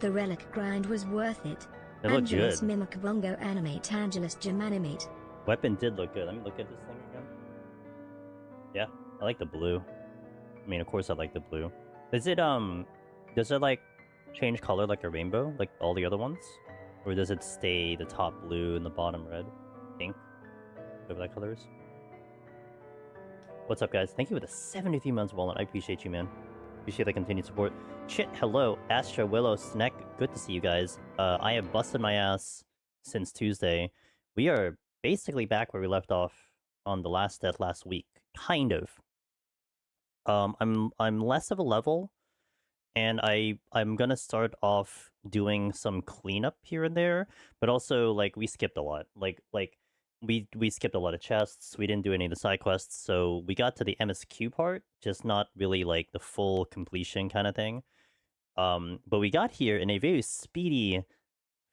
The relic grind was worth it. They look Angelus good. Mimicabongo animate Angelus Gemanimate. Weapon did look good. Let me look at this thing again. Yeah, I like the blue. I mean, of course I like the blue. Does it like change color like a rainbow, like all the other ones? Or does it stay the top blue and the bottom red? Pink? Whatever that color is. What's up, guys? Thank you for the 73 months, Walnut. I appreciate you, man. Appreciate the continued support. Chit, hello. Astra, Willow, Snack. Good to see you guys. I have busted my ass since Tuesday. We are basically back where we left off on the last death last week. Kind of. I'm less of a level, and I'm gonna start off doing some cleanup here and there, but also like we skipped a lot. Like we skipped a lot of chests. We didn't do any of the side quests, so we got to the MSQ part, just not really like the full completion kind of thing. But we got here in a very speedy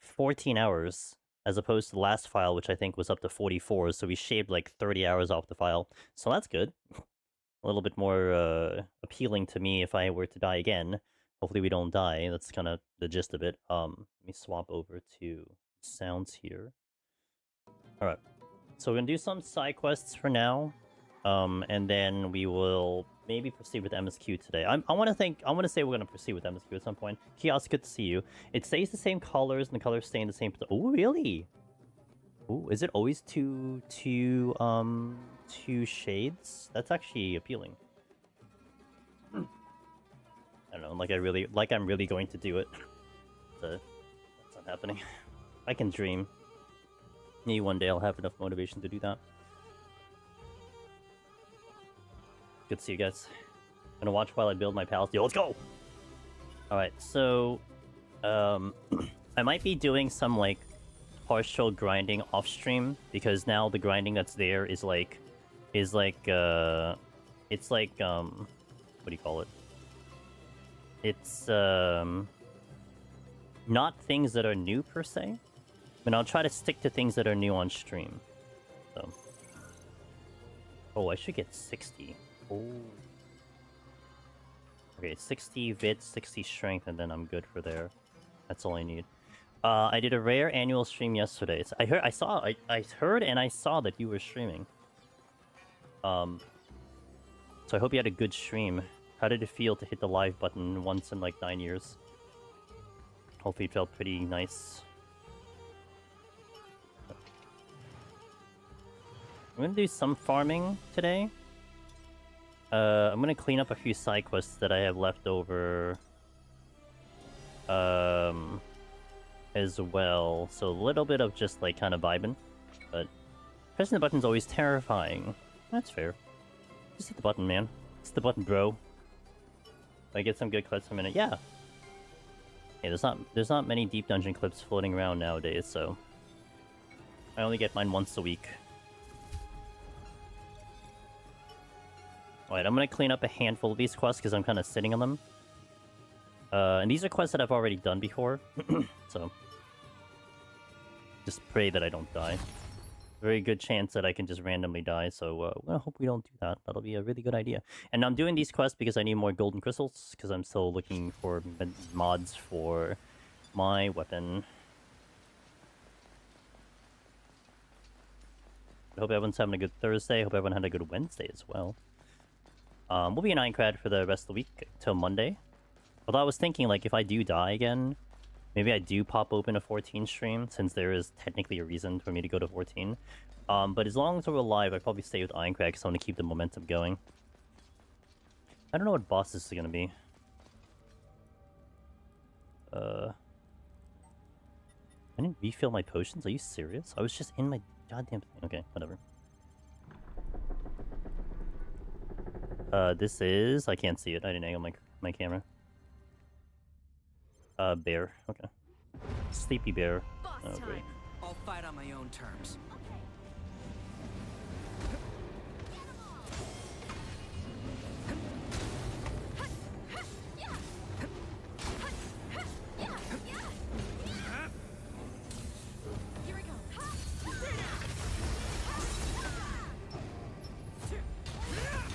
14 hours, as opposed to the last file, which I think was up to 44. So we shaved like 30 hours off the file, so that's good. A little bit more appealing to me if I were to die again. Hopefully we don't die. That's kind of the gist of it. Let me swap over to sounds here. Alright. So we're gonna do some side quests for now. And then we will maybe proceed with MSQ today. I want to say we're gonna proceed with MSQ at some point. Kiosk, good to see you. It stays the same colors, and the colors stay in the same... Oh, really? Oh, is it always two shades? That's actually appealing. I don't know, like I'm really going to do it. That's not happening. I can dream. Maybe one day I'll have enough motivation to do that. Good to see you guys. I'm gonna watch while I build my palace. Yo, let's go! Alright, so... I might be doing some, like, partial grinding off stream, because now the grinding that's there is like it's like what do you call it? It's not things that are new per se, but I'll try to stick to things that are new on stream. So, oh, I should get 60. Oh, okay, 60 vit, 60 strength, and then I'm good for there. That's all I need. I did a rare annual stream yesterday. I heard and I saw that you were streaming. So I hope you had a good stream. How did it feel to hit the live button once in like 9 years? Hopefully it felt pretty nice. I'm gonna do some farming today. I'm gonna clean up a few side quests that I have left over. As well, so a little bit of just like kind of vibing, but pressing the button's always terrifying. That's fair. Just hit the button, man. It's the button, bro. I get some good clips in a minute. Yeah. Hey, there's not many deep dungeon clips floating around nowadays, so I only get mine once a week. Alright, I'm gonna clean up a handful of these quests because I'm kind of sitting on them. And these are quests that I've already done before, so just pray that I don't die. Very good chance that I can just randomly die, so I hope we don't do that. That'll be a really good idea. And I'm doing these quests because I need more golden crystals, because I'm still looking for mods for my weapon. I hope everyone's having a good Thursday. I hope everyone had a good Wednesday as well. We'll be in Aincrad for the rest of the week till Monday. Although I was thinking, like, if I do die again, maybe I do pop open a 14 stream, since there is technically a reason for me to go to 14. But as long as we're alive, I'd probably stay with Aincrad, because I want to keep the momentum going. I don't know what boss this is going to be. I didn't refill my potions? Are you serious? I was just in my goddamn thing. Okay, whatever. This is... I can't see it. I didn't angle my camera. Bear. Okay. Sleepy bear. Oh, great. I'll fight on my own terms.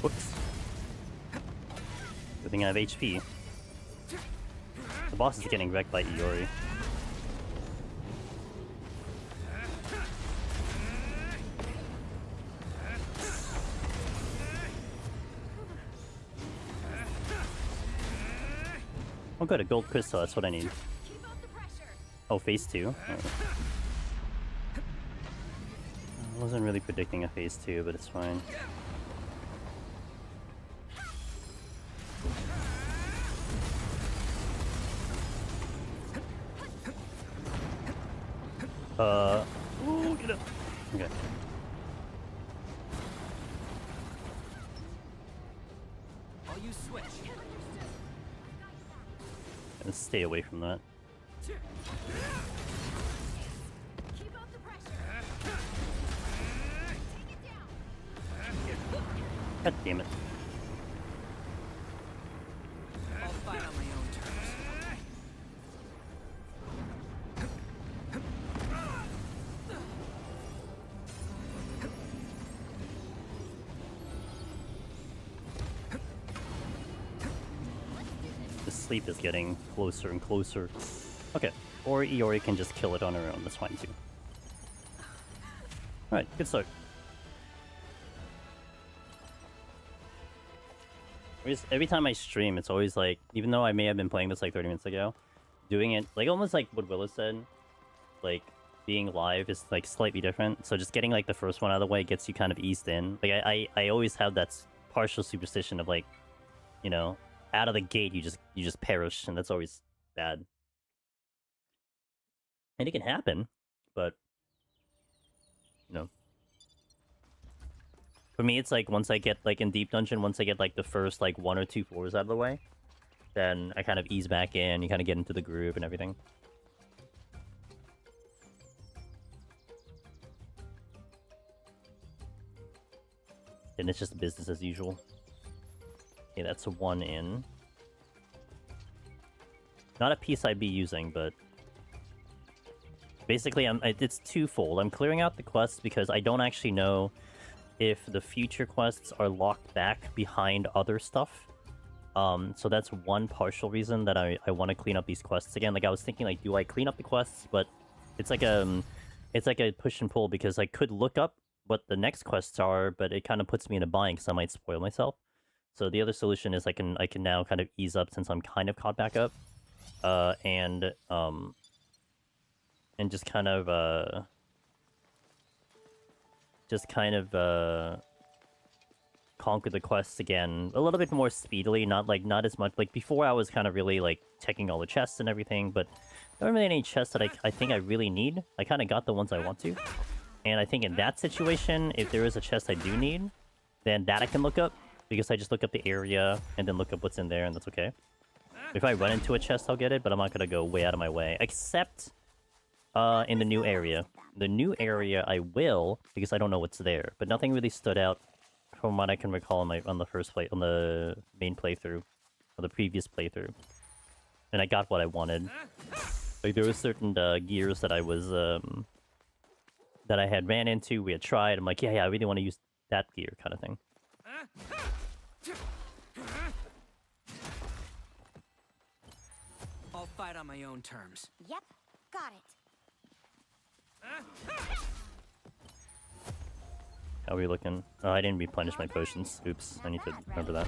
Whoops. Good thing I have HP. The boss is getting wrecked by Iori. Oh good, a gold crystal, that's what I need. Oh, phase 2? Oh. I wasn't really predicting a phase 2, but it's fine. Oh, get up. Okay. I'll use switch. And stay away from that. Keep up the pressure. Take it down. God damn it. I'll fight on my own terms. The sleep is getting closer and closer. Okay. Or Iori can just kill it on her own, that's fine too. Alright, good start. Every time I stream, it's always like, even though I may have been playing this like 30 minutes ago, doing it, like almost like what Willis said, like being live is like slightly different. So just getting like the first one out of the way gets you kind of eased in. Like I always have that partial superstition of like, you know, out of the gate you just perish, and that's always bad. And it can happen, but you know. For me, it's like once I get like in deep dungeon, once I get like the first like 1 or 2 floors out of the way, then I kind of ease back in. You kind of get into the groove and everything. Then it's just business as usual. Okay, that's a 1 in. Not a piece I'd be using, but basically, it's twofold. I'm clearing out the quests because I don't actually know if the future quests are locked back behind other stuff. So that's one partial reason that I want to clean up these quests again. Like I was thinking, like, do I clean up the quests? But it's like a push and pull because I could look up what the next quests are, but it kind of puts me in a bind because I might spoil myself. So the other solution is I can now kind of ease up since I'm kind of caught back up, and just kind of conquer the quests again a little bit more speedily. Not as much like before. I was kind of really like checking all the chests and everything, but there aren't really any chests that I think I really need. I kind of got the ones I want to, and I think in that situation, if there is a chest I do need, then that I can look up. Because I just look up the area and then look up what's in there, and that's okay. If I run into a chest, I'll get it, but I'm not gonna go way out of my way. Except in the new area. The new area I will, because I don't know what's there. But nothing really stood out from what I can recall on the main playthrough, or the previous playthrough. And I got what I wanted. Like there were certain gears that I was that I had ran into. We had tried. I'm like, yeah, I really want to use that gear, kind of thing. I'll fight on my own terms. Yep, got it. How are we looking? Oh, I didn't replenish my potions. Oops, I need to remember that.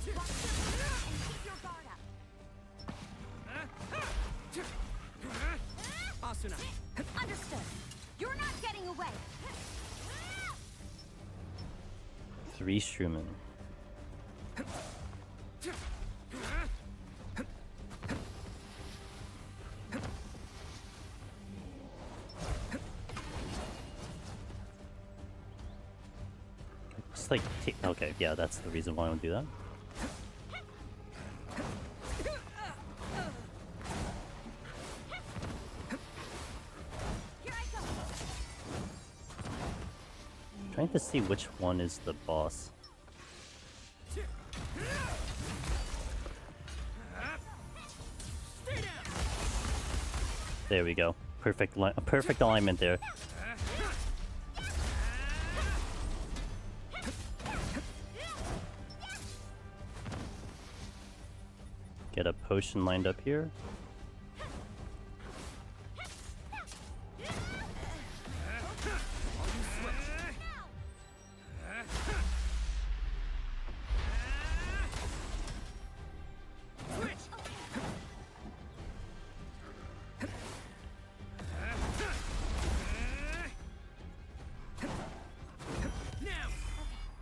Keep your guard up. Asuna. Understood. You're not getting away. 3 Strumen. Just like, okay, yeah, that's the reason why I don't do that. Here I go. Trying to see which one is the boss. There we go. Perfect alignment there. Get a potion lined up here.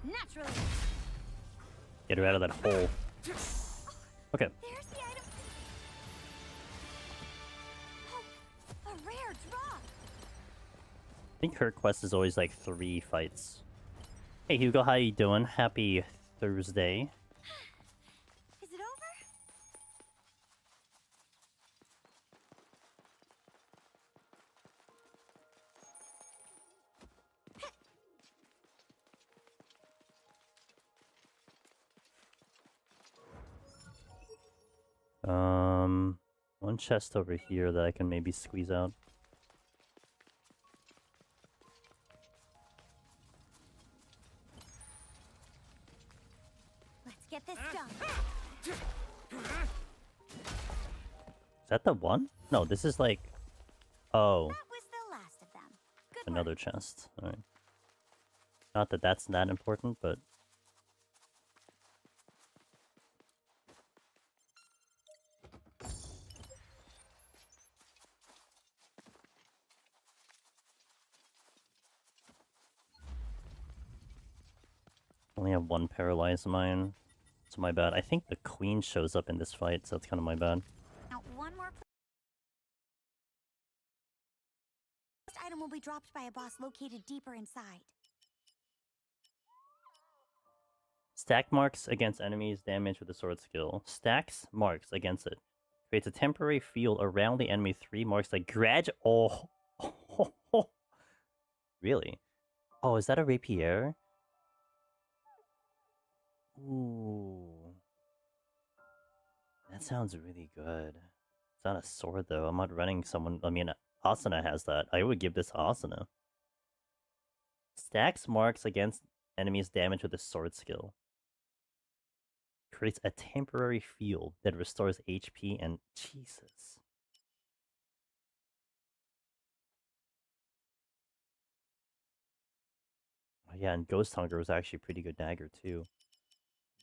Naturally. Get her out of that hole. Okay. There's the item. Oh, a rare drop. I think her quest is always like 3 fights. Hey Hugo, how you doing? Happy Thursday. Is it over? One chest over here that I can maybe squeeze out. Let's get this done. Is that the one? No, this is like... Oh, That was the last of them. Good another work. chest. Alright. Not that that's that important, but... Only have 1 paralyzed mine. It's my bad. I think the queen shows up in this fight, so that's kind of my bad. Now, one more. This item will be dropped by a boss located deeper inside. Stack marks against enemies damage with the sword skill. Stacks marks against it. Creates a temporary field around the enemy. 3 marks that Oh. Really? Oh, is that a rapier? Ooh. That sounds really good. It's not a sword though. I'm not running someone. I mean, Asuna has that. I would give this to Asuna. Stacks marks against enemies damage with the sword skill. Creates a temporary field that restores HP and... Jesus. Oh yeah, and Ghost Hunger was actually a pretty good dagger too.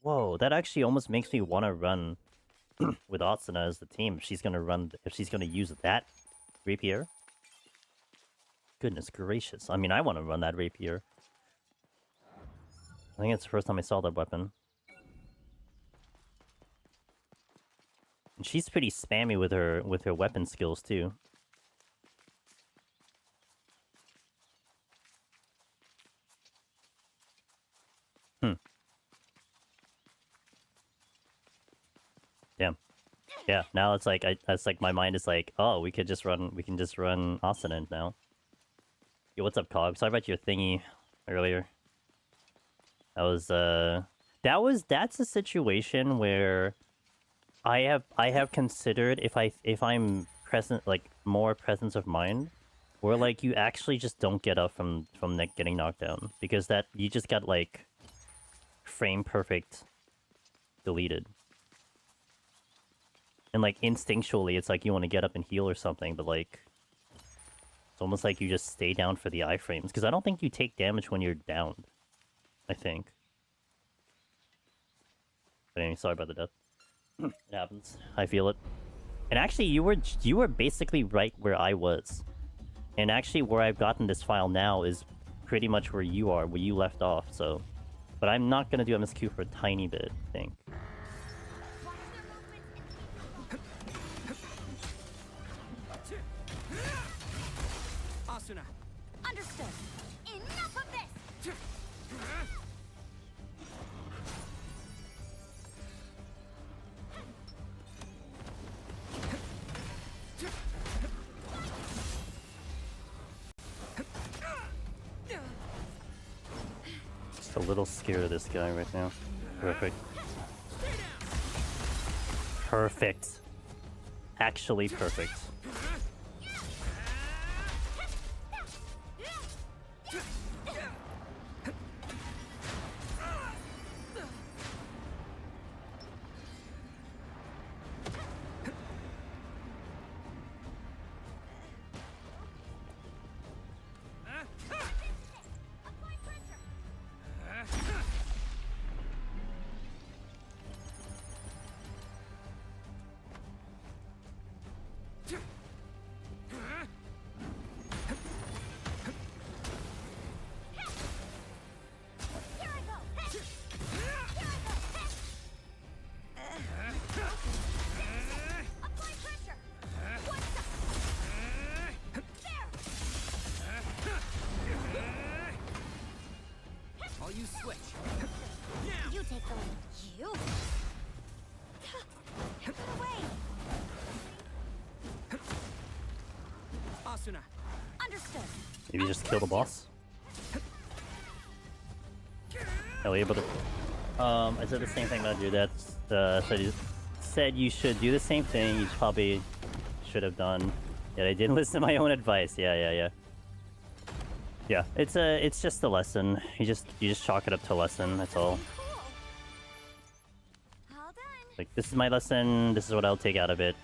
Whoa, that actually almost makes me want to run with Asuna as the team. If she's gonna use that rapier. Goodness gracious. I mean, I want to run that rapier. I think it's the first time I saw that weapon. And she's pretty spammy with her weapon skills too. Damn. Yeah, now it's like my mind is like, oh, we can just run Asuna now. Yo, what's up, Cog? Sorry about your thingy earlier. That's a situation where I have considered if I'm present, like more presence of mind, where like you actually just don't get up from getting knocked down, because that you just got like frame perfect deleted. And like instinctually it's like you want to get up and heal or something, but like it's almost like you just stay down for the iframes, because I don't think you take damage when you're downed. I think. But anyway, sorry about the death. It happens. I feel it. And actually, you were basically right where I was. And actually, where I've gotten this file now is pretty much where you are, where you left off. So, but I'm not gonna do MSQ for a tiny bit, I think. Asuna. Understood. Enough of this. Just a little scared of this guy right now. Perfect. Perfect. Actually perfect. Maybe just kill the boss. Oh, able to. I said the same thing about you. That's said you should do the same thing. You probably should have done. Yeah, I didn't listen to my own advice. Yeah. It's just a lesson. You just chalk it up to a lesson. That's all. All done. Like, this is my lesson. This is what I'll take out of it,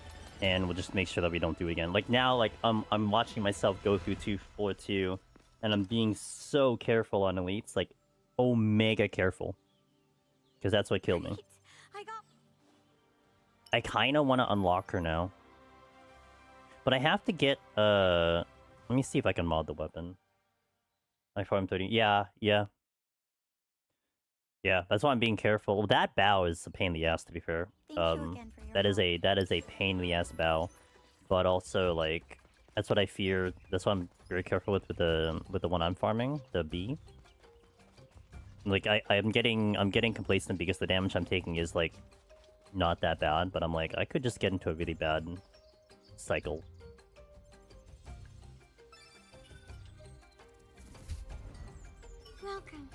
and we'll just make sure that we don't do it again. Like now, like I'm watching myself go through 242, and I'm being so careful on elites. Like, omega careful, because that's what killed me. I kind of want to unlock her now. But I have to get, let me see if I can mod the weapon. I farm 30, yeah. Yeah, that's why I'm being careful. That bow is a pain in the ass, to be fair. Thank you again for your that is a pain in the ass bow. But also, like, that's what I fear. That's why I'm very careful with the one I'm farming, the B. Like, I'm getting complacent because the damage I'm taking is, like, not that bad, but I'm like, I could just get into a really bad cycle. Welcome.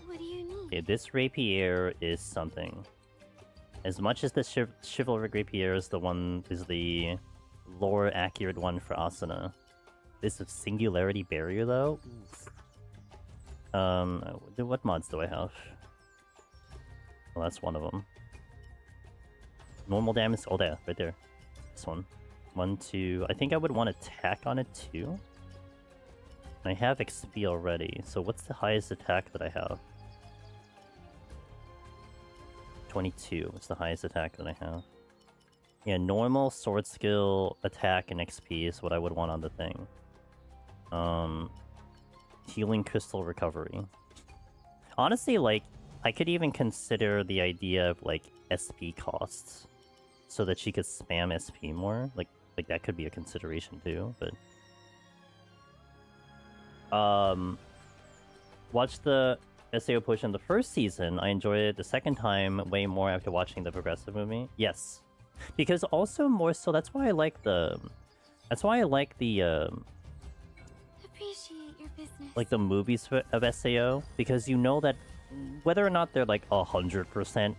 What do you need? Okay, this rapier is something. As much as the chivalric rapier is the lore accurate one for Asuna. This is singularity barrier though. Oof. What mods do I have? Well, that's one of them. Normal damage. Oh, there, right there. This one. 1, 2. I think I would want attack on it too. I have XP already, so what's the highest attack that I have? 22. What's the highest attack that I have? Yeah, normal, sword skill, attack, and XP is what I would want on the thing. Healing crystal recovery. Honestly, like, I could even consider the idea of, like, SP costs. So that she could spam SP more. Like that could be a consideration too, but... Watched the SAO push in the first season. I enjoyed it the second time way more after watching the progressive movie. Yes. Because also more so, that's why I like the... Appreciate your business. Like the movies of SAO, because you know that whether or not they're like 100%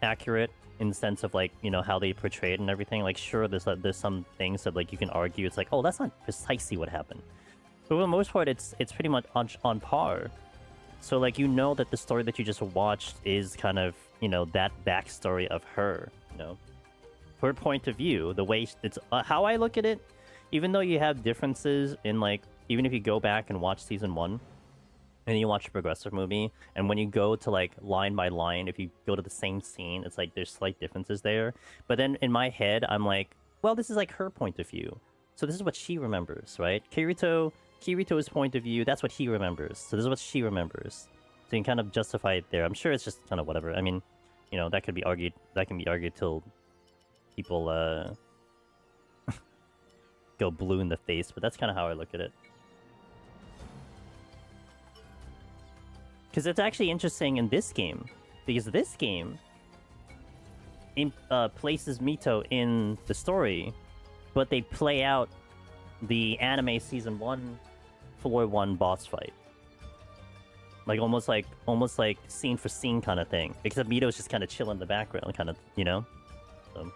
accurate in the sense of like, you know, how they portray it and everything, like sure there's some things that like you can argue it's like, oh, that's not precisely what happened. But for the most part it's pretty much on par. So like, you know that the story that you just watched is kind of, you know, that backstory of her, you know, her point of view, the way it's how I look at it. Even though you have differences in like, even if you go back and watch season 1 and you watch a progressive movie, and when you go to like line by line, if you go to the same scene, it's like there's slight differences there. But then in my head, I'm like, well, this is like her point of view, so this is what she remembers, right? Kirito's point of view, that's what he remembers, so this is what she remembers. So you can kind of justify it there. I'm sure it's just kind of whatever. I mean, you know, that can be argued till people go blue in the face, but that's kind of how I look at it. Because it's actually interesting in this game, because this game places Mito in the story, but they play out the anime season 1 floor 1 boss fight, like almost like scene for scene kind of thing. Except Mito's just kind of chill in the background, kind of, you know. So,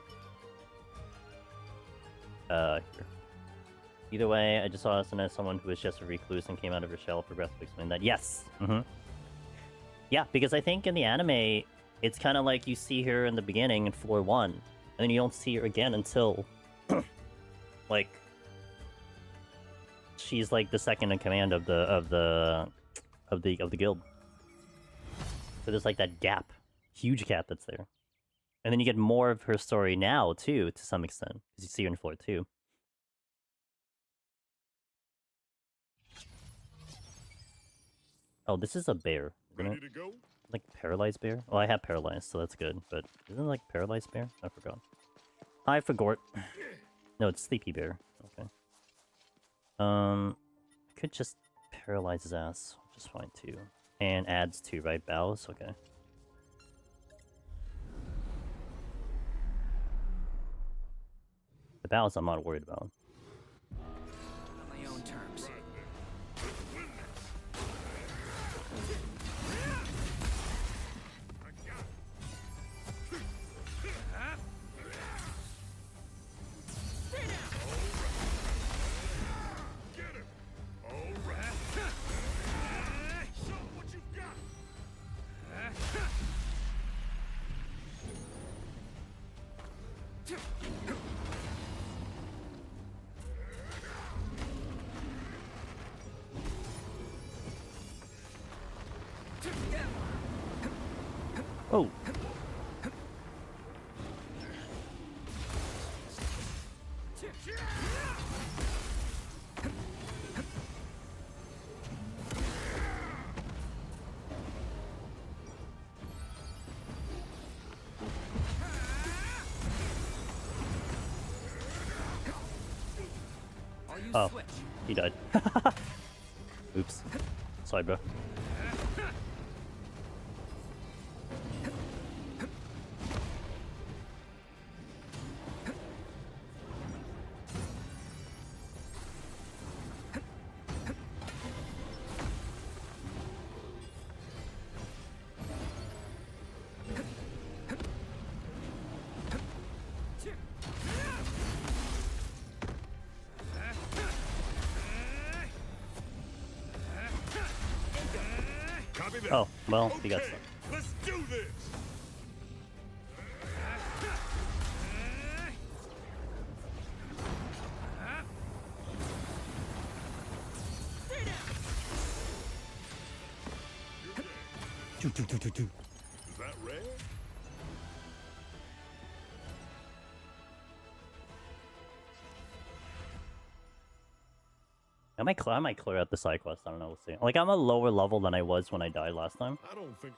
here. Either way, I just saw us as someone who was just a recluse and came out of her shell for breath to explain that. Yes. Yeah, because I think in the anime, it's kind of like you see her in the beginning in floor 1, and then you don't see her again until, like, she's like the second in command of the guild. So there's like that gap, huge gap that's there, and then you get more of her story now too, to some extent, because you see her in floor 2. Oh, this is a bear, isn't it? Ready to go? Like paralyzed bear? Oh, I have paralyzed, so that's good. But isn't it like paralyzed bear? I forgot. I forgot. No, it's sleepy bear. Okay. Could just paralyze his ass, which is fine too. And adds 2, right? Bows? Okay. The bows I'm not worried about. On my own terms. Oh. Oh, he died. Oops. Sorry, bro. Oh, well, he got stuck. Let's do this. Is Is that red? I might clear out the side quest. I don't know. We'll see. Like, I'm a lower level than I was when I died last time. I don't think.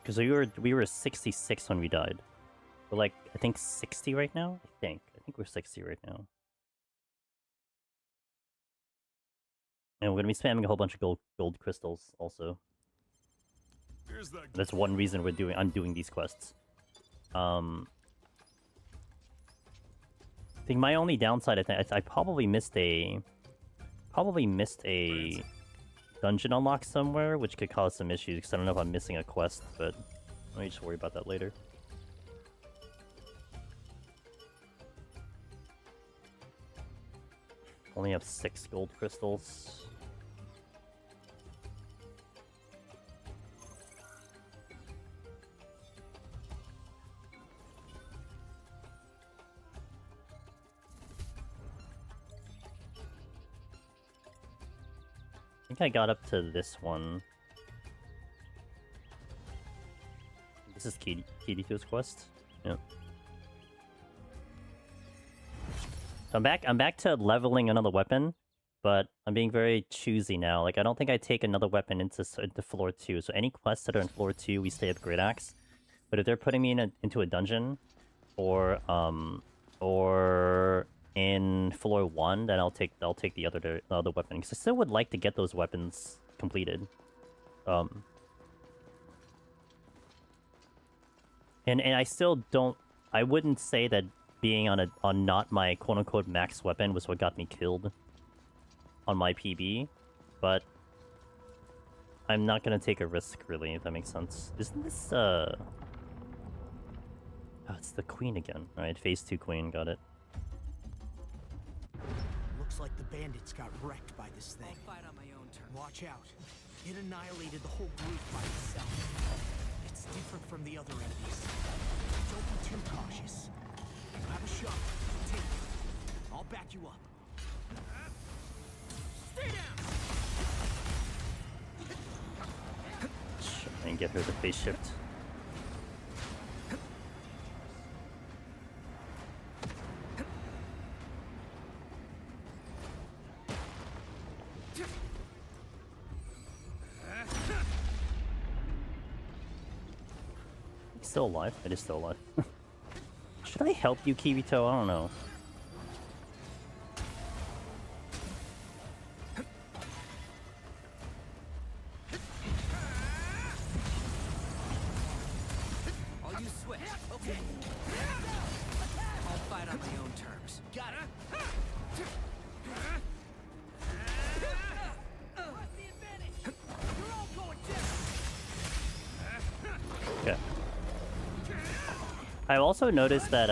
Because we were 66 when we died. We're like, I think 60 right now? I think we're 60 right now. And we're gonna be spamming a whole bunch of gold crystals also. Here's that. That's one reason I'm doing these quests. I think my only downside, I probably missed a dungeon unlock somewhere, which could cause some issues because I don't know if I'm missing a quest, but let me just worry about that later. Only have 6 gold crystals. I think I got up to this one. This is Kirito's quest. Yep. So I'm back to leveling another weapon, but I'm being very choosy now. Like, I don't think I take another weapon into floor 2. So any quests that are in floor 2, we stay up Great Axe. But if they're putting me into a dungeon, or in floor 1, then I'll take the other weapon, because I still would like to get those weapons completed. And I still don't. I wouldn't say that being on not my quote unquote max weapon was what got me killed on my PB, but I'm not gonna take a risk really, if that makes sense. Isn't this Oh, it's the queen again. Alright, phase 2 queen, got it. Looks like the bandits got wrecked by this thing. I'll fight on my own terms. Watch out. It annihilated the whole group by itself. It's different from the other enemies. Don't be too cautious. You have a shot. Take it. I'll back you up. Stay down! Try and get her to phase shift. Still alive? It is still alive. Should I help you, Kirito? I don't know. All you switch. Okay. I'll fight on my own terms. Got it. Okay. I've also noticed that,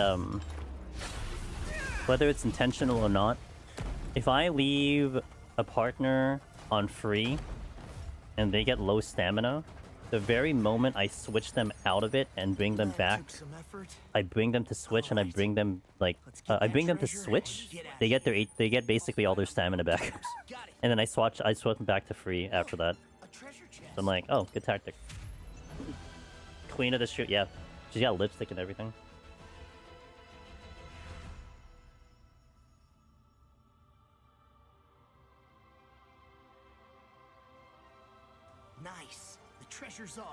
whether it's intentional or not, if I leave a partner on free and they get low stamina, the very moment I switch them out of it and bring them back, Took some effort. I bring them to switch and I bring them like I bring them to switch. They get they get basically all their stamina back, Got it. and then I swap them back to free after that. A treasure chest. So I'm like, oh, good tactic. Queen of the shoot, yeah, she's got lipstick and everything. Nice. The treasure's on.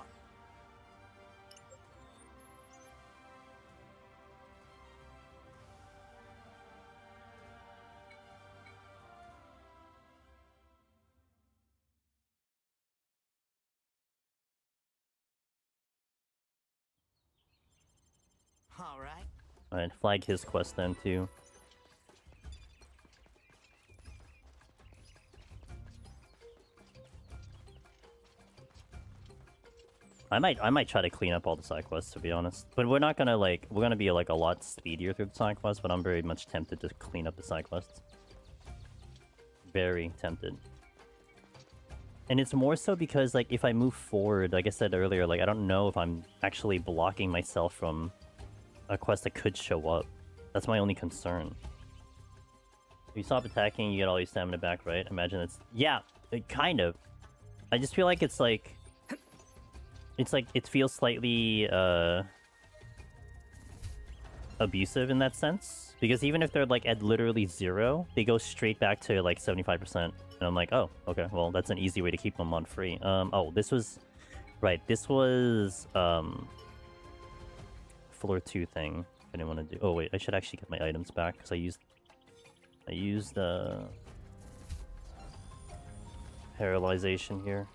All right. Alright, flag his quest then too. I might try to clean up all the side quests, to be honest. But we're not gonna like, we're gonna be like a lot speedier through the side quests, but I'm very much tempted to clean up the side quests. Very tempted. And it's more so because like if I move forward, like I said earlier, like I don't know if I'm actually blocking myself from a quest that could show up. That's my only concern. If you stop attacking, you get all your stamina back, right? Imagine it's... Yeah, kind of. I just feel like it's like... It's like, it feels slightly, abusive in that sense. Because even if they're, like, at literally 0, they go straight back to, like, 75%. And I'm like, oh, okay, well, that's an easy way to keep them on free. Oh, this was... Right, this was, floor 2 thing. I didn't want to do... Oh, wait, I should actually get my items back, because I used, paralyzation here.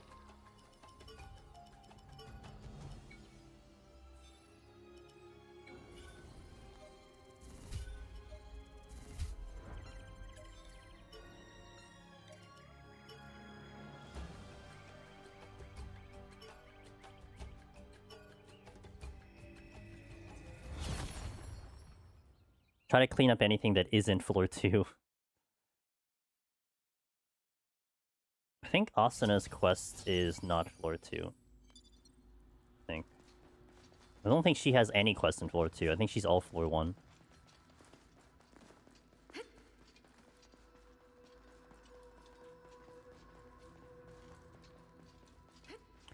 Try to clean up anything that isn't floor 2. I think Asana's quest is not floor 2. I think. I don't think she has any quest in floor 2. I think she's all floor 1.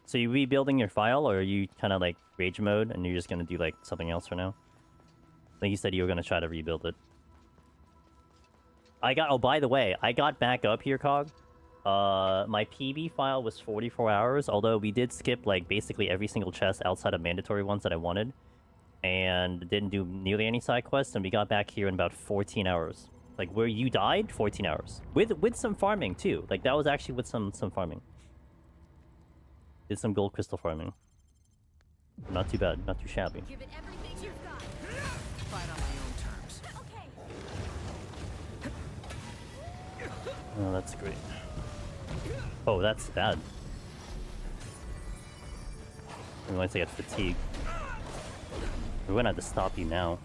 So you rebuilding your file, or are you kind of like rage mode and you're just gonna do like something else for now? I think you said you were gonna try to rebuild it. Oh, by the way, I got back up here, Cog. My PB file was 44 hours, although we did skip like basically every single chest outside of mandatory ones that I wanted, and didn't do nearly any side quests, and we got back here in about 14 hours. Like where you died, 14 hours with some farming too. Like that was actually with some farming. Did some gold crystal farming. Not too bad, not too shabby. Give it everything you've got. Fight on my own terms. Okay. Oh, that's great. Oh, that's bad. Unless I get fatigued. We're gonna have to stop you now.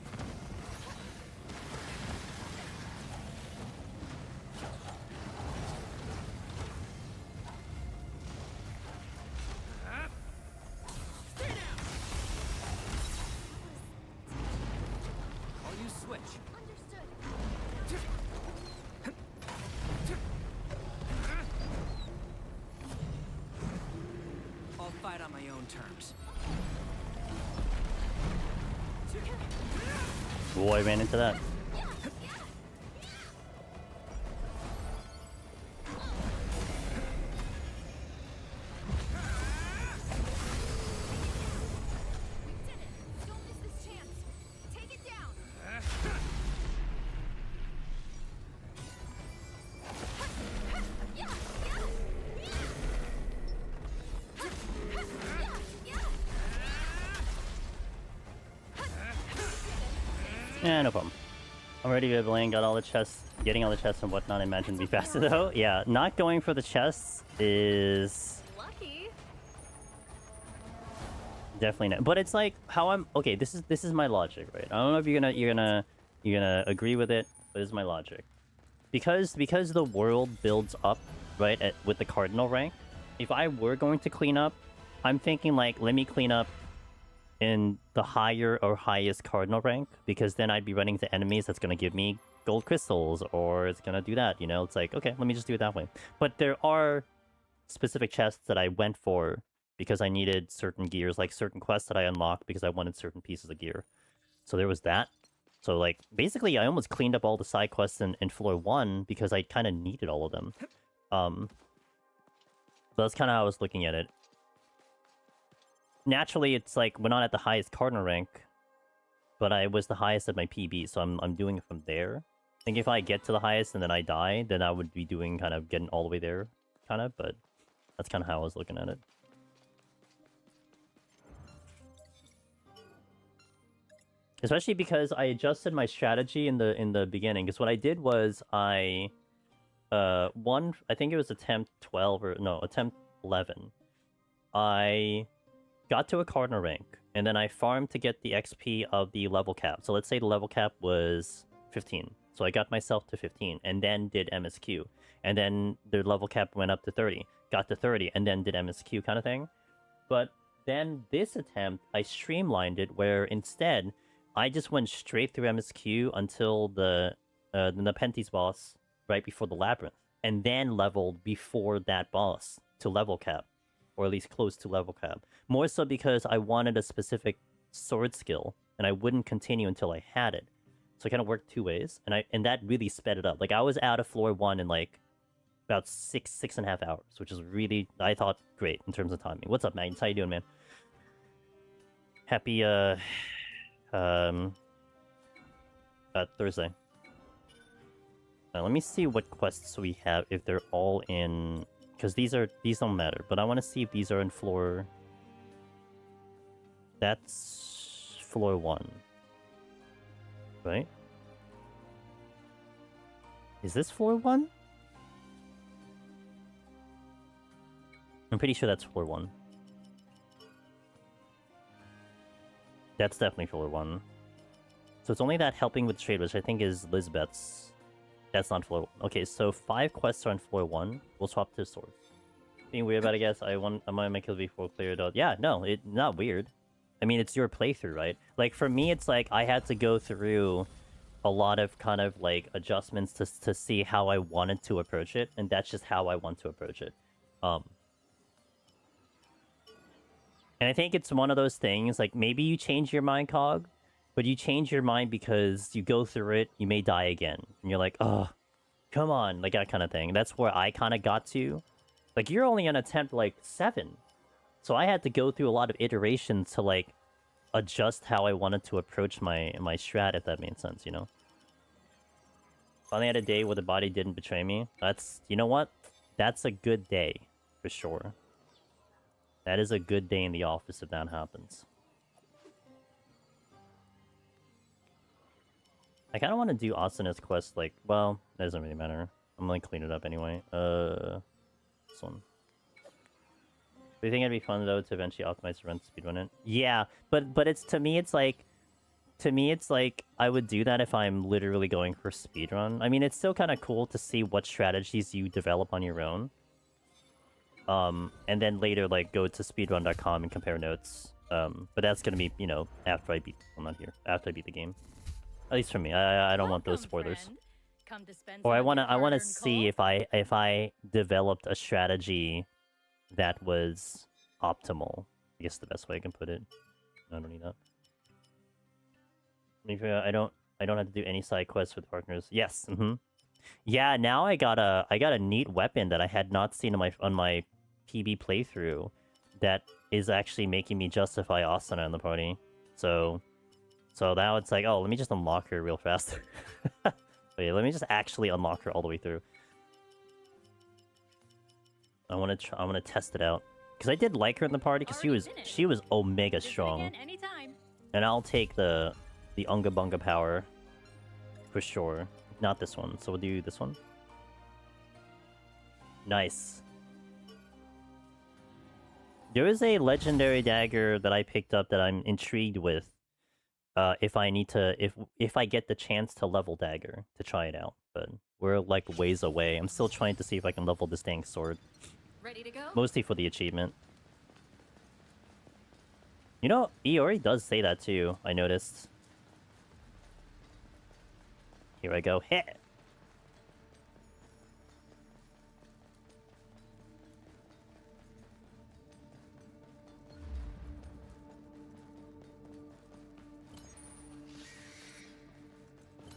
I'll use switch. Understood. I'll fight on my own terms. Oh, I ran into that. Don't miss this chance. Take it down. Yeah, no problem. I'm ready to land, got all the chests, getting all the chests and whatnot. I imagine to be faster though. Yeah, not going for the chests is Lucky. definitely not. But it's like how I'm. Okay, this is my logic, right? I don't know if you're gonna agree with it, but this is my logic. Because the world builds up, right, with the cardinal rank. If I were going to clean up, I'm thinking like, let me clean up in the higher or highest cardinal rank, because then I'd be running into enemies that's gonna give me gold crystals, or it's gonna do that, you know? It's like, okay, let me just do it that way. But there are specific chests that I went for because I needed certain gears, like certain quests that I unlocked because I wanted certain pieces of gear. So there was that. So, like, basically I almost cleaned up all the side quests in floor 1 because I kind of needed all of them. So that's kind of how I was looking at it. Naturally, it's like, we're not at the highest cardinal rank, but I was the highest at my PB, so I'm doing it from there. I think if I get to the highest and then I die, then I would be doing kind of getting all the way there, kind of, but that's kind of how I was looking at it. Especially because I adjusted my strategy in the beginning. Because what I did was I I think it was attempt 12 or no, attempt 11. I got to a cardinal rank, and then I farmed to get the XP of the level cap. So let's say the level cap was 15. So I got myself to 15, and then did MSQ. And then the level cap went up to 30. Got to 30, and then did MSQ kind of thing. But then this attempt, I streamlined it, where instead, I just went straight through MSQ until the Nepenthes boss right before the Labyrinth. And then leveled before that boss to level cap. Or at least close to level cap. More so because I wanted a specific sword skill, and I wouldn't continue until I had it. So it kind of worked two ways, and that really sped it up. Like, I was out of floor 1 in, like, about six and a half hours, which is really, I thought, great in terms of timing. What's up, Magnus? How you doing, man? Happy, Thursday. Let me see what quests we have, if they're all in... Because these don't matter, but I want to see if these are in floor... That's floor 1. Right? Is this floor 1? I'm pretty sure that's floor 1. That's definitely floor 1. So it's only that helping with trade, which I think is Lisbeth's. That's not floor 1. Okay, so 5 quests are on floor 1. We'll swap to sword. Being weird about it, I guess. I might make it before cleared out. Yeah, no, it's not weird. I mean, it's your playthrough, right? Like, for me, it's like I had to go through a lot of kind of, like, adjustments to see how I wanted to approach it, and that's just how I want to approach it. And I think it's one of those things, like, maybe you change your mind, Cog, but you change your mind because you go through it, you may die again. And you're like, oh, come on, like that kind of thing. That's where I kind of got to. Like, you're only on attempt, like, 7. So I had to go through a lot of iterations to, like, adjust how I wanted to approach my strat, if that made sense, you know? Finally had a day where the body didn't betray me. That's, you know what? That's a good day, for sure. That is a good day in the office if that happens. I kind of want to do Asane's quest, like, well, that doesn't really matter. I'm gonna clean it up anyway. This one. Do you think it'd be fun, though, to eventually optimize the run to speedrun it? Yeah, but it's, to me, it's like, I would do that if I'm literally going for speedrun. I mean, it's still kind of cool to see what strategies you develop on your own. And then later, like, go to speedrun.com and compare notes. But that's gonna be, you know, after I beat... I'm not here. After I beat the game. At least for me. I don't want those spoilers. Or I wanna see if I developed a strategy that was optimal. I guess the best way I can put it. I don't need that. I don't have to do any side quests with partners. Yes. Yeah. Now I got a neat weapon that I had not seen on my PB playthrough. That is actually making me justify Asuna in the party. So now it's like, oh, let me just unlock her real fast. Wait, let me just actually unlock her all the way through. I want to test it out because I did like her in the party because she was omega strong. And I'll take the Unga Bunga power for sure. Not this one, so we'll do this one. Nice. There is a legendary dagger that I picked up that I'm intrigued with. If I get the chance to level dagger to try it out, but we're like ways away. I'm still trying to see if I can level this dang sword. Ready to go? Mostly for the achievement. You know, Iori does say that too, I noticed. Here I go. Hit!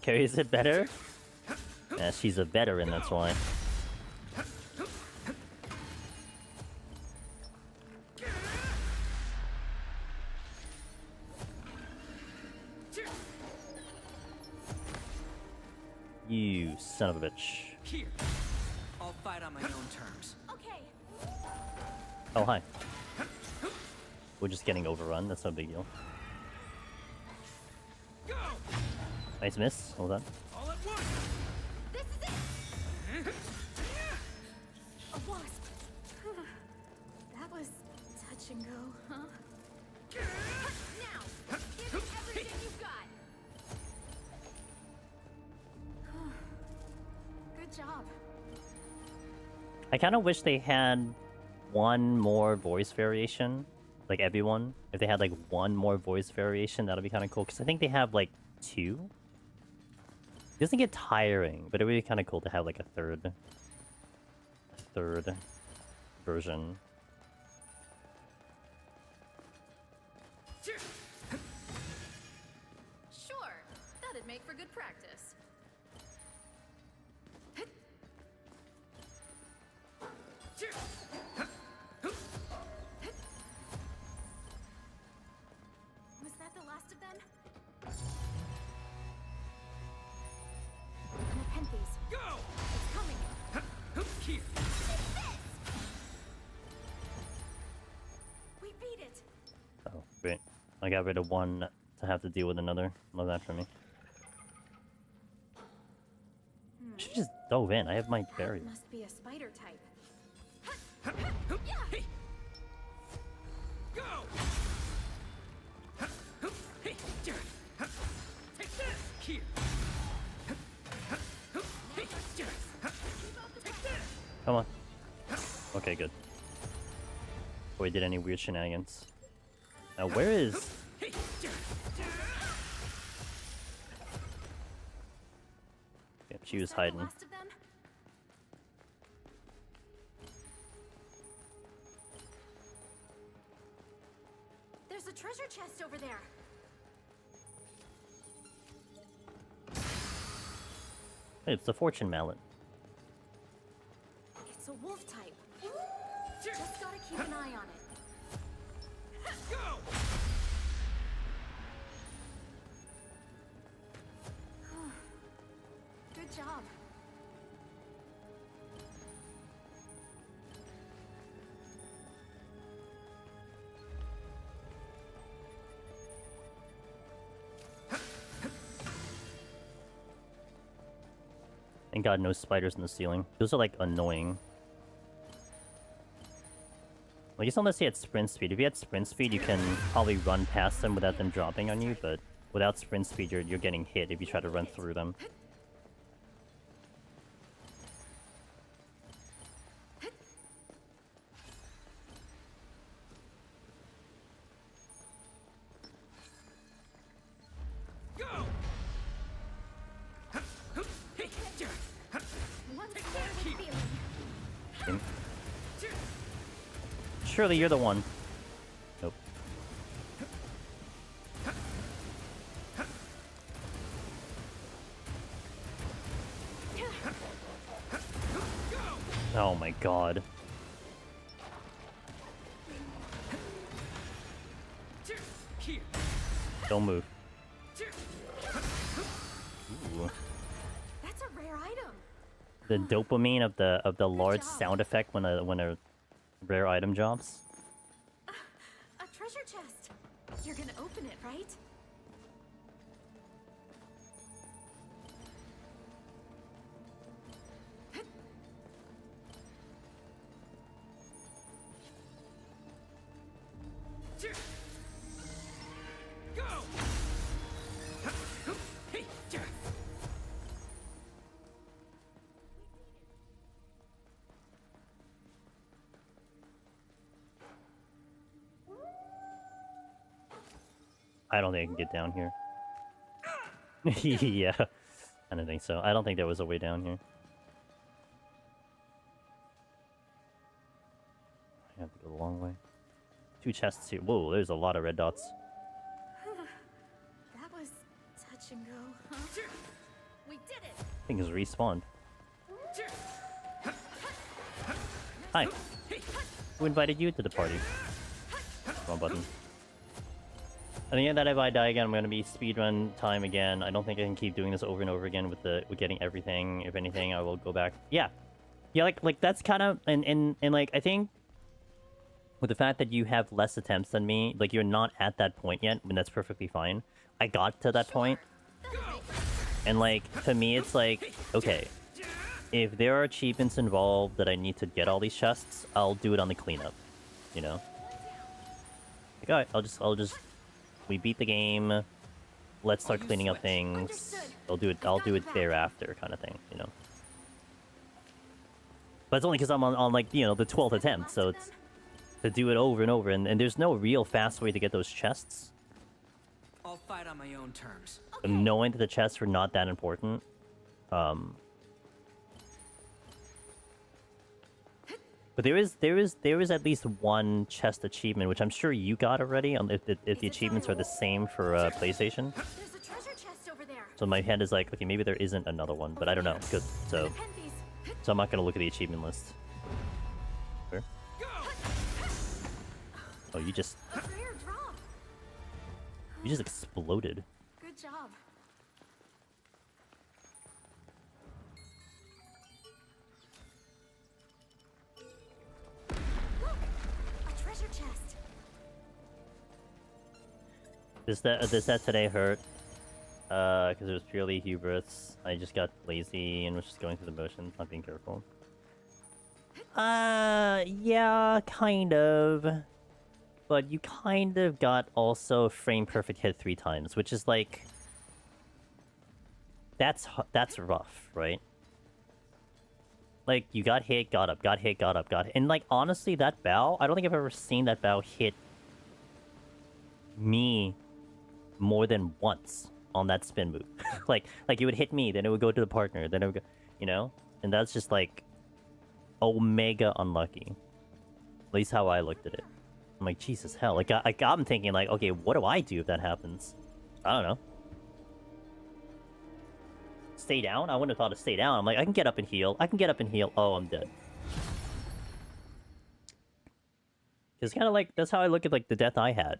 Carries it better? Yeah, she's a veteran, that's why. You son of a bitch. Here. I'll fight on my own terms. Okay. Oh, hi. We're just getting overrun, that's no big deal. Go! Nice miss, hold on. All at once! This is it. A wasp. That was touch and go, huh? Now, give it everything you've got. Good job. I kind of wish they had one more voice variation. Like everyone. If they had like one more voice variation, that'd be kind of cool. Because I think they have like 2. It doesn't get tiring, but it would be kind of cool to have like a third version. Sure, that'd make for good practice. Was that the last of them? Nepenthes. Go! It's coming. Here. We beat it. Oh, great. I got rid of one to have to deal with another. Love that for me. She just dove in. I have my barrier. Must be a spider type. Hey. Go! Hey. Take this! Here. Hey. Take this! Come on. Okay, good. Before we did any weird shenanigans. Now, where is... Hey. Yep, she was Is that the hiding. last of them? There's a treasure chest over there. Hey, it's the fortune mallet. It's a wolf type. Just gotta keep an eye on it. Go! Good job. Thank God no spiders in the ceiling. Those are like annoying. Well, I guess unless you had sprint speed. If you had sprint speed, you can probably run past them without them dropping on you, but without sprint speed, you're getting hit if you try to run through them. Go! Hey. One Take scared that here. feeling. Surely you're the one. Nope. Oh my god. Here. Don't move. Ooh. That's a rare item. The dopamine of the large job. sound effect when a rare item drops. A treasure chest. You're gonna open it, right? Go! Hey. I don't think I can get down here. Yeah, I don't think so. I don't think there was a way down here. I have to go the long way. 2 chests here. Whoa, there's a lot of red dots. That was touch and go, huh? We did it! Thing is respawned. Hi. Who invited you to the party? Wrong button. I think that if I die again, I'm gonna be speedrun time again. I don't think I can keep doing this over and over again with getting everything. If anything, I will go back. Yeah, like that's kind of and like I think with the fact that you have less attempts than me, like you're not at that point yet, and that's perfectly fine. I got to that point, and like to me, it's like okay, if there are achievements involved that I need to get all these chests, I'll do it on the cleanup. You know, like alright, I'll just. We beat the game. Let's start cleaning up things. I'll do it thereafter, kind of thing, you know. But it's only because I'm on like you know the 12th attempt, so it's to do it over and over, and there's no real fast way to get those chests. I'll fight on my own terms. Knowing that the chests were not that important, but there is at least one chest achievement, which I'm sure you got already. If the achievements are the same for PlayStation. There's a treasure chest over there. So my head is like, okay, maybe there isn't another one, but I don't know. So I'm not gonna look at the achievement list. Where? Oh, you just exploded. Good job. Look, a treasure chest. Does that today hurt? Because it was purely hubris. I just got lazy and was just going through the motions, not being careful. Yeah, kind of. But you kind of got also frame perfect hit 3 times, which is like... That's rough, right? Like, you got hit, got up, got hit, got up, got hit. And like, honestly, that bow, I don't think I've ever seen that bow hit me more than once on that spin move. like it would hit me, then it would go to the partner, then it would go, you know? And that's just like omega unlucky. At least how I looked at it. I'm like, Jesus hell. Like I'm thinking like, okay, what do I do if that happens? I don't know. Stay down? I wouldn't have thought to stay down. I'm like, I can get up and heal. I can get up and heal. Oh, I'm dead. It's kind of like, that's how I look at like the death I had.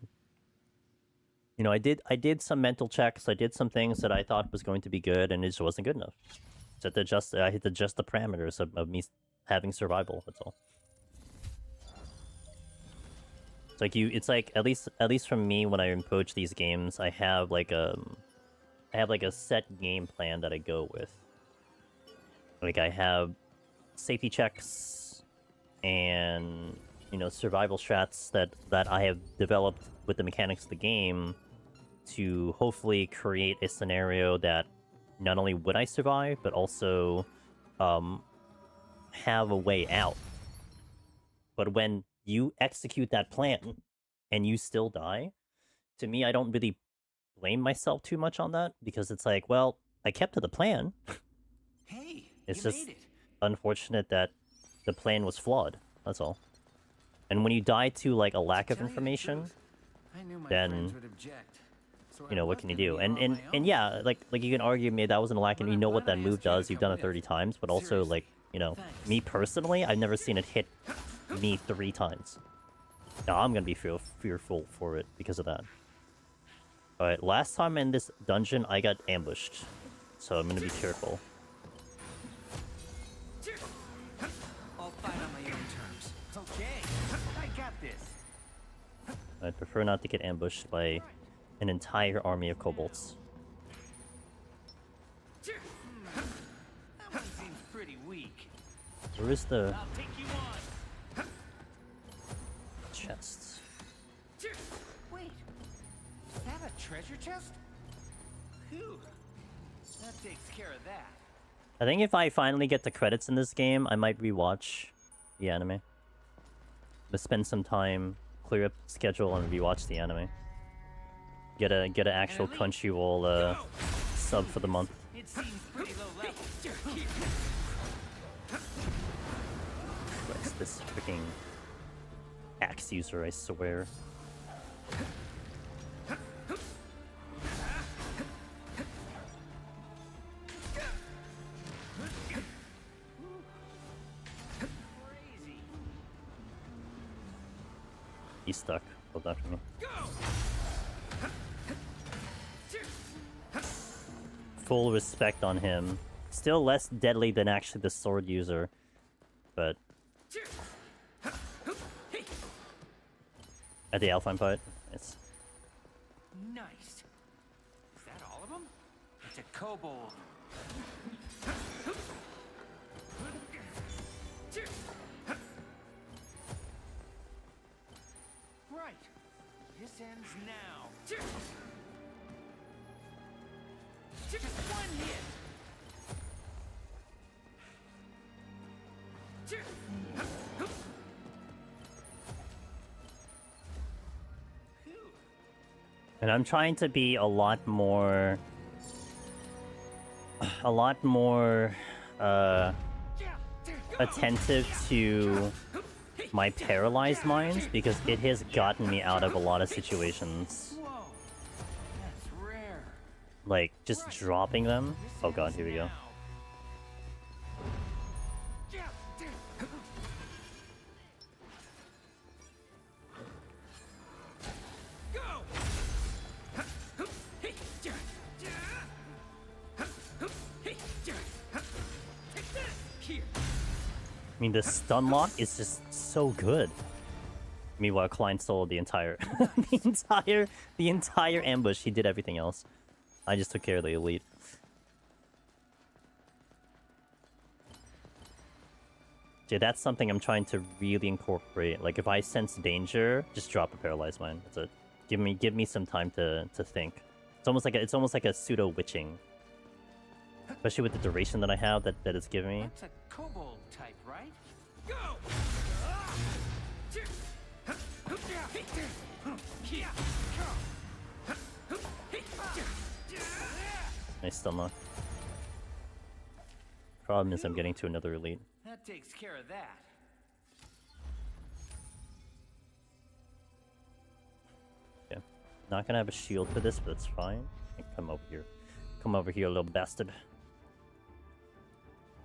You know, I did some mental checks. I did some things that I thought was going to be good, and it just wasn't good enough. So I had to adjust the parameters of me having survival. That's all. It's like it's like at least from me when I approach these games, I have like a set game plan that I go with. Like I have safety checks and you know survival strats that I have developed with the mechanics of the game to hopefully create a scenario that not only would I survive, but also have a way out. But when you execute that plan and you still die, to me, I don't really blame myself too much on that, because it's like, well, I kept to the plan. Hey, it's you just made it. unfortunate that the plan was flawed. That's all. And when you die to like a lack of information, then you know what can you do? And yeah, like you can argue maybe that wasn't a lack, and you know what that move does. You've done it 30 times, but also like you know, me personally, I've never seen it hit me 3 times. Now I'm gonna be fearful for it because of that. Alright, last time in this dungeon, I got ambushed. So I'm gonna be careful. I'll fight on my own terms. Okay, I got this. I'd prefer not to get ambushed by an entire army of kobolds. That one seems pretty weak. Where is the I'll take you on. chests? Wait, is that a treasure chest? Phew, that takes care of that. I think if I finally get the credits in this game, I might rewatch the anime. But spend some time, clear up the schedule, and rewatch the anime. Get a actual Crunchyroll sub for the month. It seems pretty low level. What's this freaking axe user? I swear. He's stuck. Hold that for me. Full respect on him. Still less deadly than actually the sword user, but at the Alpine part, it's Nice. Is that all of them? It's a kobold. Right. This ends now. Just one hit. and I'm trying to be a lot more attentive to my paralyzed mines because it has gotten me out of a lot of situations. Whoa. That's rare. Like just dropping them. Oh god, here we go. I mean, the stun lock is just so good. Meanwhile, Klein soloed the entire, the entire ambush. He did everything else. I just took care of the elite. Dude, that's something I'm trying to really incorporate. Like, if I sense danger, just drop a paralyzed mine. That's it. Give me some time to think. It's almost like a pseudo witching. Especially with the duration that I have that it's giving me. That's a kobold type, right? Go! Nice stun lock. Problem is I'm getting to another elite. That takes care of that. Yeah. Not gonna have a shield for this, but it's fine. Come over here. Come over here, little bastard.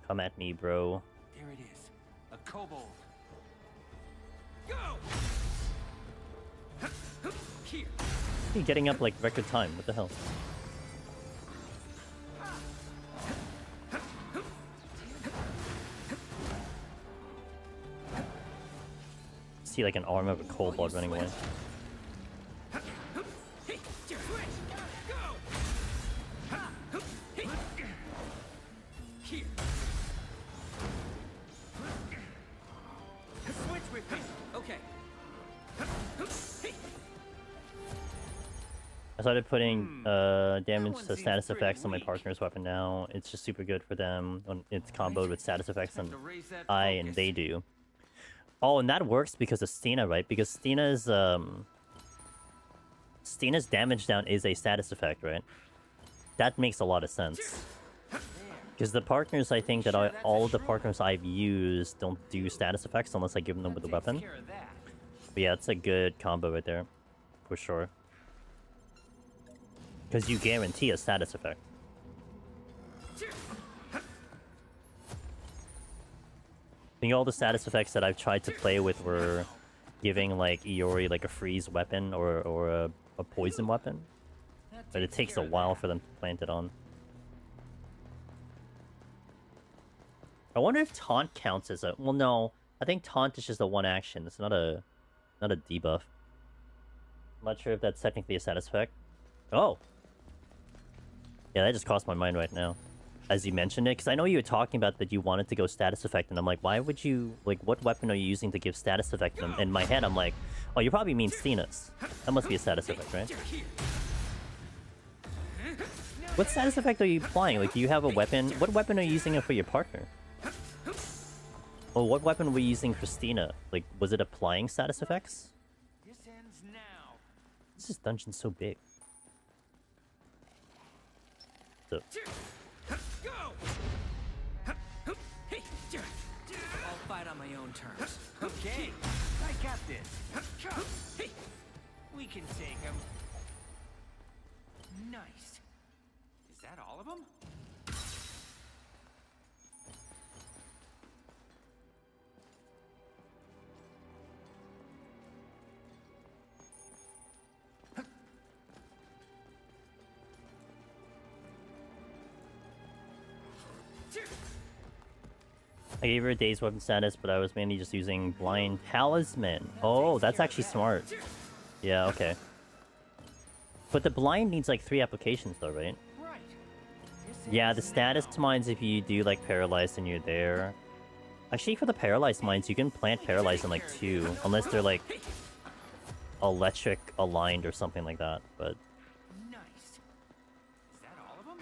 Come at me, bro. There it is. A kobold. Go! Here. You're getting up like record time. What the hell? See like an arm of a cold blood running away. I started putting damage to status effects on my partner's weapon now. It's just super good for them when it's comboed with status effects and I and they do. Oh, and that works because of Stina, right? Because Stina's damage down is a status effect, right? That makes a lot of sense. Because the partners, I think that all of the partners I've used don't do status effects unless I give them with the weapon. But yeah, it's a good combo right there, for sure. Because you guarantee a status effect. I think all the status effects that I've tried to play with were giving like Iori like a freeze weapon or a poison weapon. But it takes a while for them to plant it on. I wonder if taunt counts as a... Well, no. I think taunt is just a one action. It's not a debuff. I'm not sure if that's technically a status effect. Oh! Yeah, that just crossed my mind right now. As you mentioned it, because I know you were talking about that you wanted to go status effect, and I'm like, why would you... Like, what weapon are you using to give status effect? And in my head, I'm like, oh, you probably mean Stina's. That must be a status effect, right? What status effect are you applying? Like, do you have a weapon? What weapon are you using for your partner? Well, what weapon were you using for Stina? Like, was it applying status effects? This ends now. This dungeon's so big. So I'll fight on my own terms. Okay, I got this. We can take him. Nice. Is that all of them? I gave her a day's weapon status, but I was mainly just using blind talisman. Oh, that's actually smart. Yeah, okay. But the blind needs like 3 applications though, right? Right. Yeah, the status mines, if you do like paralyzed and you're there. Actually, for the paralyzed mines, you can plant paralyzed in like 2, unless they're like electric aligned or something like that. But Nice. Is that all of them?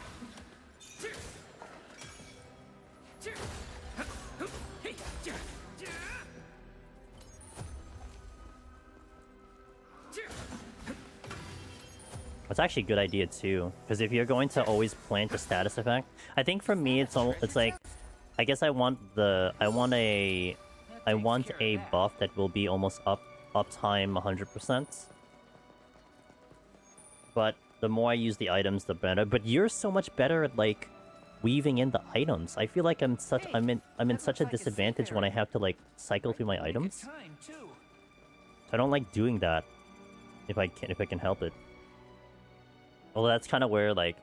it's actually a good idea too, because if you're going to always plant the status effect, I think for me it's like, I guess I want a buff that will be almost uptime 100%. But the more I use the items, the better. But you're so much better at like weaving in the items. I feel like I'm in such a disadvantage when I have to like cycle through my items. So I don't like doing that if I can help it. Well, that's kind of where like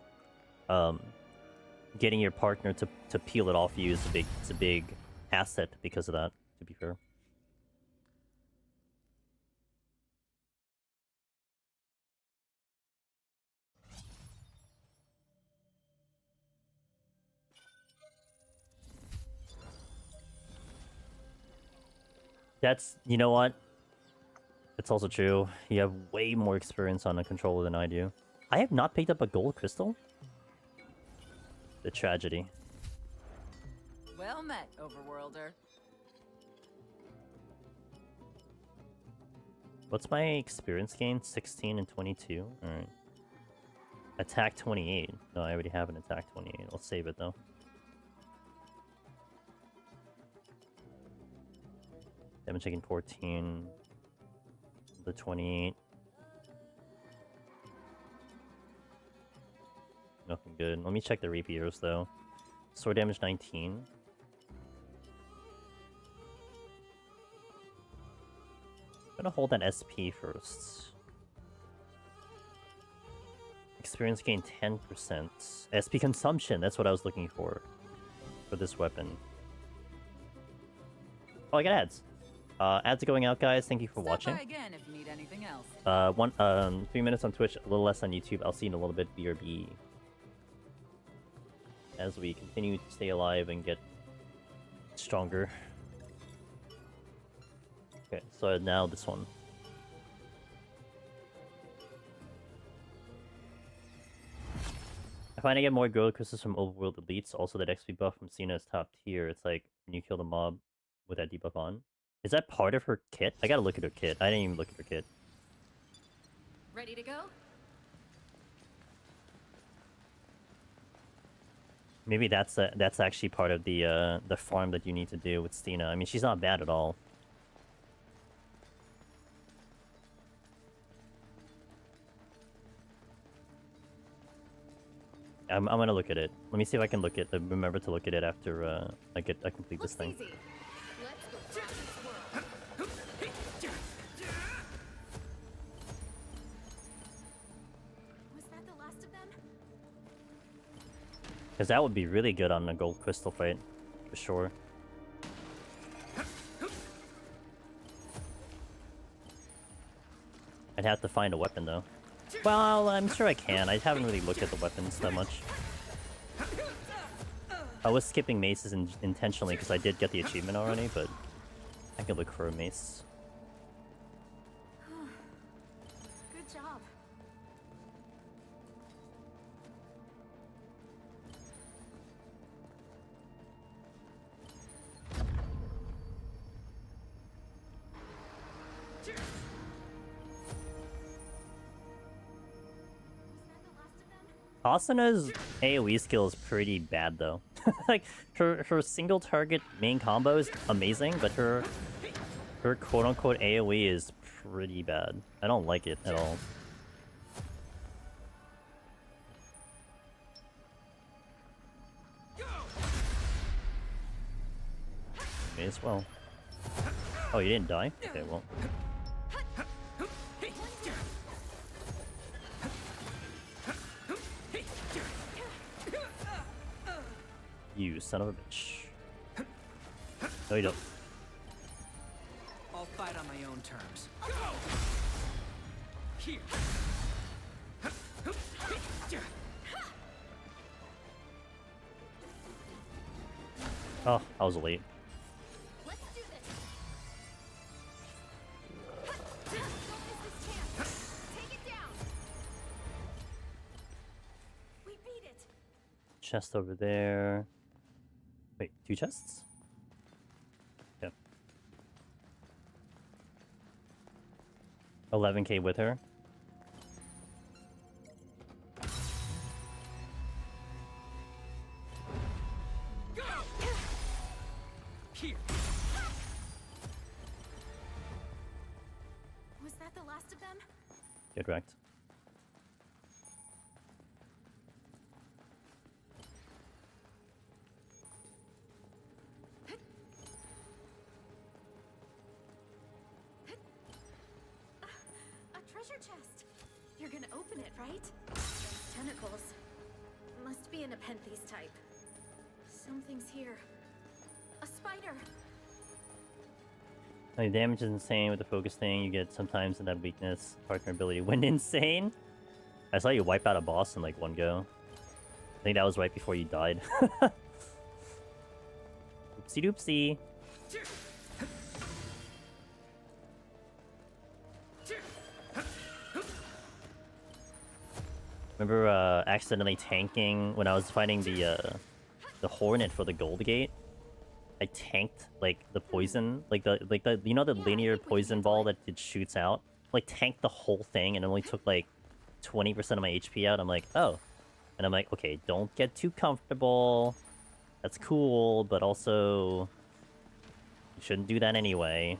getting your partner to peel it off you is a big asset because of that, to be fair. That's, you know what? It's also true. You have way more experience on a controller than I do. I have not picked up a gold crystal? The tragedy. Well met, Overworlder. What's my experience gain? 16 and 22? Alright. Attack 28. No, I already have an attack 28. I'll save it though. Damage taken 14. The 28. Nothing good. Let me check the repeaters though. Sword damage 19. I'm gonna hold that SP first. Experience gain 10%. SP consumption, that's what I was looking for this weapon. Oh, I got ads. Ads are going out, guys. Thank you for watching. Stop by again if you need anything else. 3 minutes on Twitch, a little less on YouTube. I'll see you in a little bit. BRB. As we continue to stay alive and get stronger. Okay, so now this one. I find I get more gold crystals from overworld elites. Also, that XP buff from Cena is top tier. It's like when you kill the mob with that debuff on. Is that part of her kit? I gotta look at her kit. I didn't even look at her kit. Ready to go? Maybe that's actually part of the farm that you need to do with Stina. I mean, she's not bad at all. I'm gonna look at it. Let me see if I can remember to look at it after I complete this thing. Easy. Let's go rock this world. Was that the last of them? Because that would be really good on a gold crystal fight, for sure. I'd have to find a weapon though. Well, I'm sure I can. I haven't really looked at the weapons that much. I was skipping maces intentionally because I did get the achievement already, but I can look for a mace. Good job. Was that the last of them? Asuna's AoE skill is pretty bad though. Like her single target main combo is amazing, but her quote unquote AoE is pretty bad. I don't like it at all. May as well. Oh, you didn't die? Okay, well. You son of a bitch. No, you don't. I'll fight on my own terms. Here. Oh, I was late. Let's do this. Don't miss this chance. Take it down. We beat it. Chest over there. Wait, 2 chests? Yep. 11k with her. Go! Here. Was that the last of them? Get wrecked. A treasure chest. You're gonna open it, right? Those tentacles. Must be an Ep13 type. Something's here. A spider. The damage is insane with the focus thing. You get sometimes in that weakness. Partner ability went insane. I saw you wipe out a boss in like one go. I think that was right before you died. Oopsie doopsie. Remember accidentally tanking when I was fighting the Hornet for the Gold Gate? I tanked like the poison, like the you know the linear poison ball that it shoots out? Like tanked the whole thing and it only took like 20% of my HP out. I'm like, oh. And I'm like, okay, don't get too comfortable. That's cool, but also you shouldn't do that anyway.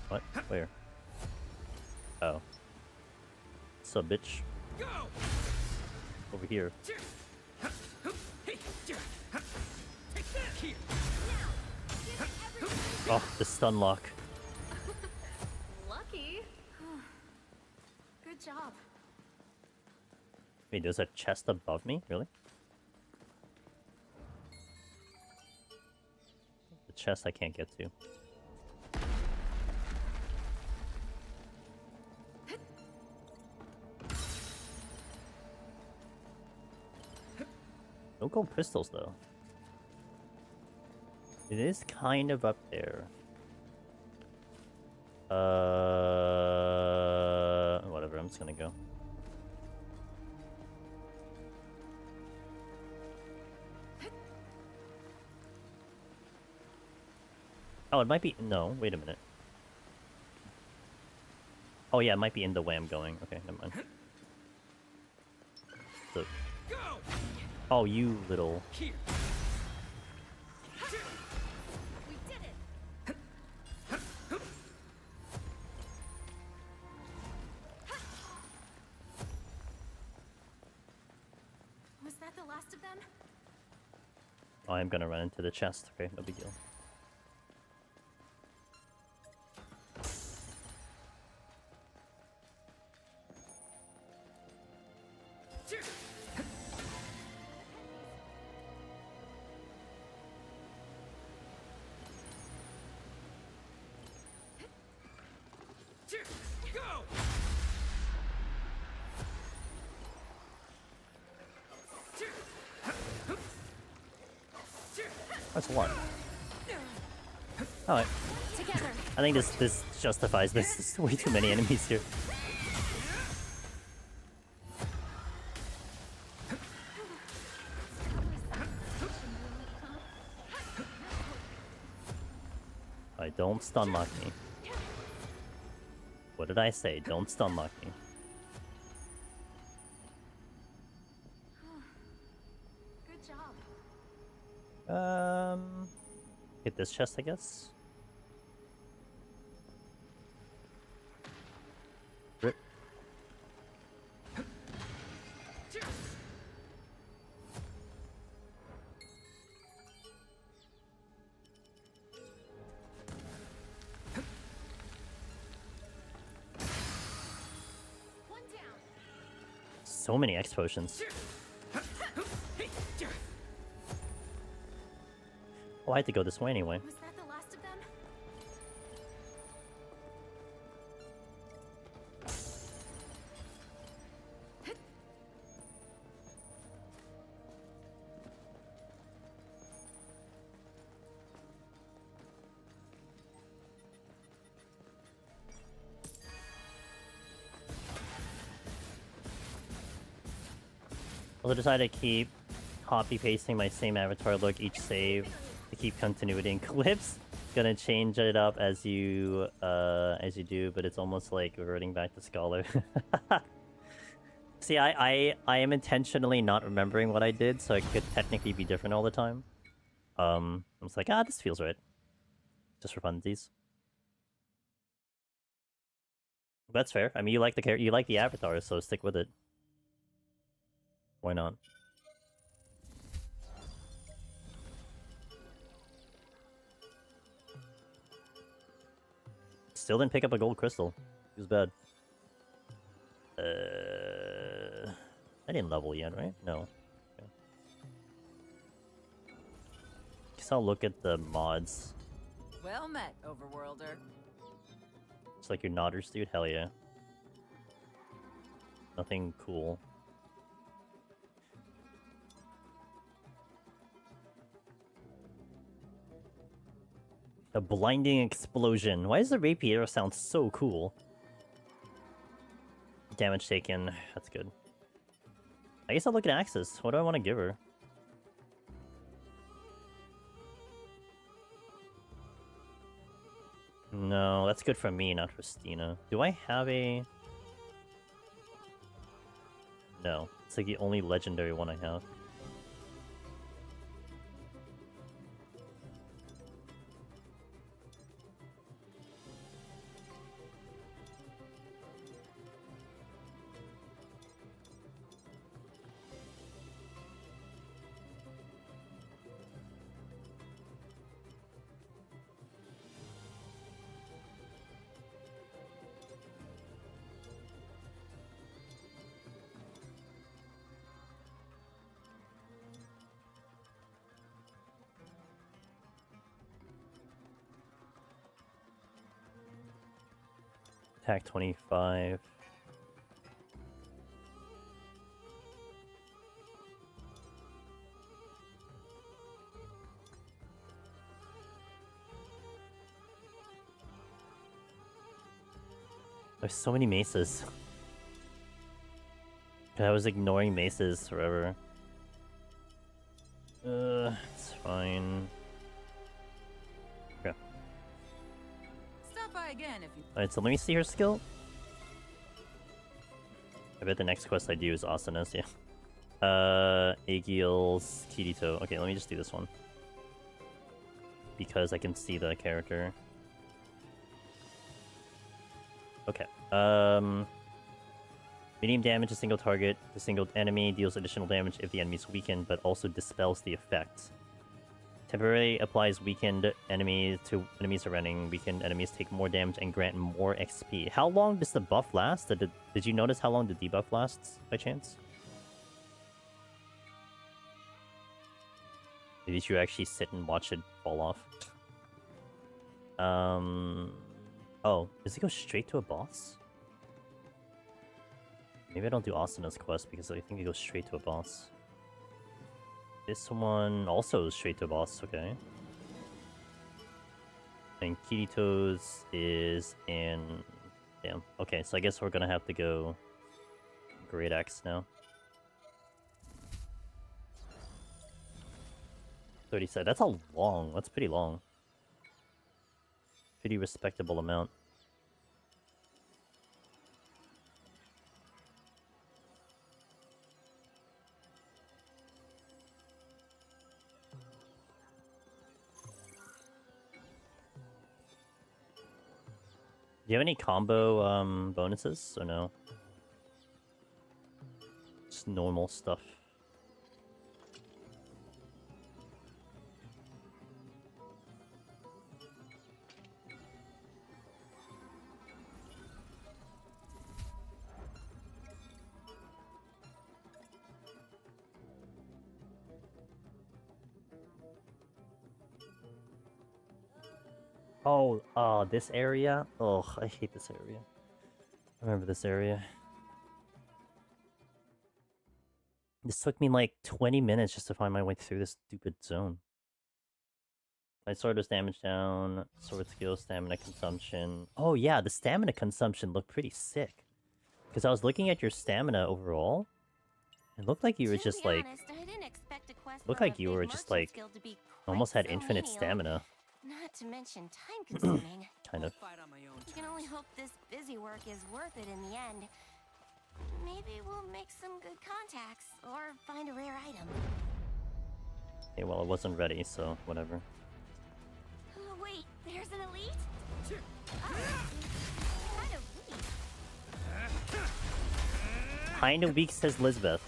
What? Where? Oh. What's up, bitch? Over here. Oh, the stun lock. Lucky. Good job. Wait, there's a chest above me? Really? The chest I can't get to. No gold crystals, though. It is kind of up there. Whatever, I'm just gonna go. Oh, it might be... No, wait a minute. Oh yeah, it might be in the way I'm going. Okay, never mind. So... Oh, you little... Here. We did it. Was that the last of them? Oh, I'm gonna run into the chest. Okay, no big deal. That's a lot. Alright. Together. I think this justifies this. There's way too many enemies here. Alright, don't stun lock me. What did I say? Don't stun lock me. Hit this chest, I guess. Rip. One down. So many X potions. Oh, I had to go this way anyway. Was that the last of them? I'll decide to keep copy pasting my same avatar look each save to keep continuity in clips. Gonna change it up as you do, but it's almost like reverting back to Scholar. See, I am intentionally not remembering what I did, so it could technically be different all the time. I was like, this feels right. Just for funsies. That's fair. I mean, you like the you like the avatar, so stick with it. Why not? Still didn't pick up a gold crystal. It was bad. I didn't level yet, right? No. Okay. Guess I'll look at the mods. Well met, Overworlder. It's like your nodders, dude. Hell yeah. Nothing cool. A blinding explosion. Why does the rapier sound so cool? Damage taken. That's good. I guess I'll look at Axis. What do I want to give her? No, that's good for me, not for Stina. Do I have a... No. It's like the only legendary one I have. Attack 25. There's so many maces. I was ignoring maces forever. It's fine. Okay. Stop by again if you... Alright, so let me see her skill. I bet the next quest I do is Asanas, yeah. Aegil's Kirito. Okay, let me just do this one. Because I can see the character. Okay. Medium damage to single target. The single enemy deals additional damage if the enemy is weakened, but also dispels the effect. Temporarily applies weakened enemies to enemies surrounding. Weakened enemies take more damage and grant more XP. How long does the buff last? Did you notice how long the debuff lasts, by chance? Did you actually sit and watch it fall off? Oh, does it go straight to a boss? Maybe I don't do Asana's quest because I think it goes straight to a boss. This one also is straight to a boss, okay. And Kirito's is in... Damn. Okay, so I guess we're gonna have to go... Great Axe now. 37. That's a long. That's pretty long. Pretty respectable amount. you have any combo bonuses or no? Just normal stuff. Oh, this area? Oh, I hate this area. I remember this area. This took me like 20 minutes just to find my way through this stupid zone. My sword was damage down, sword skill, stamina consumption. Oh yeah, the stamina consumption looked pretty sick. Because I was looking at your stamina overall. It looked like you were just like... Looked like you were just like... Almost had infinite stamina. Not to mention time-consuming. Kind of. You can only hope this busy work is worth it in the end. Maybe we'll make some good contacts, or find a rare item. Okay, well, I wasn't ready, so whatever. Oh, wait, there's an elite? Kind of weak. Kinda weak, says Lisbeth.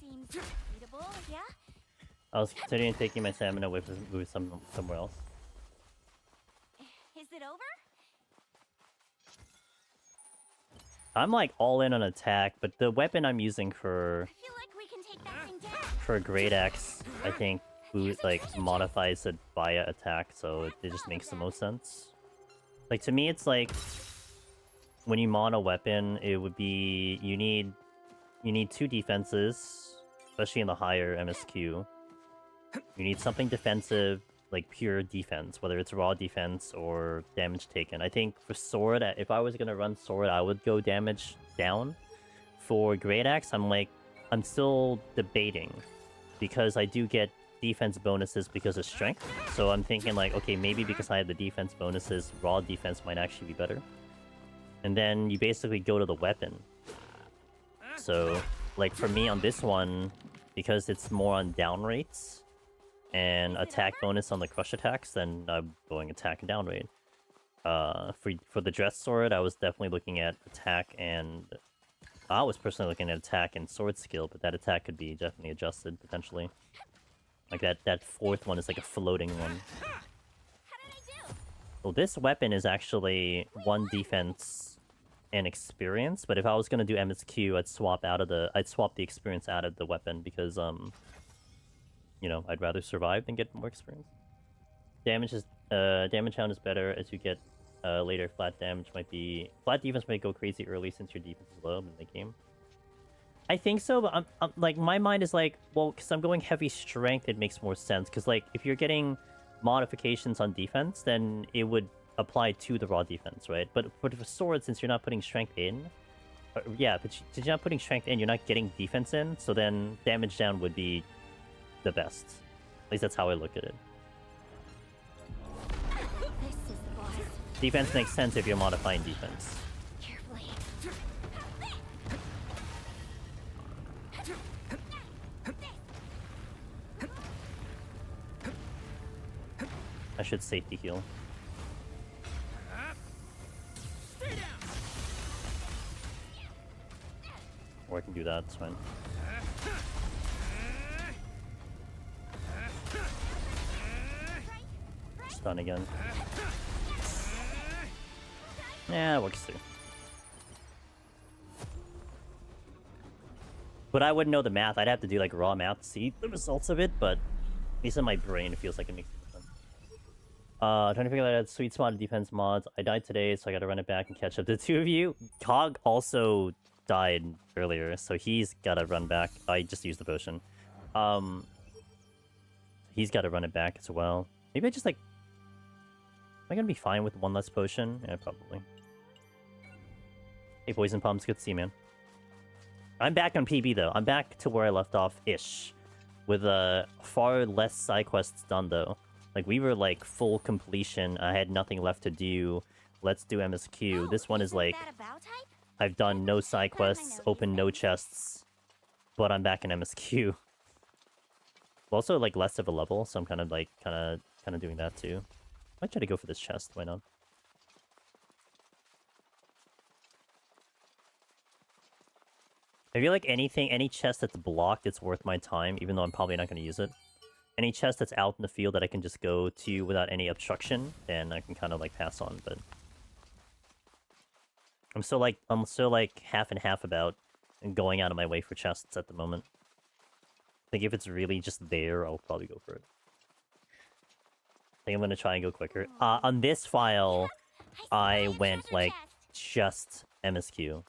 Seems beatable, yeah? I was considering taking my stamina with somewhere else. Is it over? I'm like all in on attack, but the weapon I'm using for I feel like we can take that thing down. for Great Axe, I think, like modifies it via attack, so it just makes the most sense. Like to me, it's like when you mod a weapon, it would be you need 2 defenses, especially in the higher MSQ. You need something defensive, like pure defense, whether it's raw defense or damage taken. I think for sword, if I was gonna run sword, I would go damage down. For Great Axe, I'm still debating, because I do get defense bonuses because of strength. So I'm thinking like, okay, maybe because I have the defense bonuses, raw defense might actually be better. And then you basically go to the weapon. So, like, for me on this one, because it's more on down rates and attack bonus on the crush attacks, then I'm going attack and down rate. For the dress sword, I was definitely looking at attack and... I was personally looking at attack and sword skill, but that attack could be definitely adjusted, potentially. Like, that fourth one is like a floating one. Well, this weapon is actually 1 defense... and experience, but if I was gonna do MSQ, I'd swap the experience out of the weapon because you know, I'd rather survive than get more experience. Damage count is better as you get later. Flat defense might go crazy early since your defense is low in the game. I think so, but I'm like, my mind is like, well, because I'm going heavy strength, it makes more sense. Because like, if you're getting modifications on defense, then it would apply to the raw defense, right? But for the sword, since you're not putting strength in, yeah, but since you're not putting strength in, you're not getting defense in, so then damage down would be the best. At least that's how I look at it. This is the boss. Defense makes sense if you're modifying defense. Carefully. I should safety heal. Or I can do that, it's fine. Stun again. Yeah, it works too. But I wouldn't know the math. I'd have to do like raw math to see the results of it, but at least in my brain it feels like it makes sense. Trying to figure out that sweet spot of defense mods. I died today, so I gotta run it back and catch up to the 2 of you. Cog also died earlier, so he's gotta run back. I just used the potion. He's gotta run it back as well. Maybe I just like... Am I gonna be fine with 1 less potion? Yeah, probably. Hey, Poison Pumps, good to see you, man. I'm back on PB, though. I'm back to where I left off-ish. With far less side quests done, though. Like, we were, like, full completion. I had nothing left to do. let's do MSQ. This one is like, That a bow type? I've done no side quests, opened no chests, but I'm back in MSQ. Also, like, less of a level, so I'm kind of like, kind of doing that too. Might try to go for this chest, why not? I feel like any chest that's blocked, it's worth my time, even though I'm probably not going to use it. Any chest that's out in the field that I can just go to without any obstruction, then I can kind of like pass on, but... I'm still like half and half about going out of my way for chests at the moment. I think if it's really just there, I'll probably go for it. I think I'm gonna try and go quicker. On this file, I went like just MSQ.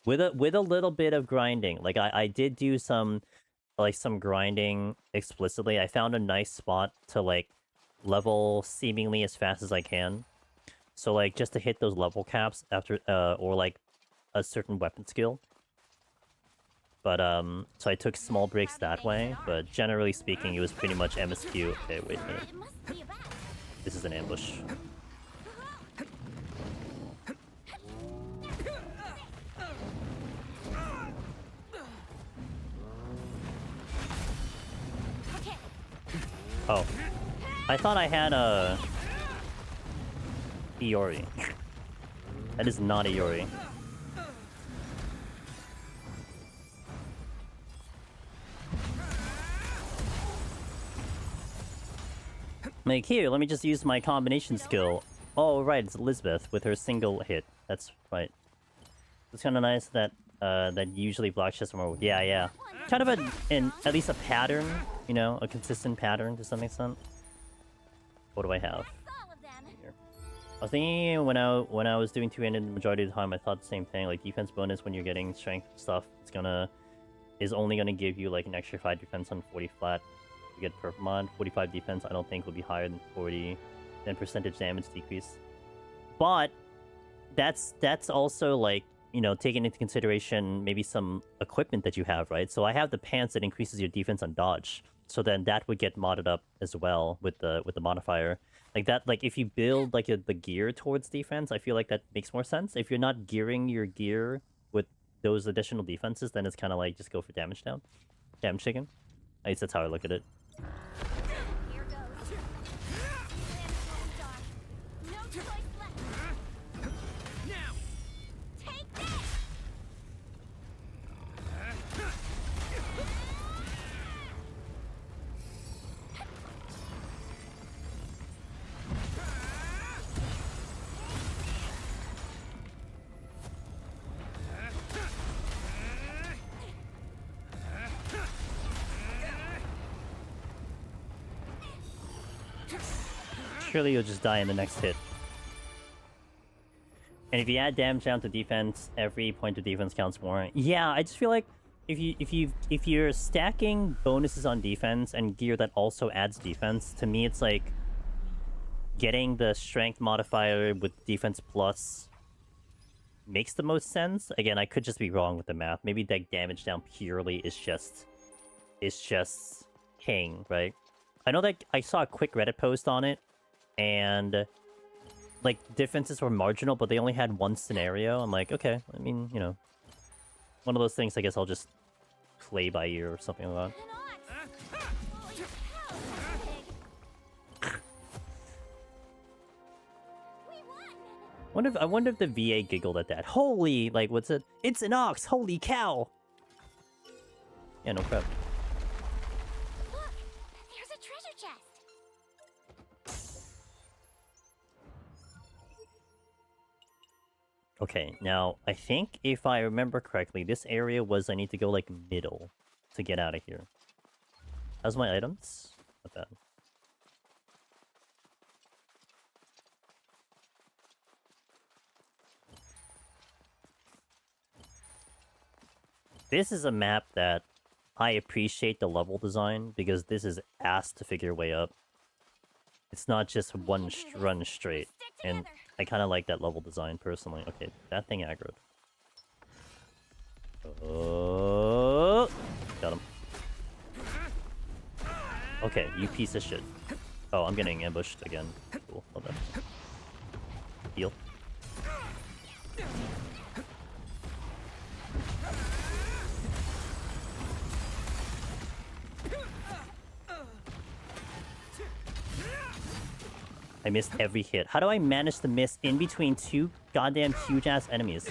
With a little bit of grinding. Like I did do some grinding explicitly. I found a nice spot to like level seemingly as fast as I can. So like just to hit those level caps after or like a certain weapon skill. But so I took small breaks that way, but generally speaking it was pretty much MSQ. Okay, wait a minute. This is an ambush. Oh. I thought I had a Iori. That is not Iori. Like, here, let me just use my combination skill. Oh, right, it's Elizabeth with her single hit. That's right. It's kind of nice that that usually block chests are more... Yeah. Kind of at least a pattern, you know, a consistent pattern to some extent. What do I have? Here. I was thinking when I was doing two-handed the majority of the time, I thought the same thing. Like defense bonus when you're getting strength stuff, is only gonna give you like an extra 5 defense on 40 flat. You get purple mod. 45 defense I don't think will be higher than 40. Then percentage damage decrease. But that's also like, you know, taking into consideration maybe some equipment that you have, right? So I have the pants that increases your defense on dodge. So then that would get modded up as well with the modifier. Like that, like if you build like the gear towards defense, I feel like that makes more sense. If you're not gearing your gear with those additional defenses, then it's kind of like just go for damage down. Damage taken. At least that's how I look at it. Here goes. No choice left. Now! Take this! Surely you'll just die in the next hit. And if you add damage down to defense, every point of defense counts more. Yeah, I just feel like if you're stacking bonuses on defense and gear that also adds defense, to me it's like getting the strength modifier with defense plus makes the most sense. Again, I could just be wrong with the math. Maybe that damage down purely is just king, right? I know that I saw a quick Reddit post on it, and like differences were marginal, but they only had one scenario. I'm like, okay, I mean, you know, one of those things. I guess I'll just play by ear or something like that. I wonder if the VA giggled at that. Holy, like, what's it? It's an ox. Holy cow! Yeah, no crap. Look, there's a treasure chest. Okay, now, I think if I remember correctly, this area was I need to go, like, middle to get out of here. How's my items? Not bad. This is a map that I appreciate the level design, because this is ass to figure your way up. It's not just one run straight, and I kind of like that level design personally. Okay, that thing aggroed. Oh, got him. Okay, you piece of shit. Oh, I'm getting ambushed again. Cool, love that. Heal. missed every hit. How do I manage to miss in between two goddamn huge-ass enemies?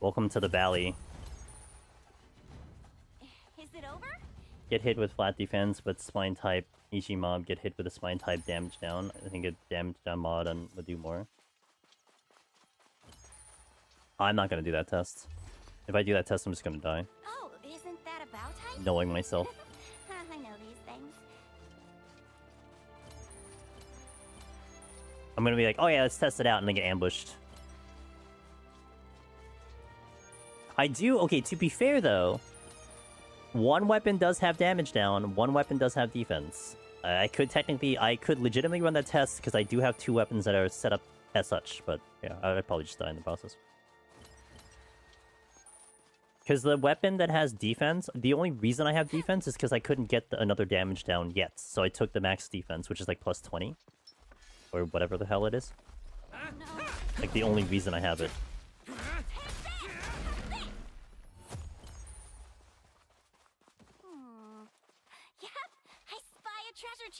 Welcome to the valley. Is it over? Get hit with flat defense, but spine type EG mob get hit with a spine type damage down. I think a damage down mod and would do more. I'm not gonna do that test. If I do that test, I'm just gonna die. Oh, isn't that about time? Knowing myself. I know these things. I'm gonna be like, oh yeah, let's test it out, and then get ambushed. I do, okay, to be fair though, one weapon does have damage down, one weapon does have defense. I could legitimately run that test, because I do have two weapons that are set up as such, but yeah, I'd probably just die in the process. Because the weapon that has defense, the only reason I have defense is because I couldn't get another damage down yet, so I took the max defense, which is like plus 20. Or whatever the hell it is. Like the only reason I have it. Yep, I spy a treasure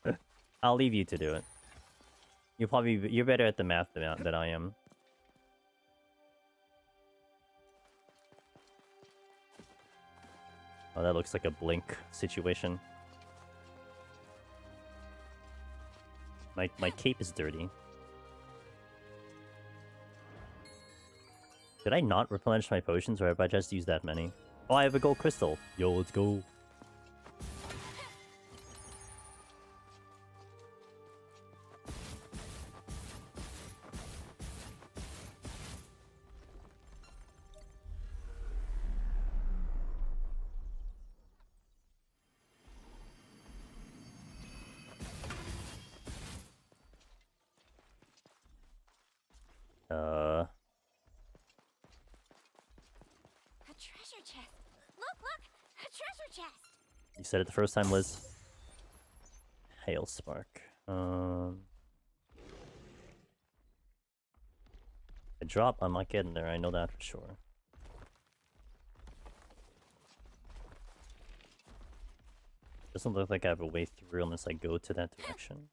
chest. I'll leave you to do it. You're better at the math than I am. Oh, that looks like a blink situation. My cape is dirty. Did I not replenish my potions, or have I just used that many? Oh, I have a gold crystal. Yo, let's go. A treasure chest. Look, a treasure chest. You said it the first time, Liz. Hail Spark. A drop, I'm not getting there, I know that for sure. Doesn't look like I have a way through unless I go to that direction.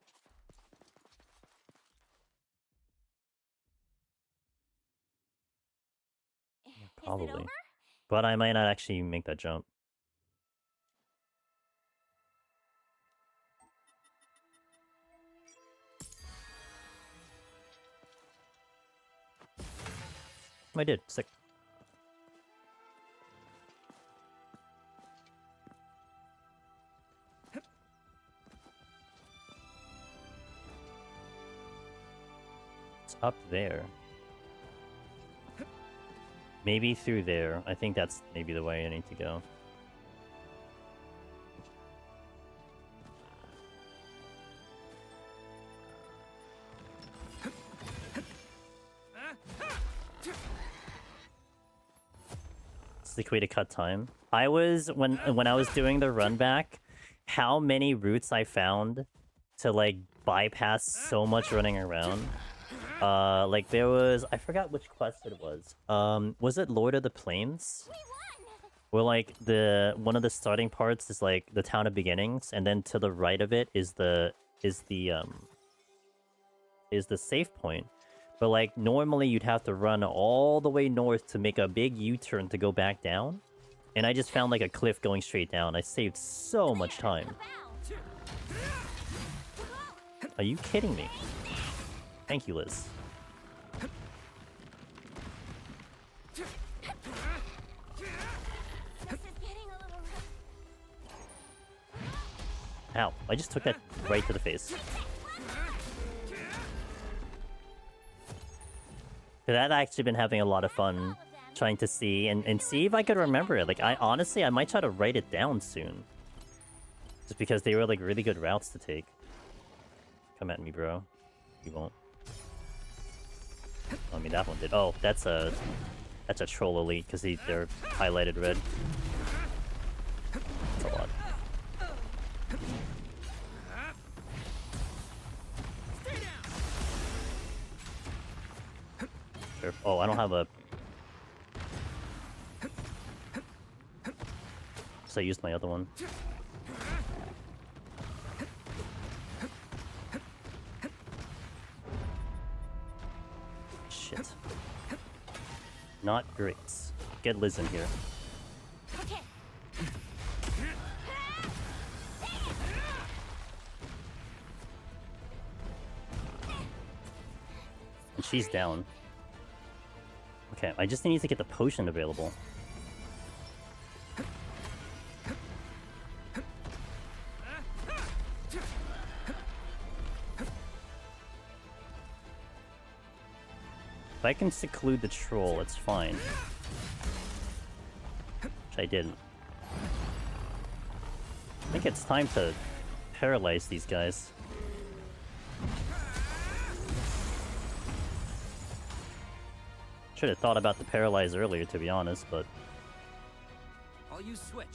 Probably. But I might not actually make that jump. I did. Sick. It's up there. Maybe through there. I think that's maybe the way I need to go. It's the way to cut time. I was when I was doing the run back, how many routes I found to like bypass so much running around. Like there was, I forgot which quest it was it Lord of the Plains? Where like one of the starting parts is like the town of beginnings, and then to the right of it is the save point. But like normally you'd have to run all the way north to make a big U-turn to go back down. And I just found like a cliff going straight down. I saved so much time. Are you kidding me? Thank you, Liz. Ow, I just took that right to the face. Cause I'd actually been having a lot of fun trying to see and see if I could remember it. Like, I might try to write it down soon. Just because they were like really good routes to take. Come at me, bro. You won't. I mean, that one did. Oh, that's a troll elite because they're highlighted red. That's a lot. Oh, I don't have a... So I used my other one. Shit. Not great. Get Liz in here. Okay. And she's down. Okay, I just need to get the potion available. If I can seclude the troll, it's fine. Which I didn't. I think it's time to paralyze these guys. Should have thought about the paralyze earlier, to be honest, but... I'll use switch.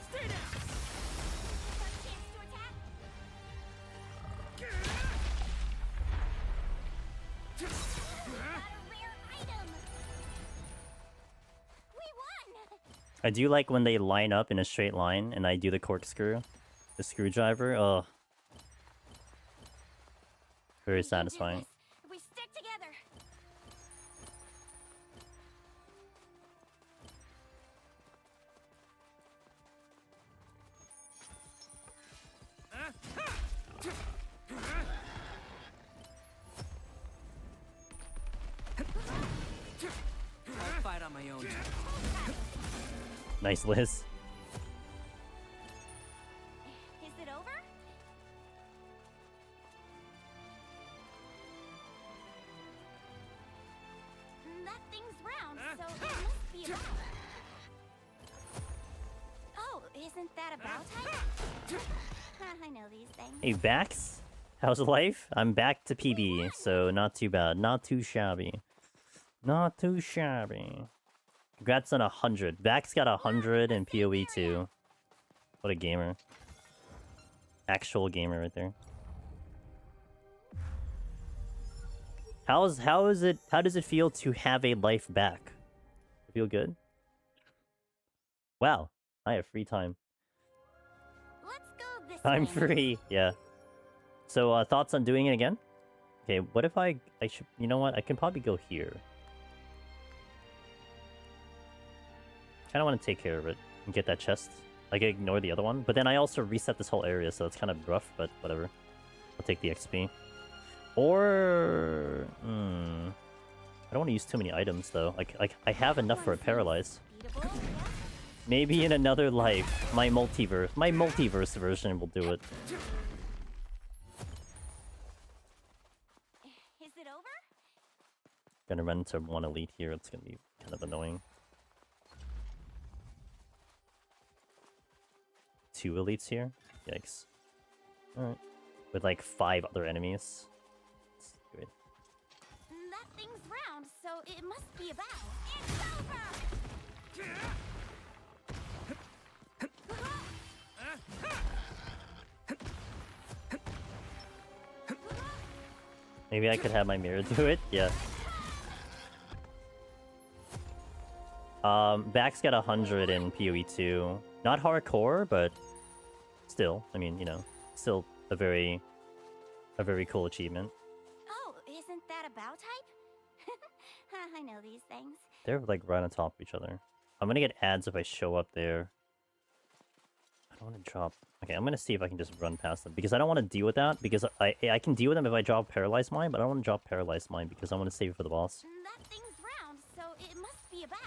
Stay down. First chance to attack. Got a rare item. We won. I do like when they line up in a straight line and I do the corkscrew. The screwdriver, oh. Very We can do satisfying. this. We stick together. I'll fight on my own. Nice, Liz. Is it over? That thing's round, so it must be a bow. Oh, isn't that a bow type? I know these things. Hey, Vax? How's life? I'm back to PB, so not too bad. Not too shabby. Not too shabby. Congrats on 100. Vax got 100 in PoE too. What a gamer. Actual gamer right there. How does it feel to have a life back? Feel good? Wow, I have free time. Let's go this I'm way. free. Yeah. So thoughts on doing it again? Okay, what if I should, you know what? I can probably go here. Kind of want to take care of it and get that chest. Like, ignore the other one. But then I also reset this whole area, so it's kind of rough, but whatever. I'll take the XP. Or... I don't want to use too many items, though. Like I have enough for a paralyze. Beatable, yeah. Maybe in another life, my multiverse version will do it. Is it over? Gonna run into one elite here, it's gonna be kind of annoying. 2 elites here? Yikes. Alright. With like 5 other enemies. That's great. That thing's round, so it must be a bow. It's over! Maybe I could have my mirror do it? Yeah. Vax got 100 in PoE 2. Not hardcore, but still, I mean, you know, still a very cool achievement. Oh, isn't that a bow type? I know these things. They're like right on top of each other. I'm gonna get ads if I show up there. I don't want to drop. Okay, I'm gonna see if I can just run past them because I don't want to deal with that because I can deal with them if I drop Paralyzed Mine, but I don't want to drop Paralyzed Mine because I want to save it for the boss. That thing's round, so it must be a bow.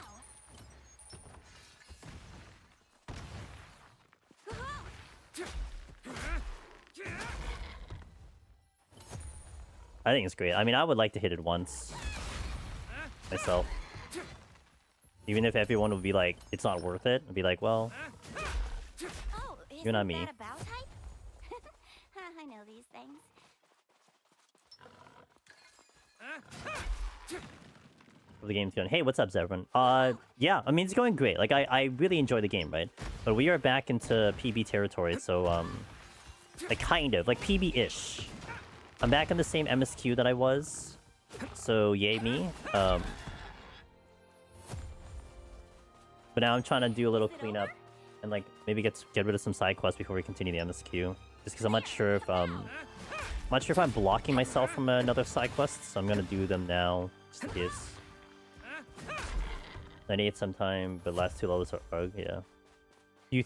I think it's great. I mean, I would like to hit it once myself. Even if everyone would be like, it's not worth it, I'd be like, well, Oh, you're not me. That a bow type? I know these things. The game's going. Hey, what's up, everyone? Yeah, I mean, it's going great. Like, I really enjoy the game, right? But we are back into PB territory, so like kind of like PB-ish. I'm back in the same MSQ that I was, so yay me. But now I'm trying to do a little cleanup and like maybe get rid of some side quests before we continue the MSQ. Just because I'm not sure if I'm blocking myself from another side quest, so I'm gonna do them now just in case. 98 sometime, but last 2 levels are yeah. Do you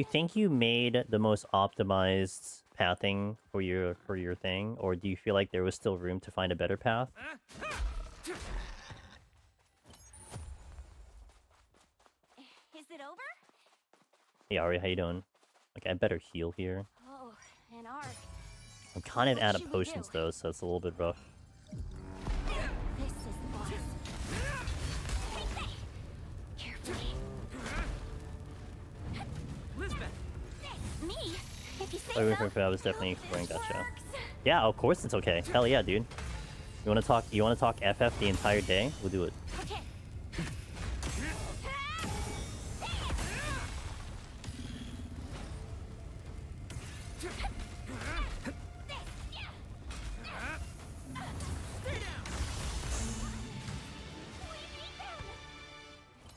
think you made the most optimized pathing for your thing, or do you feel like there was still room to find a better path? Is it over? Hey Ari, how you doing? Okay, I better heal here. Oh, an arc. I'm kind of What out of should we potions do? though, so it's a little bit rough. This is the boss. Carefully. Lisbeth. Me? If you say Oh, so. I was definitely exploring. Gotcha. Works. Yeah, of course it's okay. Hell yeah, dude. You wanna talk FF the entire day? We'll do it. Okay.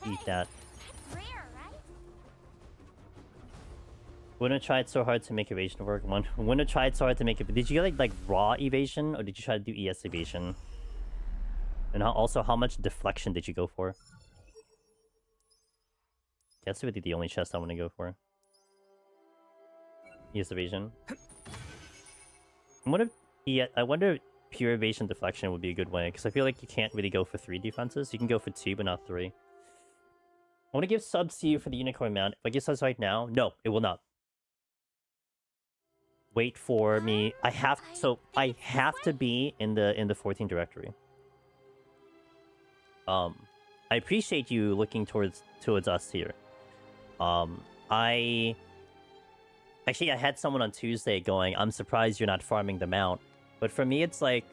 Eat that. Rare, right? Wouldn't have tried so hard to make evasion work. Wouldn't have tried so hard to make it. But did you get like raw evasion, or did you try to do ES evasion? And also, how much deflection did you go for? That's really the only chest I want to go for. ES evasion. I wonder if pure evasion deflection would be a good way, because I feel like you can't really go for 3 defenses. You can go for 2, but not 3. I want to give subs to you for the unicorn mount. If I give subs right now, no, it will not. Wait for me. I have to be in the 14 directory. I appreciate you looking towards us here. I had someone on Tuesday going, I'm surprised you're not farming the mount. But for me, it's like,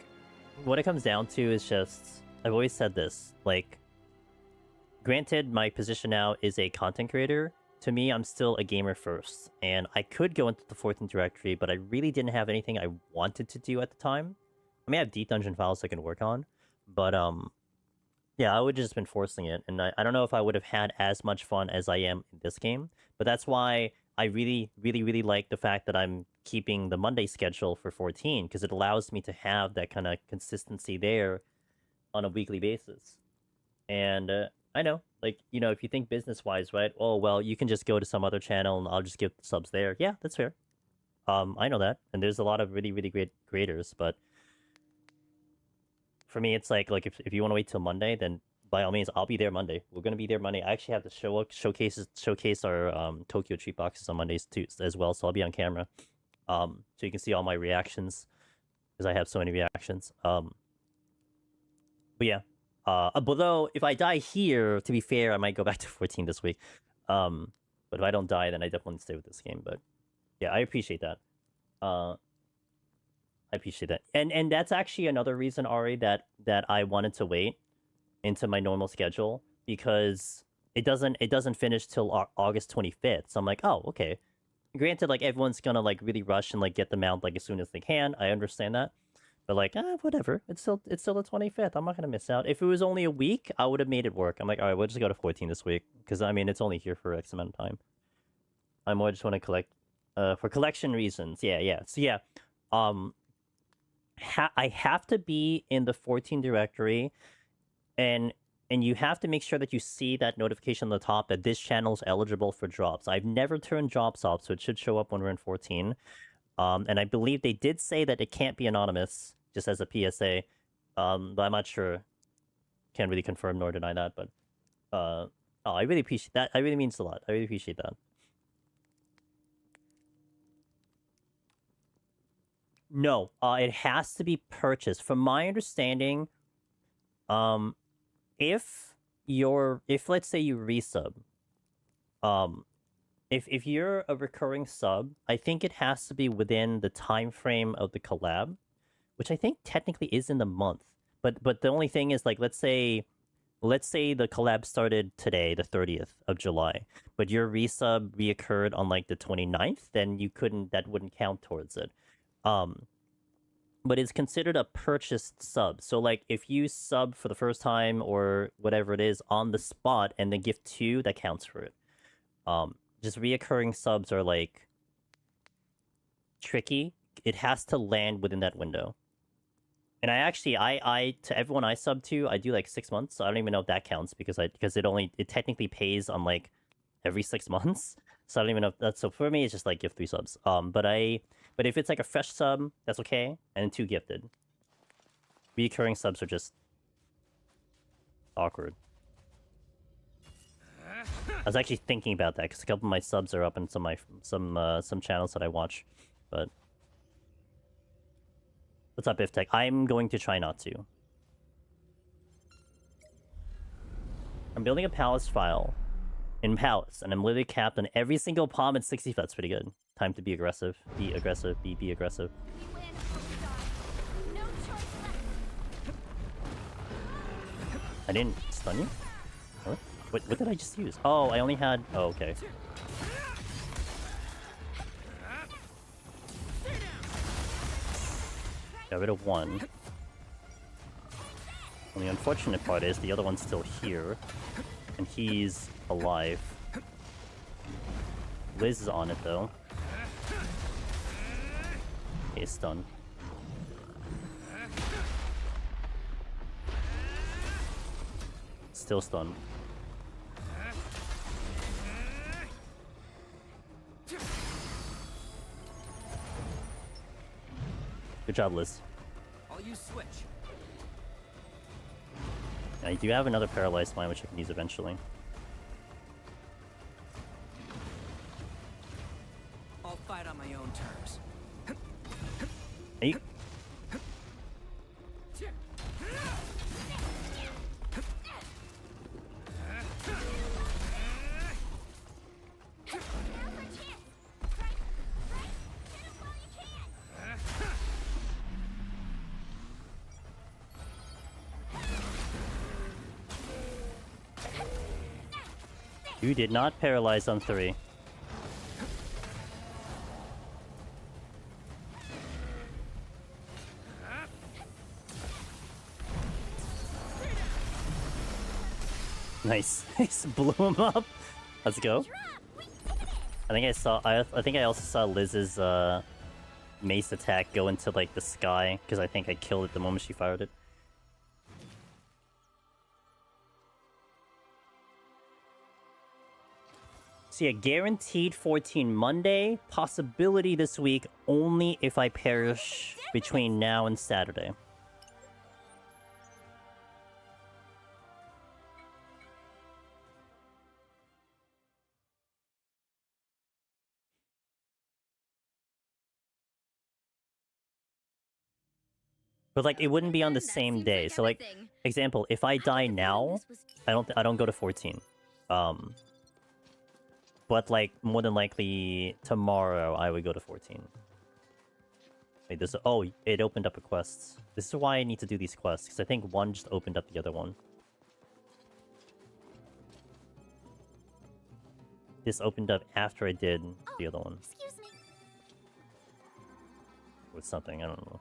what it comes down to is just, I've always said this, like, granted, my position now is a content creator. To me, I'm still a gamer first. And I could go into the 14th directory, but I really didn't have anything I wanted to do at the time. I mean, I have deep dungeon files I can work on. But, yeah, I would have just been forcing it. And I don't know if I would have had as much fun as I am in this game. But that's why I really, really, really like the fact that I'm keeping the Monday schedule for 14. Because it allows me to have that kind of consistency there on a weekly basis. And, I know, like, you know, if you think business-wise, right? Oh, well, you can just go to some other channel and I'll just give subs there. Yeah, that's fair. I know that. And there's a lot of really, really great creators, but for me, it's like if you want to wait till Monday, then by all means, I'll be there Monday. We're going to be there Monday. I actually have to showcase our Tokyo treat boxes on Mondays too, as well, so I'll be on camera. So you can see all my reactions, because I have so many reactions. But yeah. But though, if I die here, to be fair, I might go back to 14 this week. But if I don't die, then I definitely stay with this game. But yeah, I appreciate that. I appreciate that. And that's actually another reason, Ari, that I wanted to wait into my normal schedule, because it doesn't finish till August 25th. So I'm like, oh, okay. Granted, like, everyone's gonna like really rush and like get the mount like as soon as they can. I understand that. But like, whatever. It's still the 25th. I'm not gonna miss out. If it was only a week, I would have made it work. I'm like, all right, we'll just go to 14 this week, because I mean, it's only here for X amount of time. I more just want to collect, for collection reasons. Yeah. So yeah, I have to be in the 14 directory, and you have to make sure that you see that notification on the top that this channel is eligible for drops. I've never turned drops off, so it should show up when we're in 14. And I believe they did say that it can't be anonymous, just as a PSA. But I'm not sure. Can't really confirm nor deny that, but I really appreciate that. It really means a lot. I really appreciate that. No, it has to be purchased. From my understanding, if let's say you resub, if you're a recurring sub, I think it has to be within the time frame of the collab, which I think technically is in the month. But the only thing is, like, let's say let's say the collab started today, the 30th of July, but your resub reoccurred on like the 29th, then that wouldn't count towards it. But it's considered a purchased sub. So like if you sub for the first time or whatever it is on the spot and then give 2, that counts for it. Just reoccurring subs are like tricky. It has to land within that window. And I actually, I to everyone I sub to, I do like 6 months. So I don't even know if that counts because it technically pays on like every 6 months. So I don't even know if that's, so for me it's just like give 3 subs. But if it's like a fresh sub, that's okay, and 2 gifted. Recurring subs are just awkward. I was actually thinking about that because a couple of my subs are up in some channels that I watch, but. What's up, Iftech? I'm going to try not to. I'm building a palace file in Palace, and I'm literally capped on every single palm at 60. That's pretty good. Time to be aggressive. Be aggressive. Be aggressive. We win or we die. No choice left. I didn't stun you? What did I just use? Oh, I only had... Oh, okay. Got rid of 1. And the unfortunate part is the other one's still here. And he's alive. Liz is on it, though. Okay, stun. Still stunned. Good job, Liz. I'll use switch. I do have another paralyzed mine, which I can use eventually. I'll fight on my own terms. Hey. You did not paralyze on 3. Nice. Blew him up. Let's go. I think I also saw Liz's mace attack go into like the sky because I think I killed it the moment she fired it. So yeah, guaranteed 14 Monday, possibility this week only if I perish between now and Saturday. But like it wouldn't be on the same day. So like example, if I die now, I don't go to 14. But like more than likely tomorrow I would go to 14. Wait, oh, it opened up a quest. This is why I need to do these quests, because I think one just opened up the other one. This opened up after I did the other one. Excuse me. With something, I don't know.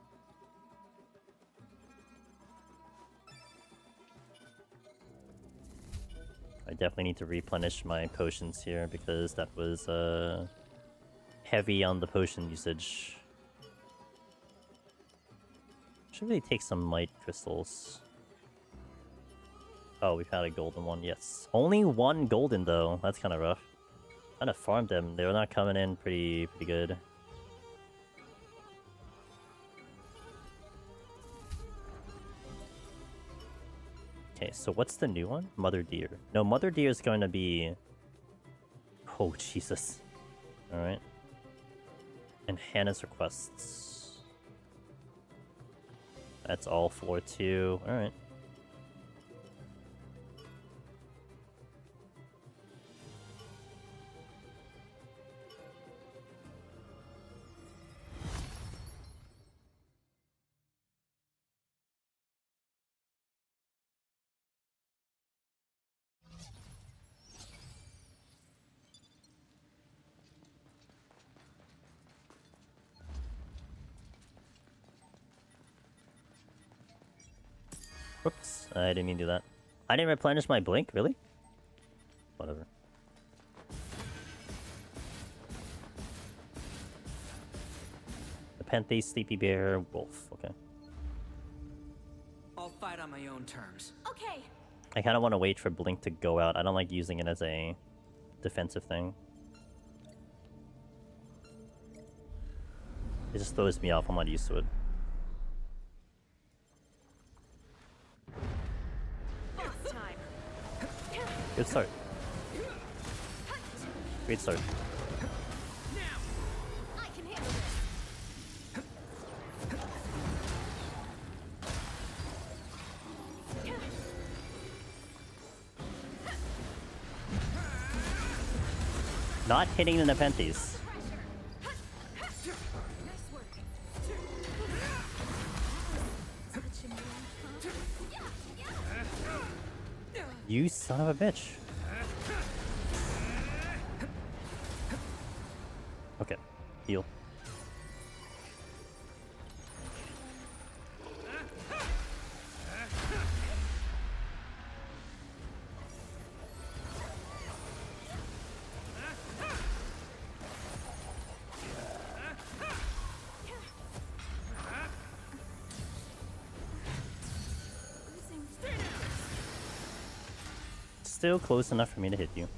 I definitely need to replenish my potions here because that was heavy on the potion usage. Should really take some might crystals. Oh, we've had a golden one, yes. Only 1 golden though, that's kind of rough. Kind of farmed them, they were not coming in pretty good. Okay, so what's the new one? Mother Deer. No, Mother Deer is going to be... Oh, Jesus. Alright. And Hannah's requests. That's all floor 2. Alright. Whoops, I didn't mean to do that. I didn't replenish my blink, really? Whatever. Nepenthe, Sleepy Bear, Wolf. Okay. I'll fight on my own terms. Okay. I kind of want to wait for blink to go out. I don't like using it as a defensive thing. It just throws me off. I'm not used to it. Boss time. Good start. Great start. I can handle this. Not hitting the Nepenthes. You son of a bitch. Okay, heal. Still close enough for me to hit you.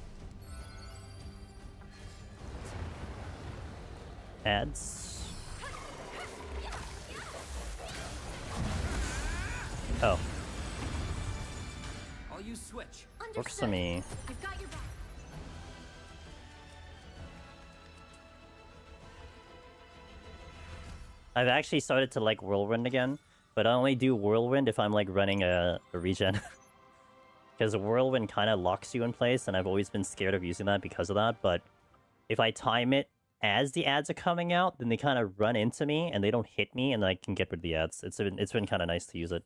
Ads. Oh. I'll use switch. Works for me. I've got your back. I've actually started to like Whirlwind again, but I only do Whirlwind if I'm like running a regen. Because Whirlwind kind of locks you in place, and I've always been scared of using that because of that, but if I time it as the ads are coming out, then they kind of run into me, and they don't hit me, and I can get rid of the ads. It's been kind of nice to use it.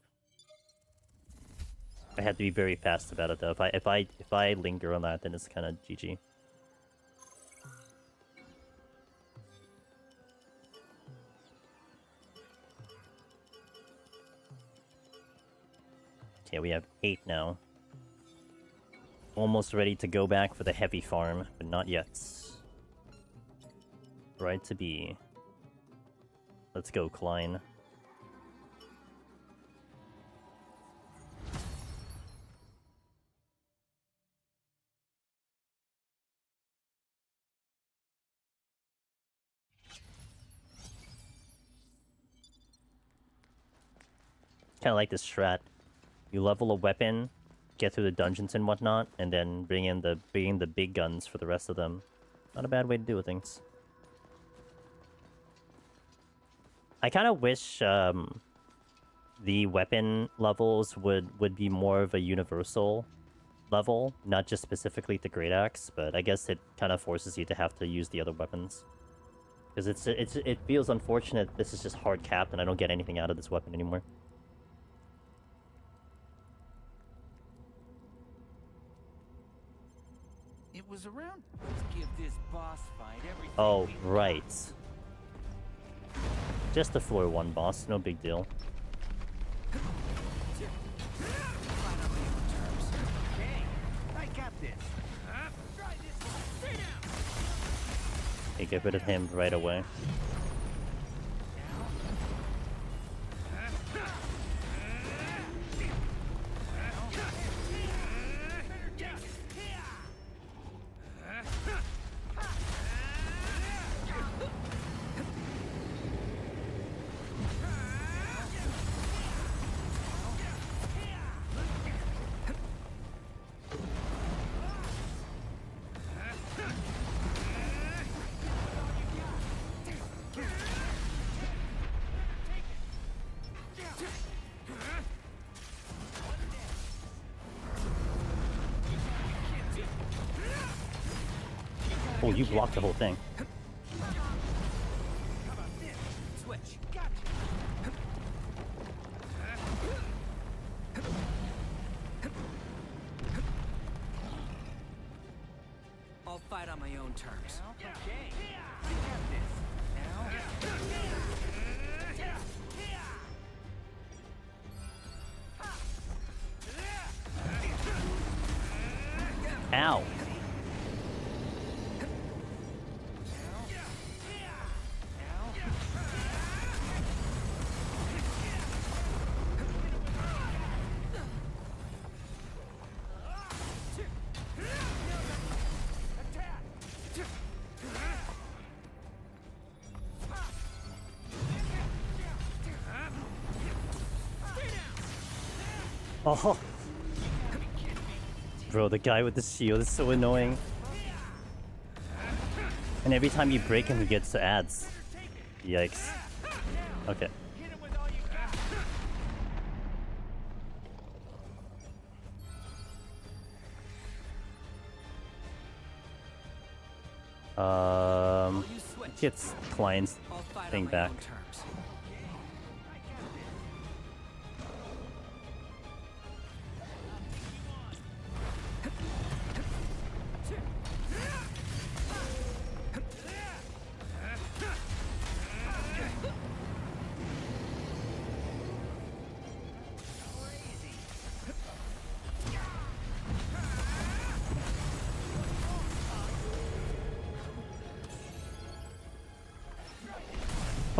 I have to be very fast about it, though. If I linger on that, then it's kind of GG. Okay, we have 8 now. Almost ready to go back for the heavy farm, but not yet. Right to be. Let's go, Klein. Kind of like this strat. You level a weapon, get through the dungeons and whatnot, and then bring in the big guns for the rest of them. Not a bad way to do things. I kind of wish the weapon levels would be more of a universal level, not just specifically the Great Axe, but I guess it kind of forces you to have to use the other weapons. Because it feels unfortunate this is just hard capped and I don't get anything out of this weapon anymore. It was around. Let's give this boss fight everything. Oh, right. Just the floor 1 boss, no big deal. Okay, I got this. Try this one. Stay down. Okay, get rid of him right away. Oh, you blocked the whole thing. Switch. I'll fight on my own terms. Okay, I got this. Now. Oh. Bro, the guy with the shield is so annoying. And every time you break him, he gets the ads. Yikes. Okay. Gets Klein's thing back.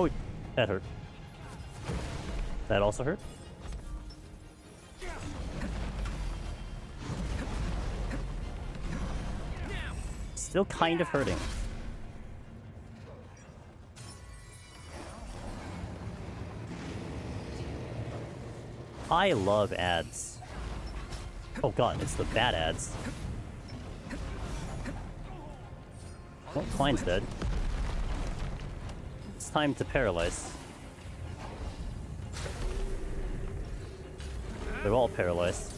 Oh, that hurt. That also hurt? Still kind of hurting. I love ads. Oh god, it's the bad ads. Well, Klein's dead. It's time to paralyze. They're all paralyzed.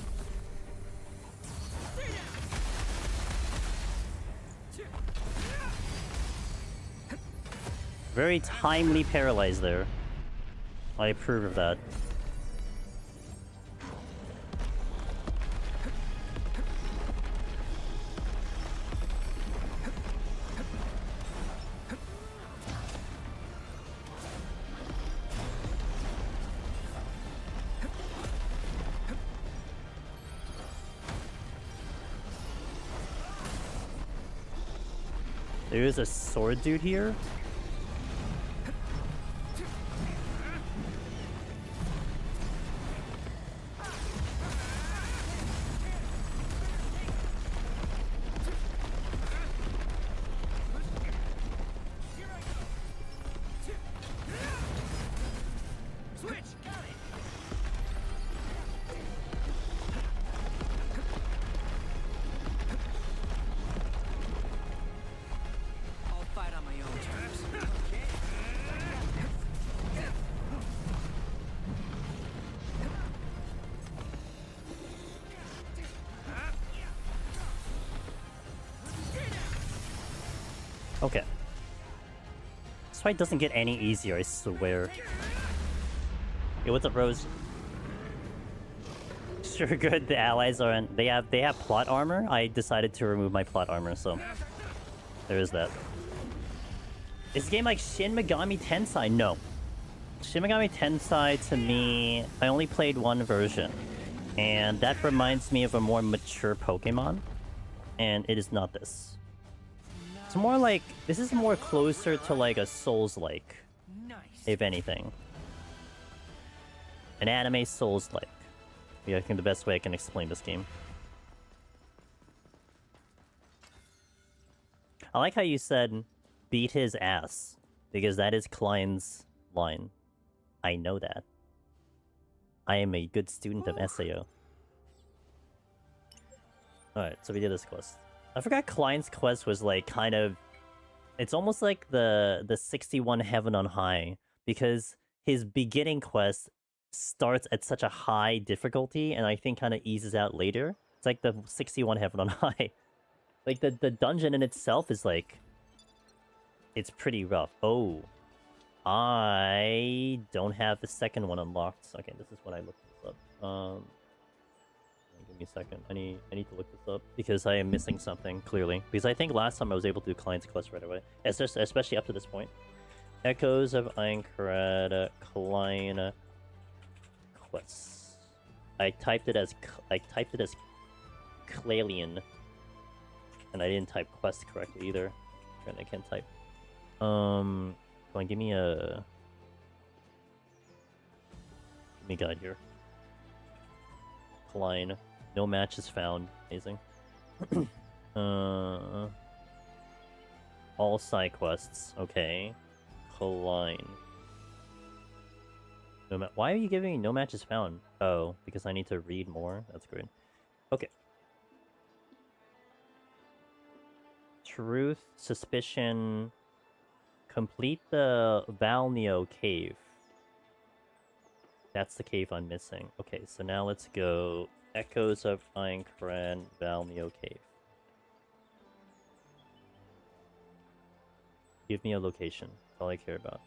Very timely paralyzed there. I approve of that. There is a sword dude here. Okay. This fight doesn't get any easier, I swear. Hey, what's up, Rose? Sure, good. The allies are in. They have plot armor. I decided to remove my plot armor, so there is that. Is this game like Shin Megami Tensei? No. Shin Megami Tensei, to me, I only played one version, and that reminds me of a more mature Pokemon, and it is not this. It's more like, this is more closer to like a Souls-like, if anything. An anime Souls-like. Yeah, I think the best way I can explain this game. I like how you said, beat his ass, because that is Klein's line. I know that. I am a good student of SAO. Alright, so we did this quest. I forgot Klein's quest was like kind of... It's almost like the 61 Heaven on High, because his beginning quest starts at such a high difficulty and I think kind of eases out later. It's like the 61 Heaven on High. Like the dungeon in itself is like... It's pretty rough. Oh. I don't have the second one unlocked. Okay, this is when I looked this up. Give me a second. I need to look this up because I am missing something, clearly. Because I think last time I was able to do Klein's quest right away. Especially up to this point. Echoes of Aincrad, Klein quests. I typed it as Clalian. And I didn't type quest correctly either. And I can't type. Go on, give me a guide here. Klein. No matches found. Amazing. All side quests. Okay. Klein. Why are you giving me no matches found? Oh, because I need to read more? That's great. Okay. Truth, suspicion... Complete the Valneo cave. That's the cave I'm missing. Okay, so now let's go Echoes of Aincrad, Valneo cave. Give me a location. That's all I care about.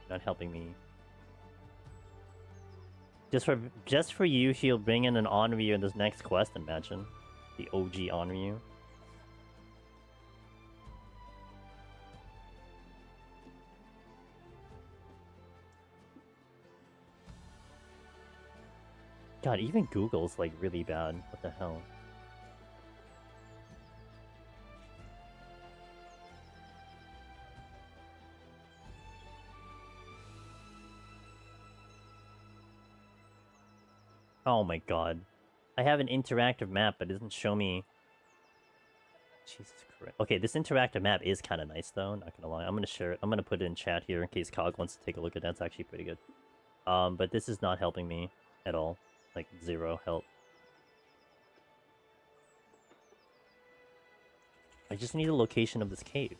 Not helping me. Just for you, he'll bring in an Onryu in this next quest, imagine. The OG Onryu. God, even Google's like really bad. What the hell? Oh my god. I have an interactive map, but it doesn't show me... Jesus Christ. Okay, this interactive map is kind of nice, though. Not gonna lie. I'm gonna share it. I'm gonna put it in chat here in case Cog wants to take a look at that. It's actually pretty good. But this is not helping me at all. Like, zero help. I just need a location of this cave.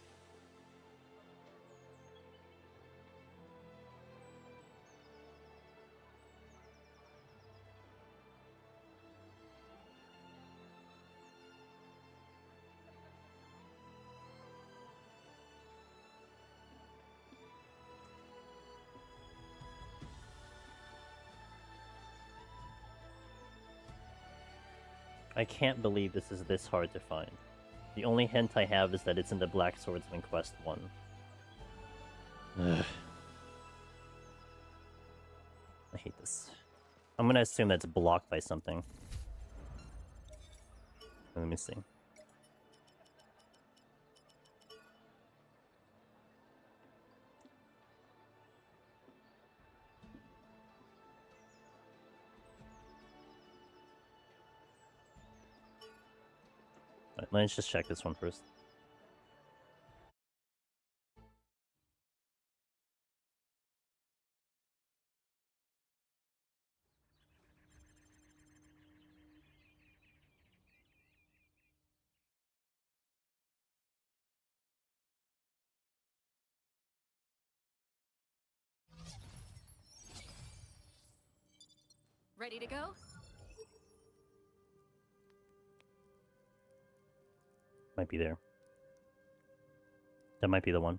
I can't believe this is this hard to find. The only hint I have is that it's in the Black Swordsman Quest 1. Ugh. I hate this. I'm gonna assume that's blocked by something. Let me see. Let's just check this one first. Ready to go? Might be there. That might be the one.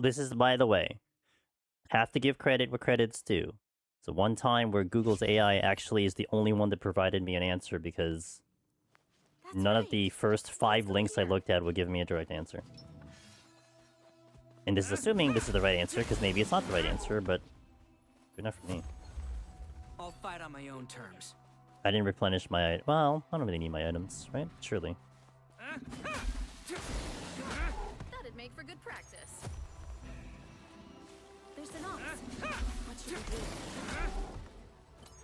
This is, by the way, have to give credit where credit's due. So one time where Google's AI actually is the only one that provided me an answer because none of the first 5 links I looked at would give me a direct answer. And this is assuming this is the right answer, because maybe it's not the right answer, but good enough for me. I'll fight on my own terms. I didn't replenish my... Well, I don't really need my items, right? Surely. That'd make for good practice. There's an ox. What should we do?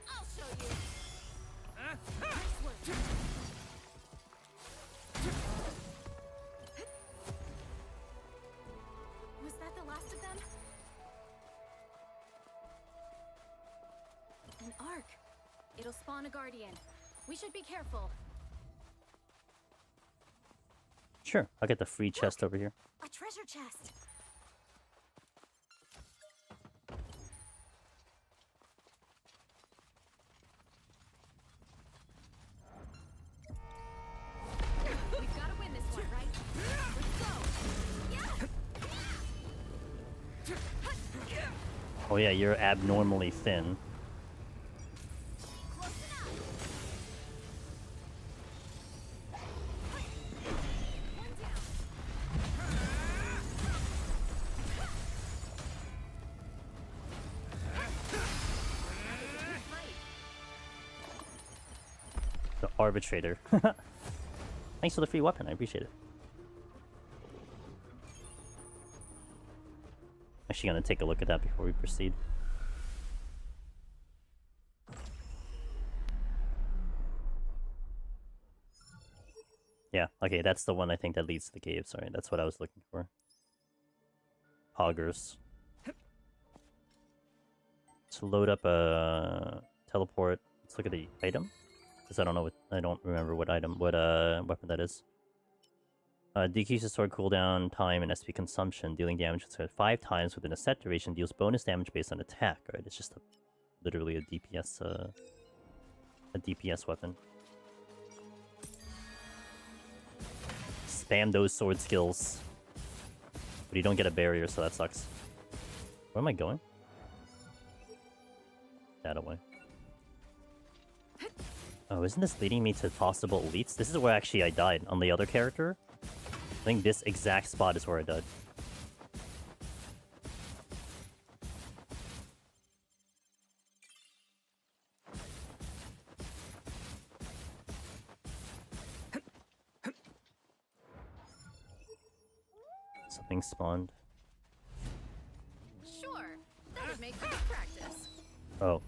I'll show you. Nice work. Was that the last of them? An arc. It'll spawn a guardian. We should be careful. Sure, I'll get the free chest over here. A treasure chest. We've got to win this one, right? Let's go. Oh yeah, you're abnormally thin. arbitrator. Thanks for the free weapon, I appreciate it. Actually gonna take a look at that before we proceed. Yeah, okay, that's the one I think that leads to the cave. Sorry, that's what I was looking for. Poggers. Let's load up a teleport. Let's look at the item. Because I don't know what, I don't remember what item, what weapon that is. Decreases sword cooldown time and SP consumption, dealing damage 5 times within a set duration, deals bonus damage based on attack. Right, it's just literally a DPS weapon. Spam those sword skills. But you don't get a barrier, so that sucks. Where am I going? That away. Oh, isn't this leading me to possible elites? This is where actually I died on the other character. I think this exact spot is where I died. Something spawned. Sure, that would make good practice. Oh.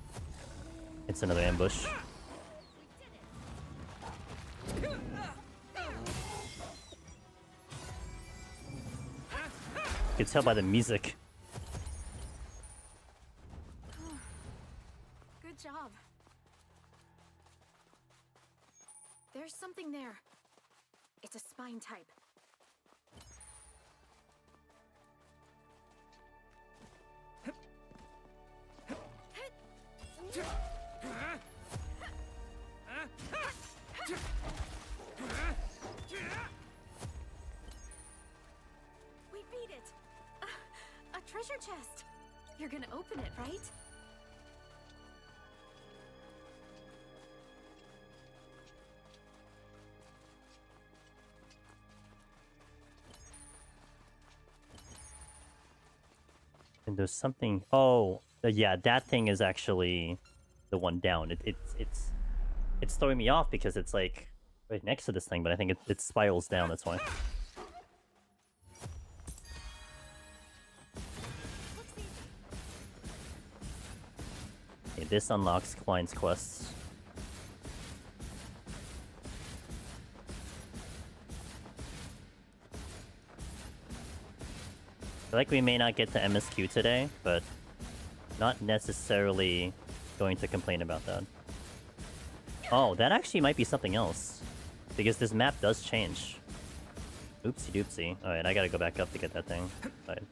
It's another ambush. You can tell by the music. Good job. There's something there. It's a spine type. We beat it! A treasure chest! You're gonna open it, right? And there's something... Oh, yeah, that thing is actually the one down. It's throwing me off because it's like right next to this thing, but I think it spirals down, that's why. Okay, this unlocks Klein's quests. I feel like we may not get to MSQ today, but not necessarily going to complain about that. Oh, that actually might be something else. Because this map does change. Oopsie doopsie. Alright, I gotta go back up to get that thing. But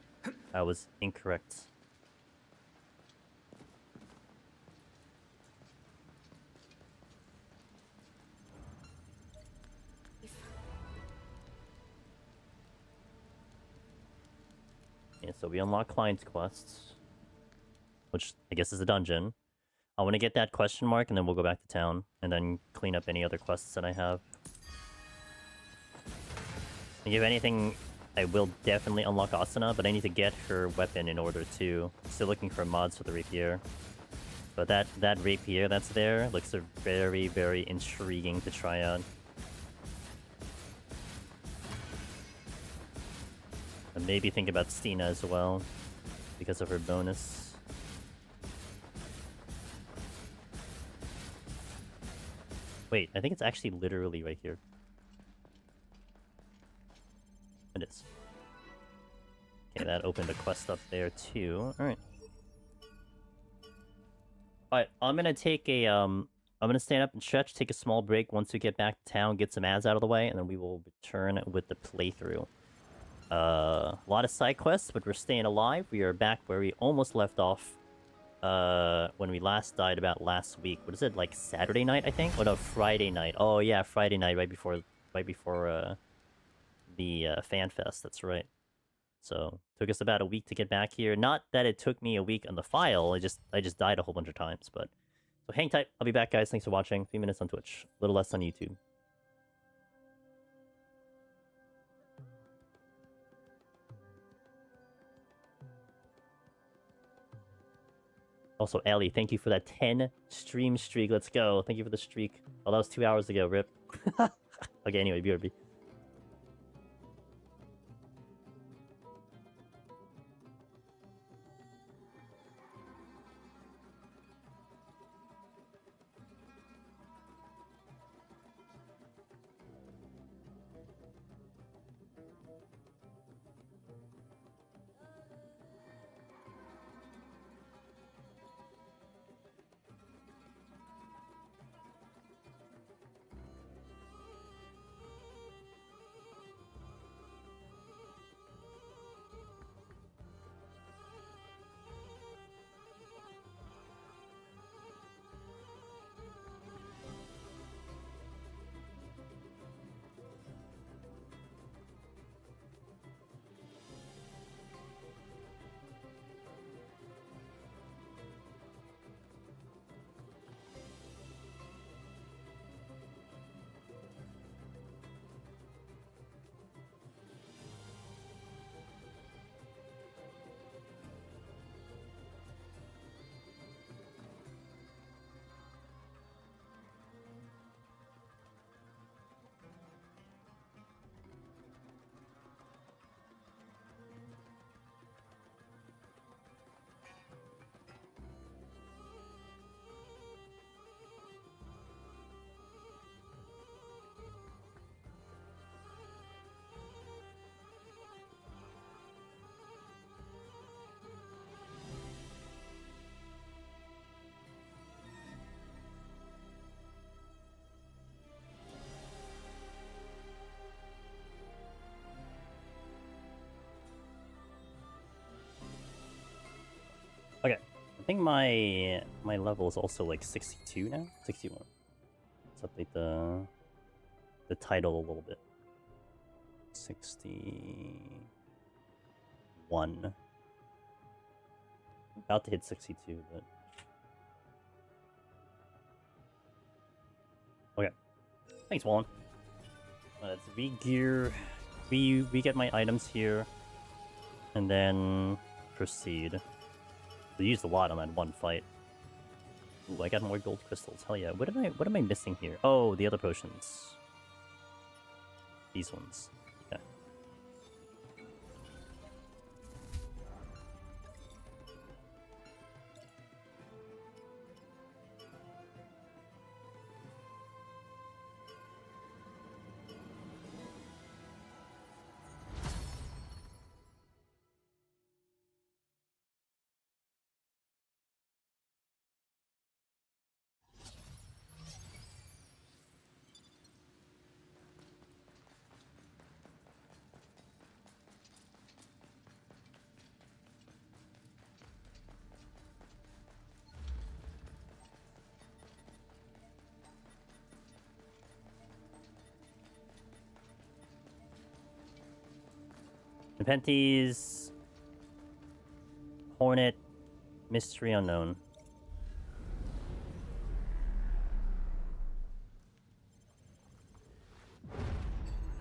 I was incorrect. Yeah, so we unlock Klein's quests. Which I guess is a dungeon. I want to get that question mark and then we'll go back to town. And then clean up any other quests that I have. And if anything, I will definitely unlock Asuna, but I need to get her weapon in order to... Still looking for mods for the rapier. But that rapier that's there looks very, very intriguing to try out. And maybe think about Stina as well, because of her bonus. Wait, I think it's actually literally right here. It is. Okay, that opened a quest up there too. Alright. Alright, I'm gonna take a, I'm gonna stand up and stretch, take a small break once we get back to town, get some ads out of the way, and then we will return with the playthrough. A lot of side quests, but we're staying alive. We are back where we almost left off when we last died about last week. What is it, like Saturday night, I think? Oh no, Friday night. Oh yeah, Friday night, right before the fan fest. That's right. So took us about a week to get back here. Not that it took me a week on the file. I just died a whole bunch of times. But so hang tight. I'll be back, guys. Thanks for watching. A few minutes on Twitch, a little less on YouTube. Also, Ellie, thank you for that 10 stream streak. Let's go. Thank you for the streak. Oh, that was 2 hours ago. Rip. Okay, anyway, BRB. Okay, I think my level is also like 62 now? 61. Let's update the title a little bit. 61. About to hit 62, but... Okay. Thanks, Wallen. Let's re-gear. We get my items here. And then proceed. We used a lot on that one fight. Ooh, I got more gold crystals. Hell yeah. What am I missing here? Oh, the other potions. These ones. Okay. Nepenthes, Hornet, Mystery Unknown.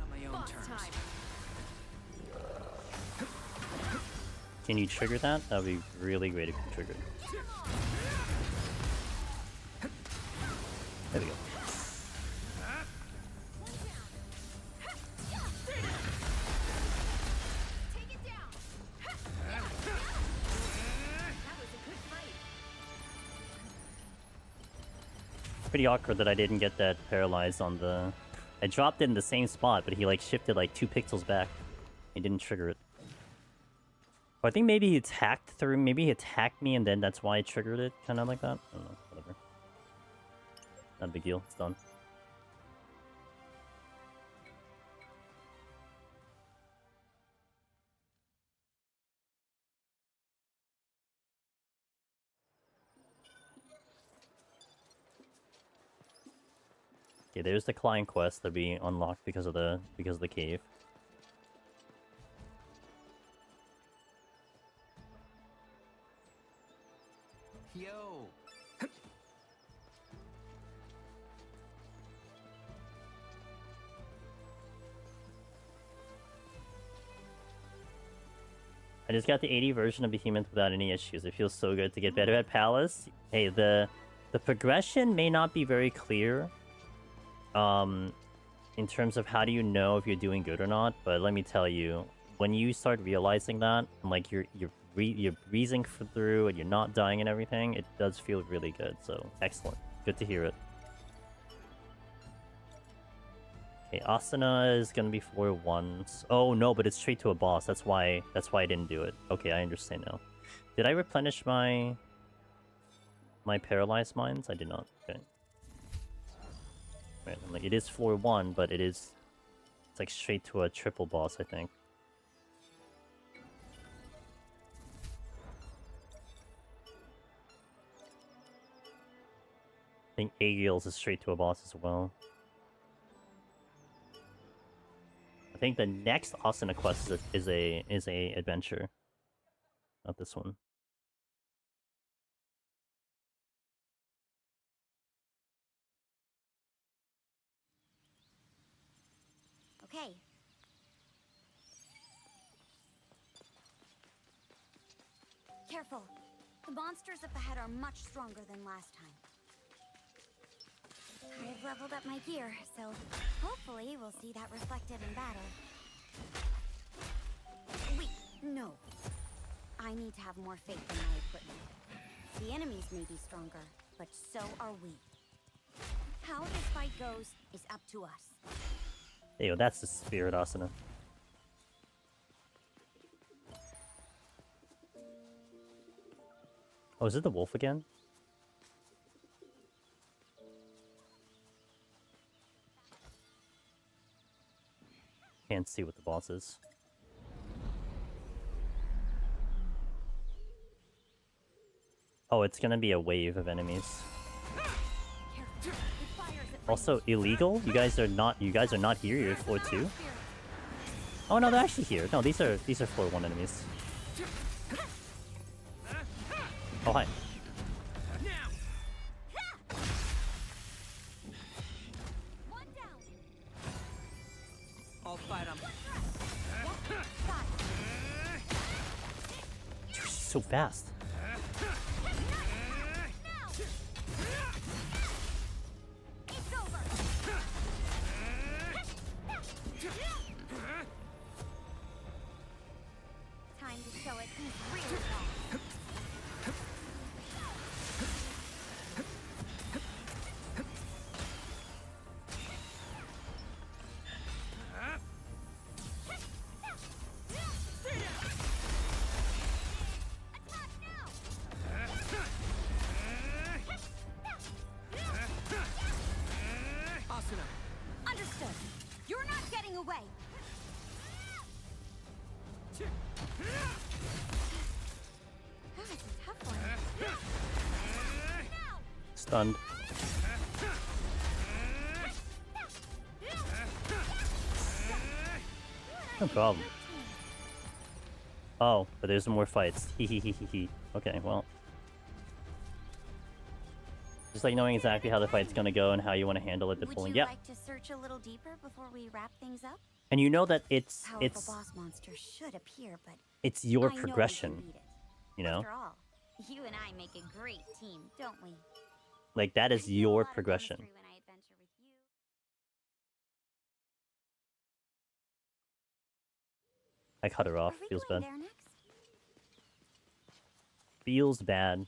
On my own terms. Can you trigger that? That would be really great if you triggered. There we go. Pretty awkward that I didn't get that paralyzed on the... I dropped it in the same spot, but he like shifted like 2 pixels back. He didn't trigger it. Or I think maybe he attacked through... Maybe he attacked me and then that's why I triggered it. Kind of like that. I don't know. Whatever. Not a big deal. It's done. Okay, there's the client quest that we unlocked because of the cave. Yo. I just got the 80 version of Behemoth without any issues. It feels so good to get better at Palace. Hey, the progression may not be very clear. In terms of how do you know if you're doing good or not, but let me tell you, when you start realizing that, and like you're breezing through and you're not dying and everything, it does feel really good. So excellent, good to hear it. Okay, Asuna is gonna be floor 1. Oh no, but it's straight to a boss. That's why I didn't do it. Okay, I understand now. Did I replenish my paralyzed mines? I did not. Okay. Right, I'm like, it is floor 1, but it's like straight to a triple boss, I think. I think Aegil's is straight to a boss as well. I think the next Asuna quest is a adventure. Not this one. Okay. Careful. The monsters up ahead are much stronger than last time. I've leveled up my gear, so hopefully we'll see that reflected in battle. Wait, no. I need to have more faith in my equipment. The enemies may be stronger, but so are we. How this fight goes is up to us. Hey, yo, that's the spirit Asuna. Oh, is it the wolf again? Can't see what the boss is. Oh, it's gonna be a wave of enemies. Also, illegal? You guys are not here, you're floor 2? Oh no, they're actually here. No, these are floor 1 enemies. Oh hi. I'll fight him. She's so fast. Time to show it who's really fast. Asuna. Understood. You're not getting away. That was a tough one. Stunned. No problem. Oh, but there's more fights. Hehehehe. Okay, well. Just like knowing exactly how the fight's gonna go and how you want to handle it before. Would you Yeah. like to search a little deeper before we wrap things up? And you know that it's Powerful boss monsters should appear, but it's your I know we can progression. beat it. You know? After all, you and I make a great team, don't we? Like that is I feel a your lot of progression. chemistry when I adventure with you. I cut her off. Are we Feels going bad. there next? Feels bad.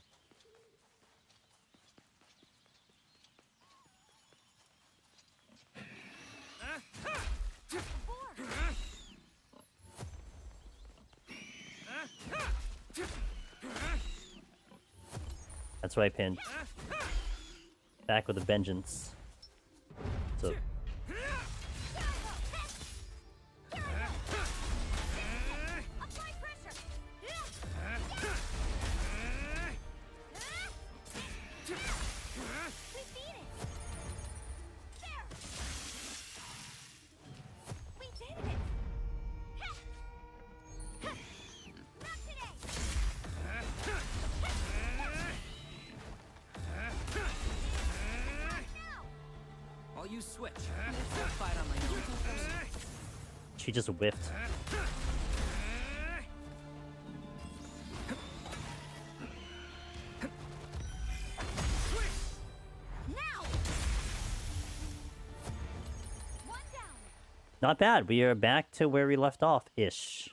That's right, Pin. Back with a vengeance. So. Apply pressure. We beat it. There. We did it. Not today. I'll use switch. I'll fight on my own. She just whiffed. Not bad. We are back to where we left off, ish.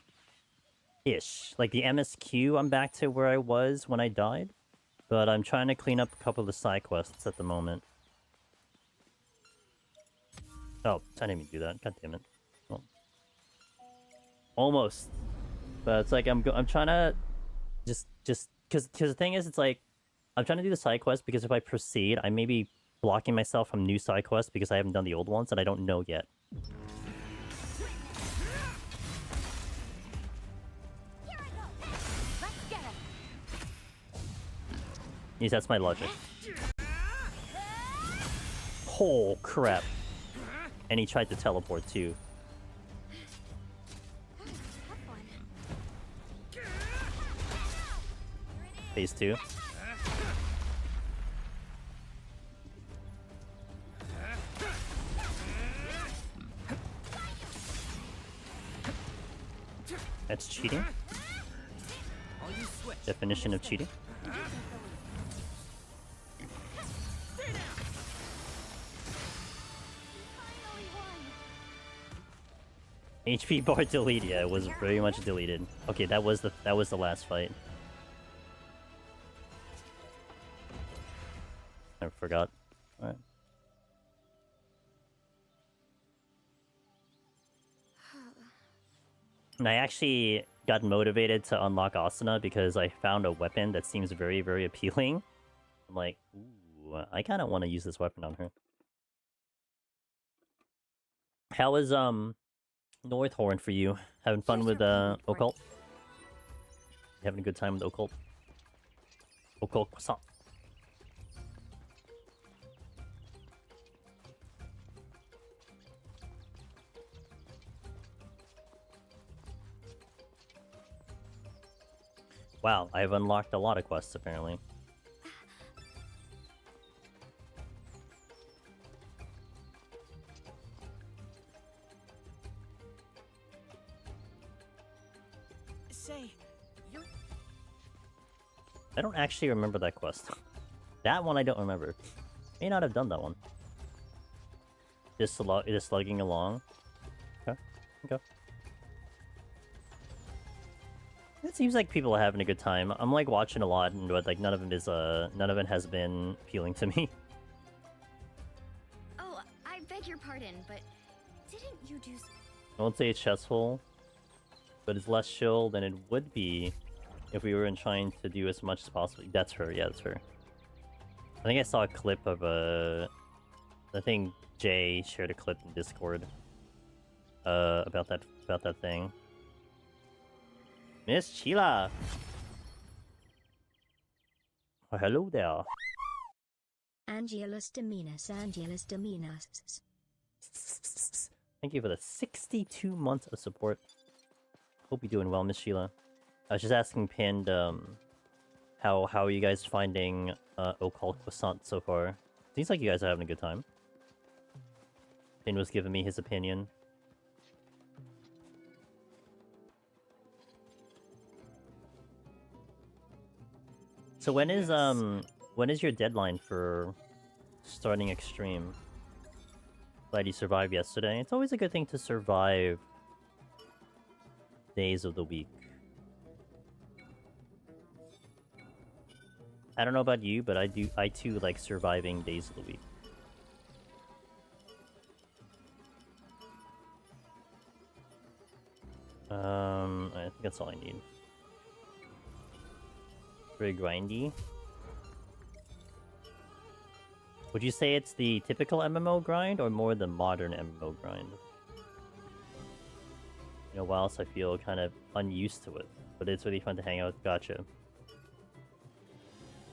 Like the MSQ, I'm back to where I was when I died. But I'm trying to clean up a couple of the side quests at the moment. Oh, I didn't even do that. God damn it. Well, almost. But it's like I'm trying to just because the thing is, it's like I'm trying to do the side quest because if I proceed, I may be blocking myself from new side quests because I haven't done the old ones and I don't know yet. Yes, that's my logic. Oh crap! And he tried to teleport too. Phase 2. That's cheating. Definition of cheating. HP bar delete, yeah, it was very much deleted. Okay, that was the last fight. I forgot. Alright. And I actually got motivated to unlock Asuna because I found a weapon that seems very, very appealing. I'm like, ooh, I kind of want to use this weapon on her. How is Northhorn for you? Having fun with Occult? You having a good time with Occult? Occult croissant. Wow, I've unlocked a lot of quests apparently. I don't actually remember that quest. That one I don't remember. May not have done that one. Just slugging along. Okay. Okay. It seems like people are having a good time. I'm like watching a lot, and like none of it has been appealing to me. Oh, I beg your pardon, but didn't you do? I won't say it's stressful, but it's less chill than it would be if we were trying to do as much as possible. That's her, yeah, that's her. I think I saw a clip of I think Jay shared a clip in Discord about that thing. Miss Sheila! Oh, hello there. Angelus Dominus, Angelus Dominus. Thank you for the 62 months of support. Hope you're doing well, Miss Sheila. I was just asking Pinned, how are you guys finding Occult Croissant so far? Seems like you guys are having a good time. Pin was giving me his opinion. So when is your deadline for starting Extreme? Glad you survived yesterday. It's always a good thing to survive days of the week. I don't know about you, but I too like surviving days of the week. I think that's all I need. Very grindy. Would you say it's the typical MMO grind or more the modern MMO grind? You know, whilst I feel kind of unused to it, but it's really fun to hang out. Gotcha.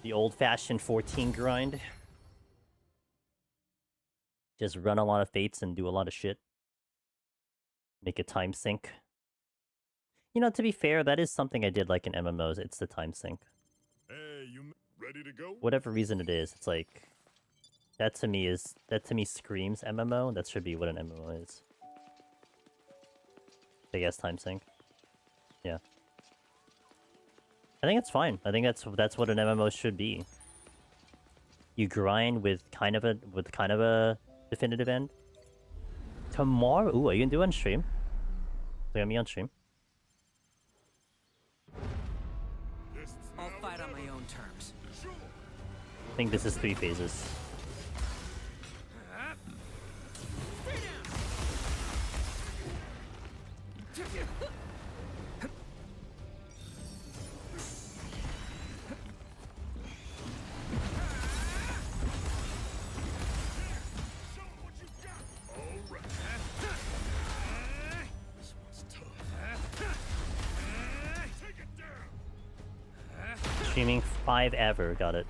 The old-fashioned 14 grind. Just run a lot of fates and do a lot of shit. Make a time sink. You know, to be fair, that is something I did like in MMOs. It's the time sink. Hey, you ready to go? Whatever reason it is, it's like that to me screams MMO. That should be what an MMO is. I guess time sink. Yeah. I think it's fine. I think that's what an MMO should be. You grind with kind of a definitive end. tomorrow. Ooh, are you gonna do it on stream? Look at me on stream. I'll fight on my own terms. I think this is 3 phases. Streaming 5 ever, got it.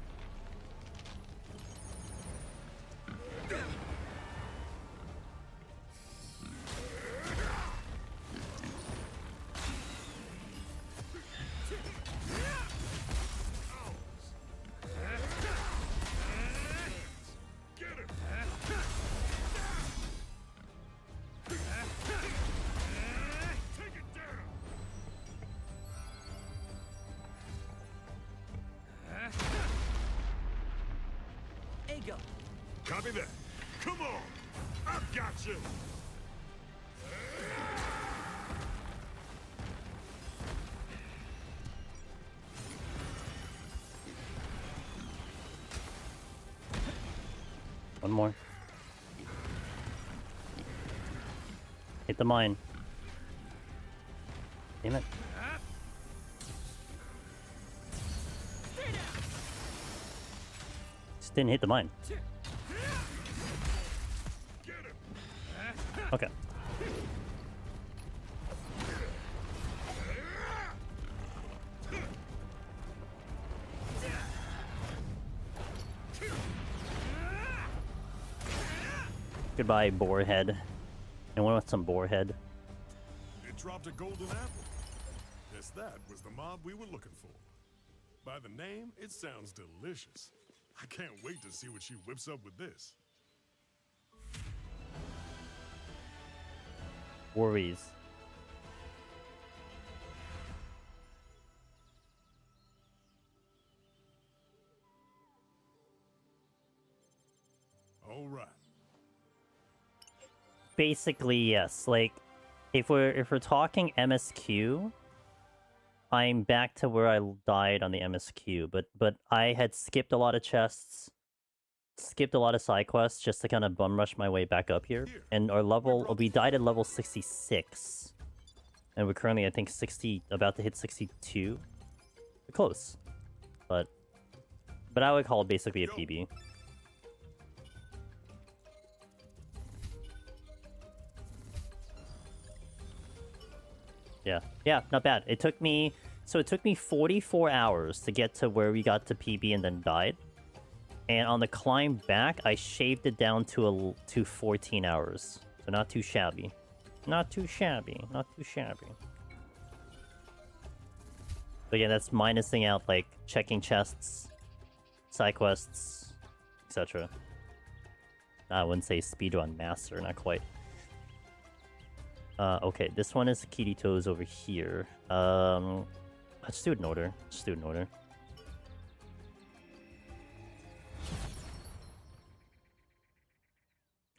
Go. Copy that. Come on. I've got you. One more. Hit the mine. Damn it. Just didn't hit the mine. Okay. Goodbye, boarhead. Anyone want some boarhead? It dropped a golden apple. Guess that was the mob we were looking for. By the name, it sounds delicious. I can't wait to see what she whips up with this. Worries. All right. Basically, yes. Like, if we're talking MSQ, I'm back to where I died on the MSQ, but I had skipped a lot of chests, skipped a lot of side quests just to kind of bum rush my way back up here. And our level, we died at level 66, and we're currently, I think, 60, about to hit 62. We're close, but I would call it basically a PB. Yeah, not bad. It took me 44 hours to get to where we got to PB and then died. And on the climb back, I shaved it down to 14 hours. So not too shabby. Not too shabby. Not too shabby. But yeah, that's minusing out, like, checking chests, side quests, etc. I wouldn't say speedrun master, not quite. Okay, this one is Kirito's over here. Let's do it in order. Let's do it in order.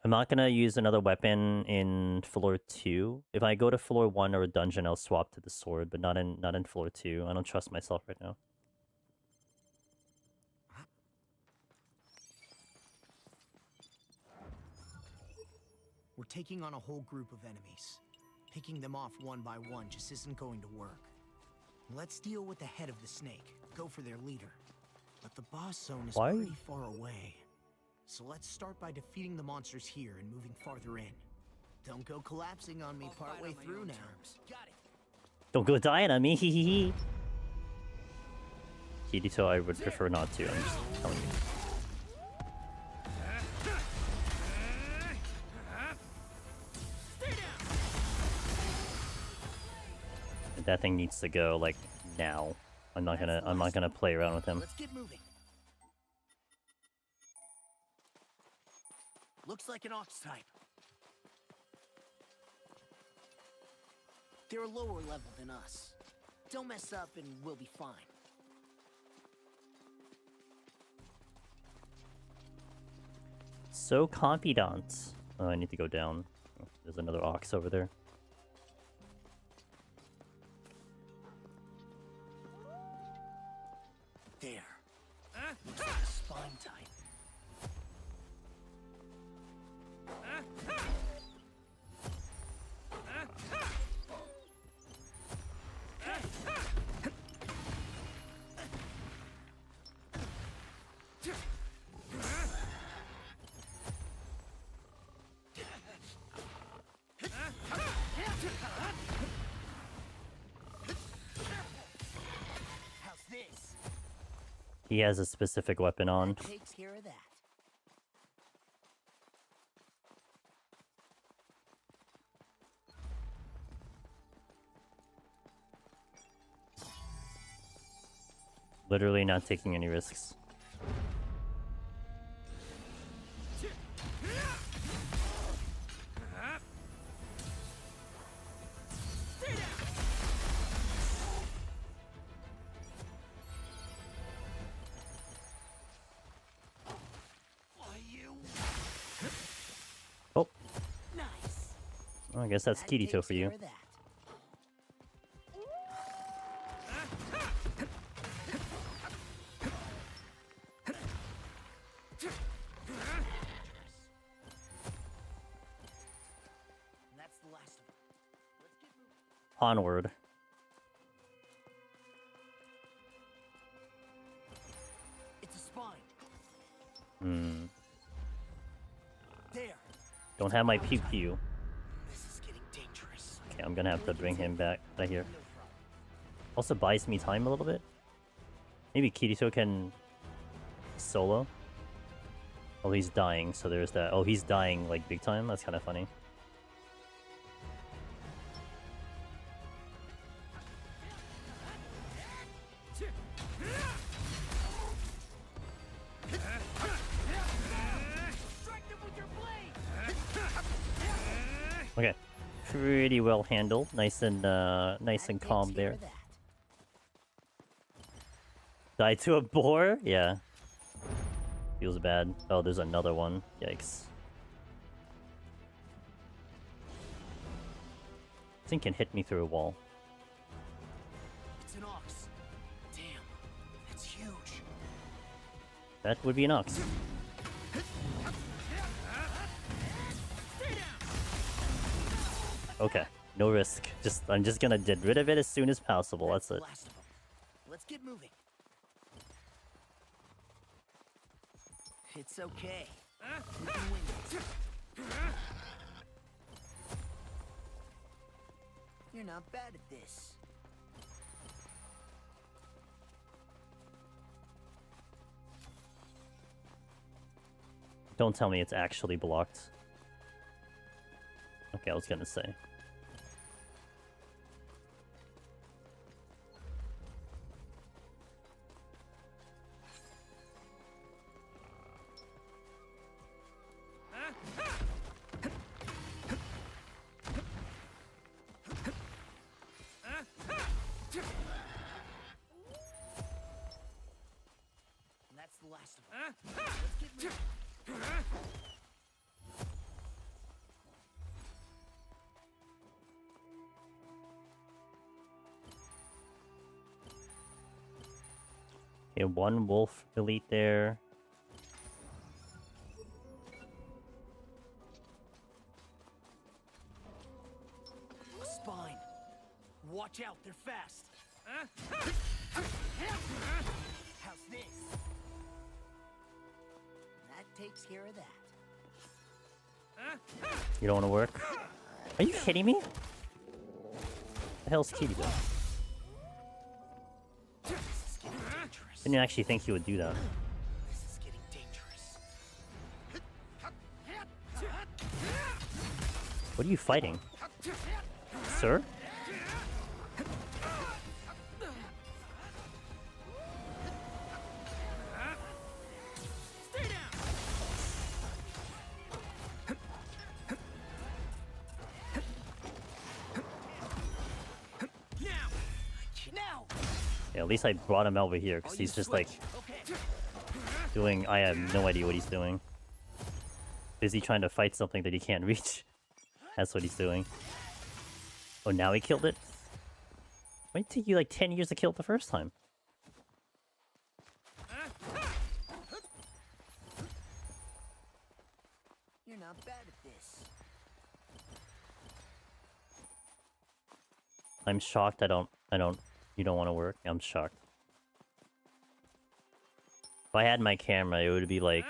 I'm not gonna use another weapon in floor 2. If I go to floor 1 or a dungeon, I'll swap to the sword, but not in floor 2. I don't trust myself right now. We're taking on a whole group of enemies. Picking them off one by one just isn't going to work. Let's deal with the head of the snake. Go for their leader. But the boss zone is pretty far away. So let's start by defeating the monsters here and moving farther in. Don't go collapsing on me partway through now. Got it. Don't go dying on me, hee. Kirito, I would prefer not to, I'm just telling you. That thing needs to go, like, now. I'm not gonna play around with him. Let's get moving. Looks like an ox type. They're a lower level than us. Don't mess up and we'll be fine. So confident. Oh, I need to go down. There's another ox over there. There. Looks like a spine type. How's this? He has a specific weapon on. Takes care of that. Literally not taking any risks. Oh. Nice. Well, I guess that's Kirito for you. Care of that. And that's the last of them. Let's get moving. Onward. It's a spine. Hmm. There. Don't have my pew pew. This is getting dangerous. Okay, I'm gonna have to bring him back right here. Also buys me time a little bit. Maybe Kirito can solo. Oh, he's dying, so there's that. Oh, he's dying like big time. That's kind of funny. Okay, pretty well handled. Nice and calm there. Died to a boar? Yeah. Feels bad. Oh, there's another one. Yikes. This thing can hit me through a wall. It's an ox. Damn, that's huge. That would be an ox. Okay, no risk. I'm just gonna get rid of it as soon as possible. That's it. Last of them. Let's get moving. It's okay. We can win this. You're not bad at this. Don't tell me it's actually blocked. Okay, I was gonna say. And that's the last of them. Let's get moving. Okay, one wolf elite there. A spine. Watch out, they're fast. How's this? That takes care of that. You don't want to work? Are you kidding me? The hell's Kitty doing? This is getting dangerous. Didn't actually think he would do that. This is getting dangerous. What are you fighting? Sir? Now. Yeah, at least I brought him over here because he's just like doing. I have no idea what he's doing. Busy trying to fight something that he can't reach. That's what he's doing. Oh, now he killed it? Why did it take you like 10 years to kill it the first time? You're not bad at this. I'm shocked you don't want to work. I'm shocked. If I had my camera, it would be like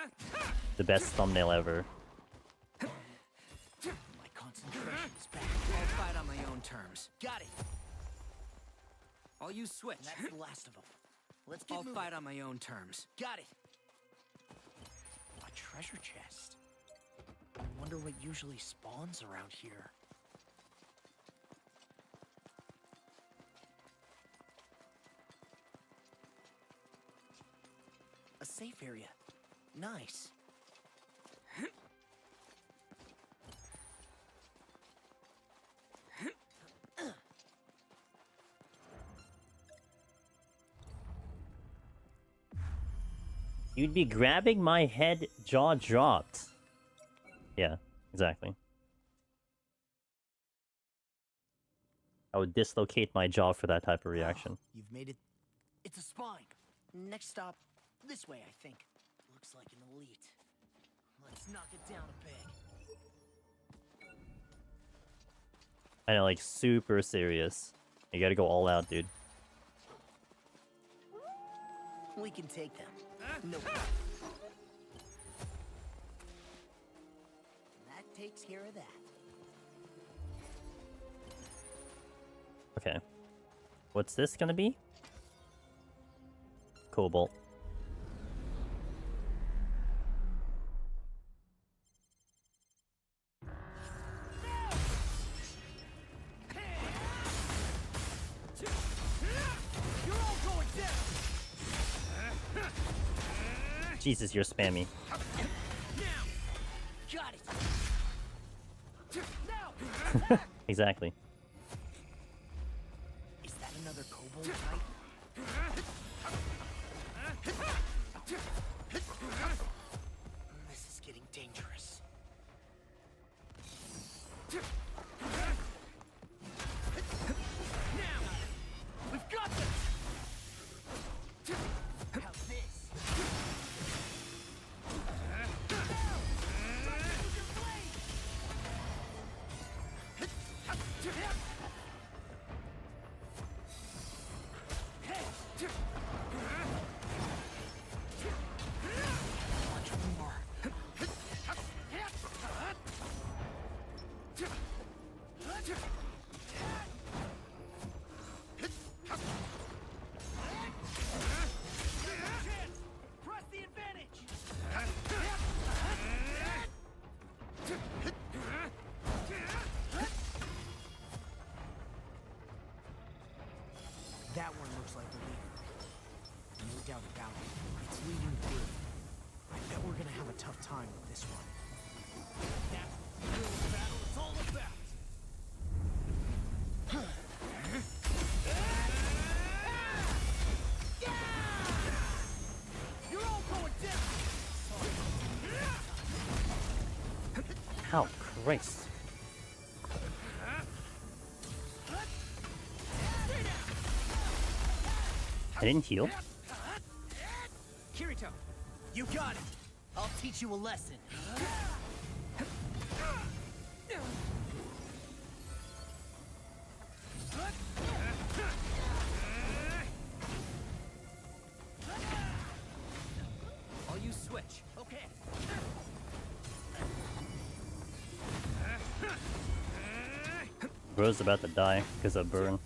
the best thumbnail ever. My concentration is back. I'll fight on my own terms. Got it. I'll use switch. That's the last of them. Let's get I'll moving. fight on my own terms. Got it. A treasure chest. I wonder what usually spawns around here. A safe area. Nice. You'd be grabbing my head, jaw dropped. Yeah, exactly. I would dislocate my jaw for that type of reaction. You've made it. It's a spine. Next stop, this way, I think. Looks like an elite. Let's knock it down a peg. I know, like, super serious. You gotta go all out, dude. We can take them. No. That takes care of that. Okay. What's this gonna be? Cobalt. Jesus, you're spammy. Got it. Now. Exactly. Is that another kobold type? This is getting dangerous. Now, we've got this. How's this? Press the advantage. That one looks like the leader. No doubt about it. It's leading through. I bet we're gonna have a tough time with this one. That's what the battle is all about. You're all going down. Ow, Christ. I didn't heal. Kirito, you got it. I'll teach you a lesson. I'll use switch. Okay. Bro's about to die because of burn.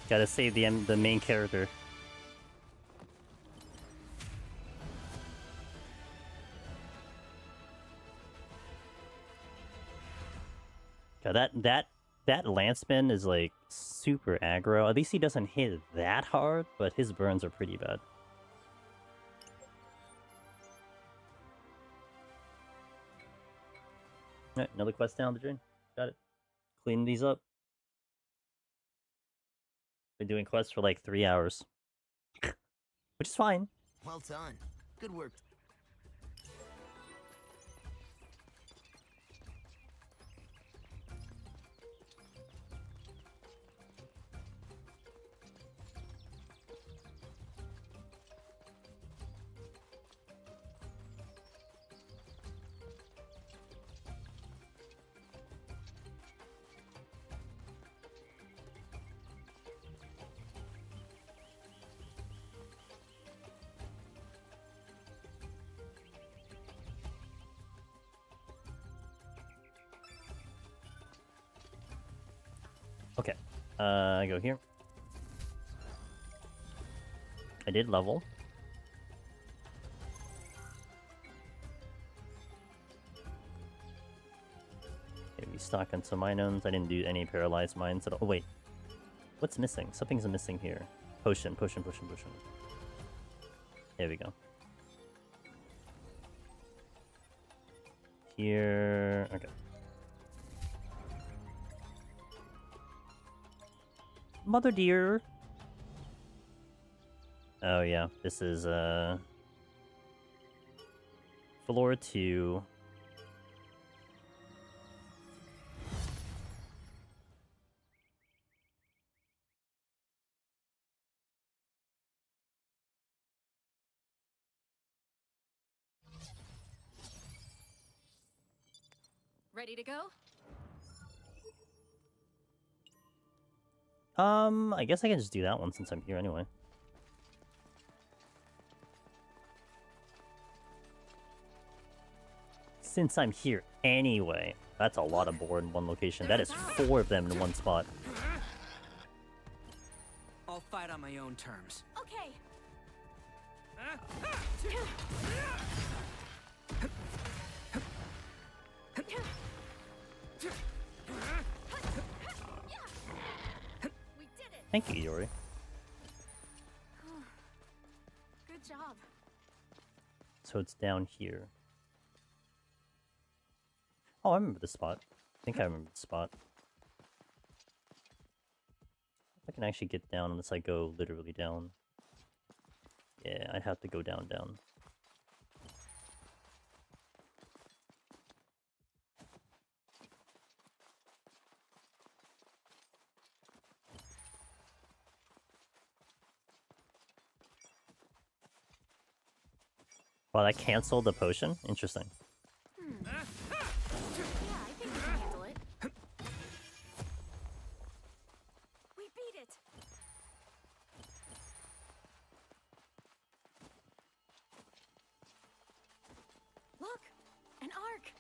Gotta save the main character. God, that Lanceman is like super aggro. At least he doesn't hit that hard, but his burns are pretty bad. Alright, another quest down the drain. Got it. Clean these up. Been doing quests for like 3 hours. Which is fine. Well done. Good work. Okay. I go here. I did level. Okay, we stock on some inones. I didn't do any paralyzed mines at all. Oh, wait. What's missing? Something's missing here. Potion, potion, potion, potion. There we go. Here... Okay. Mother dear! Oh yeah, this is, floor 2. Ready to go? I guess I can just do that one since I'm here anyway. Since I'm here anyway. That's a lot of boar in one location. That is 4 of them in one spot. I'll fight on my own terms. Okay. We did it. Thank you, Yori. Good job. So it's down here. Oh, I remember the spot. I think I remember the spot. I can actually get down unless I go literally down. Yeah, I have to go down. Wow, that canceled the potion? Interesting. Yeah, I think we can handle it. We beat it. Look, an arc.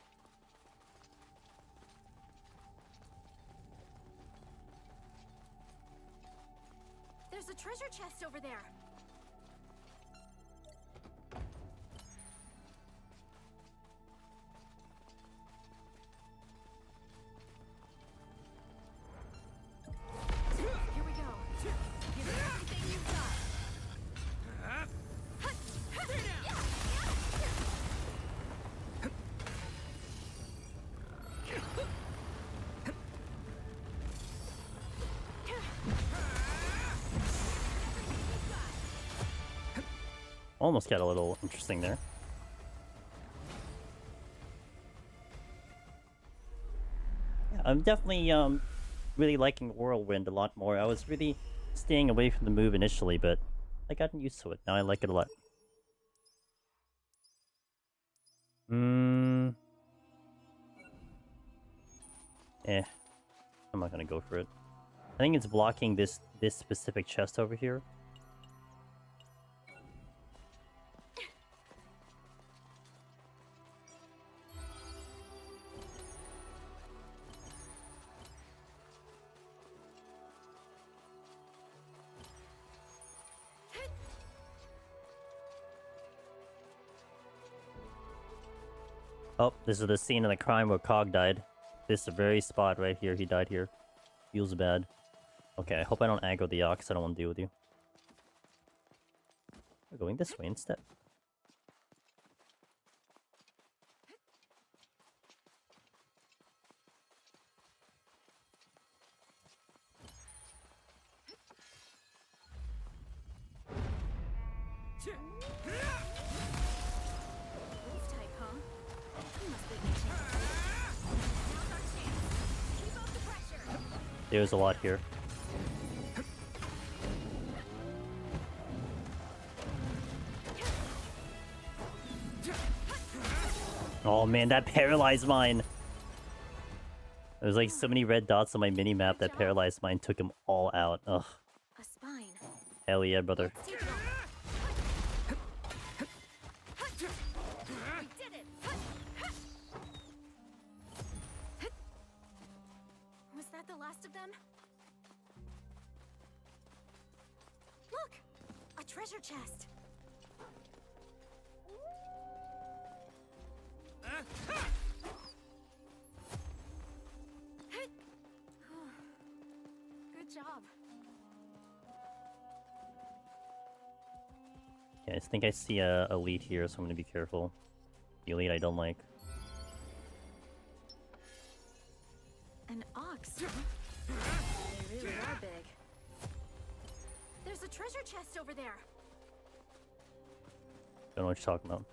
There's a treasure chest over there. Here we go. Give it everything you've got. Almost got a little interesting there. Yeah, I'm definitely really liking Whirlwind a lot more. I was really staying away from the move initially, but I gotten used to it. Now I like it a lot. I'm not gonna go for it. I think it's blocking this specific chest over here. Oh, this is the scene of the crime where Cog died. This very spot right here, he died here. Feels bad. Okay, I hope I don't aggro the ox, I don't want to deal with you. We're going this way instead. Wolf type, huh? We must be reaching. Now's our chance. Keep up the pressure. There's a lot here. Oh man, that paralyzed mine! There's like so many red dots on my mini-map that paralyzed mine took them all out. Ugh. A spine. Hell yeah, brother. Take it on. We did it. Was that the last of them? Look! A treasure chest! Good job. Okay, I think I see a elite here, so I'm gonna be careful. The elite I don't like. An ox. They really are big. There's a treasure chest over there. Don't know what you're talking about.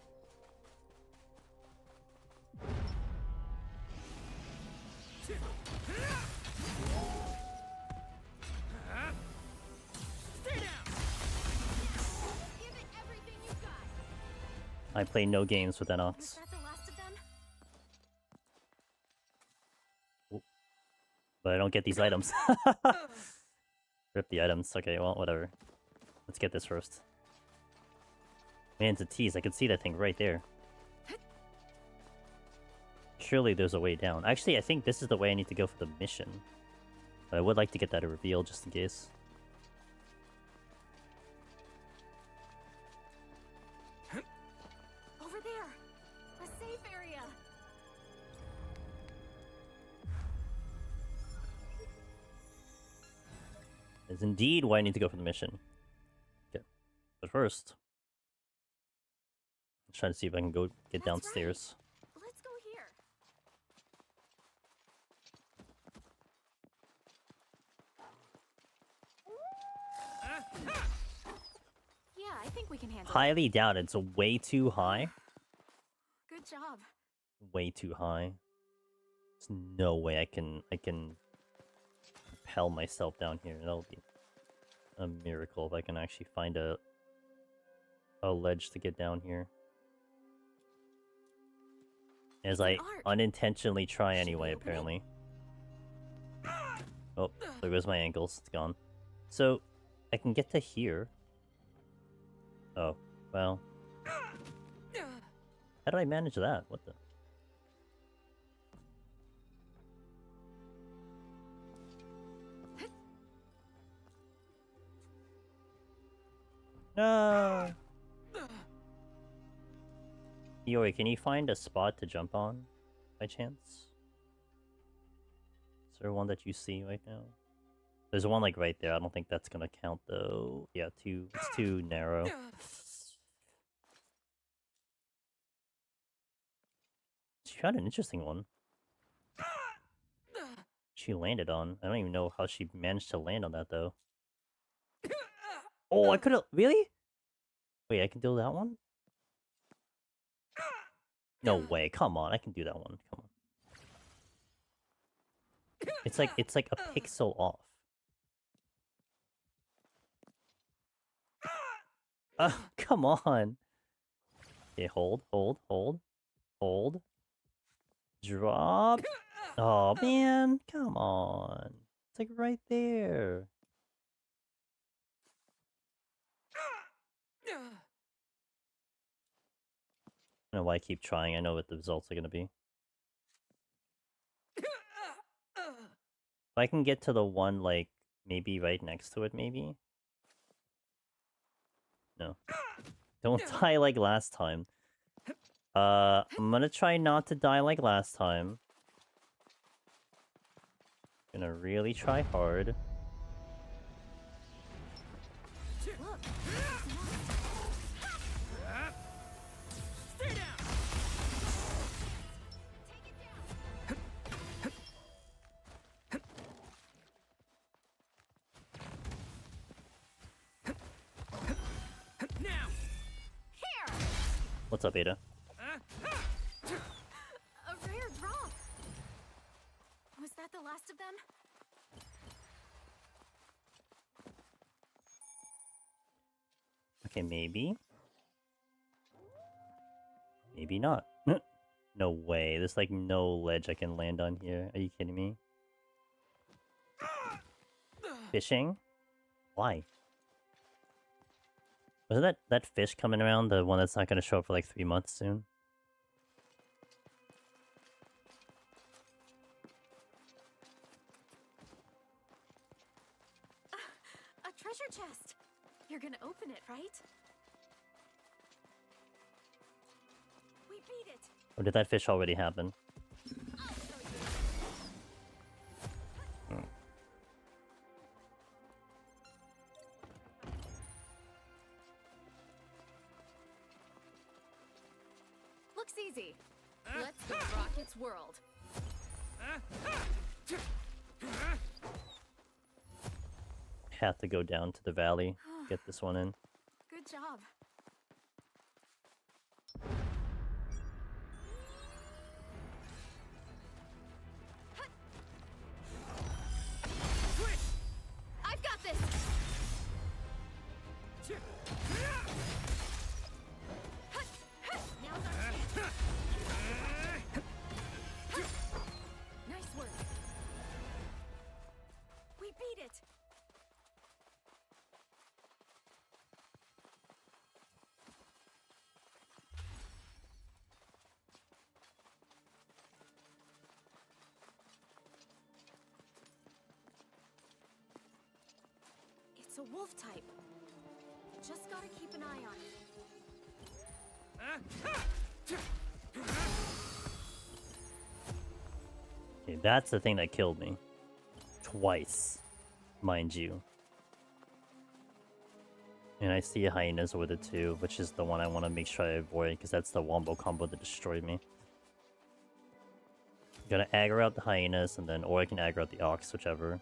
I play no games with that Was ox. that the last of them? But I don't get these items. Rip the items. Okay, well, whatever. Let's get this first. Man, it's a tease. I can see that thing right there. Surely there's a way down. Actually, I think this is the way I need to go for the mission. But I would like to get that reveal just in case. Over there! A safe area! Is indeed why I need to go for the mission. Okay. But first, let's try to see if I can go get That's downstairs. Right. Let's go here. Yeah, I think we can handle it. Highly doubt it's way too high. Good job. Way too high. There's no way I can propel myself down here. That'll be a miracle if I can actually find a ledge to get down here. As I unintentionally try anyway, apparently. Oh, there goes my ankles. It's gone. So, I can get to here. Oh, well. How did I manage that? What the? No! Yori, can you find a spot to jump on, by chance? Is there one that you see right now? There's one like right there. I don't think that's gonna count though. Yeah, it's too narrow. She found an interesting one. She landed on. I don't even know how she managed to land on that though. Oh, I could've... Really? Wait, I can do that one? No way, come on, I can do that one. Come on. It's like a pixel off. Come on. Okay, hold. Drop. Oh man, come on. It's like right there. I don't know why I keep trying. I know what the results are going to be. If I can get to the one, like, maybe right next to it, maybe? No. Don't die like last time. I'm gonna try not to die like last time. Gonna really try hard. Look. Stay down. Now. Here. What's up, Ada? A rare drop. Was that the last of them? Okay, maybe. Maybe not. No way. There's like no ledge I can land on here. Are you kidding me? Fishing? Why? Wasn't that fish coming around the one that's not going to show up for like 3 months soon? A treasure chest. You're gonna open it, right? We beat it. Or did that fish already happen? Hmm. Looks easy. Let's go rock its world. Have to go down to the valley, get this one in. Good job. I've got this. Now's our chance. Nice work. We beat it. It's a wolf type. Just gotta keep an eye on it. Okay, that's the thing that killed me. Twice, mind you. And I see hyenas with it too, which is the one I want to make sure I avoid, because that's the wombo combo that destroyed me. Gotta aggro out the hyenas, and then, or I can aggro out the ox, whichever.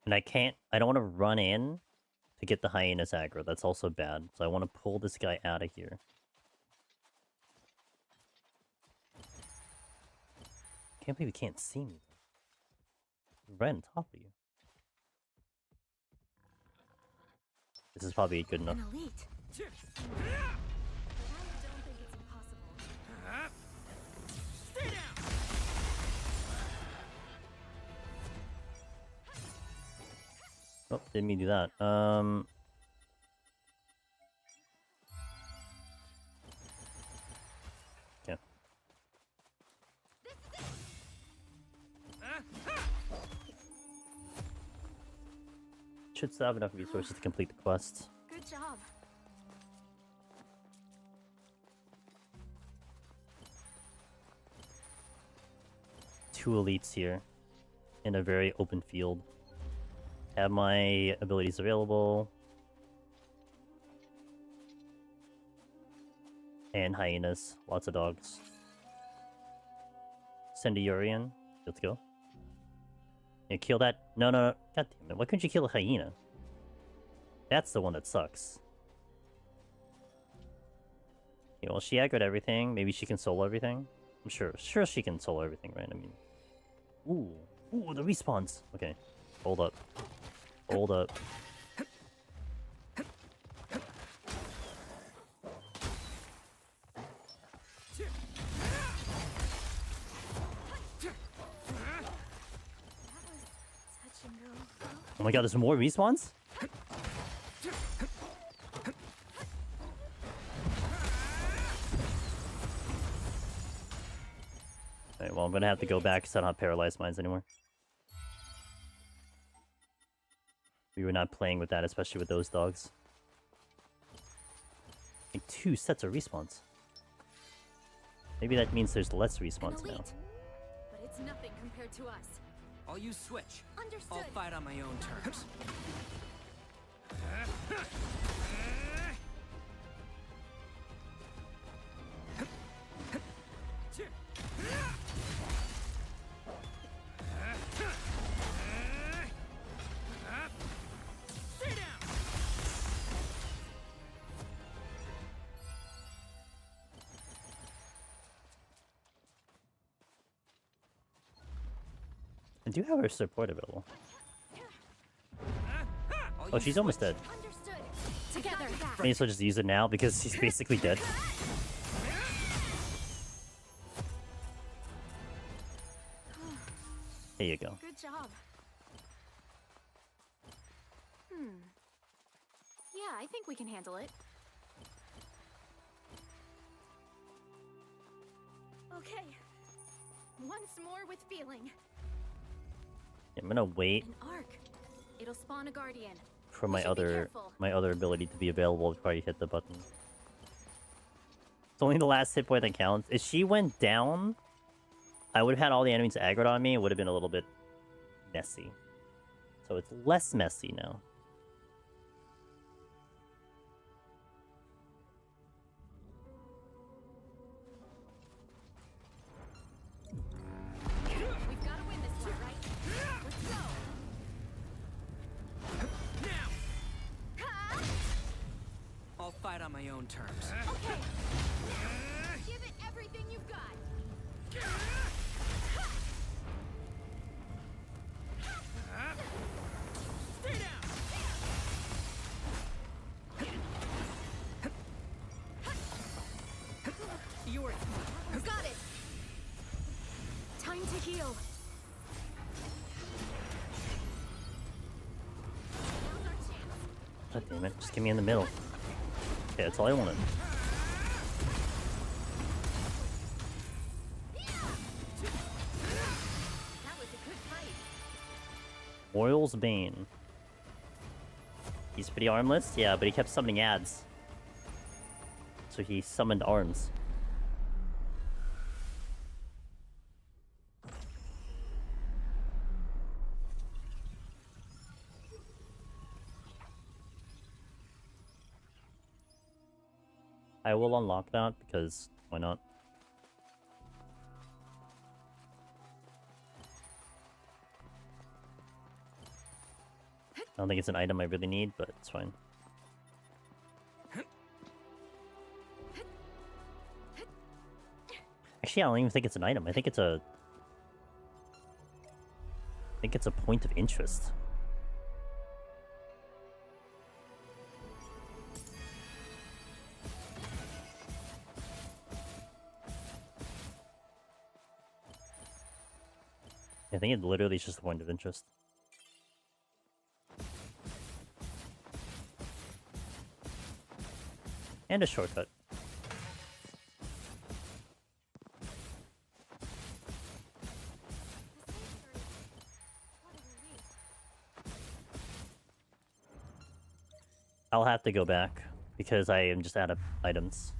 And I don't want to run in to get the hyenas aggro. That's also bad. So I want to pull this guy out of here. Can't believe you can't see me. I'm right on top of you. This is probably good enough. An elite. But I don't think it's impossible. Stay down. Oh, didn't mean to do that. Okay. Should still have enough resources to complete the quest. Good job. Two elites here in a very open field. Have my abilities available. And hyenas. Lots of dogs. Send a Urian. Let's go. Yeah, kill that. No. God damn it. Why couldn't you kill a hyena? That's the one that sucks. Okay, well, she aggroed everything. Maybe she can solo everything. I'm sure she can solo everything, right? I mean... Ooh, the respawns. Okay. Hold up. Hold up. Oh my god, there's more respawns? Okay, well, I'm gonna have to go back because I don't have paralyzed mines anymore. We were not playing with that, especially with those dogs. Like 2 sets of respawns. Maybe that means there's less respawns now. But it's nothing compared to us. I'll use switch. Understood. I'll fight on my own terms. Stay down. I do have her support available. I'll Oh, use she's almost switch. dead. Understood. Together. May as well just use it now because she's basically dead. There you go. Good job. Yeah, I think we can handle it. Okay. Once more with feeling. I'm gonna wait An arc. It'll spawn a guardian. for We my should be other careful. ability to be available before I hit the button. It's only the last hit point that counts. If she went down, I would have had all the enemies aggroed on me. It would have been a little bit messy. So it's less messy now. We've got to win this one, right? Let's go. I'll fight on my own terms. Okay. Give it everything you've got. Stay down! You're got it. Time to heal. Now's our chance. God damn it. Just get me in the middle. Okay, that's all I wanted. That was a good fight. Royal's Bane. He's pretty armless? Yeah, but he kept summoning ads. So he summoned arms. I will unlock that because why not? I don't think it's an item I really need, but it's fine. Actually, I don't even think it's an item. I think it's a point of interest. I think it literally is just a point of interest. And a shortcut. I'll have to go back because I am just out of items.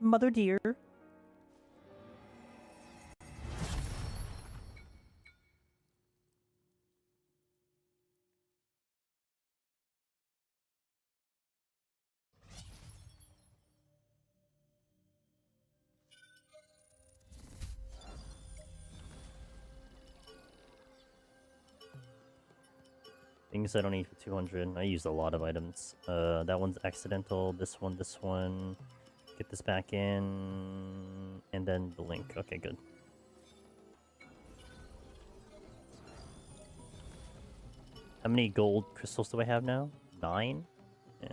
Mother dear. Things I don't need for 200. I used a lot of items. That one's accidental. This one, this one. Get this back in. And then the link. Okay, good. How many gold crystals do I have now? 9? Yeah.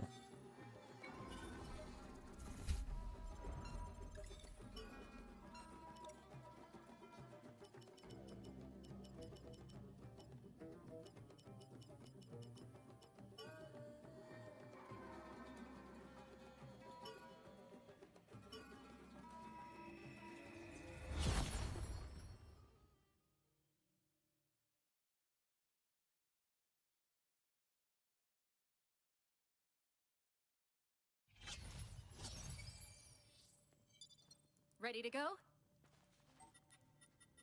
Ready to go?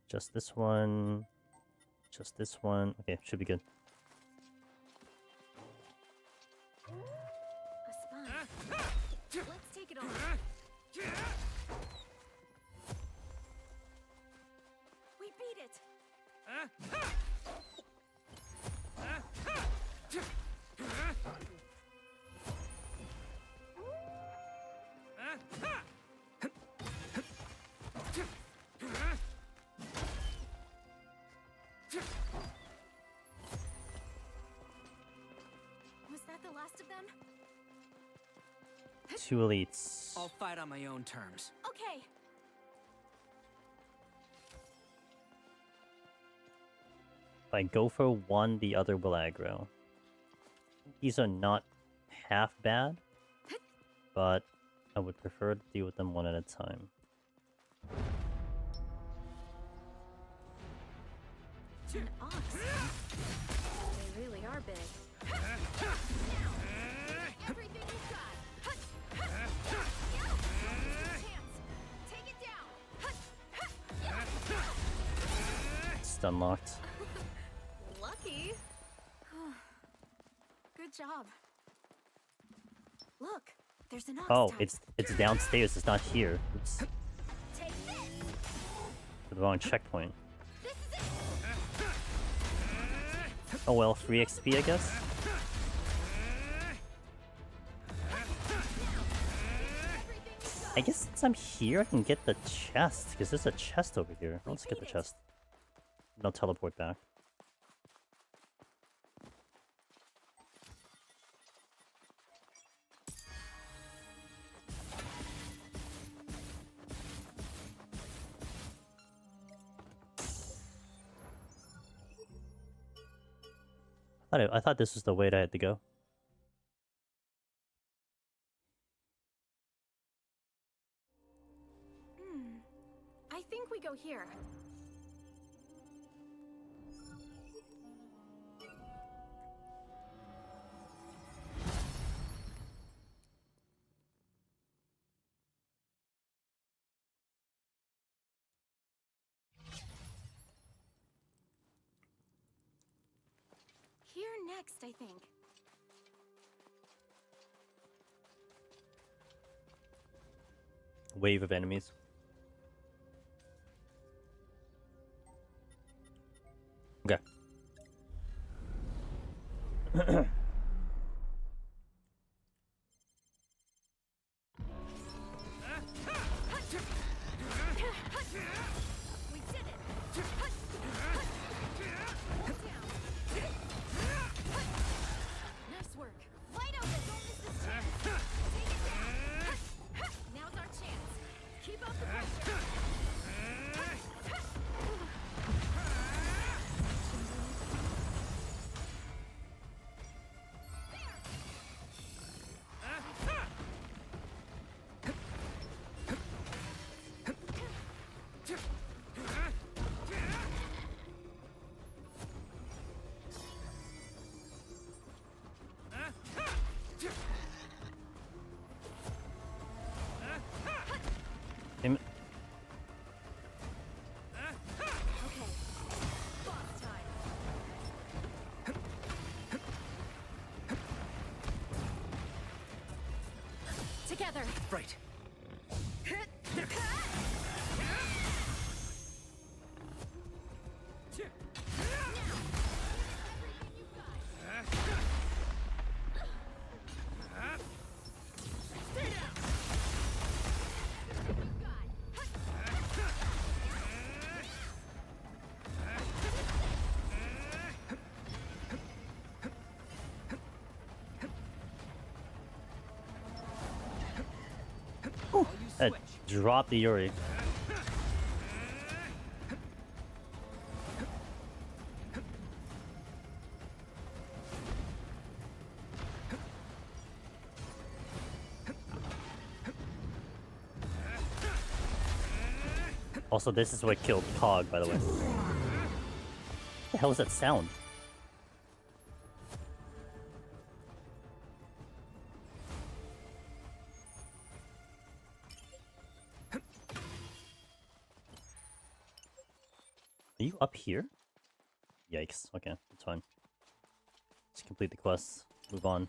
Just this one. Just this one. Okay, should be good. A spine. Let's take it on. We beat it. Was that the last of them? 2 elites. I'll fight on my own terms. Okay. If I go for one, the other will aggro. These are not half bad, but I would prefer to deal with them one at a time. An ox. They really are big. Everything you've got. Chance. Take it down. Stun locked. Lucky. Good job. Look, there's an ox. Oh, type. it's downstairs. It's not here. Oops. Take this. The wrong checkpoint. This is it. Oh well, free XP, I guess. I guess since I'm here, I can get the chest, because there's a chest over here. Let's get the chest. And I'll teleport back. I thought this was the way that I had to go. I think we go here. Here next, I think. Wave of enemies. Okay. We did it. Nice work. Wide open. Don't miss this chance. Take it down. Now's our chance. Keep up the pressure. Damn it. Okay. Boss time. Together. Right. Drop the Yuri. Also, this is what killed Cog, by the way. What the hell is that sound? Are you up here? Yikes. Okay, that's fine. Let's complete the quest. Move on.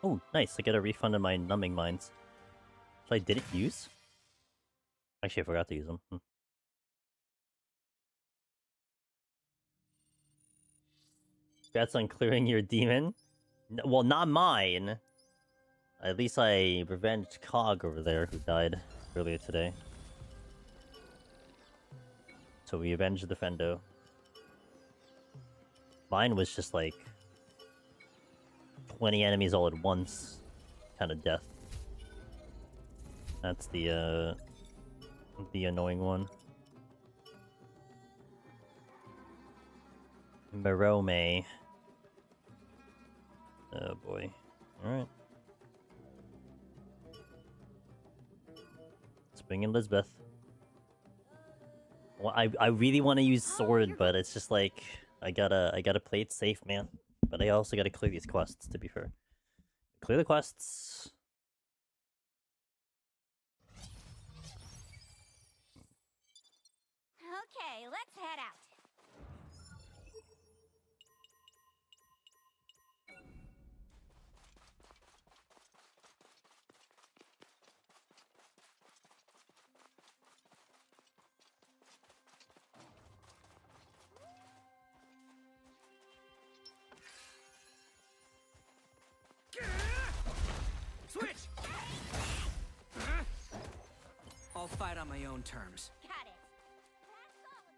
Oh, nice. I get a refund of my numbing mines. So I didn't use? Actually, I forgot to use them. Congrats on clearing your demon. Well, not mine. At least I revenged Cog over there, who died earlier today. So we avenged the Fendo. Mine was just like 20 enemies all at once kind of death. That's the annoying one. Barome. Oh boy. Alright. Let's bring in Lisbeth. Well, I really want to use sword, but it's just like I gotta play it safe, man. But I also gotta clear these quests, to be fair. Clear the quests. Okay, let's head out. Switch! I'll fight on my own terms. Got it. That's all of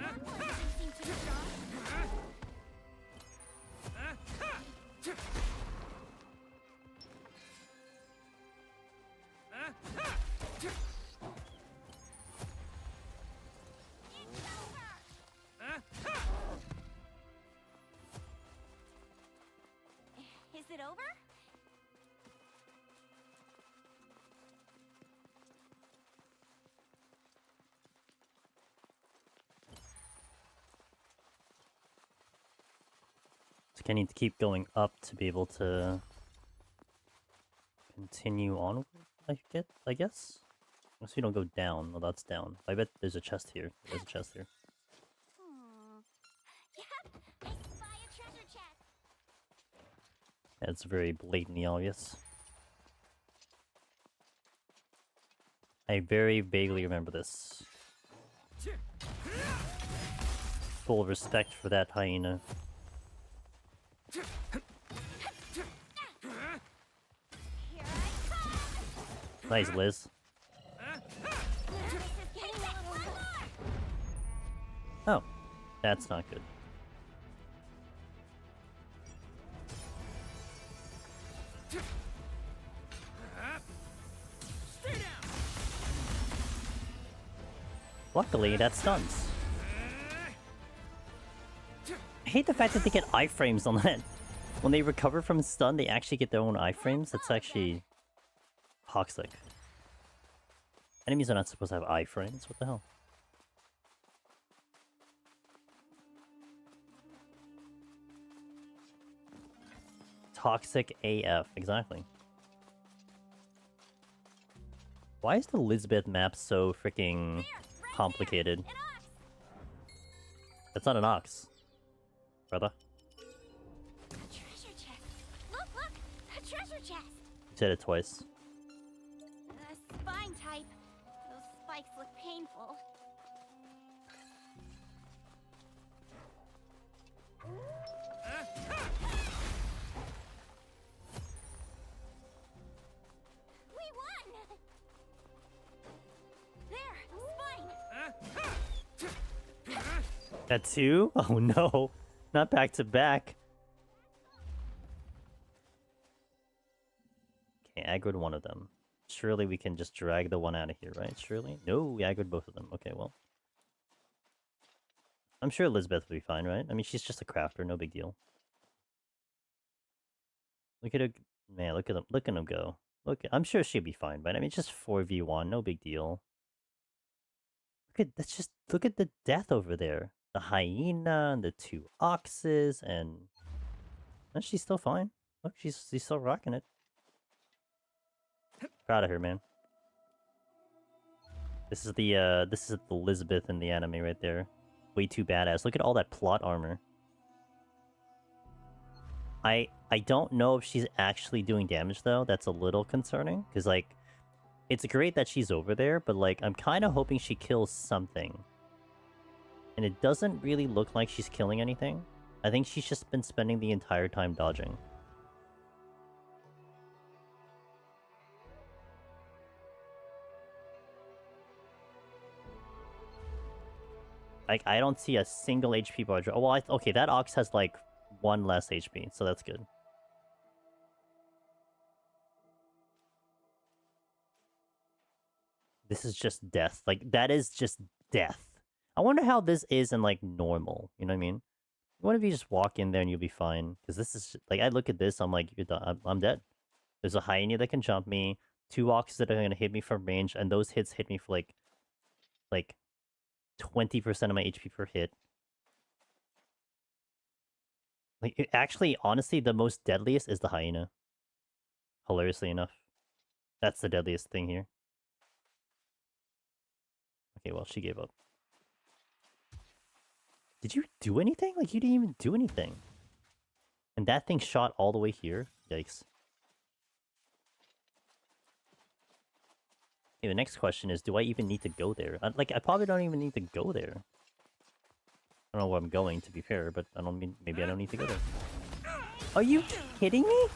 them. One more doesn't seem too strong. Is it over? So I need to keep going up to be able to continue onward, I guess? Unless we don't go down. Well, that's down. I bet there's a chest here. There's a chest here. Yep, I spy a treasure chest. It's very blatantly obvious. I very vaguely remember this. Full respect for that hyena. Here I come. Nice, Liz. This is getting a little... Oh, that's not good. Luckily, that stuns. I hate the fact that they get iframes on that. When they recover from stun, they actually get their own iframes. That's actually toxic. Enemies are not supposed to have iframes. What the hell? Toxic AF, exactly. Why is the Lisbeth map so freaking complicated? That's not an ox, brother. A treasure chest. Look, look! A treasure chest! You said it twice. The spine type. Those spikes look painful. We won! There, spine! That too? Oh no. Not back to back. Okay, aggroed one of them. Surely we can just drag the one out of here, right? Surely? No, we aggroed both of them. Okay, well. I'm sure Elizabeth will be fine, right? I mean, she's just a crafter, no big deal. Look at her. Man, look at him. Look at him go. Look, I'm sure she'll be fine, but I mean, it's just 4v1, no big deal. Look at the death over there. The hyena and the two oxes and she's still fine. Look, she's still rocking it. Proud of her, man. This is the Elizabeth in the anime right there. Way too badass. Look at all that plot armor. I don't know if she's actually doing damage though. That's a little concerning because like it's great that she's over there, but like I'm kind of hoping she kills something. And it doesn't really look like she's killing anything. I think she's just been spending the entire time dodging. Like, I don't see a single HP bar drop. Well, okay, that Ox has, like, 1 less HP, so that's good. This is just death. Like, that is just death. I wonder how this is in, like, normal. You know what I mean? What if you just walk in there and you'll be fine? Because this is... Like, I look at this, I'm like, you're done. I'm dead. There's a hyena that can jump me, 2 Oxes that are going to hit me from range, and those hits hit me for, like 20% of my HP per hit. Like, actually, honestly, the most deadliest is the hyena. Hilariously enough. That's the deadliest thing here. Okay, well, she gave up. Did you do anything? Like, you didn't even do anything. And that thing shot all the way here? Yikes. Okay, the next question is, do I even need to go there? I probably don't even need to go there. I don't know where I'm going, to be fair, but maybe I don't need to go there. Are you kidding me?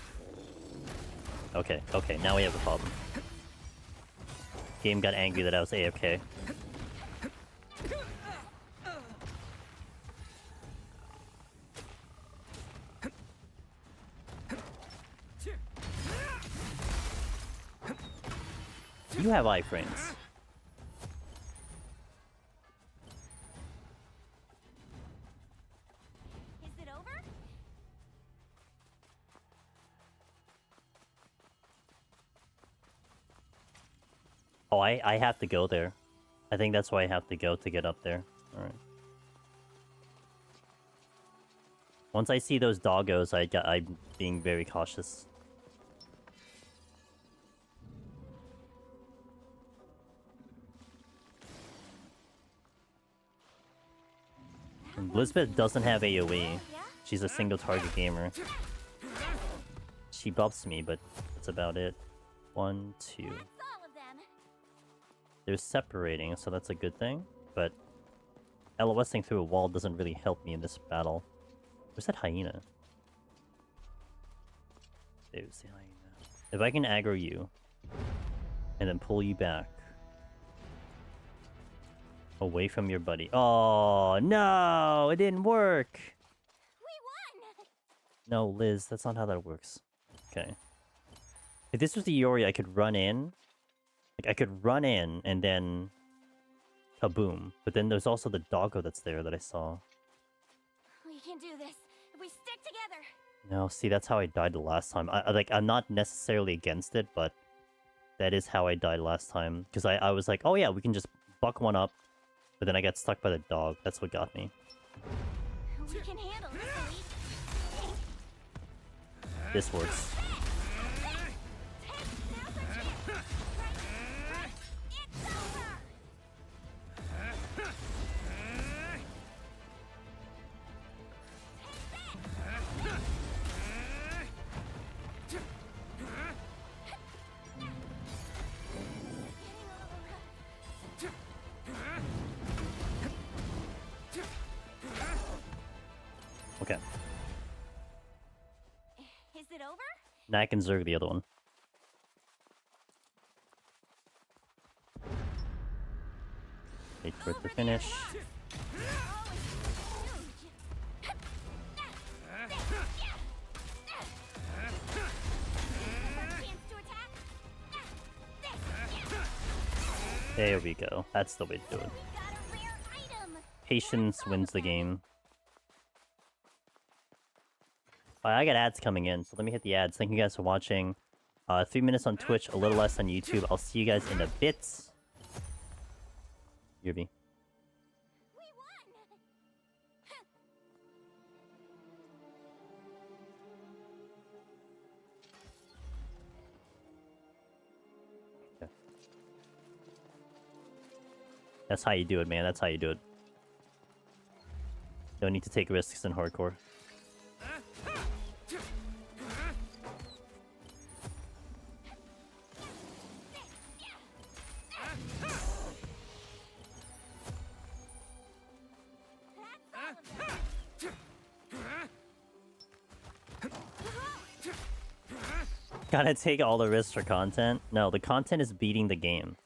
Okay, now we have a problem. Game got angry that I was AFK. You have iframes. Is it over? Oh, I have to go there. I think that's why I have to go to get up there. Alright. Once I see those doggos, I'm being very cautious. Elizabeth doesn't have AoE. She's a single target gamer. She buffs me, but that's about it. 1, 2. They're separating, so that's a good thing. But LOSing through a wall doesn't really help me in this battle. Where's that hyena? There's the hyena. If I can aggro you, and then pull you back away from your buddy. Oh, no! It didn't work! We won! No, Liz, that's not how that works. Okay. If this was the Yori, I could run in. Like, I could run in, and then... kaboom. But then there's also the doggo that's there that I saw. We can do this. If we stick together. No, see, that's how I died the last time. I'm not necessarily against it, but... that is how I died last time. Because I was like, oh yeah, we can just buck one up. But then I got stuck by the dog. That's what got me. We can handle this, Elite. This works. Okay. Is it over? Now I can zerg the other one. Wait for it to finish. There we go. That's the way to do it. Patience wins the game. I got ads coming in, so let me hit the ads. Thank you guys for watching. 3 minutes on Twitch, a little less on YouTube. I'll see you guys in a bit. Yurbi. Okay. That's how you do it, man. That's how you do it. Don't need to take risks in hardcore. Gotta take all the risks for content? No, the content is beating the game.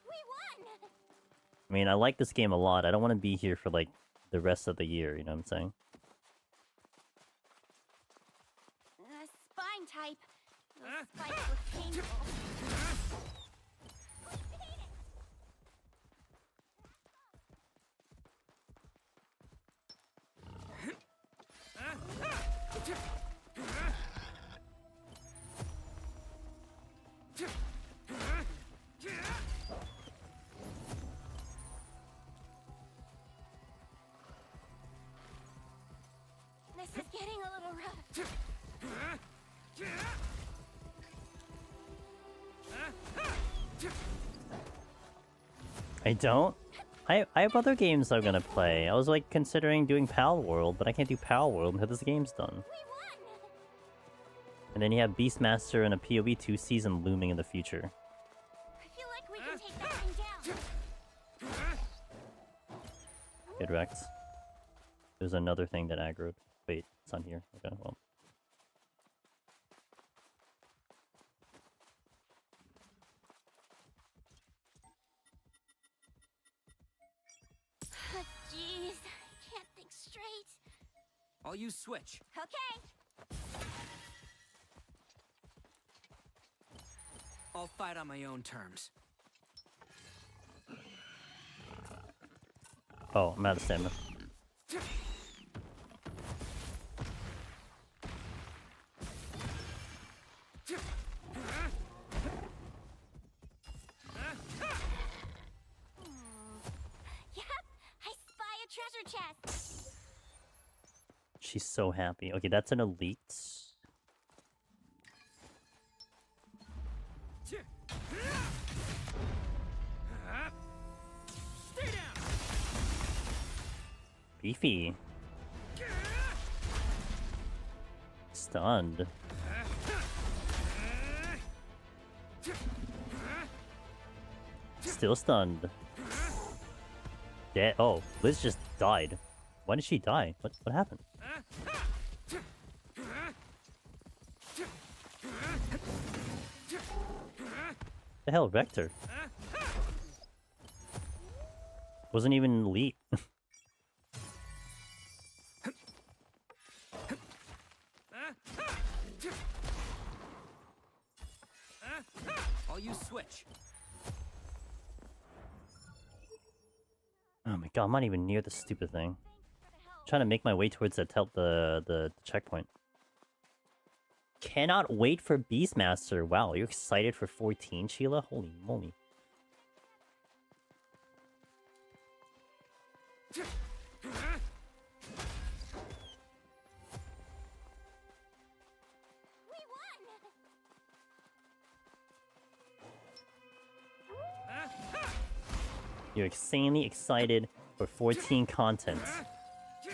I mean, I like this game a lot. I don't want to be here for, like, the rest of the year, you know what I'm saying? Spine type. Those spikes look painful. This is getting a little rough. I don't. I have other games I'm gonna play. I was like considering doing Pal World, but I can't do Pal World until this game's done. And then you have Beastmaster and a PoE 2 season looming in the future. I feel like we can take that thing down. Get wrecked. There's another thing that aggroed. Wait, it's on here. Okay, well. Jeez, I can't think straight. I'll use switch. Okay. I'll fight on my own terms. Oh, I'm out of stamina. Yep, I spy a treasure chest. She's so happy. Okay, that's an elite. Stay down. Beefy. Stunned. Still stunned. Dead. Oh, Liz just died. Why did she die? What happened? The hell, Vector? Wasn't even elite. I'll use switch. Oh my god, I'm not even near the stupid thing. I'm trying to make my way towards the checkpoint. Cannot wait for Beastmaster. Wow, you're excited for 14, Sheila? Holy moly. You're insanely excited for 14 content.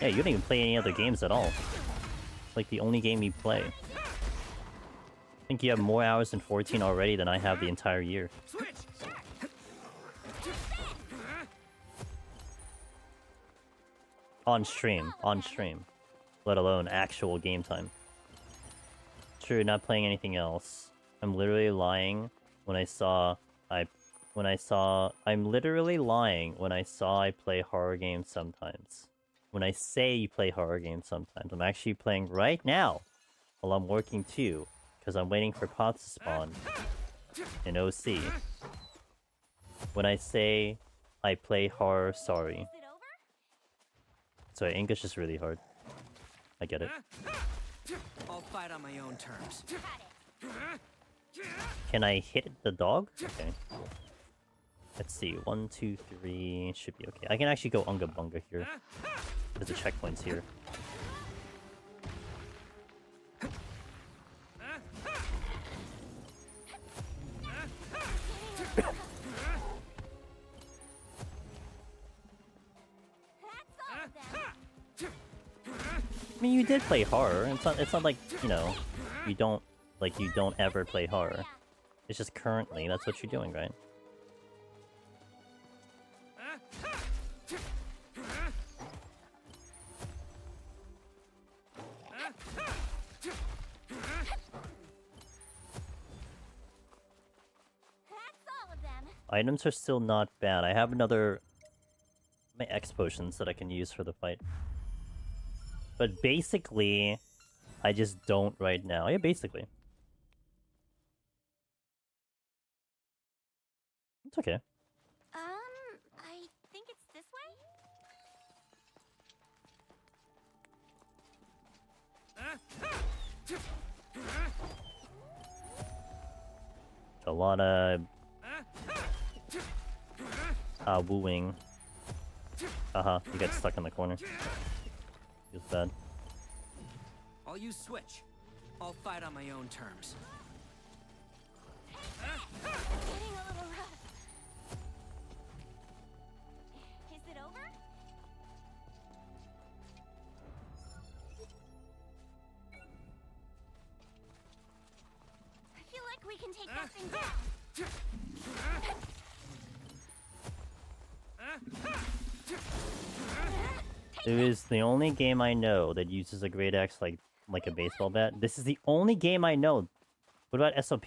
Yeah, you don't even play any other games at all. It's like the only game you play. I think you have more hours in 14 already than I have the entire year. On stream. Let alone actual game time. True, not playing anything else. I'm literally lying when I saw I'm literally lying when I saw I play horror games sometimes. When I say you play horror games sometimes. I'm actually playing right now while I'm working too, because I'm waiting for pots to spawn in OC. When I say I play horror, sorry. Sorry, English is really hard. I get it. I'll fight on my own terms. Can I hit the dog? Okay. Let's see. 1, 2, 3. Should be okay. I can actually go Unga Bunga here. There's the checkpoints here. I mean, you did play horror. It's not like, you know, you don't ever play horror. It's just currently that's what you're doing, right? Items are still not bad. I have another my X potions that I can use for the fight. But basically, I just don't right now. Yeah, basically. It's okay. I think it's this way? A lot of wooing. You get stuck in the corner. Feels bad. I'll use switch. I'll fight on my own terms. Getting a little rough. Is it over? I feel like we can take that thing down. It is the only game I know that uses a great axe like a baseball bat. This is the only game I know. What about SOP?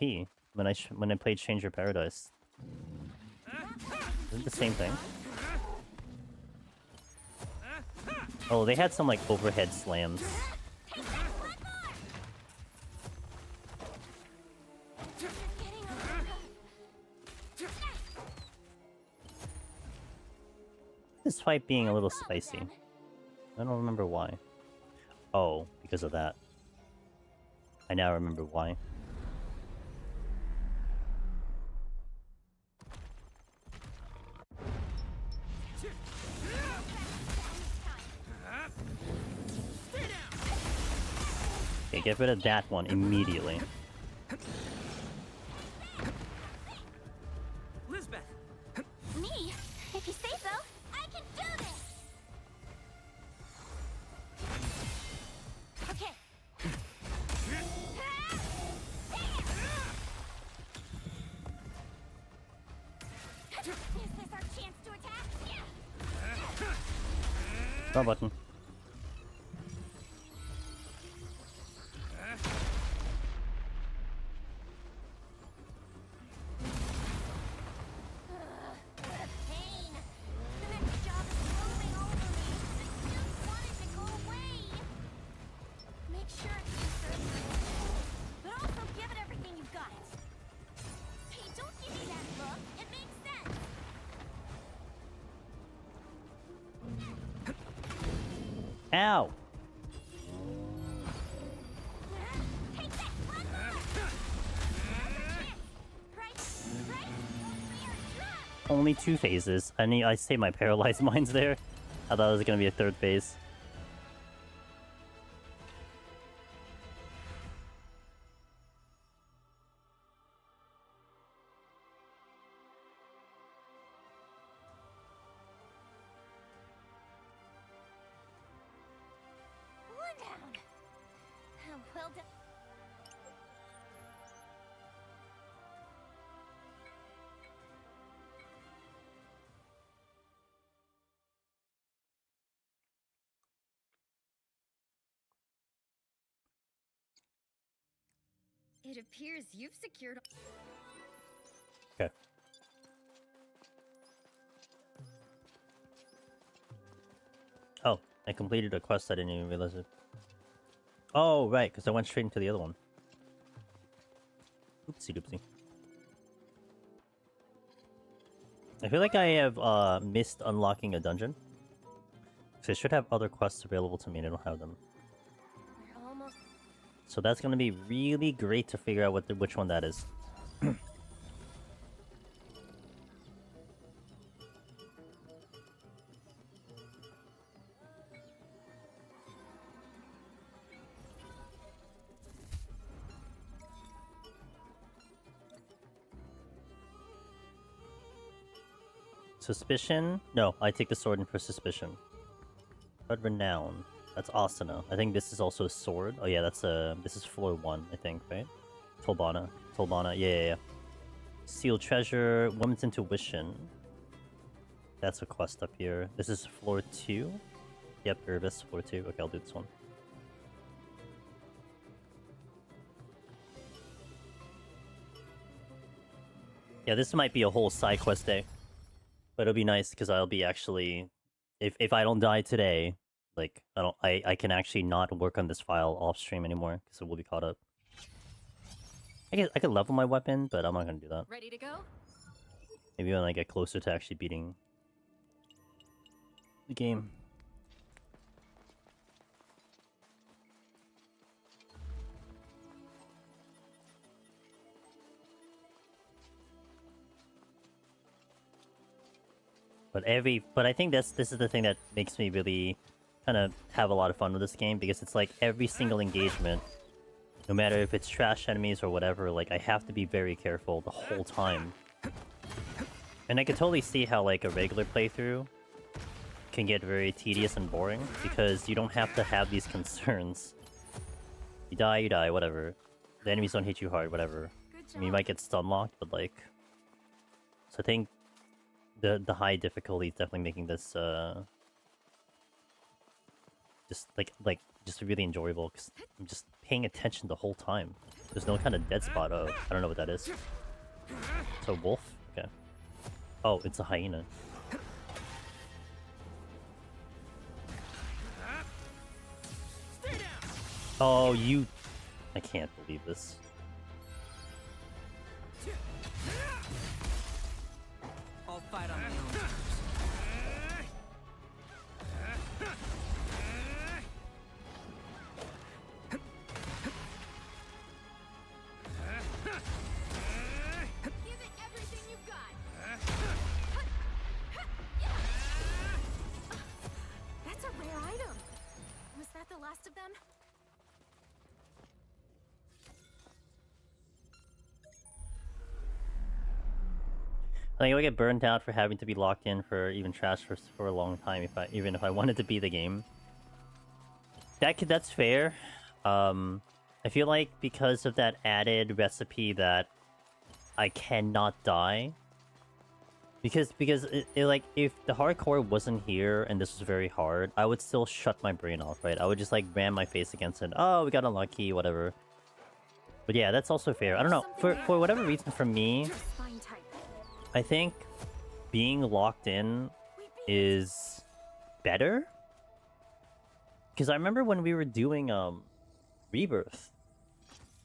When I played Change Your Paradise, isn't it the same thing? Oh, they had some like overhead slams. This fight being a little spicy. I don't remember why. Oh, because of that. I now remember why. Okay, get rid of that one immediately. Lisbeth! Me? If you say so, I can do this! Okay. Is this our chance to attack? Wrong button. Pain. The next job is rolling over me. I just want it to go away. Make sure it's conservative, but also give it everything you've got. Hey, don't give me that look. It makes sense. Ow! Take that. One more. Right. Right. We are trapped. Only 2 phases. I say my paralyzed mind's there. I thought it was gonna be a 3rd phase. One down. Well done. It appears you've secured. Okay. Oh, I completed a quest. I didn't even realize it. Oh, right, because I went straight into the other one. Oopsie doopsie. I feel like I have missed unlocking a dungeon. So I should have other quests available to me and I don't have them. We're almost. So that's gonna be really great to figure out which one that is. Suspicion? No, I take the sword in for suspicion. But renown. That's Asana. I think this is also a sword. Oh yeah, this is floor 1, I think, right? Tolbana. Yeah. Sealed treasure, woman's intuition. That's a quest up here. This is floor 2. Yep, Irvis, floor 2. Okay, I'll do this one. Yeah, this might be a whole side quest day. But it'll be nice because I'll be actually if I don't die today, like I can actually not work on this file off stream anymore because it will be caught up. I could level my weapon, but I'm not gonna do that. Ready to go? Maybe when I get closer to actually beating the game. But I think this is the thing that makes me really kind of have a lot of fun with this game, because it's like every single engagement, no matter if it's trash enemies or whatever, like I have to be very careful the whole time. And I could totally see how like a regular playthrough can get very tedious and boring, because you don't have to have these concerns. You die, whatever. The enemies don't hit you hard, whatever. I mean, you might get stun locked, but like... So I think the high difficulty is definitely making this just just really enjoyable, because I'm just paying attention the whole time. There's no kind of dead spot. Oh, I don't know what that is. It's a wolf? Okay. Oh, it's a hyena. Oh, you... I can't believe this. I'll fight on my own terms. Give it everything you've got. That's a rare item. Was that the last of them? I think I would get burnt out for having to be locked in for even trash for a long time, even if I wanted to beat the game. That's fair. I feel like because of that added recipe that I cannot die. Because like, if the hardcore wasn't here and this was very hard, I would still shut my brain off, right? I would just like ram my face against it. Oh, we got unlucky, whatever. But yeah, that's also fair. I don't know, for whatever reason, for me, I think being locked in is better. Because I remember when we were doing Rebirth,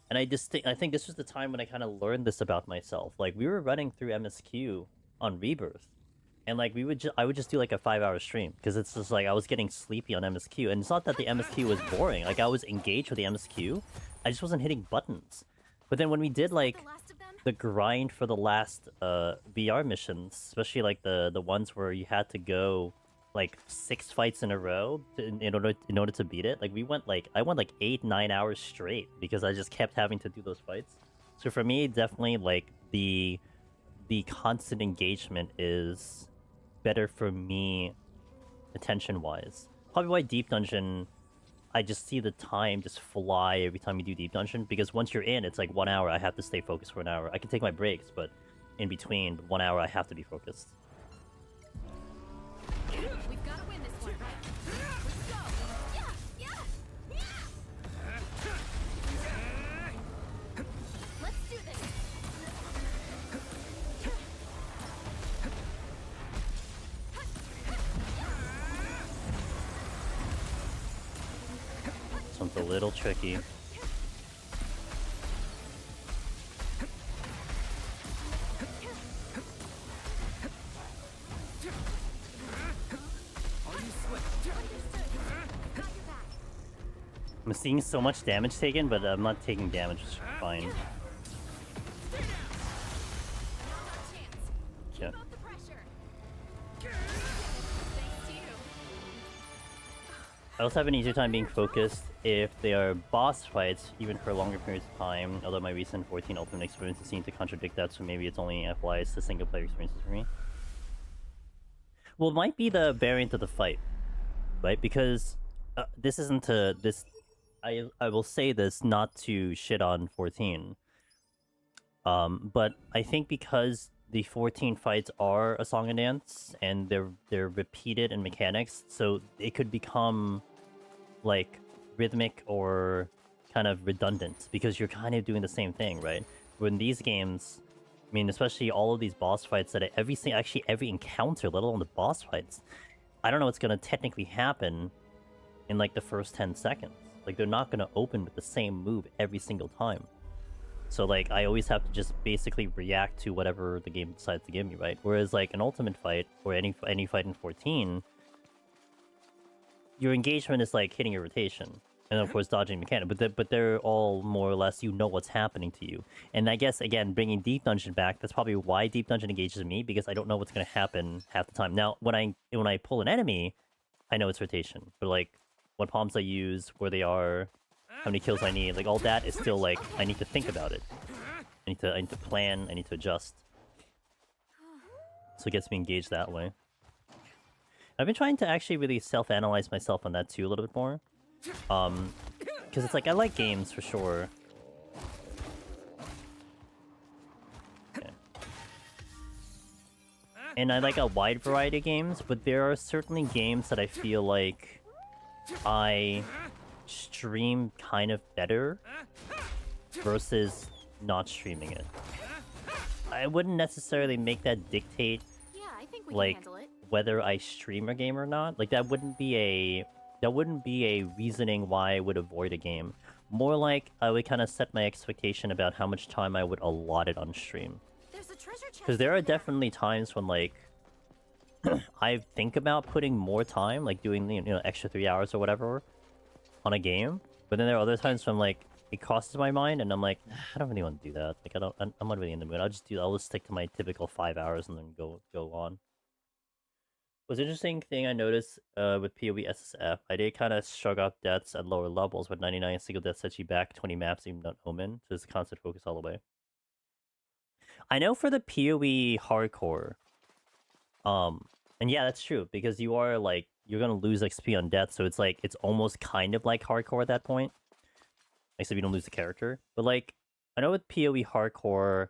and I think this was the time when I kind of learned this about myself. Like, we were running through MSQ on Rebirth, and like I would just do like a 5-hour stream, because it's just like I was getting sleepy on MSQ, and it's not that the MSQ was boring. Like, I was engaged with the MSQ, I just wasn't hitting buttons. But then when we did like the grind for the last VR missions, especially like the ones where you had to go like 6 fights in a row in order to beat it, like I went like 8-9 hours straight because I just kept having to do those fights. So for me, definitely like the constant engagement is better for me attention wise. Probably why Deep Dungeon, I just see the time just fly every time you do Deep Dungeon, because once you're in, it's like 1 hour, I have to stay focused for an hour. I can take my breaks, but in between 1 hour, I have to be focused. We've got to win this one, right? Let's go. Yeah. Let's do this. This one's a little tricky. I'm seeing so much damage taken, but I'm not taking damage, which is fine. Yeah. I also have an easier time being focused if they are boss fights, even for longer periods of time, although my recent 14 Ultimate experiences seem to contradict that, so maybe it's only FYs to single player experiences for me. Well, it might be the variant of the fight, right? Because this isn't to... I will say this not to shit on 14. But I think because the 14 fights are a song and dance, and they're repeated in mechanics, so it could become like rhythmic or kind of redundant because you're kind of doing the same thing, right? When these games, I mean, especially all of these boss fights that every encounter, let alone the boss fights, I don't know what's gonna technically happen in like the first 10 seconds. Like they're not gonna open with the same move every single time. So like I always have to just basically react to whatever the game decides to give me, right? Whereas like an ultimate fight or any fight in 14, your engagement is like hitting your rotation. And of course dodging mechanic, but they're all more or less, you know what's happening to you. And I guess again, bringing Deep Dungeon back, that's probably why Deep Dungeon engages me, because I don't know what's going to happen half the time. Now, when I pull an enemy, I know it's rotation, but like what palms I use, where they are, how many kills I need, like all that is still like I need to think about it. I need to plan, I need to adjust. So it gets me engaged that way. I've been trying to actually really self-analyze myself on that too a little bit more. Because it's like, I like games for sure. Okay. And I like a wide variety of games, but there are certainly games that I feel like I stream kind of better versus not streaming it. I wouldn't necessarily make that dictate, Yeah, I think we like, can handle it. whether I stream a game or not. Like, that wouldn't be a reasoning why I would avoid a game. More like I would kind of set my expectation about how much time I would allot it on stream. There's a treasure chest. Because there over are definitely times when like I think about putting more time, like doing extra 3 hours or whatever on a game. But then there are other times when like it crosses my mind and I'm like, I don't really want to do that. Like I'm not really in the mood. I'll just stick to my typical 5 hours and then go on. Was interesting thing I noticed with PoE SSF, I did kind of shrug off deaths at lower levels, but 99 single death sets you back 20 maps even on Omen, so it's constant focus all the way. I know for the PoE hardcore, and yeah, that's true, because you are like, you're gonna lose XP on death, so it's like, it's almost kind of like hardcore at that point. Except you don't lose the character. But like, I know with PoE hardcore,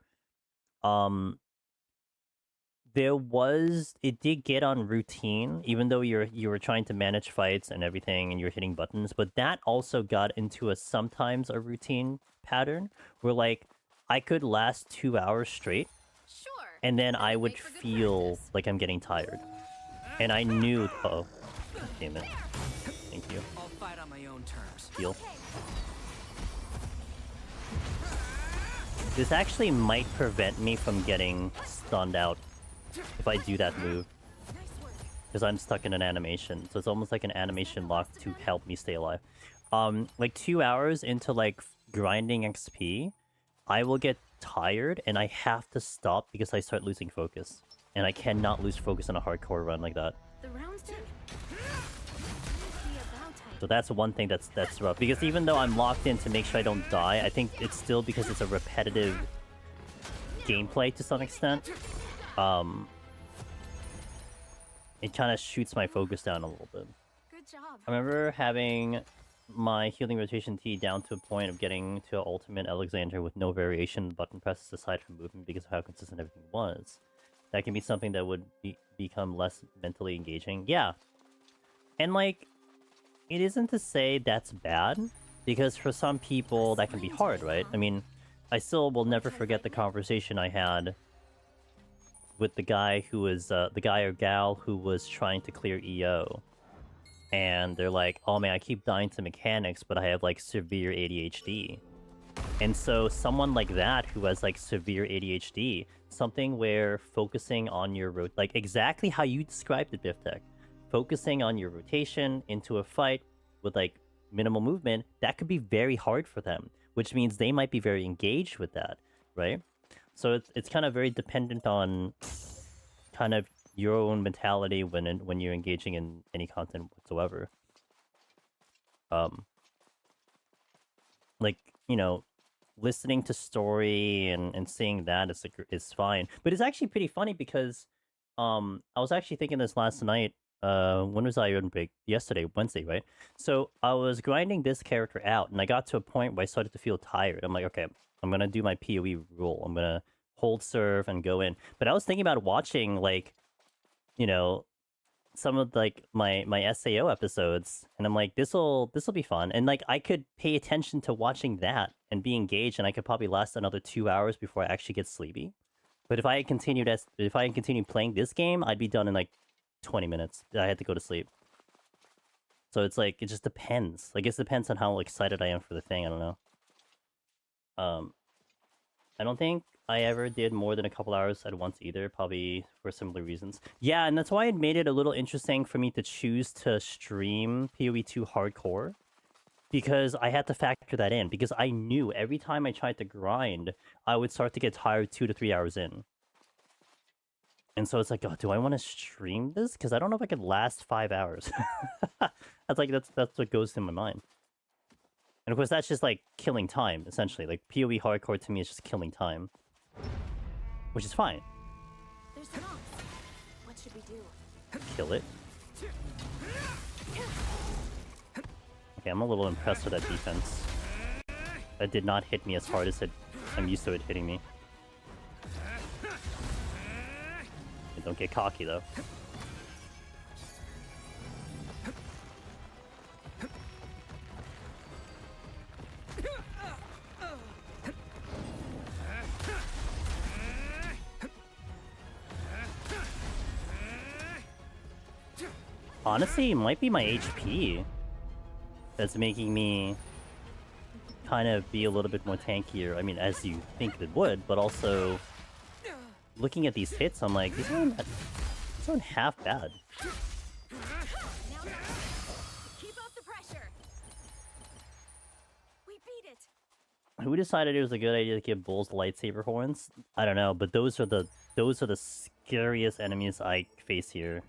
it did get on routine, even though you were trying to manage fights and everything and you're hitting buttons, but that also got into sometimes a routine pattern where like I could last 2 hours straight Sure. and then I would feel like I'm getting tired. And I knew, oh, damn it. Thank you. I'll fight on my own terms. Heal. This actually might prevent me from getting stunned out if I do that move, because I'm stuck in an animation, so it's almost like an animation lock to help me stay alive. Like 2 hours into like grinding XP, I will get tired and I have to stop because I start losing focus, and I cannot lose focus on a hardcore run like that. The round's done. So that's one thing that's rough, because even though I'm locked in to make sure I don't die, I think it's still because it's a repetitive gameplay to some extent. It kind of shoots my focus down a little bit. Good job. I remember having my healing rotation T down to a point of getting to ultimate Alexander with no variation in button presses aside from movement because of how consistent everything was. That can be something that would become less mentally engaging. Yeah. And like, it isn't to say that's bad, because for some people that can be hard, right? I mean, I still will never forget the conversation I had with the guy who was, the guy or gal who was trying to clear EO. And they're like, oh man, I keep dying to mechanics, but I have like severe ADHD. And so someone like that who has like severe ADHD, something where focusing on your, like exactly how you described it, Biftech, focusing on your rotation into a fight with like minimal movement, that could be very hard for them, which means they might be very engaged with that, right? So it's kind of very dependent on kind of your own mentality when you're engaging in any content whatsoever. Like, you know, listening to story and seeing that is fine. But it's actually pretty funny because I was actually thinking this last night. When was I on break? Yesterday, Wednesday, right? So I was grinding this character out, and I got to a point where I started to feel tired. I'm like, okay, I'm gonna do my PoE rule. I'm gonna hold serve and go in. But I was thinking about watching, like, you know, some of like my SAO episodes, and I'm like, this'll be fun. And like, I could pay attention to watching that and be engaged, and I could probably last another 2 hours before I actually get sleepy. But if I had continued playing this game, I'd be done in like 20 minutes. I had to go to sleep. So it's like, it just depends. I guess it depends on how excited I am for the thing, I don't know. I don't think I ever did more than a couple hours at once either, probably for similar reasons. Yeah, and that's why it made it a little interesting for me to choose to stream PoE 2 hardcore. Because I had to factor that in, because I knew every time I tried to grind, I would start to get tired 2 to 3 hours in. And so it's like, oh, do I want to stream this? Because I don't know if I could last 5 hours. That's what goes through my mind. And of course, that's just like killing time, essentially. Like PoE hardcore to me is just killing time, which is fine. There's the mob. What should we do? Kill it. Okay, I'm a little impressed with that defense. That did not hit me as hard as I'm used to it hitting me. Don't get cocky though. Honestly, it might be my HP that's making me kind of be a little bit more tankier. I mean, as you think it would, but also looking at these hits, I'm like, these aren't half bad. Now keep up the pressure. We beat it. Who decided it was a good idea to give bulls lightsaber horns? I don't know, but those are the scariest enemies I face here.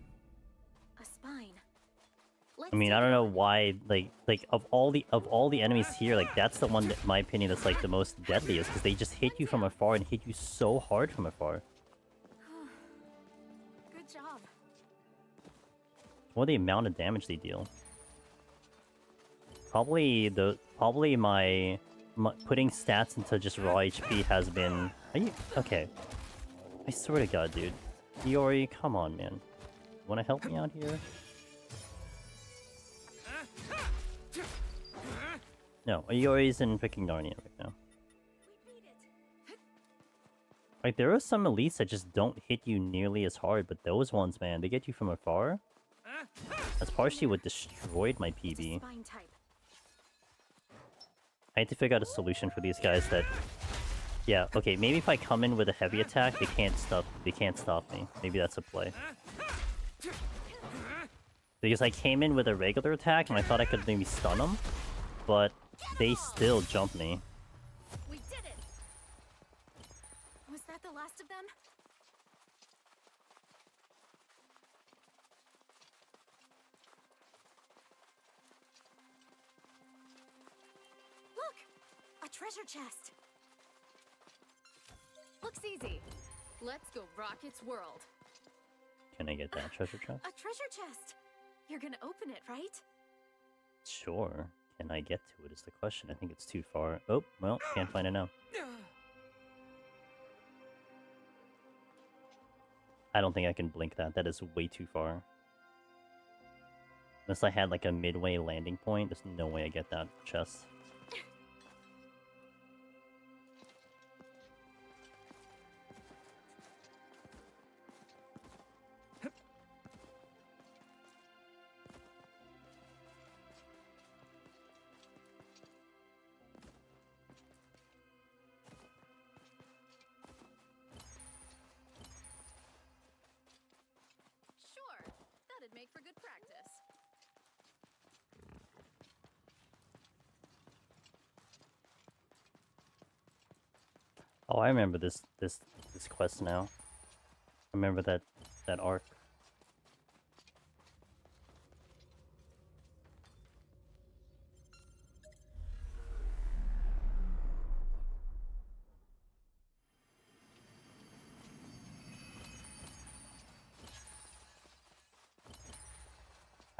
A spine. I mean, I don't know why, like of all the enemies here, like that's the one that, in my opinion, that's like the most deadliest, because they just hit you from afar and hit you so hard from afar. Good job. What the amount of damage they deal? Probably my putting stats into just raw HP has been. Are you okay? I swear to God, dude, Iori, come on, man. Want to help me out here? No, Iori's in freaking Narnia right now. Like, there are some elites that just don't hit you nearly as hard, but those ones, man, they get you from afar. That's partially what destroyed my PB. Spine type. I need to figure out a solution for these guys that... Yeah, okay, maybe if I come in with a heavy attack, they can't stop me. Maybe that's a play. Because I came in with a regular attack and I thought I could maybe stun them, but they still jumped me. We did it. Was that the last of them? Look! A treasure chest. Looks easy. Let's go rock its world. Can I get that treasure chest? A treasure chest. You're gonna open it, right? Sure. Can I get to it is the question. I think it's too far. Oh, well, can't find it now. I don't think I can blink that. That is way too far. Unless I had like a midway landing point, there's no way I get that chest. Sure. That'd make for good practice. Oh, I remember this quest now. I remember that arc.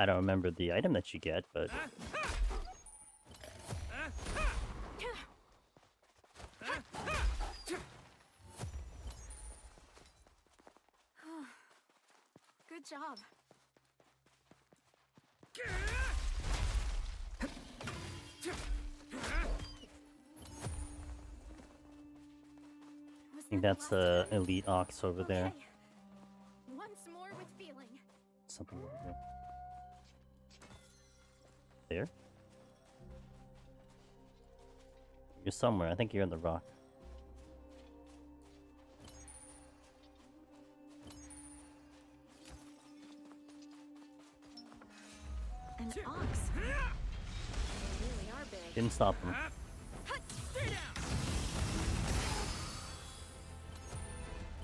I don't remember the item that you get, but Good job. I think that's Elite Ox over there. Okay. Once more with feeling. There? You're somewhere. I think you're in the rock. An ox. They really are big. Didn't stop him.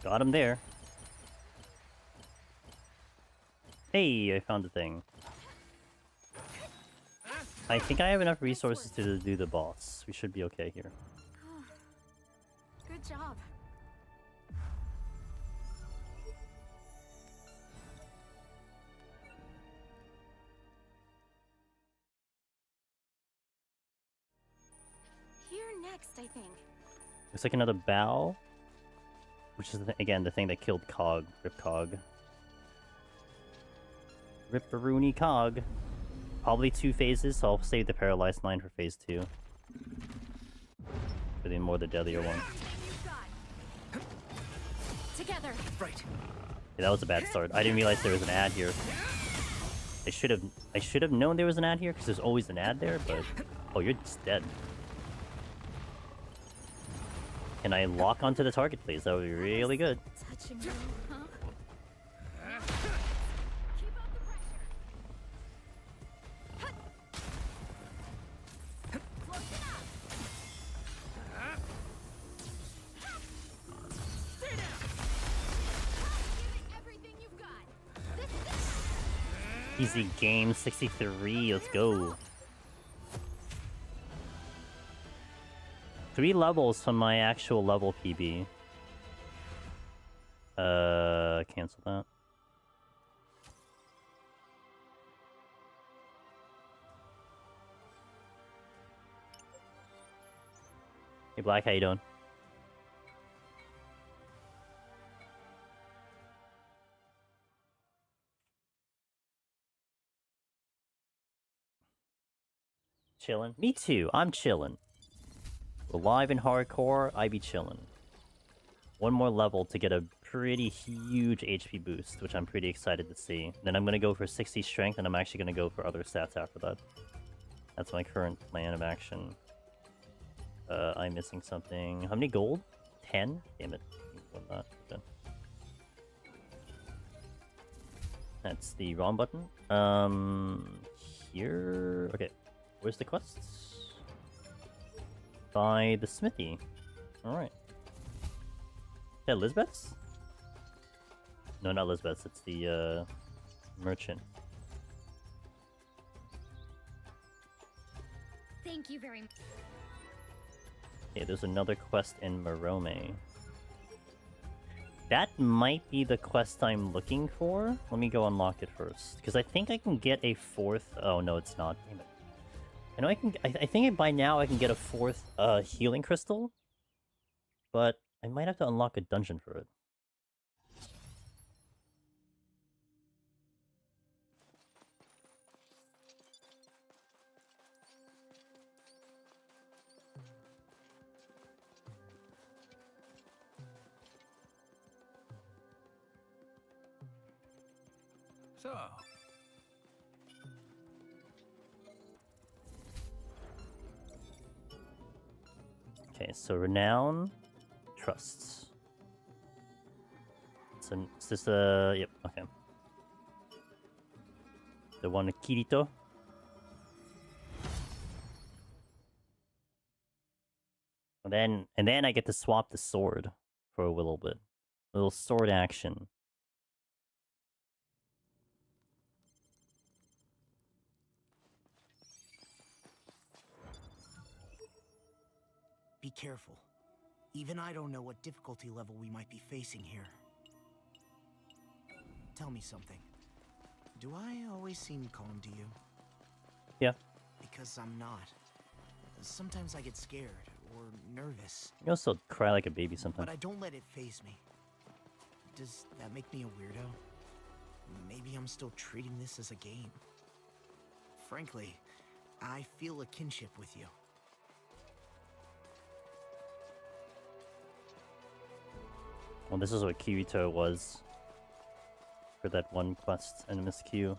Got him there. Hey, I found the thing. I think I have enough resources to do the boss. We should be okay here. Good job. Here next, I think. Looks like another bow. Which is, again, the thing that killed Cog. Rip Cog. Ripperoonie Cog. Probably 2 phases, so I'll save the Paralyzed 9 for phase 2. For the more the deadlier one. Together. Right. Yeah, that was a bad start. I didn't realize there was an ad here. I should have known there was an ad here, because there's always an ad there, but... Oh, you're just dead. Can I lock onto the target, please? That would be really good. Touching you, huh? Easy game, 63, let's go. 3 levels from my actual level PB. Cancel that. Hey Black, how you doing? Chillin'? Me too, I'm chillin'. Alive and hardcore, I be chillin'. One more level to get a pretty huge HP boost, which I'm pretty excited to see. Then I'm gonna go for 60 strength, and I'm actually gonna go for other stats after that. That's my current plan of action. I'm missing something. How many gold? 10? Damn it. Not. Okay. That's the wrong button. Here? Okay. Where's the quests? By the smithy. Alright. Yeah, Lisbeth's? No, not Lisbeth's. It's the, merchant. Thank you very much. Okay, there's another quest in Morome. That might be the quest I'm looking for. Let me go unlock it first. Because I think I can get a 4th... Oh, no, it's not. Damn it. I know I can... I think by now I can get a 4th healing crystal. But I might have to unlock a dungeon for it. So, Okay, so Renown, Trusts. So, is this yep, okay. The one with Kirito. And then I get to swap the sword for a little bit. A little sword action. be careful. Even I don't know what difficulty level we might be facing here. Tell me something. Do I always seem calm to you? Yeah. Because I'm not. Sometimes I get scared or nervous. You also cry like a baby sometimes. But I don't let it faze me. Does that make me a weirdo? Maybe I'm still treating this as a game. Frankly, I feel a kinship with you. Well, this is what Kirito was for that one quest in Miss Q.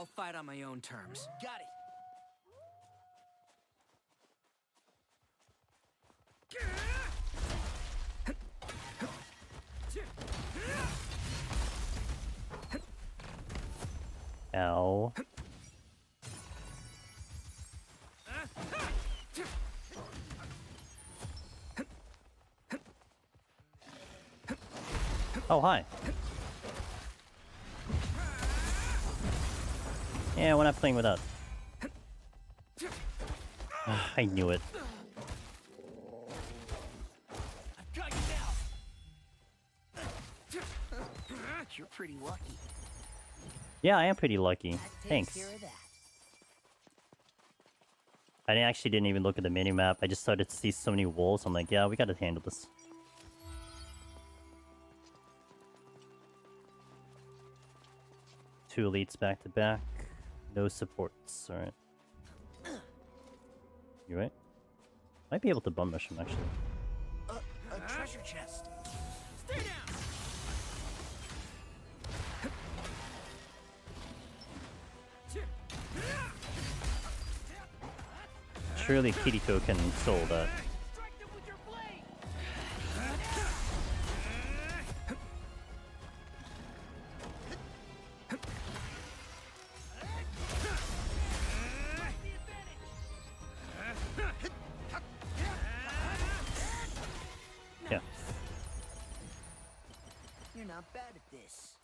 I'll fight on my own terms. Got it. Ow. Oh, hi. Yeah, we're not playing with that. I knew it. I've got you now. You're pretty lucky. Yeah, I am pretty lucky. That takes Thanks. care of that. I actually didn't even look at the minimap. I just started to see so many wolves. I'm like, yeah, we gotta handle this. Two elites back to back. No supports. Alright. You right? Might be able to bum rush him actually. A treasure chest. Stay down. Surely Kirito can soul that. Strike them with your blade. Yeah. You're not bad at this.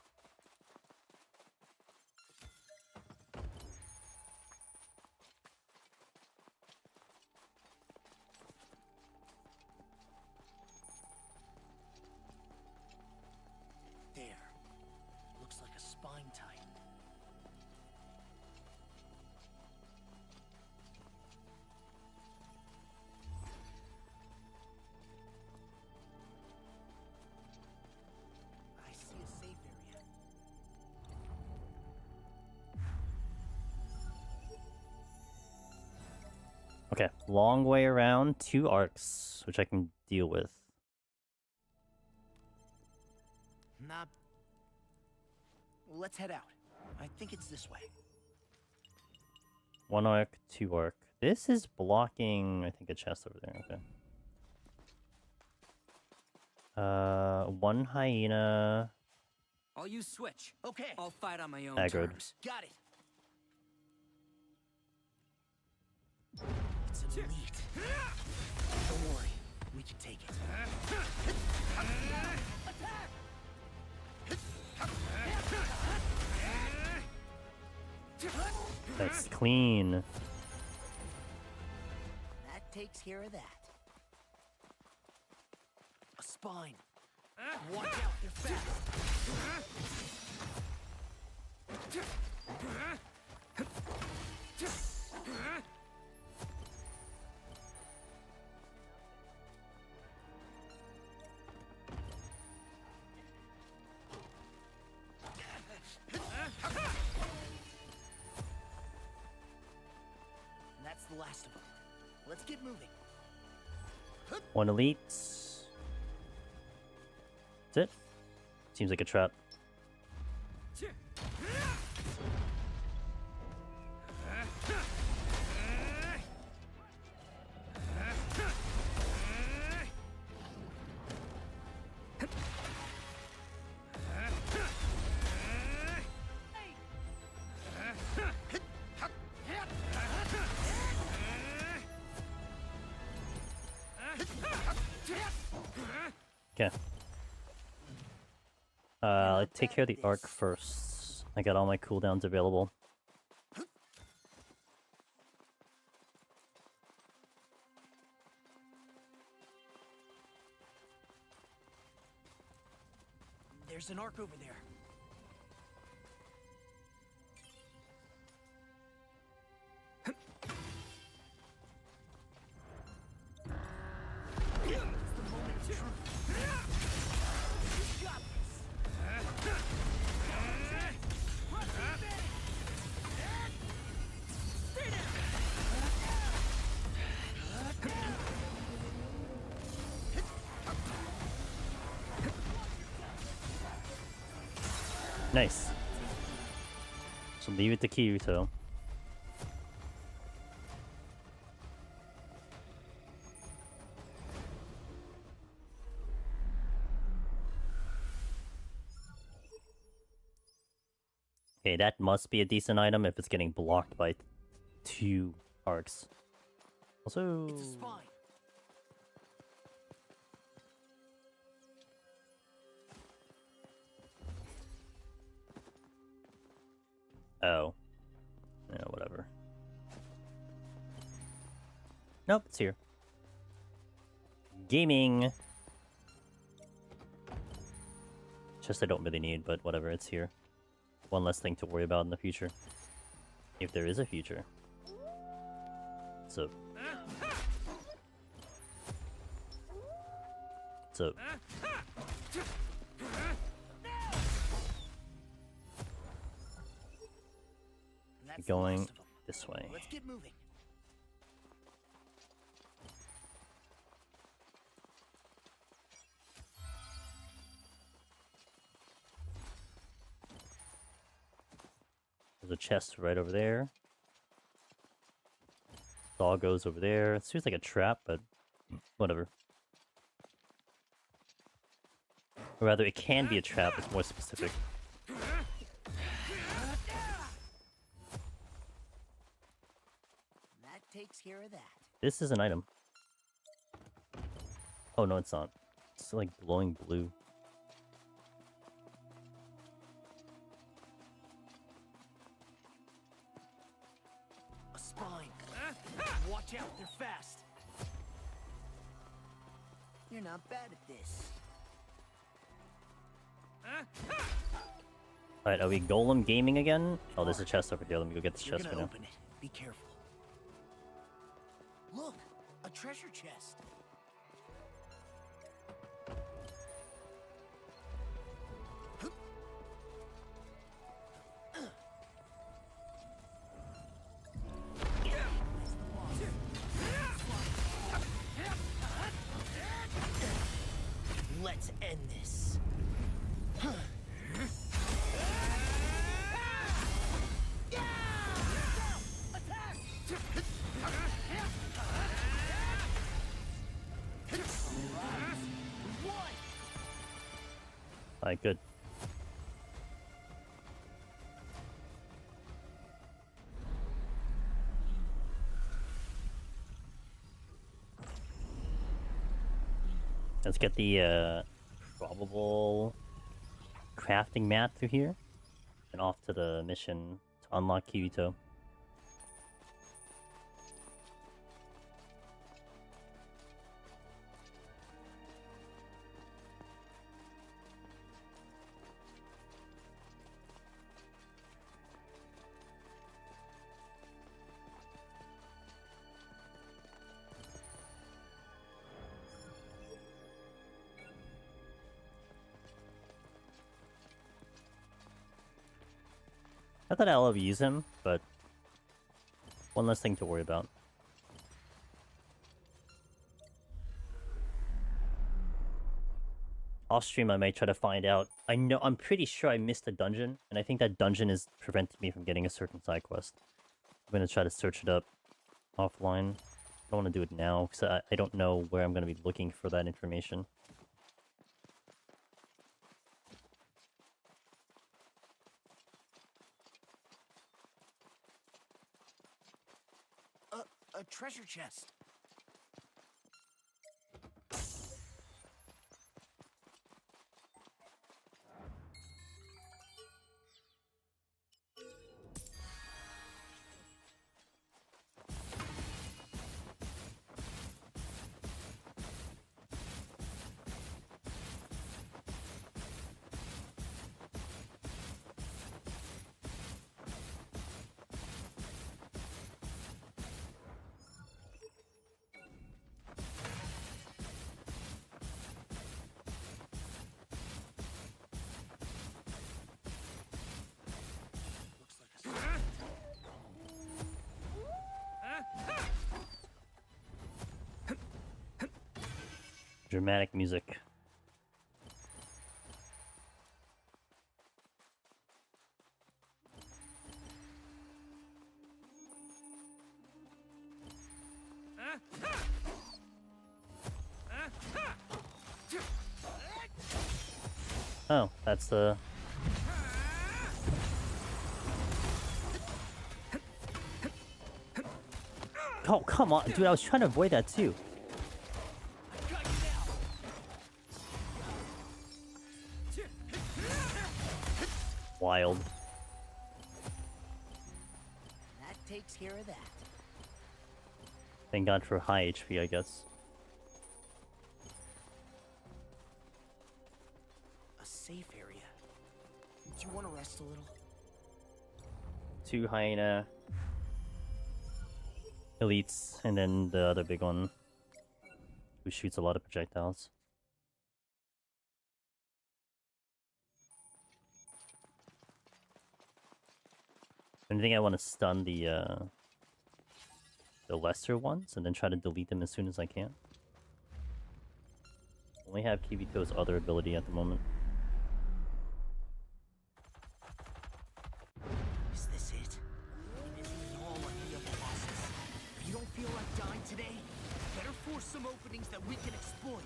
There. Looks like a spine type. I see a safe area. Okay, long way around, 2 arcs, which I can deal with. Not. Let's head out. I think it's this way. 1 arc, 2 arc. This is blocking, I think, a chest over there. Okay. 1 hyena. I'll use switch. Okay. I'll fight on my own Aggroed. terms. Got it. It's an elite. Don't worry, we can take it. That's clean. That takes care of that. A spine. Watch out, they're fast. That's the last of them. Let's get moving. 1 elite. That's it. Seems like a trap. Okay. Let's take care of the arc first. I got all my cooldowns available. There's an arc over there. Nice. So leave it to Kirito. Okay, that must be a decent item if it's getting blocked by 2 arcs. Also... It's a spine. Oh. Yeah, whatever. Nope, it's here. Gaming! Just I don't really need, but whatever, it's here. One less thing to worry about in the future. If there is a future. So... So... That's going the last of 'em. this way. Let's get moving. There's a chest right over there. Dog goes over there. It seems like a trap, but whatever. Or rather, it can be a trap, it's more specific. That takes care of that. This is an item. Oh no, it's not. It's like glowing blue. A spine. Watch out, they're fast. You're not bad at this. Alright, are we golem gaming again? Oh, there's a chest over here. Let me go get this You're chest for gonna now. open it. Be careful. Look, a treasure chest. Let's end this. Alright, good. Let's get the probable crafting mat through here and off to the mission to unlock Kirito. Not that I'll ever use him, but one less thing to worry about. Off stream, I might try to find out. I'm pretty sure I missed a dungeon, and I think that dungeon is preventing me from getting a certain side quest. I'm gonna try to search it up offline. I don't want to do it now, because I don't know where I'm gonna be looking for that information. A treasure chest. Dramatic music. Oh, that's the... Oh, come on, dude, I was trying to avoid that too. Wild. That takes care of that. Thank God for high HP, I guess. A safe area. Do you want to rest a little? 2 hyena elites, and then the other big one who shoots a lot of projectiles. I think I want to stun the lesser ones and then try to delete them as soon as I can. Only have Kibito's other ability at the moment. Is this it? It isn't at all like the other bosses. If you don't feel like dying today, better force some openings that we can exploit.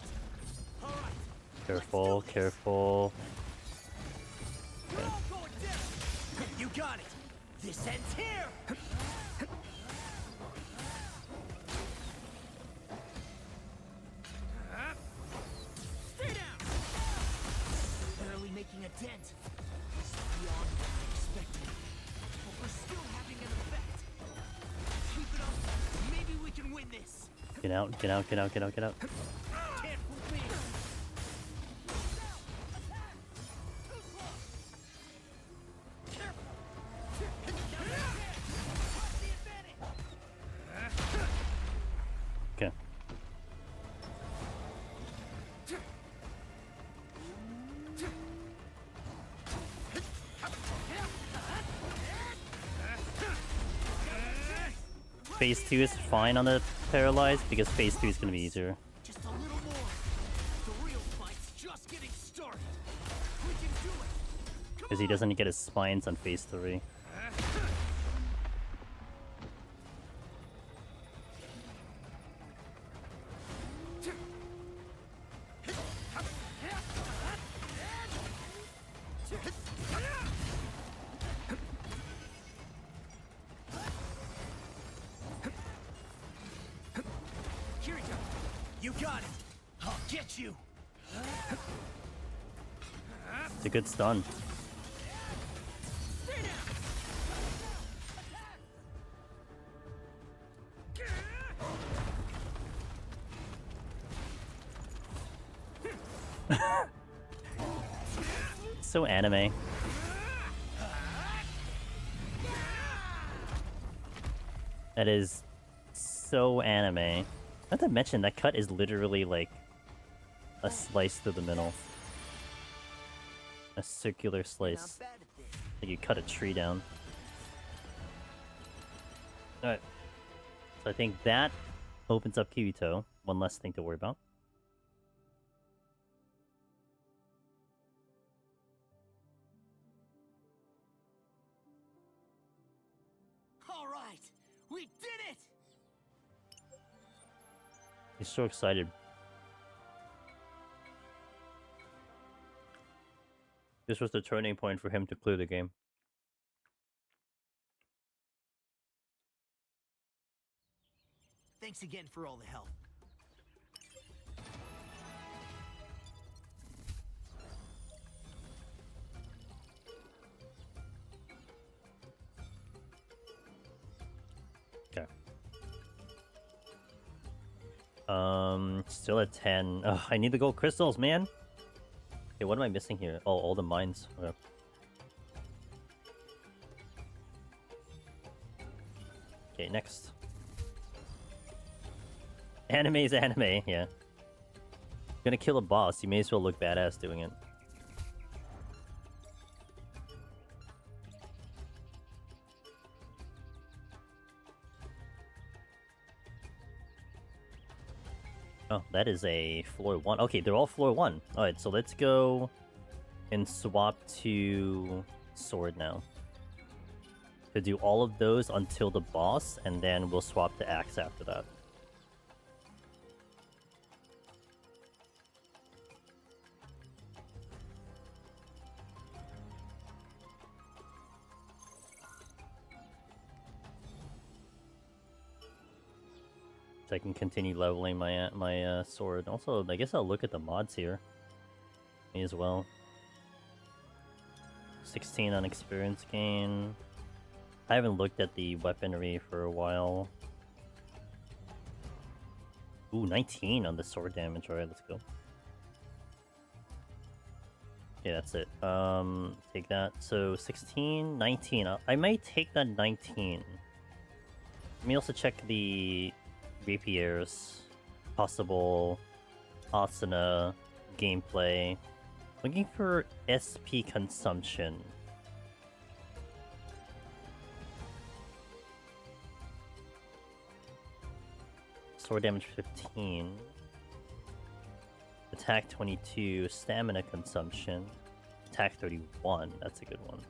All right. Careful, careful. We're all going down. You got it. This ends here. Stay down. Barely making a dent. This is beyond what I expected. But we're still having an effect. Keep it up. Maybe we can win this. Get out, get out, get out, get out, get out. Can't fool me. Okay. Phase 2 is fine on the paralyzed because phase 3 is going to be easier. Just a little more. The real fight's just getting started. We can do it. Because he doesn't get his spines on phase 3. Kirito, you got it. I'll get you. It's a good stun. Stay down. So anime. That is so anime. Not to mention, that cut is literally like a slice through the middle. A circular slice. Not bad at this. Like you cut a tree down. Alright. So I think that opens up Kibito. One less thing to worry about. All right, we did it. He's so excited. This was the turning point for him to clear the game. Thanks again for all the help. Okay. Still at 10. Ugh, I need the gold crystals, man. Okay, what am I missing here? Oh, all the mines. Okay. Okay, next. Anime is anime, yeah. Gonna kill a boss, you may as well look badass doing it. Oh, that is a floor 1. Okay, they're all floor 1. Alright, so let's go and swap to sword now. To do all of those until the boss, and then we'll swap to axe after that. So I can continue leveling my sword. Also, I guess I'll look at the mods here. Me as well. 16 on experience gain. I haven't looked at the weaponry for a while. Ooh, 19 on the sword damage. Alright, let's go. Yeah, that's it. Take that. So 16, 19. I might take that 19. Let me also check the rapiers, possible asana, gameplay. Looking for SP consumption. Sword damage 15. Attack 22, stamina consumption. Attack 31, that's a good one.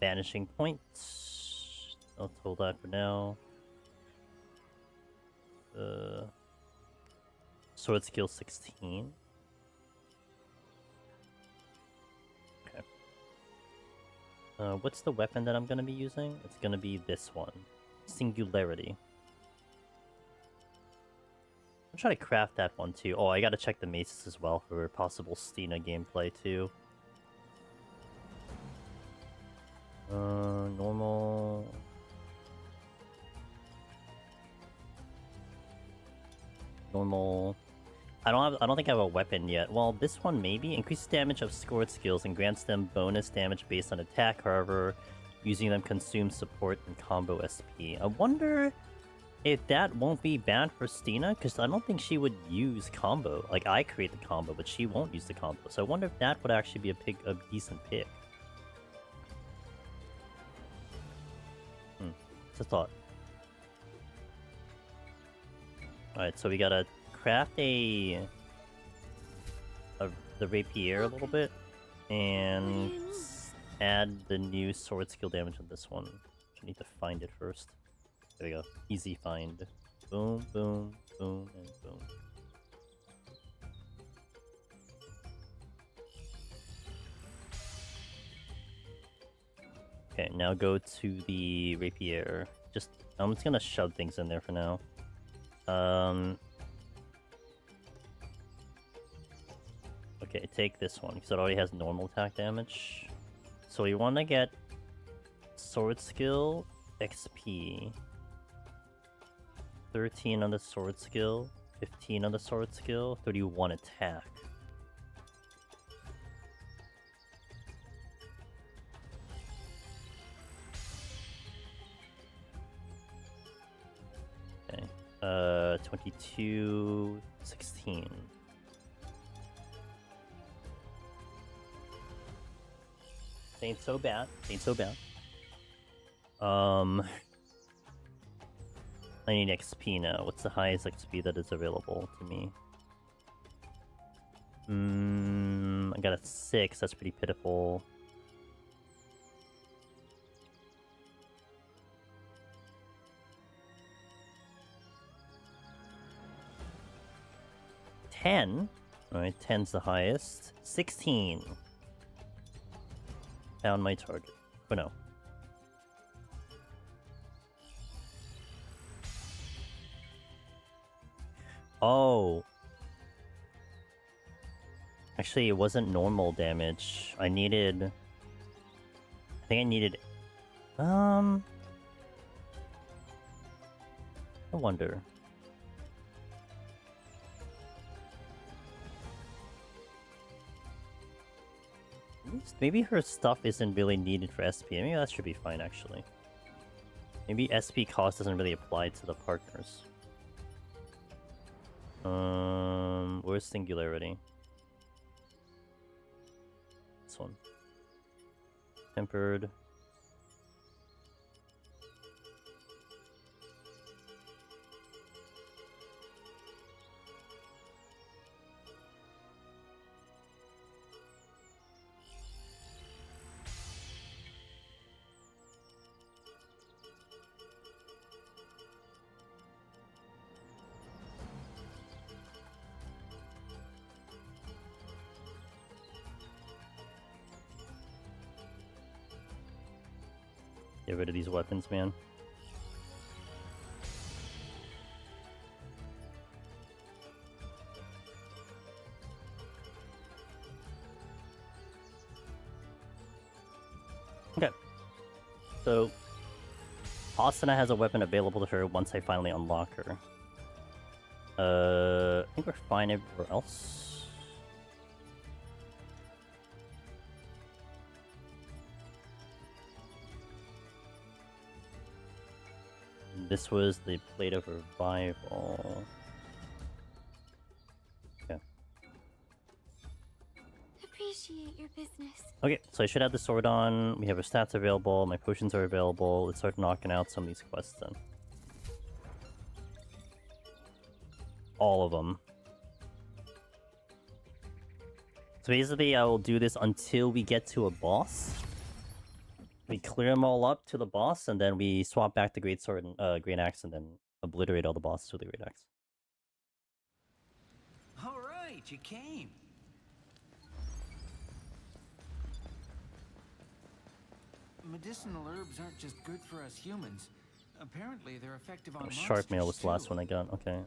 Banishing points. I'll hold that for now. Sword skill 16. Okay. What's the weapon that I'm gonna be using? It's gonna be this one. Singularity. I'll try to craft that one too. Oh, I gotta check the maces as well for possible Stina gameplay too. Normal. Normal. I don't think I have a weapon yet. Well, this one maybe. Increases damage of scored skills and grants them bonus damage based on attack. However, using them consumes support and combo SP. I wonder if that won't be bad for Stina, because I don't think she would use combo. Like, I create the combo, but she won't use the combo. So I wonder if that would actually be a decent pick. It's a thought. Alright, so we gotta craft the rapier a little bit, and add the new sword skill damage on this one. I need to find it first. There we go. Easy find. Boom, boom, boom, and boom. Okay, now go to the rapier. I'm just gonna shove things in there for now. Okay, take this one, because it already has normal attack damage. So we want to get sword skill, XP. 13 on the sword skill, 15 on the sword skill, 31 attack. Okay. 22, 16. Ain't so bad. Ain't so bad. I need XP now. What's the highest XP that is available to me? I got a 6. That's pretty pitiful. $10. Alright, 10's the highest. 16. Found my target. For now. Oh. Actually, it wasn't normal damage. I think I needed... I wonder. Maybe her stuff isn't really needed for SP. Maybe that should be fine, actually. Maybe SP cost doesn't really apply to the partners. Where's Singularity? This one. Tempered. Get rid of these weapons, man. So, Asuna has a weapon available to her once I finally unlock her. I think we're fine everywhere else. This was the Plate of Revival. Okay. Appreciate your business. Okay, so I should have the sword on. We have our stats available. My potions are available. Let's start knocking out some of these quests then. All of them. So basically, I will do this until we get to a boss. We clear them all up to the boss, and then we swap back the Great Sword and Great Axe, and then obliterate all the bosses with the Great Axe. All right, you came. Medicinal herbs aren't just good for us humans. Apparently, they're effective on monsters Sharp mail was the last too. one I got. Okay.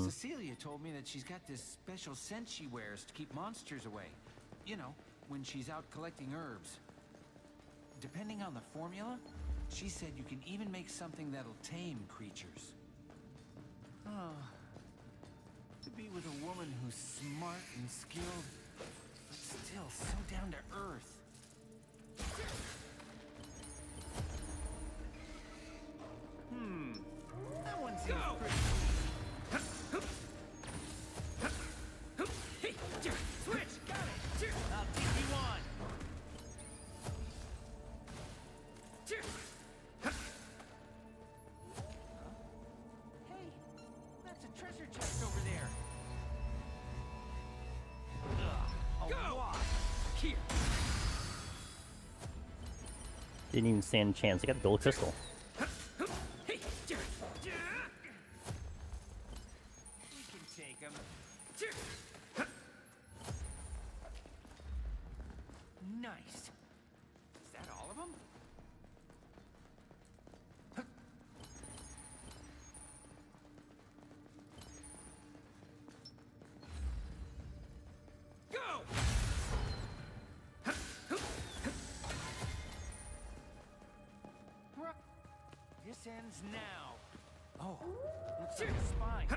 Cecilia told me that she's got this special scent she wears to keep monsters away. You know, when she's out collecting herbs. Depending on the formula, she said you can even make something that'll tame creatures. Oh, to be with a woman who's smart and skilled, but still so down to earth. That one seems pretty sweet. Switch! Got it! I'll take you on! Hey, that's a treasure chest over there. A wasp. Here. Didn't even stand a chance. I got a gold crystal. Nice. Is that all of them? Go! This ends now. Oh, looks like a spine.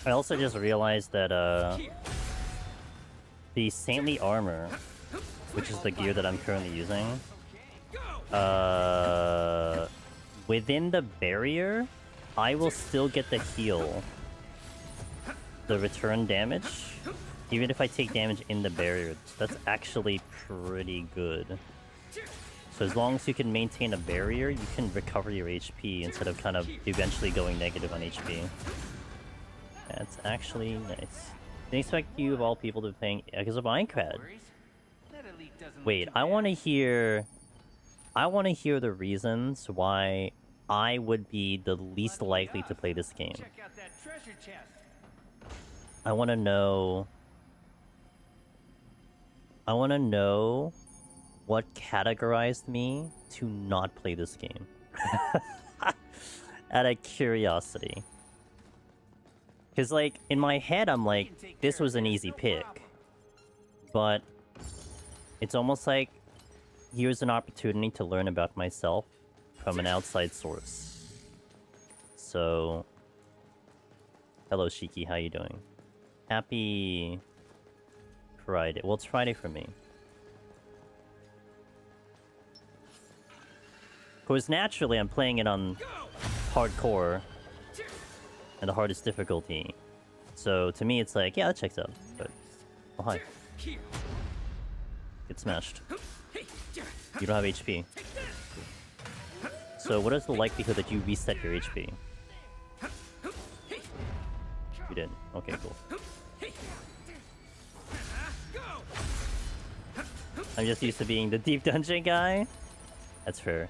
I also just realized that the Saintly Armor, which is the gear that I'm currently using, within the barrier, I will still get the heal, the return damage, even if I take damage in the barrier. That's actually pretty good. So as long as you can maintain a barrier, you can recover your HP instead of kind of eventually going negative on HP. That's actually nice. Didn't expect you of all people to be playing Echoes of Aincrad. Wait, I want to hear the reasons why I would be the least likely to play this game. I want to know what categorized me to not play this game. Out of curiosity. Because, like, in my head, I'm like, this was an easy pick. But it's almost like, here's an opportunity to learn about myself from an outside source. So, hello, Shiki, how you doing? Happy Friday. Well, it's Friday for me. Of course, naturally, I'm playing it on hardcore. And the hardest difficulty. So to me it's like, yeah, that checks out. But oh hi. Get smashed. You don't have HP. So what is the likelihood that you reset your HP? You didn't. Okay, cool. I'm just used to being the deep dungeon guy. That's fair.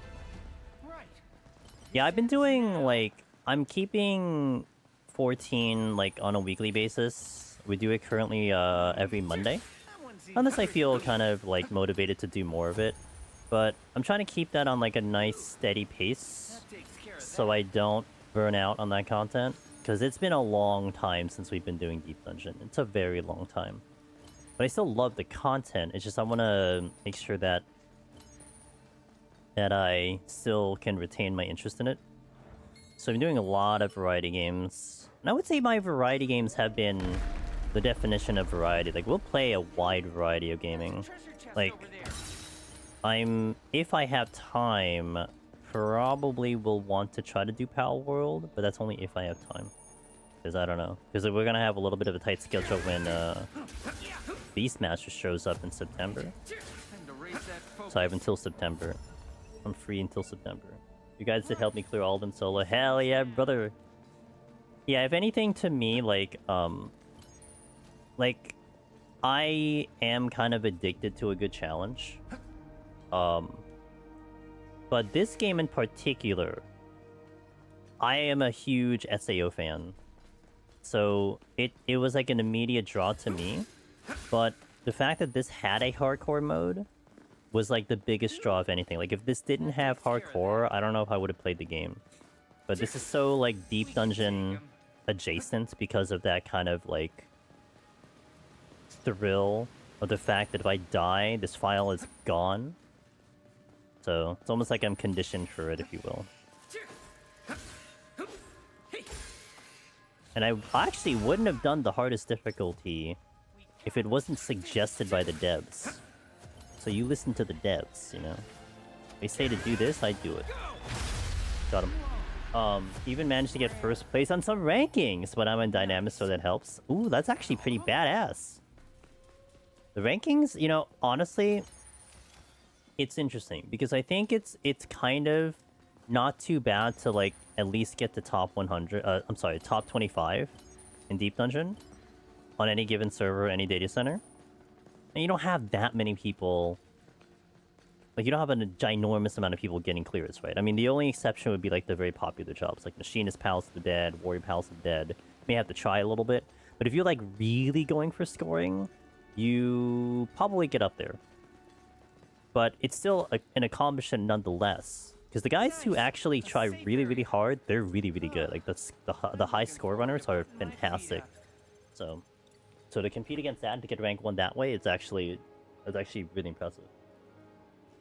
Yeah, I've been doing like I'm keeping 14 like on a weekly basis. We do it currently every Monday. Unless I feel kind of like motivated to do more of it. But I'm trying to keep that on like a nice steady pace so I don't burn out on that content. Because it's been a long time since we've been doing Deep Dungeon. It's a very long time. But I still love the content. It's just I want to make sure that that I still can retain my interest in it. So I'm doing a lot of variety games. And I would say my variety games have been the definition of variety. Like, we'll play a wide variety of gaming. Like, if I have time, probably will want to try to do Pal World, but that's only if I have time. Because I don't know. Because we're gonna have a little bit of a tight schedule when Beastmaster shows up in September. So I have until September. I'm free until September. You guys did help me clear all of them solo. Hell yeah, brother! Yeah, if anything, to me, like, I am kind of addicted to a good challenge. But this game in particular, I am a huge SAO fan. So it was like an immediate draw to me. But the fact that this had a hardcore mode was like the biggest draw of anything. Like, if this didn't have hardcore, I don't know if I would have played the game. But this is so like deep dungeon adjacent because of that kind of like thrill of the fact that if I die, this file is gone. So it's almost like I'm conditioned for it, if you will. And I actually wouldn't have done the hardest difficulty if it wasn't suggested by the devs. So you listen to the devs, you know? They say to do this, I do it. Got him. Even managed to get first place on some rankings, but I'm in Dynamis, so that helps. Ooh, that's actually pretty badass. The rankings, you know, honestly, it's interesting because I think it's kind of not too bad to like at least get to top 100. I'm sorry, top 25 in Deep Dungeon on any given server, any data center. And you don't have that many people. Like, you don't have a ginormous amount of people getting clears, right? I mean, the only exception would be like the very popular jobs, like Machinist Palace of the Dead, Warrior Palace of the Dead. You may have to try a little bit, but if you're like really going for scoring, you probably get up there. But it's still an accomplishment nonetheless. Because the guys who actually try really, really hard, they're really, really good. Like, the high score runners are fantastic. So to compete against that and to get rank 1 that way, it's actually really impressive.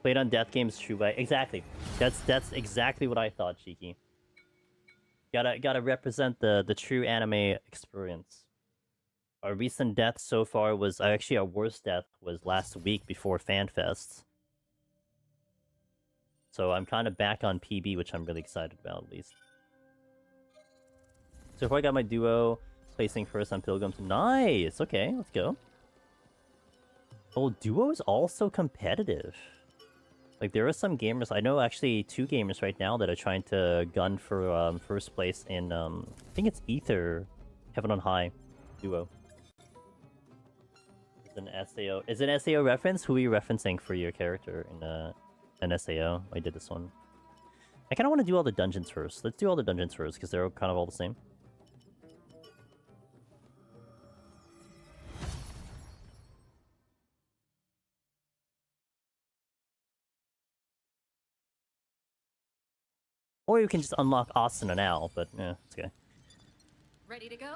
Played on death games, true way. Exactly. That's exactly what I thought, Cheeky. Gotta represent the true anime experience. Our recent death so far was actually our worst death was last week before FanFest. So I'm kind of back on PB, which I'm really excited about, at least. So far I got my duo placing first on Pilgrims. Nice! Okay, let's go. Oh, duo is also competitive. Like, there are some gamers, I know actually 2 gamers right now that are trying to gun for first place in, I think it's Ether, Heaven on High, duo. Is it an SAO reference? Who are you referencing for your character in an SAO? I did this one. I kind of want to do all the dungeons first. Let's do all the dungeons first, because they're kind of all the same. Or you can just unlock Asuna now, but yeah, it's okay. Ready to go?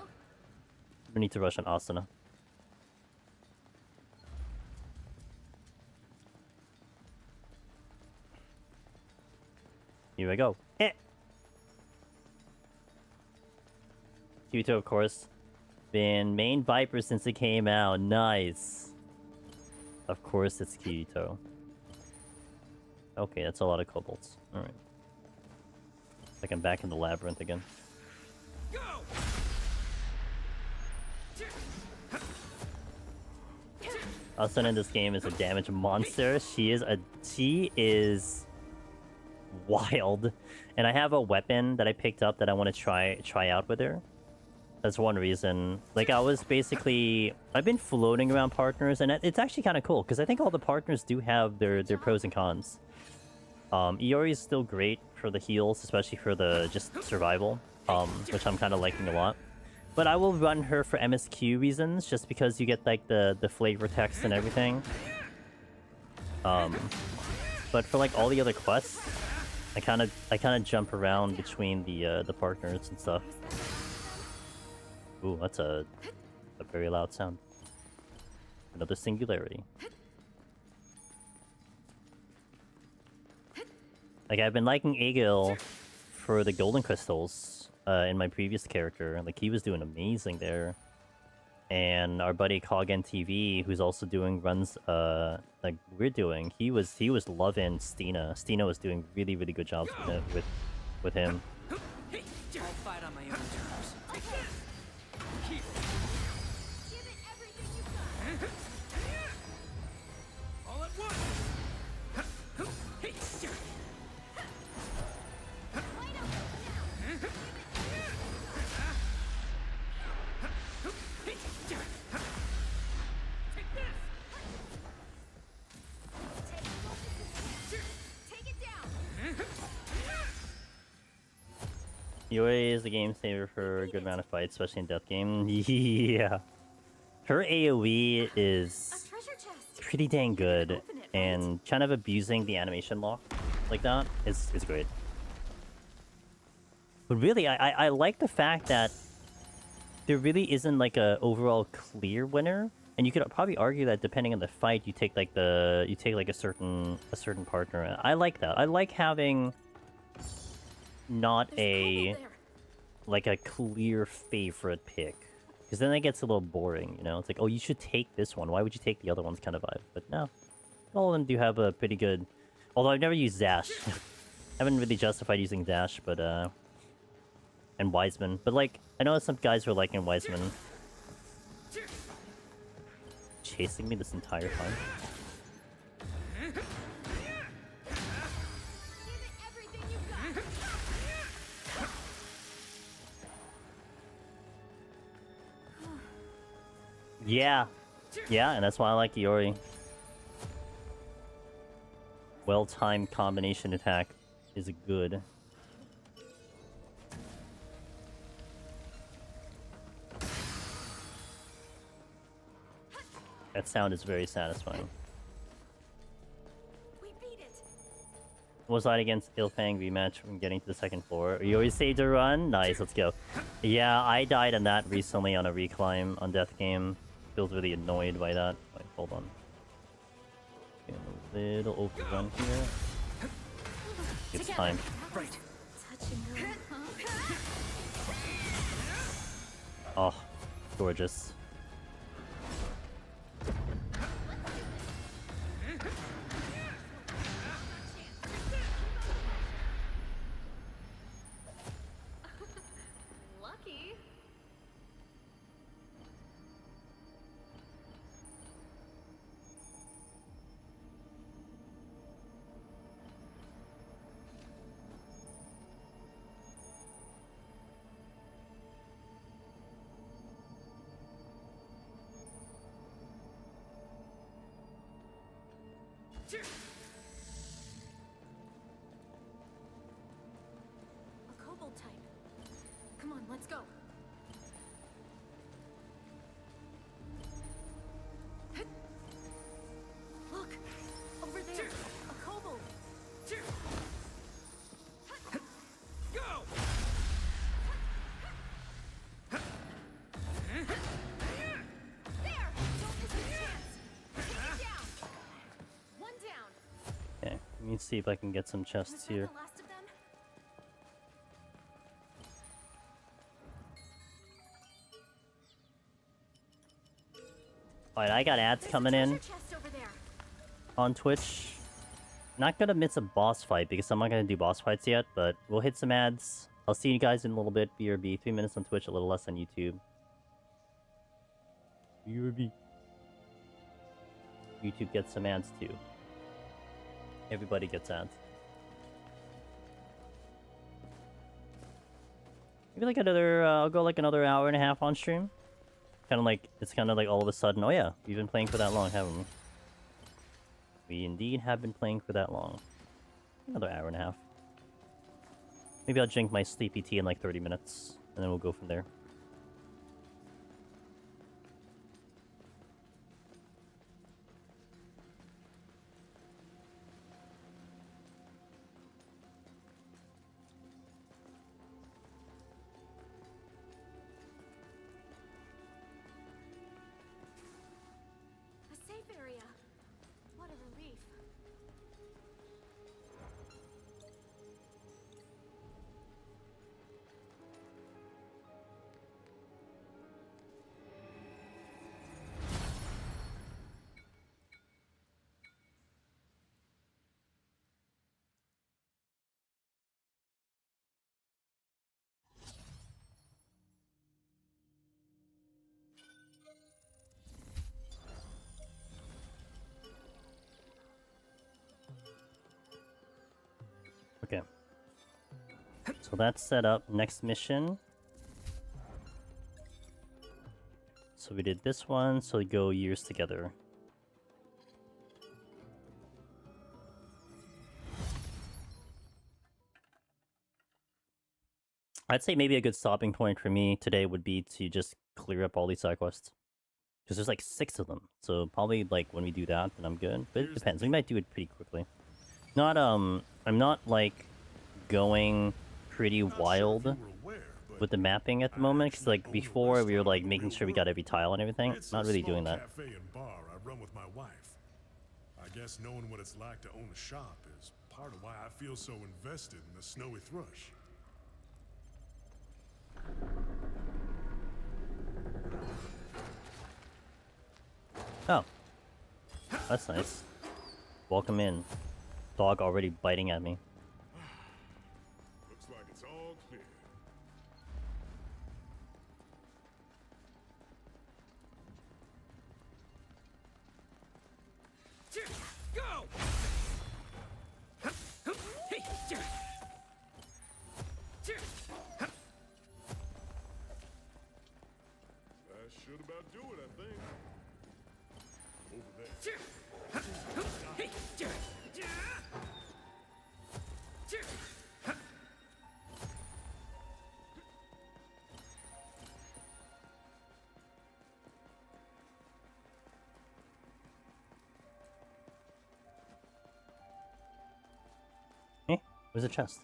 We need to rush on Asuna. Here we go. Kirito, of course. Been main Viper since it came out. Nice. Of course it's Kirito. Okay, that's a lot of kobolds. Alright. Like I'm back in the labyrinth again. Asuna in this game is a damage monster. She is wild. And I have a weapon that I picked up that I want to try out with her. That's one reason. Like, I've been floating around partners, and it's actually kind of cool, because I think all the partners do have their pros and cons. Iori is still great for the heals, especially for the just survival, which I'm kind of liking a lot. But I will run her for MSQ reasons, just because you get like the flavor text and everything. But for like all the other quests, I kind of jump around between the partners and stuff. Ooh, that's a very loud sound. Another singularity. Like, I've been liking Egil for the golden crystals in my previous character. Like, he was doing amazing there. And our buddy Coggen TV, who's also doing runs like we're doing, he was loving Stina. Stina was doing really, really good jobs with him. I'll fight on my own terms. Give it everything you got. All at once. Light up now. Take it down. Yuri is the game saver for a good amount of fights, especially in death game. Yeah. Her AoE is Treasure chest. pretty dang good, and kind of abusing the animation lock like that is great. But really, I like the fact that there really isn't like a overall clear winner, and you could probably argue that depending on the fight, you take like a certain partner. I like that. I like having not a like a clear favorite pick, because then it gets a little boring, you know? It's like, oh, you should take this one. Why would you take the other one's kind of vibe? But no, all of them do have a pretty good. Although I've never used Dash. I haven't really justified using Dash, but and Wiseman. But like, I know some guys who are liking Wiseman. Chasing me this entire time. Give it everything you got. Yeah. Yeah, and that's why I like Iori. Well-timed combination attack is good. That sound is very satisfying. We beat it. Was that against Ilfang rematch from getting to the second floor? You always saved a run? Nice, let's go. Yeah, I died on that recently on a reclimb on Death Game. Feels really annoyed by that. Wait, hold on. Get a little overrun here. It's time. Right. Touch and go, huh? Oh, gorgeous. Lucky. A kobold type. Come on, let's go. Look! Over there! A kobold! Go! There! Don't miss your chance! Take it down! One down! Okay, let me see if I can get some chests Was that here. the last of them? Alright, I got ads There's a coming in treasure chest over there. on Twitch. Not gonna miss a boss fight because I'm not gonna do boss fights yet, but we'll hit some ads. I'll see you guys in a little bit. BRB, 3 minutes on Twitch, a little less on YouTube. BRB. YouTube gets some ads too. Everybody gets ads. Maybe like another, I'll go like another hour and a half on stream. Kind of like, it's kind of like all of a sudden, oh yeah, we've been playing for that long, haven't we? We indeed have been playing for that long. Another hour and a half. Maybe I'll drink my sleepy tea in like 30 minutes, and then we'll go from there. A safe area. What a relief. So that's set up. Next mission. So we did this one, so we go years together. I'd say maybe a good stopping point for me today would be to just clear up all these side quests. Because there's like 6 of them. So probably like when we do that, then I'm good. But it depends. We might do it pretty quickly. Not I'm not like going pretty wild with the mapping at the moment, because like before we were like making sure we got every tile and everything. Not really doing that. Cafe and bar I run with my wife. I guess knowing what it's like to own a shop is part of why I feel so invested in the snowy thrush. Oh, that's nice. Welcome in. Dog already biting at me. Looks like it's all clear. Go! That should about do it, I think. Over there. Eh? Where's the chest?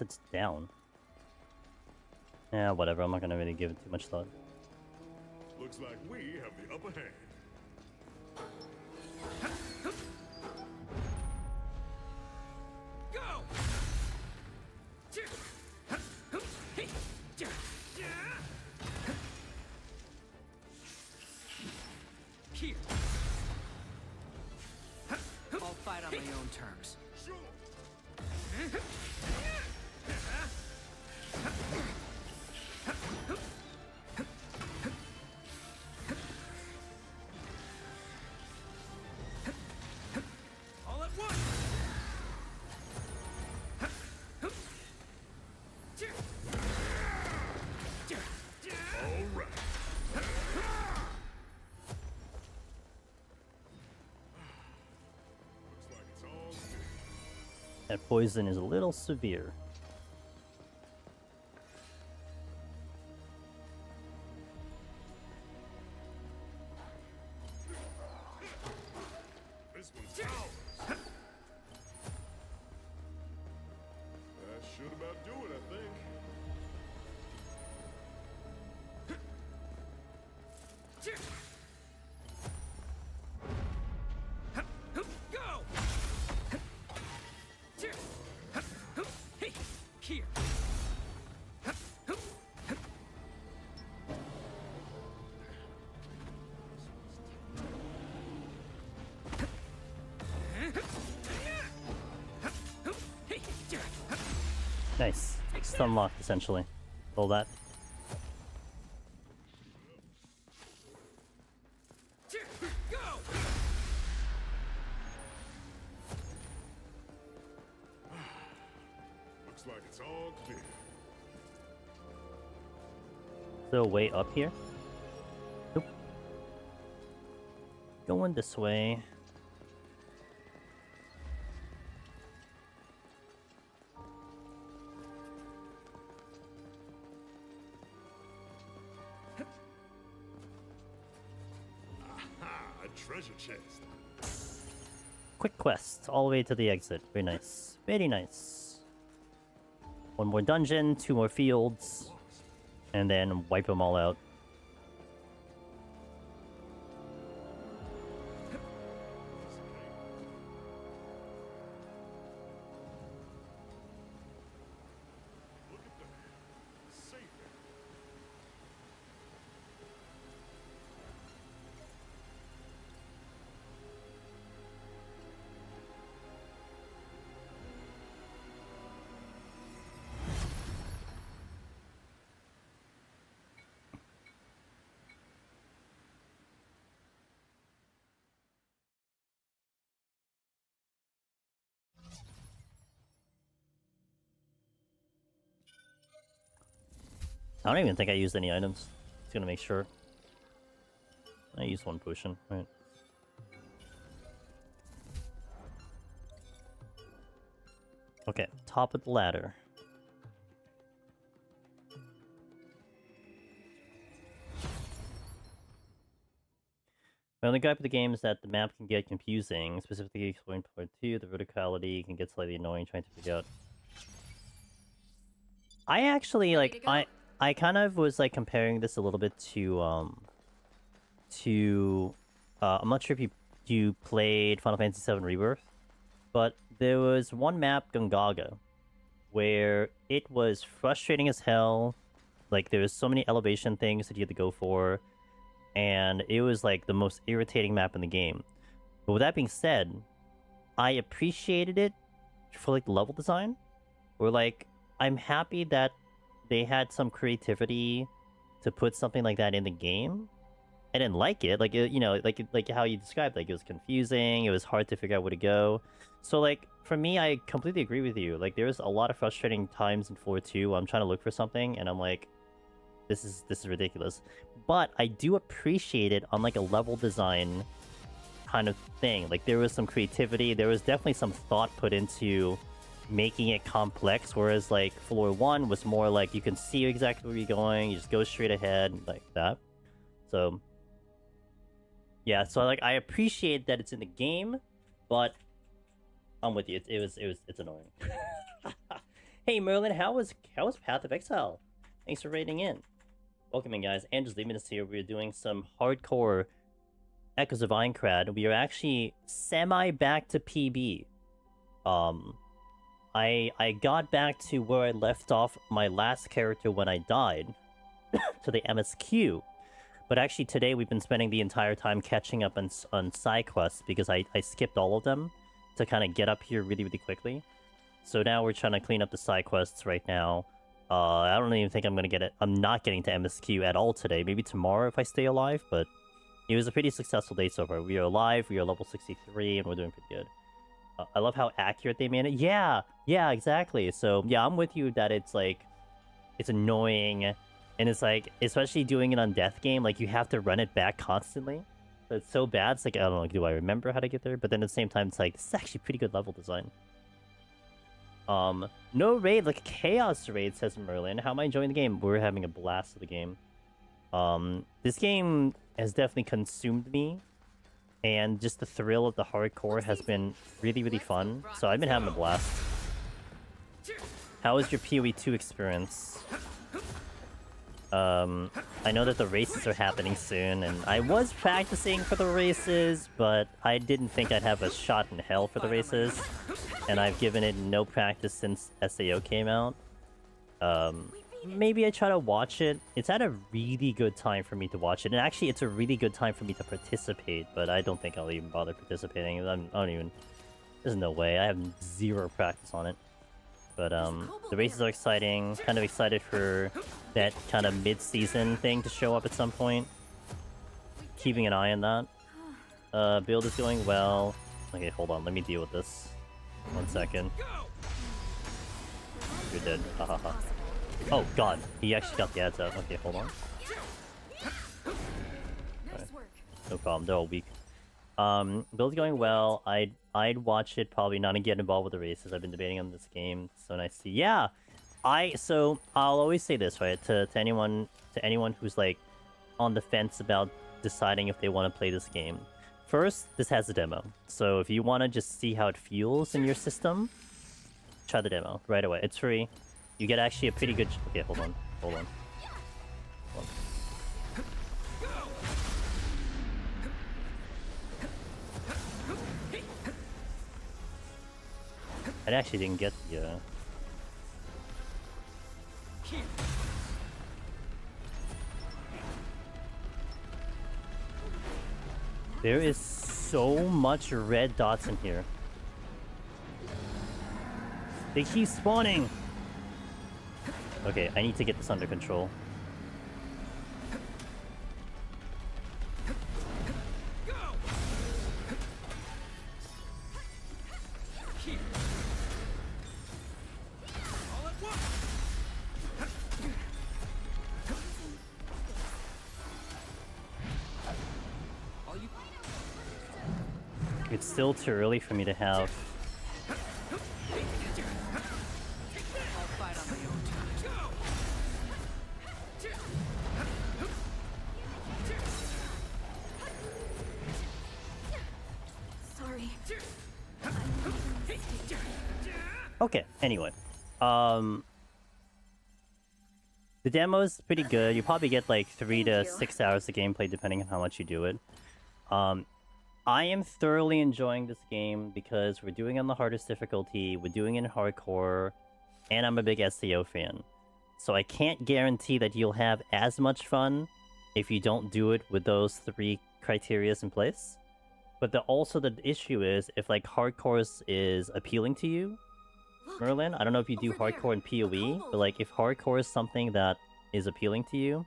It's down. Yeah, whatever. I'm not gonna really give it too much thought. Looks like we have the upper hand. Go! Here. I'll fight on my own terms. Sure. All at once. All right. Looks like it's all clear. That poison is a little severe. This one's ours. That should about do it, I think. Go! Here. Nice. It's unlocked essentially. All that. Go! Looks like it's all clear. So way up here? Nope. Going this way. Aha! A treasure chest. Quick quest all the way to the exit. Very nice. Very nice. One more dungeon, 2 more fields, and then wipe them all out. Look at that. Safe. I don't even think I used any items. Just gonna make sure. I used one potion, right? Okay, top of the ladder. My only gripe with the game is that the map can get confusing, specifically exploring part 2, the verticality can get slightly annoying trying to figure out. I actually, like, I kind of was, like, comparing this a little bit to, I'm not sure if you played Final Fantasy VII Rebirth, but there was one map, Gungaga, where it was frustrating as hell. Like, there was so many elevation things that you had to go for, and it was, like, the most irritating map in the game. But with that being said, I appreciated it for, like, level design, or, like, I'm happy that they had some creativity to put something like that in the game. I didn't like it, like, you know, like how you described, like, it was confusing, it was hard to figure out where to go. So, like, for me, I completely agree with you. Like, there's a lot of frustrating times in 4-2 I'm trying to look for something, and I'm like, this is ridiculous. But I do appreciate it on, like, a level design kind of thing. Like, there was some creativity, there was definitely some thought put into making it complex, whereas, like, floor 1 was more like, you can see exactly where you're going, you just go straight ahead, like that. So, yeah, so, like, I appreciate that it's in the game, but I'm with you. It's annoying. Hey Merlin, how was Path of Exile? Thanks for raiding in. Welcome in, guys. Andrew's leaving us here. We're doing some hardcore Echoes of Aincrad. We are actually semi back to PB. I got back to where I left off my last character when I died, to the MSQ. But actually today we've been spending the entire time catching up on side quests because I skipped all of them to kind of get up here really, really quickly. So now we're trying to clean up the side quests right now. I don't even think I'm gonna get it. I'm not getting to MSQ at all today. Maybe tomorrow if I stay alive, but it was a pretty successful day so far. We are alive, we are level 63, and we're doing pretty good. I love how accurate they made it. Yeah, exactly. So yeah, I'm with you that it's like, it's annoying, and it's like, especially doing it on death game, like you have to run it back constantly. So it's so bad. It's like, I don't know, do I remember how to get there? But then at the same time, it's like, this is actually pretty good level design. No raid, like chaos raid, says Merlin. How am I enjoying the game? We're having a blast of the game. This game has definitely consumed me, and just the thrill of the hardcore has been really, really fun. So I've been having a blast. How was your PoE 2 experience? I know that the races are happening soon, and I was practicing for the races, but I didn't think I'd have a shot in hell for the races, and I've given it no practice since SAO came out. Maybe I try to watch it. It's at a really good time for me to watch it, and actually it's a really good time for me to participate, but I don't think I'll even bother participating. I don't even... There's no way. I have zero practice on it. But, the races are exciting. Kind of excited for that kind of mid-season thing to show up at some point. Keeping an eye on that. Build is going well. Okay, hold on. Let me deal with this. 1 second. You're dead. Hahaha. Oh, God. He actually got the ads out. Okay, hold on. Right. No problem. They're all weak. Build's going well. I'd watch it, probably not get involved with the races. I've been debating on this game. So nice to see. Yeah! So, I'll always say this, right? To anyone who's, like, on the fence about deciding if they want to play this game. First, this has a demo. So, if you want to just see how it feels in your system, try the demo right away. It's free. You get actually a pretty good... Okay, hold on. Hold on. I actually didn't get the... There is so much red dots in here. They keep spawning! Okay, I need to get this under control. It's still too early for me to have. I'll fight on my own terms. Sorry. Okay, anyway. The demo's pretty good. You probably get like 3 to 6 hours of gameplay depending on how much you do it. I am thoroughly enjoying this game because we're doing it on the hardest difficulty, we're doing it in hardcore, and I'm a big SEO fan. So I can't guarantee that you'll have as much fun if you don't do it with those 3 criterias in place. But also the issue is, if like hardcore is appealing to you, Merlin, I don't know if you do hardcore and PoE, but like if hardcore is something that is appealing to you,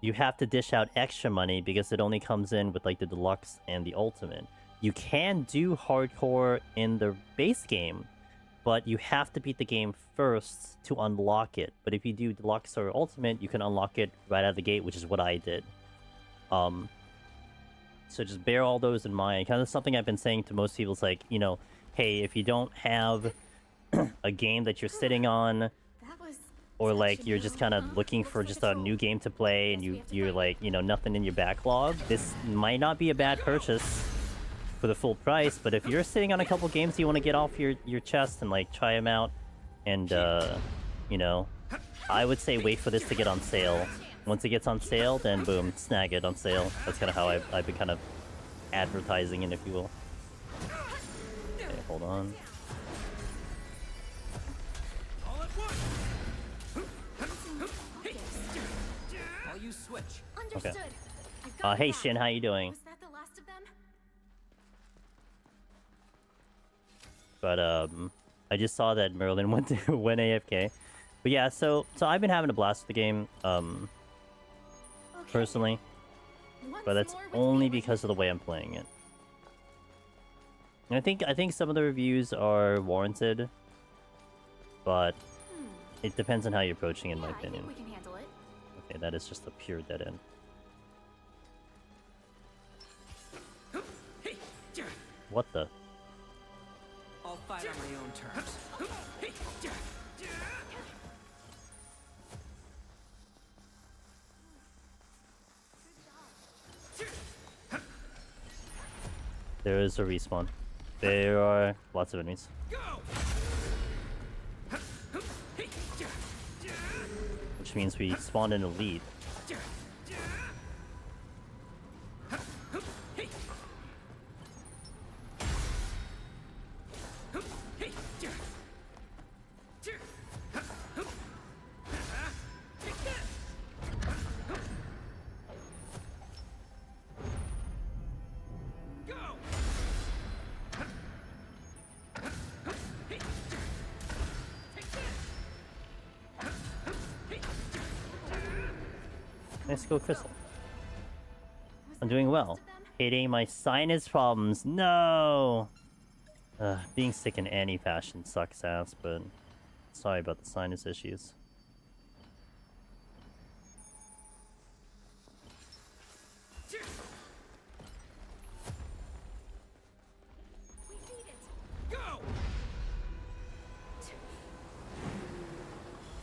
you have to dish out extra money because it only comes in with like the deluxe and the ultimate. You can do hardcore in the base game, but you have to beat the game first to unlock it. But if you do deluxe or ultimate, you can unlock it right out of the gate, which is what I did. So just bear all those in mind. Kind of something I've been saying to most people is like, you know, hey, if you don't have a game that you're sitting on, or like you're just kind of looking for just a new game to play and you're like, you know, nothing in your backlog, this might not be a bad purchase for the full price. But if you're sitting on a couple games you want to get off your chest and like try them out, and you know, I would say wait for this to get on sale. Once it gets on sale, then boom, snag it on sale. That's kind of how I've been kind of advertising it, if you will. Okay, hold on. Okay. Hey Shin, how you doing? Was that the last of them? But I just saw that Merlin went AFK. But yeah, so I've been having a blast with the game, personally. But that's only because of the way I'm playing it. And I think some of the reviews are warranted, but it depends on how you're approaching it, in my opinion. We can handle it. Okay, that is just a pure dead end. What the? I'll fight on my own terms. There is a respawn. There are lots of enemies. Which means we spawned in a lead. Nice go, Crystal. I'm doing well. Hating my sinus problems. No! Being sick in any fashion sucks ass, but sorry about the sinus issues.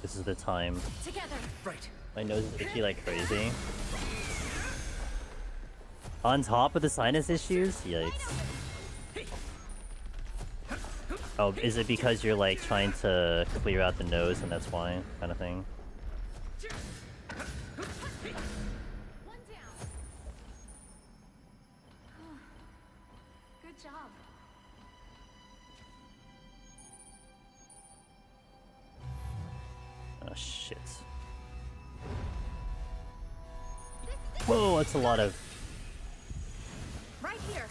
This is the time. Together. Right. My nose is itchy like crazy. On top of the sinus issues? Yikes. Oh, is it because you're like trying to clear out the nose and that's why? Kind of thing? One down. Good job. Oh shit. Whoa, that's a lot of... Right here.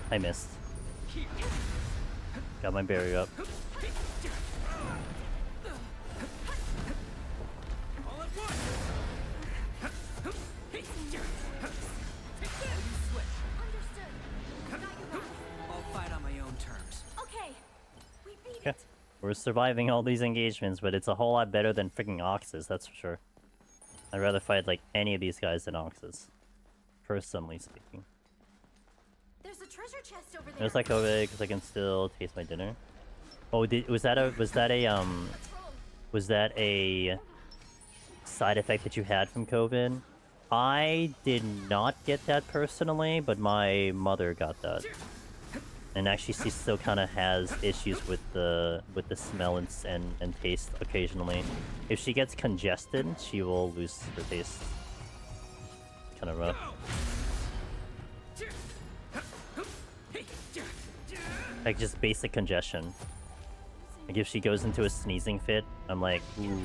I missed. Got my barrier up. I'll fight on my own terms. Okay. We beat Okay. it. We're surviving all these engagements, but it's a whole lot better than freaking Oxes, that's for sure. I'd rather fight like any of these guys than Oxes. personally speaking. There's a treasure chest over there. There's like COVID because I can still taste my dinner. Oh, was that a side effect that you had from COVID? I did not get that personally, but my mother got that. And actually, she still kind of has issues with the smell and taste occasionally. If she gets congested, she will lose her taste. Kind of rough. Like just basic congestion. Like if she goes into a sneezing fit, I'm like, ooh,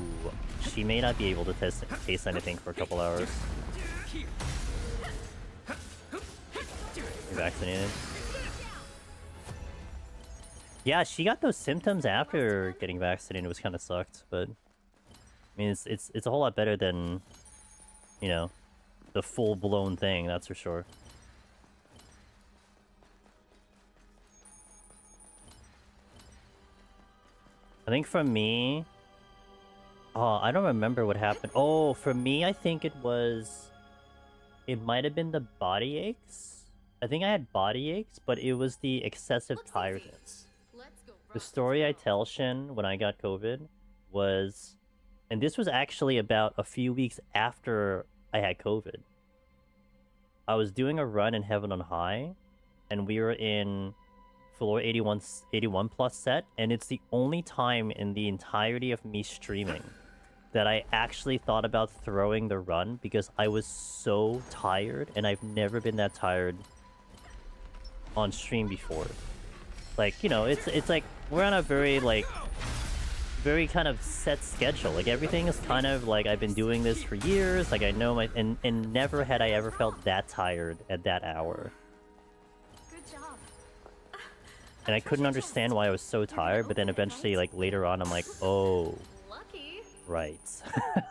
she may not be able to taste anything for a couple hours. You're vaccinated? Yeah, she got those symptoms after getting vaccinated, which kind of sucked, but I mean, it's a whole lot better than, you know, the full-blown thing, that's for sure. I think for me, I don't remember what happened. Oh, for me, I think it might have been the body aches. I think I had body aches, but it was the excessive tiredness. The story I tell Shin when I got COVID was, and this was actually about a few weeks after I had COVID. I was doing a run in Heaven on High, and we were in floor 81 plus set, and it's the only time in the entirety of me streaming that I actually thought about throwing the run because I was so tired, and I've never been that tired on stream before. Like, you know, it's like we're on a very kind of set schedule. Like everything is kind of like I've been doing this for years. Like I know my and never had I ever felt that tired at that hour. Good job. And I couldn't understand why I was so tired, but then eventually, like later on, I'm like, oh, Lucky. right.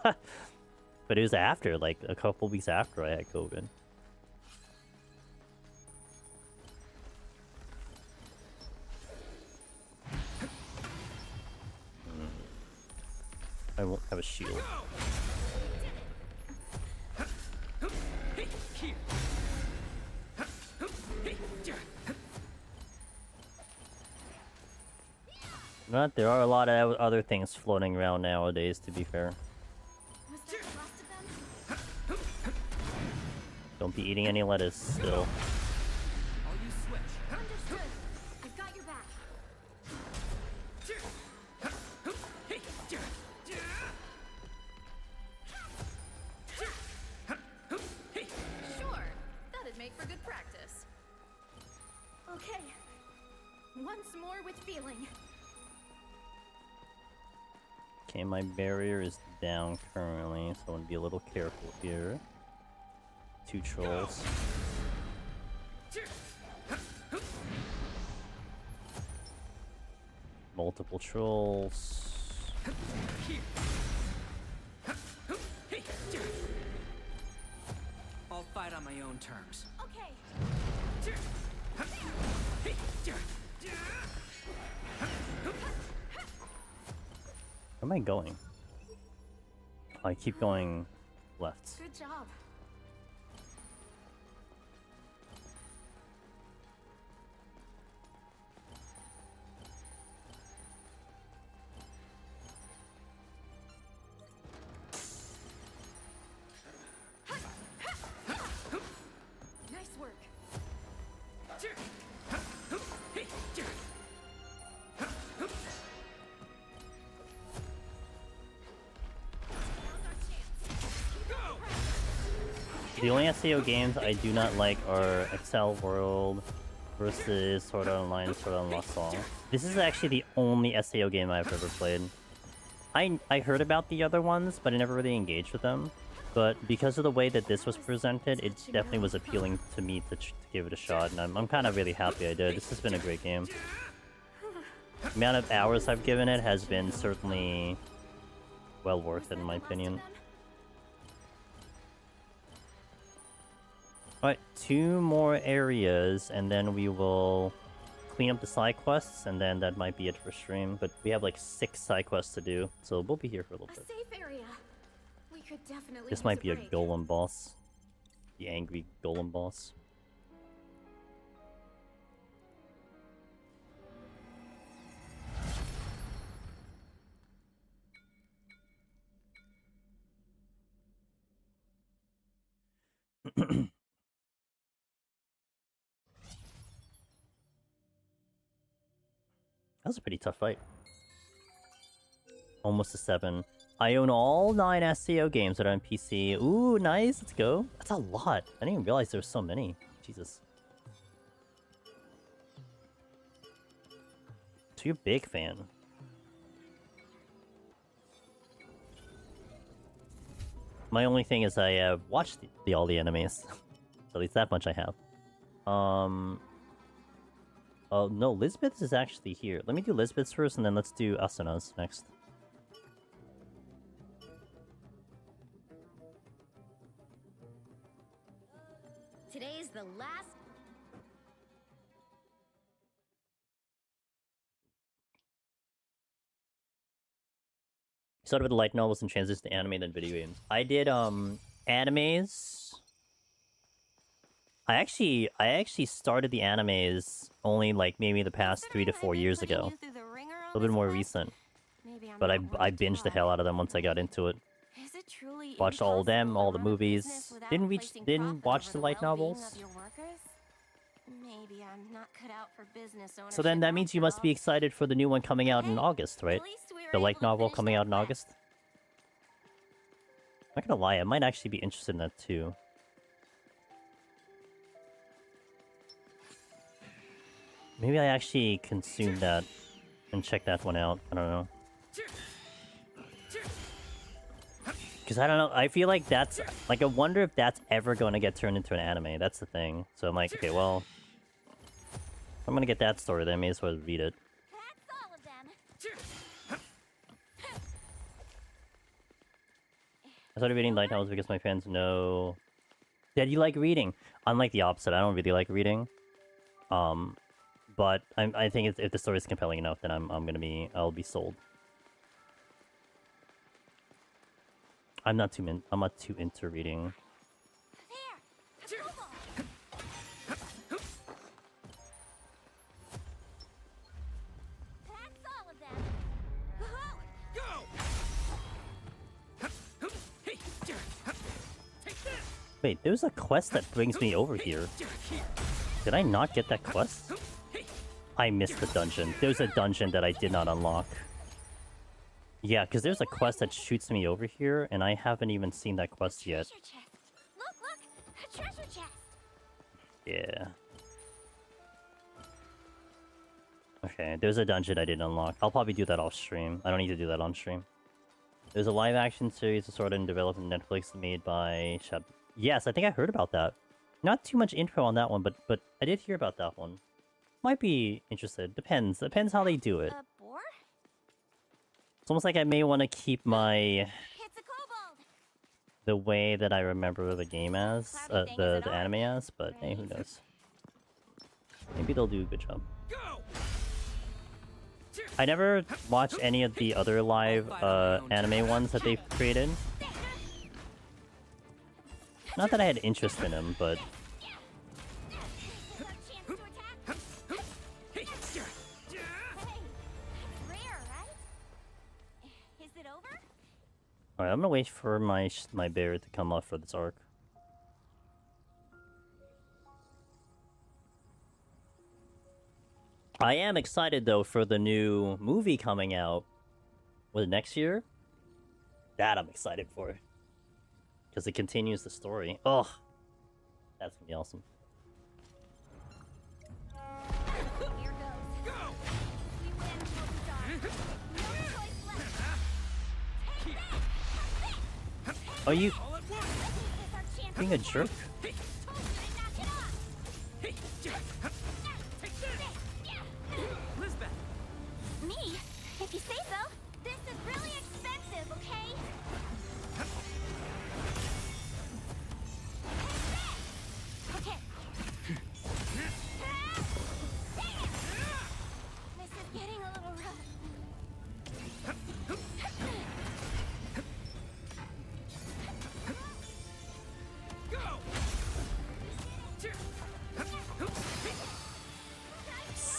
But it was after, like a couple weeks after I had COVID. I won't have a shield. But there are a lot of other things floating around nowadays, to be fair. Was that the last of them? Don't be eating any lettuce still. Understood. I've got your back. Sure. That'd make for good practice. Okay. Once more with feeling. Okay, my barrier is down currently, so I want to be a little careful here. 2 trolls. Multiple trolls. I'll fight on my own terms. Okay. Where am I going? Oh, I keep going left. Good job. Nice work. The only SAO games I do not like are Excel World versus Sword Art Online and Sword Art Online Lost Song. This is actually the only SAO game I've ever played. I heard about the other ones, but I never really engaged with them. But because of the way that this was presented, it definitely was appealing to me to give it a shot, and I'm kind of really happy I did. This has been a great game. The amount of hours I've given it has been certainly well worth it, in my opinion. Alright, 2 more areas, and then we will clean up the side quests, and then that might be it for stream. But we have like 6 side quests to do, so we'll be here for a little A bit. safe area. We could definitely This use might be a break. golem boss. The angry golem boss. That was a pretty tough fight. Almost a 7. I own all 9 SCO games that are on PC. Ooh, nice. Let's go. That's a lot. I didn't even realize there were so many. Jesus. So you're a big fan. My only thing is I have watched all the animes. So at least that much I have. Oh no, Lisbeth is actually here. Let me do Lisbeth's first, and then let's do Asuna's next. Today's the last. Started with the light novels and transitioned to anime, then video games. I did animes. I actually started the animes only like maybe the past 3 to 4 years ago. A little bit more recent. But I binged the hell out of them once I got into it. Is it truly Watched all of them, all the impossible to run a movies. business without Didn't placing watch profit the over light well-being novels. of your workers? Maybe I'm not cut out for business So then that means you must be excited for the new one coming out in August, right? At least we were The light able to novel finish coming that out in quest. August. I'm not gonna lie, I might actually be interested in that too. Maybe I actually consume that and check that one out. I don't know. Because I don't know, I feel like that's... Like, I wonder if that's ever going to get turned into an anime. That's the thing. So I'm like, okay, well... If I'm gonna get that story, then I may as well read it. That's all of them. I started reading light novels because my fans know that you like reading. Unlike the opposite, I don't really like reading. But I think if the story is compelling enough, then I'll be sold. I'm not too into reading. There. Approval. That's all of them. Wait, there's a quest that brings me over here. Did I not get that quest? I missed the dungeon. There's a dungeon that I did not unlock. Yeah, because there's a quest that shoots me over here, and I haven't even seen that quest yet. Treasure chest. Look, a treasure chest. Yeah. Okay, there's a dungeon I didn't unlock. I'll probably do that off stream. I don't need to do that on stream. There's a live-action series sort of developed on Netflix made by Shad. Yes, I think I heard about that. Not too much info on that one, but I did hear about that one. Might be interested. Depends how they do it. A boar? It's almost like I may want to keep my... It's a kobold. the way that I remember the game as, Cloudy thing, is the it on? anime as, but hey, who knows. Maybe they'll do a good job. I never watched any of the other live anime ones that they've created. Not that I had interest in them, but This is our chance to attack. Hey, it's rare, right? Is it over? alright, I'm gonna wait for my bear to come off for this arc. I am excited though for the new movie coming out. Was it next year? That I'm excited for. Because it continues the story. Oh, that's gonna be awesome. Here goes. We win, Mode+Blind. No choice left. Take that! Are you This is our chance being a jerk? to knock it off. Lisbeth! Me? If you say so. This is really expensive, okay? Okay. Dang it! This is getting a little rough.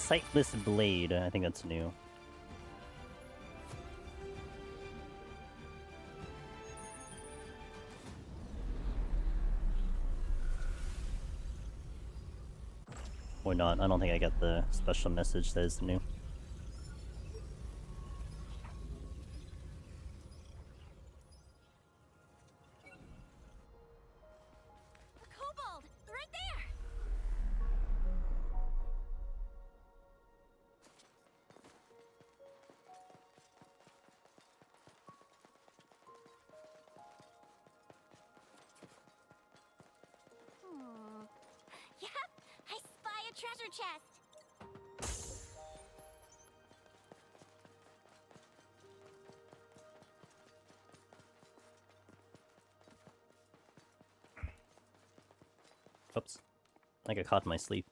Sightless Blade. I think that's new. Or not. I don't think I got the special message that is new. A kobold! Right there! Yep, I spy a treasure chest. Oops. I got caught in my sleep.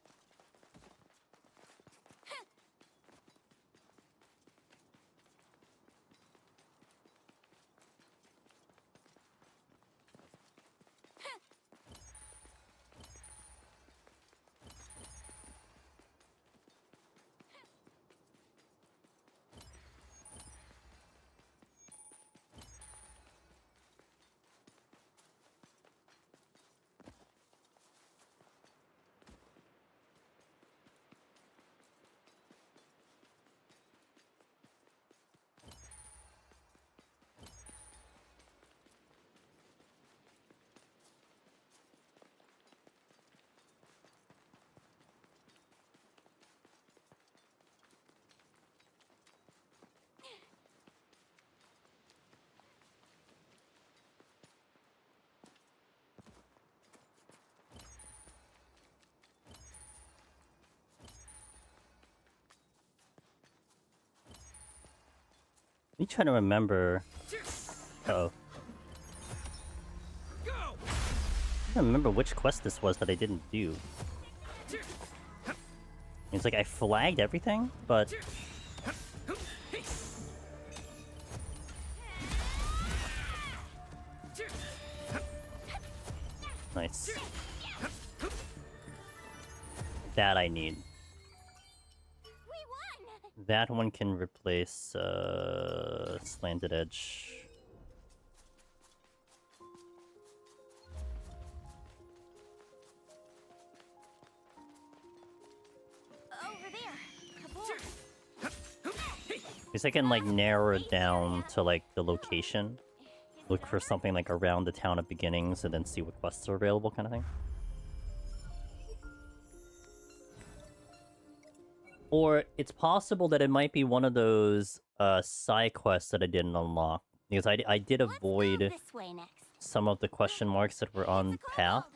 Me trying to remember. Uh-oh. I don't remember which quest this was that I didn't do. It's like I flagged everything, but nice. That I need. That one can replace Slanted Edge. Over there. Because I can like narrow it down to like the location. Look for something like around the town of beginnings and then see what quests are available kind of thing. Or it's possible that it might be one of those side quests that I didn't unlock. Because I did avoid This way next. some of the question marks that were on path.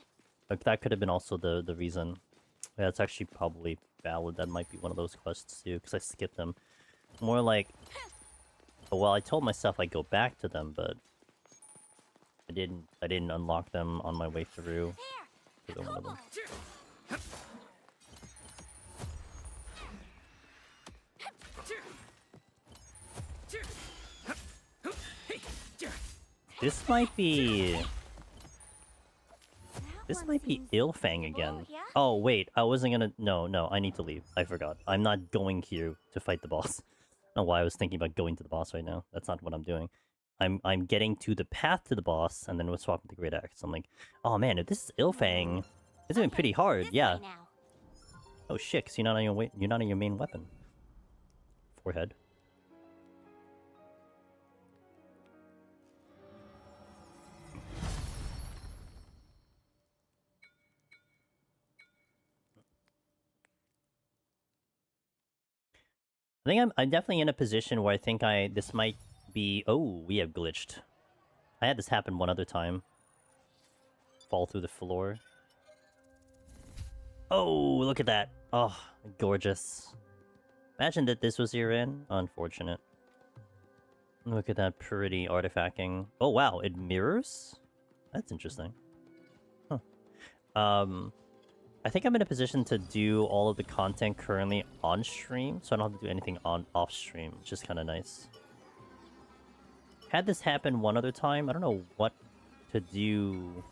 Like that could have been also the reason. Yeah, it's actually probably valid. That might be one of those quests too, because I skipped them. More like, well, I told myself I'd go back to them, but I didn't unlock them on my way through. To go one of them. This might be Ilfang again. Oh wait, I wasn't gonna. No, I need to leave. I forgot. I'm not going here to fight the boss. I don't know why I was thinking about going to the boss right now. That's not what I'm doing. I'm getting to the path to the boss, and then we're swapping the Great Axe. I'm like, oh man, if this is Ilfang, it's gonna be pretty hard. Yeah. Oh shit, 'cause you're not on your main weapon. Forehead. I think I'm definitely in a position where I think this might be... Oh, we have glitched. I had this happen one other time. Fall through the floor. Oh, look at that. Oh, gorgeous. Imagine that this was your in. Unfortunate. Look at that pretty artifacting. Oh, wow, it mirrors? That's interesting. Huh. I think I'm in a position to do all of the content currently on stream, so I don't have to do anything off stream, which is kind of nice. Had this happen one other time, I don't know what to do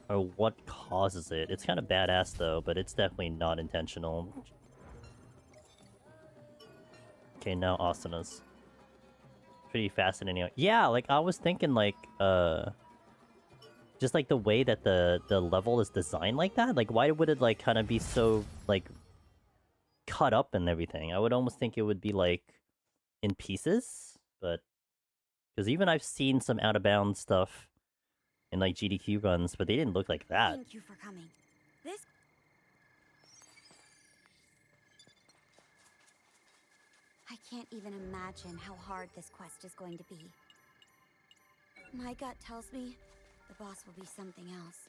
or what causes it. It's kind of badass though, but it's definitely not intentional. Okay, now Asana's. Pretty fascinating. Yeah, like I was thinking like just like the way that the level is designed like that, like why would it like kind of be so like cut up and everything? I would almost think it would be like in pieces, but because even I've seen some out of bounds stuff in like GDQ runs, but they didn't look like that. Thank you for coming. This... I can't even imagine how hard this quest is going to be. My gut tells me the boss will be something else.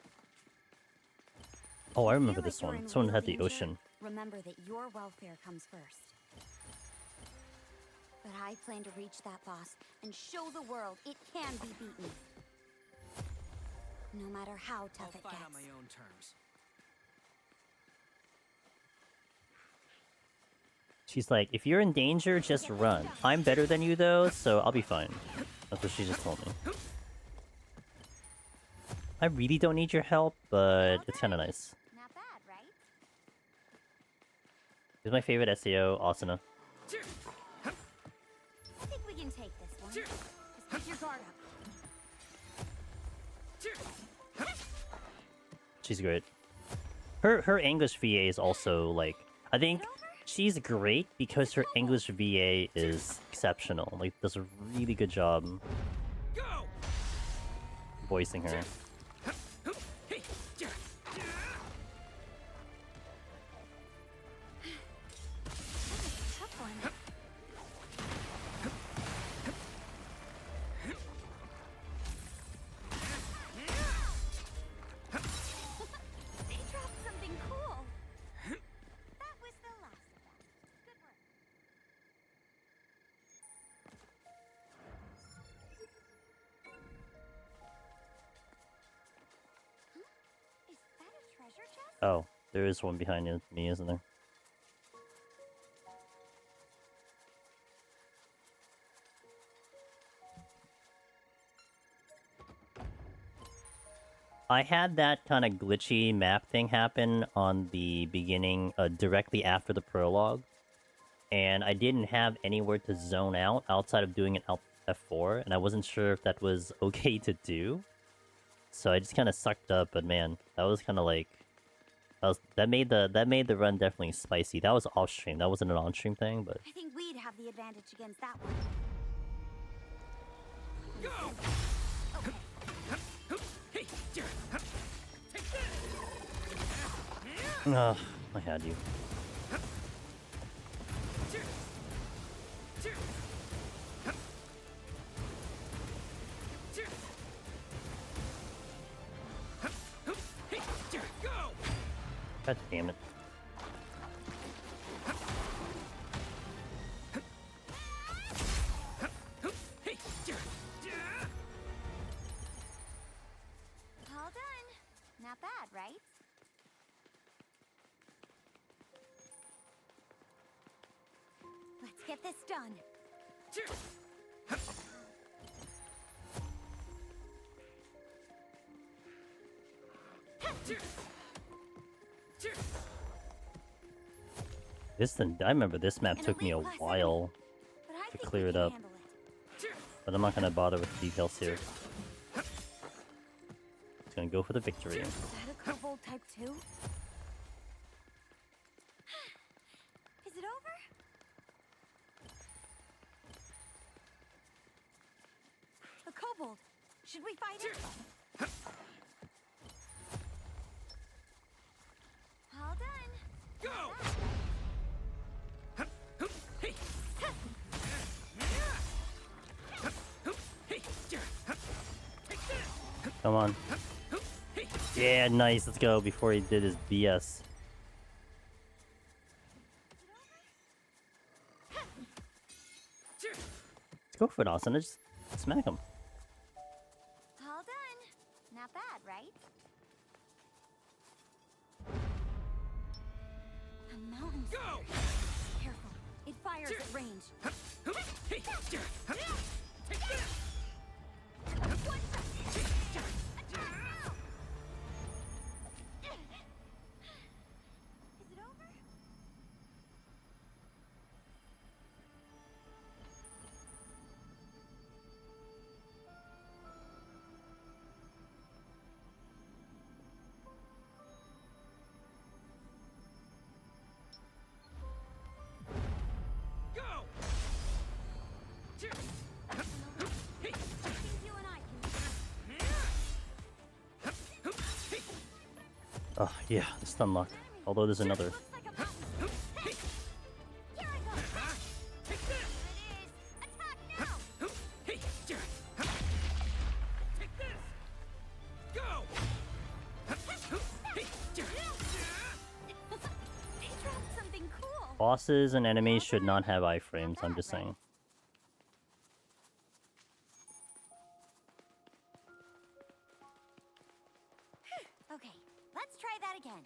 Oh, I If you remember feel this like you're one. in This one real had the danger, ocean. Remember that your welfare comes first. But I plan to reach that boss and show the world it can be beaten. No matter how tough I'll it fight gets. on my own terms. She's like, if you're in danger, just run. I'm better than you though, so I'll be fine. That's what she just told me. I really don't need your help, but it's kind of nice. Not bad, right? Who's my favorite SEO? Asuna. I think we can take this one. Just keep your guard up. She's great. Her English VA is also like, I think she's great because her English VA is exceptional. Like, does a really good job voicing her. Tough one. They dropped something cool. That was the last of them. Good work. Is that a treasure chest? Oh, there is one behind me, isn't there? I had that kind of glitchy map thing happen on the beginning, directly after the prologue. And I didn't have anywhere to zone out outside of doing an F4, and I wasn't sure if that was okay to do. So I just kind of sucked up, but man, that was kind of like... That made the run definitely spicy. That was off stream. That wasn't an on stream thing, but I think we'd have the advantage against that one. ugh, I had you. God damn it. All done. Not bad, right? Let's get this done. I remember this map An took me a elite class while But I to think clear we it can up. handle it. But I'm not gonna bother with the details here. Just gonna go for the victory. Is that a kobold type 2? Is it over? A kobold. Should we fight it? All done. Go! Come on. Yeah, nice. Let's go before he did his BS. Let's go for it, Austin. Just smack him. All done. Not bad, right? A mountain spider. Careful. It fires at range. Is it over? Oh, yeah, it's unlocked. Although there's another. Looks like a button. Hey! Here I go! Here it is! Attack now! Hey, take this! Go! They dropped something cool. Bosses and enemies should not have iframes, I'm just saying. Okay, let's try that again.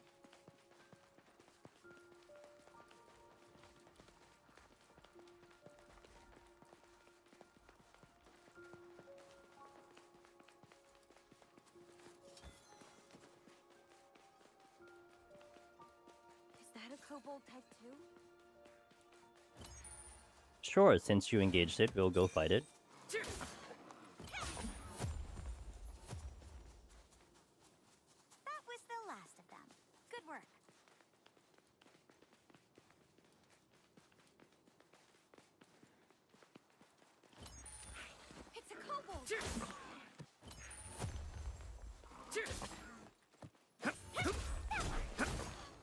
Is that a kobold type 2? Sure, since you engaged it, we'll go fight it. That was the last of them. Good work. It's a kobold!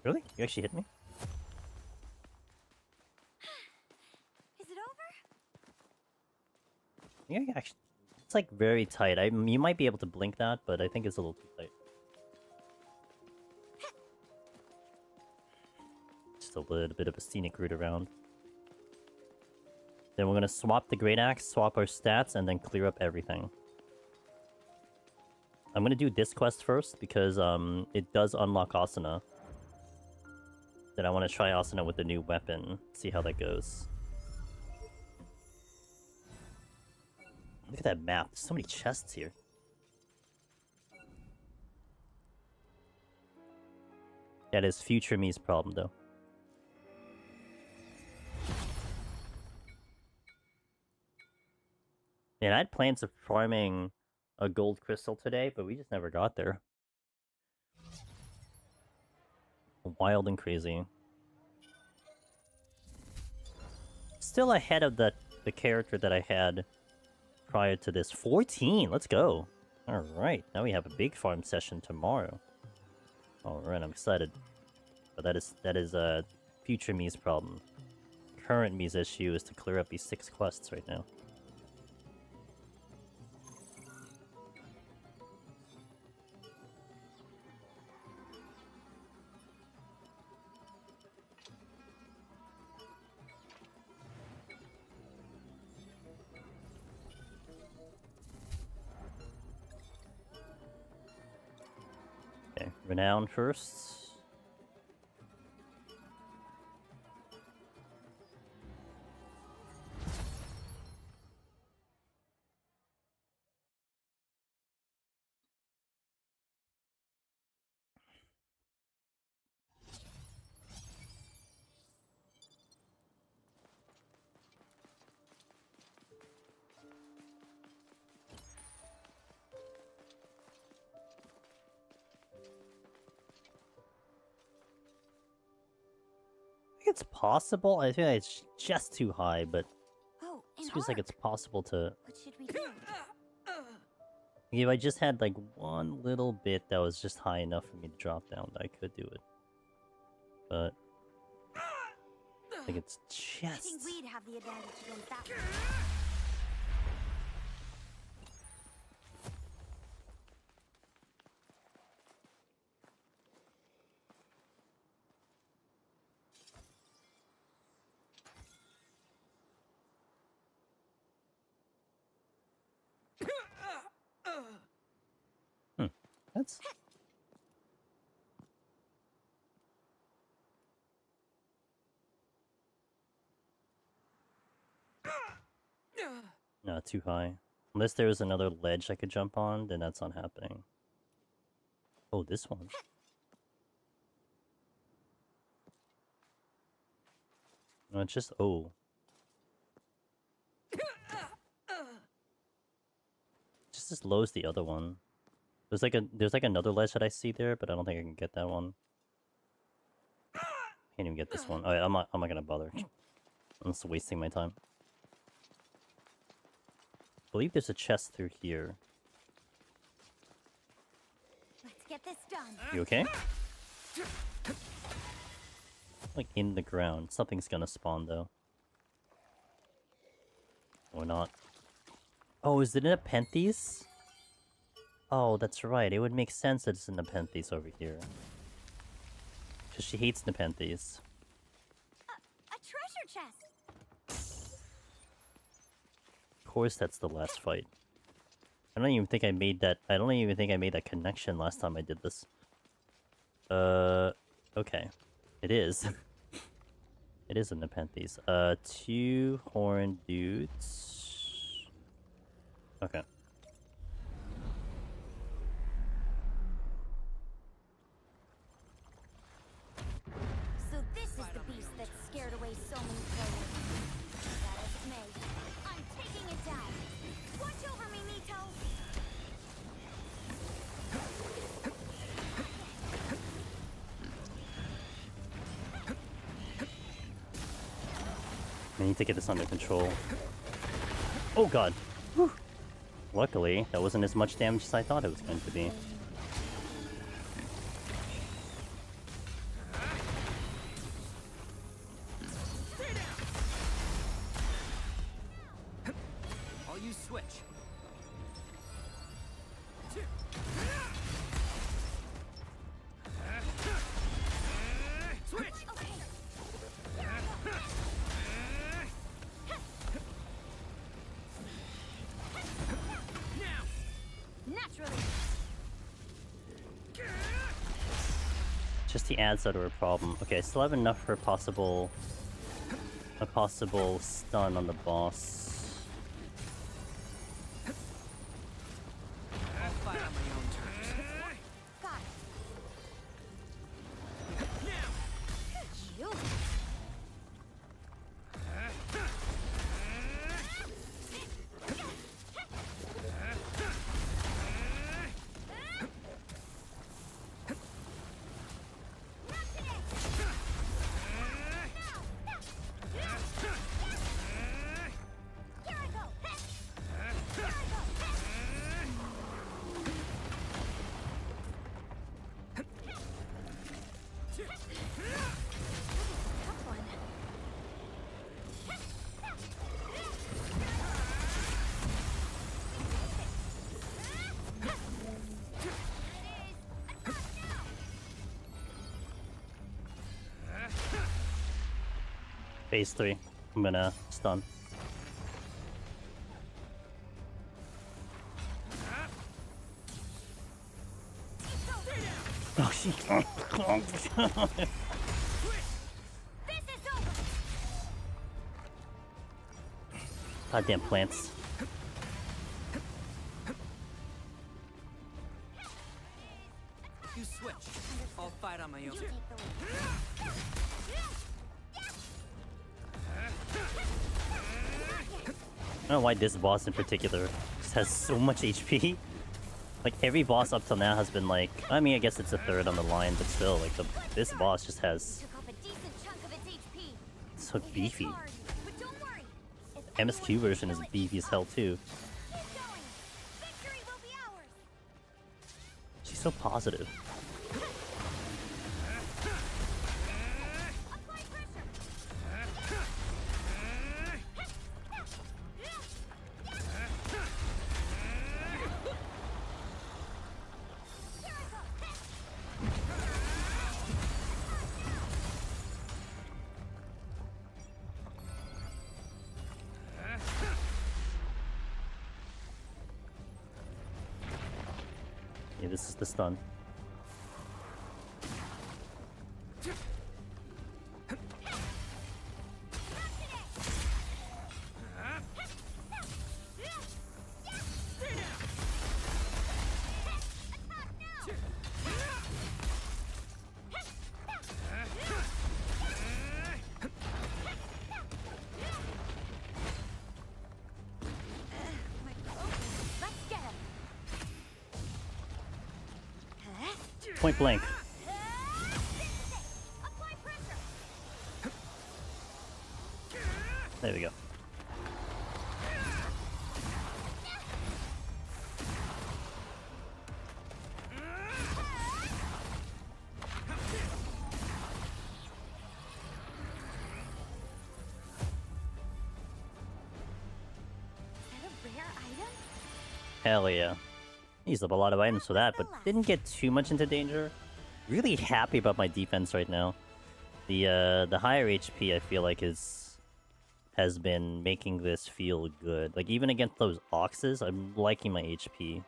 Really? You actually hit me? Is it over? Yeah, actually. It's like very tight. You might be able to blink that, but I think it's a little too tight. Just a little bit of a scenic route around. Then we're gonna swap the Great Axe, swap our stats, and then clear up everything. I'm gonna do this quest first because it does unlock Asuna. Then I want to try Asuna with the new weapon, see how that goes. Look at that map. There's so many chests here. That is future me's problem, though. And I had plans of farming a gold crystal today, but we just never got there. Wild and crazy. Still ahead of the character that I had prior to this. 14! Let's go! Alright, now we have a big farm session tomorrow. Alright, I'm excited. But that is future me's problem. Current me's issue is to clear up these 6 quests right now. Okay, renown first. It's possible. I think it's just too high, but Oh, it an feels like arc. it's possible to. What should we do? If I just had like one little bit that was just high enough for me to drop down, I could do it. But I think it's I just. think we'd have the advantage against that one. That's. No, too high. Unless there was another ledge I could jump on, then that's not happening. Oh, this one. No, it's just oh. Just as low as the other one. There's like another ledge that I see there, but I don't think I can get that one. Can't even get this one. Alright, I'm not gonna bother. I'm just wasting my time. I believe there's a chest through here. Let's get this done. You okay? Like in the ground. Something's gonna spawn though. Or not. Oh, is it in Nepenthes? Oh, that's right. It would make sense that it's in Nepenthes over here. Because she hates Nepenthes. A treasure chest. Of course that's the last fight. I don't even think I made that. I don't even think I made that connection last time I did this. Okay. It is. It is in Nepenthes. 2 horned dudes. Okay. So this is the beast that scared away so many players. That as it may, I'm taking it down. Watch over me, Nito. I need to get this under control. Oh god! Whew. Luckily, that wasn't as much damage as I thought it was going to be. I'll use switch. Switch! Naturally. Just the ads that are a problem. Okay, I still have enough for a possible stun on the boss. I'll fight on my own terms. Got it. You. Here I go. Here I go. Tough one. Phase 3. I'm gonna stun. Oh, she can't. This is over. Goddamn plants. You switch. I'll fight on my own. You take the lead. I don't know why this boss in particular just has so much HP. Like, every boss up till now has been like... I mean, I guess it's a third on the line, but still, like, this boss just has... Took off a decent chunk of its HP. so It hits beefy. hard, but don't worry. If MSQ anyone version is can feel it, beefy as hell, too. keep going. Victory will be ours. She's so positive. Apply pressure. Here I go. Yeah, this is the stun. Let's get him. Point blank. Apply pressure. There we go. Hell yeah. Used up a lot of items for that, but didn't get too much into danger. Really happy about my defense right now. The higher HP I feel like has been making this feel good. Like even against those oxes, I'm liking my HP.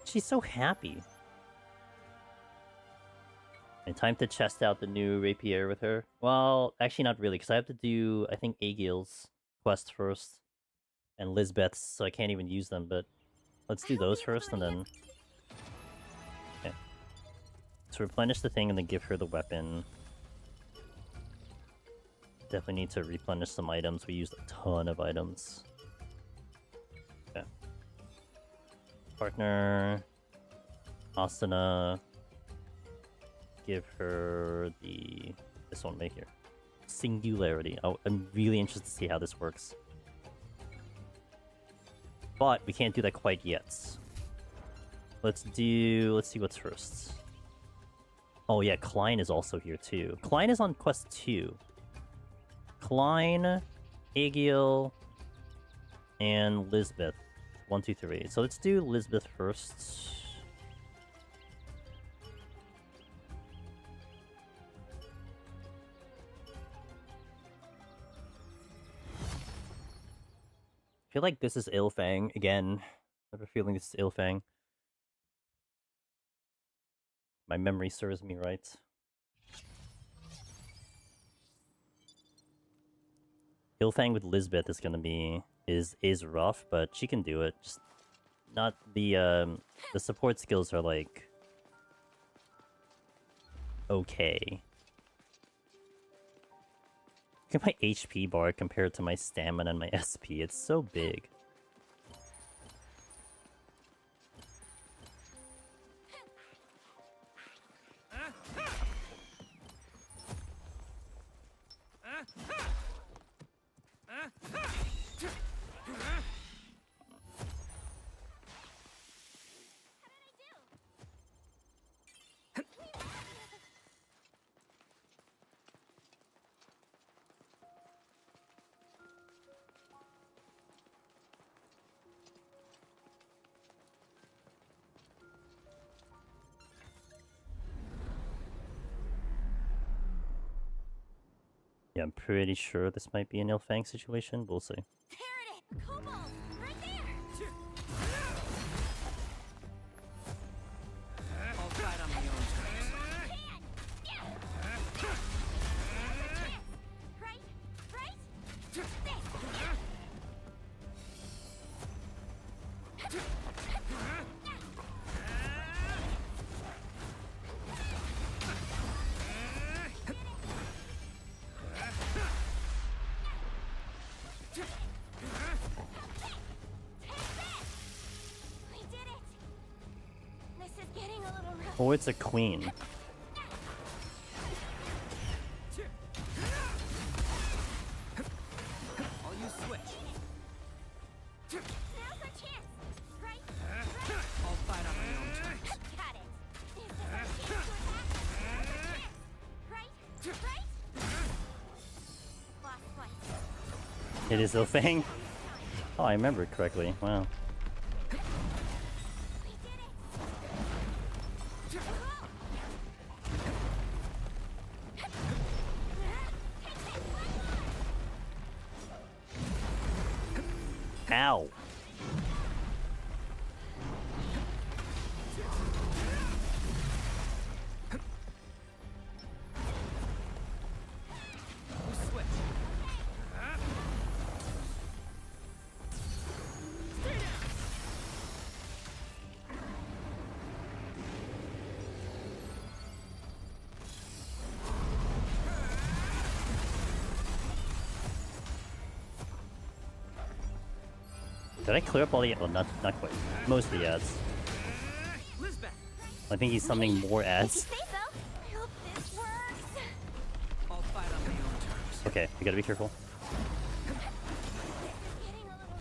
She's so happy. And time to chest out the new rapier with her. Well, actually not really, because I have to do, I think, Aegil's quest first. And Lisbeth's, so I can't even use them, but let's do those first and then... Okay. So replenish the thing and then give her the weapon. Definitely need to replenish some items. We used a ton of items. Okay. Partner... Asana... Give her the... this one right here. Singularity. Oh, I'm really interested to see how this works. But we can't do that quite yet. Let's see what's first. Oh yeah, Klein is also here too. Klein is on quest 2. Klein, Aegil, and Lisbeth. 1, 2, 3. So let's do Lisbeth first. I feel like this is Ilfang again. I have a feeling this is Ilfang. My memory serves me right. Ilfang with Lisbeth is gonna be is rough, but she can do it. Just not the support skills are like okay. Look at my HP bar compared to my stamina and my SP. It's so big. Yeah, I'm pretty sure this might be an Ilfang situation. We'll see. There it is! Cobalt! Right there! I'll fight on my own terms. Right? Right? This! We did it! This is getting a little rough. Oh, it's a queen. I'll use switch. Now's our chance! Right? I'll fight on my own terms. Got it! This is our chance to attack! Now's our chance! Right? Right? Last one. It is Ilfang? Oh, I remember it correctly. Wow. We did it! Ow! Switch. Did I clear up all the... well, not quite. Most of the ads. Lisbeth. I think he's summoning more If ads. you say so. I hope this works. I'll fight on my own terms. Okay, we gotta be careful. Getting a little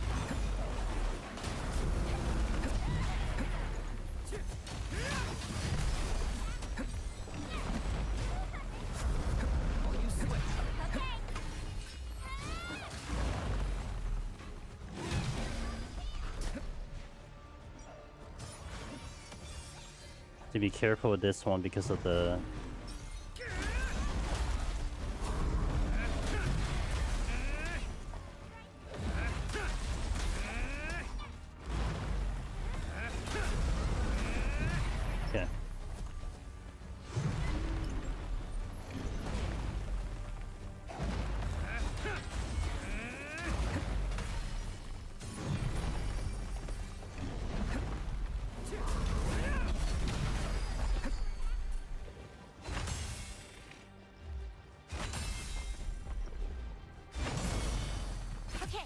I'll use switch. to be careful with this one because of the... Okay. Okay.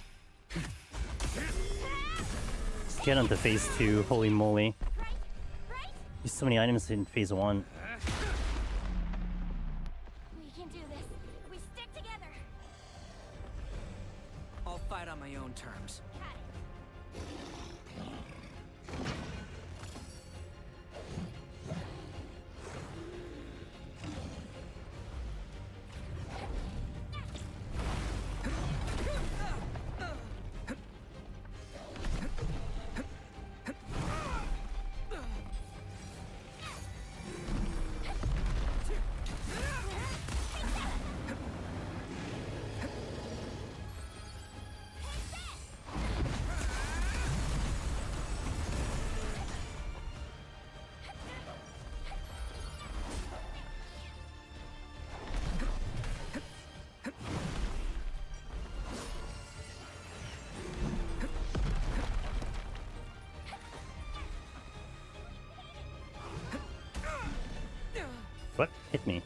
Let's get on to phase 2, holy moly. Right? Right? There's so many items in phase 1. We can do this. We stick together. I'll fight on my own terms. Got it. What? Hit me.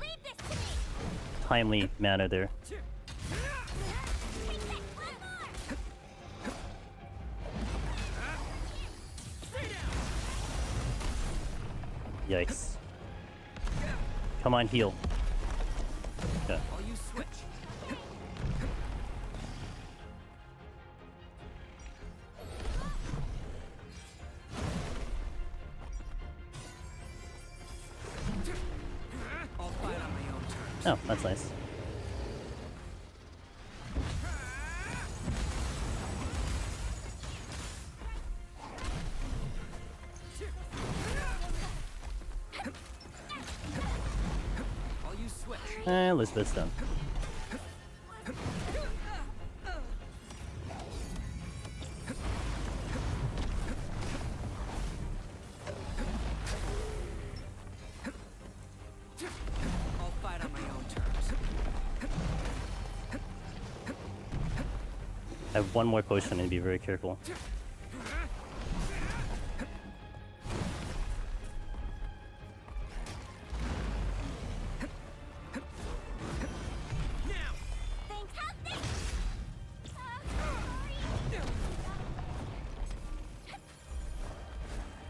Leave this to me. Timely manner there. Take that. One more. Yikes. Come on, heal. Okay. I'll use switch. I'll fight on my own terms. Oh, that's nice. I'll use switch. Elizabeth's done. I'll fight on my own terms. I have one more potion and be very careful. Fantastic.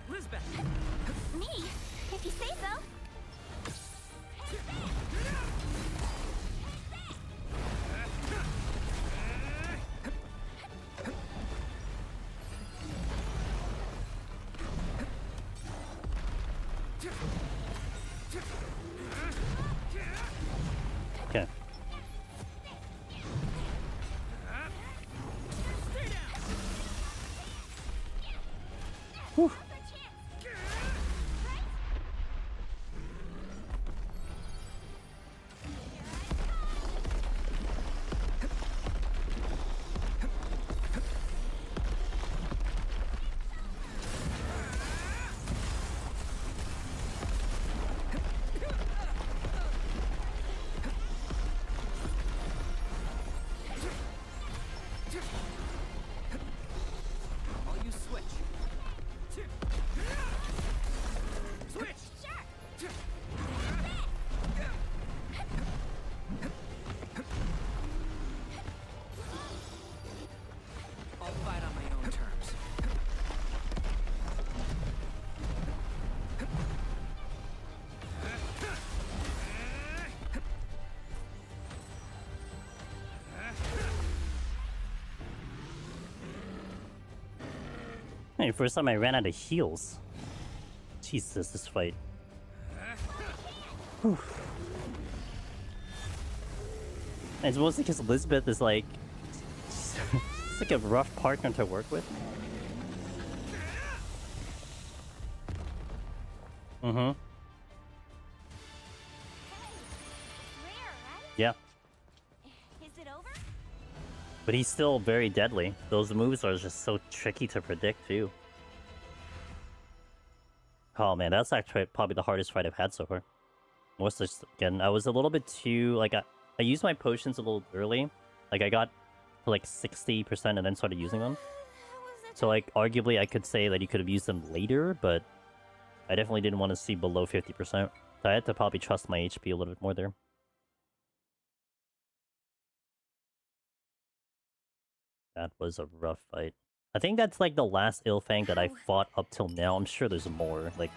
Lisbeth! Me? If you say so. Okay. Whew. I'll use switch. Switch! I'll fight on my own terms. Hey, first time I ran out of heals. Jesus, this fight. Whew. It's mostly because Elizabeth is like... it's like a rough partner to work with. Mm-hmm. Hey, it's rare, right? Yeah. Is it over? But he's still very deadly. Those moves are just so tricky to predict, too. Oh man, that's actually probably the hardest fight I've had so far. What's this again? I was a little bit too like I used my potions a little early. Like I got to like 60% and then started using them. So like arguably I could say that you could have used them later, but I definitely didn't want to see below 50%. So I had to probably trust my HP a little bit more there. That was a rough fight. I think that's like the last Ilfang that I fought up till now. I'm sure there's more. Like,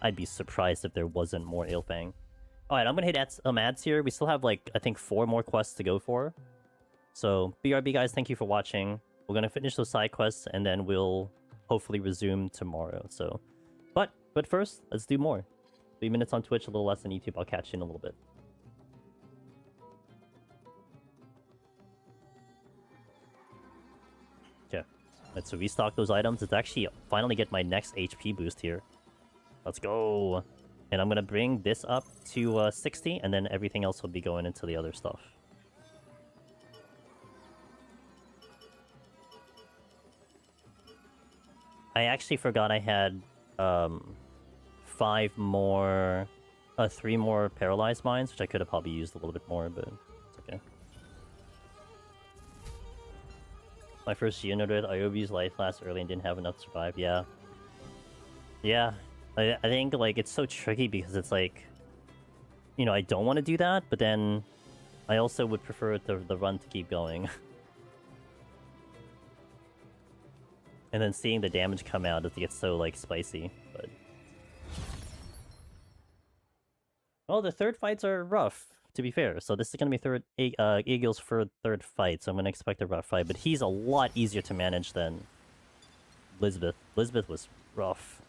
I'd be surprised if there wasn't more Ilfang. Alright, I'm gonna hit ads here. We still have like, I think 4 more quests to go for. So, BRB guys, thank you for watching. We're gonna finish those side quests and then we'll hopefully resume tomorrow. So, but first, let's do more. 3 minutes on Twitch, a little less on YouTube. I'll catch you in a little bit. Okay. Let's restock those items. Let's actually finally get my next HP boost here. Let's go. And I'm going to bring this up to 60, and then everything else will be going into the other stuff. I actually forgot I had 3 more paralyzed mines, which I could have probably used a little bit more, but it's okay. My first unit, I overused life last early and didn't have enough to survive. Yeah. Yeah. I think, like, it's so tricky because it's like, you know, I don't want to do that, but then I also would prefer the run to keep going. And then seeing the damage come out, it gets so, like, spicy, but... Well, the third fights are rough, to be fair. So this is going to be Eagle's third fight, so I'm going to expect a rough fight. But he's a lot easier to manage than Lisbeth. Lisbeth was rough.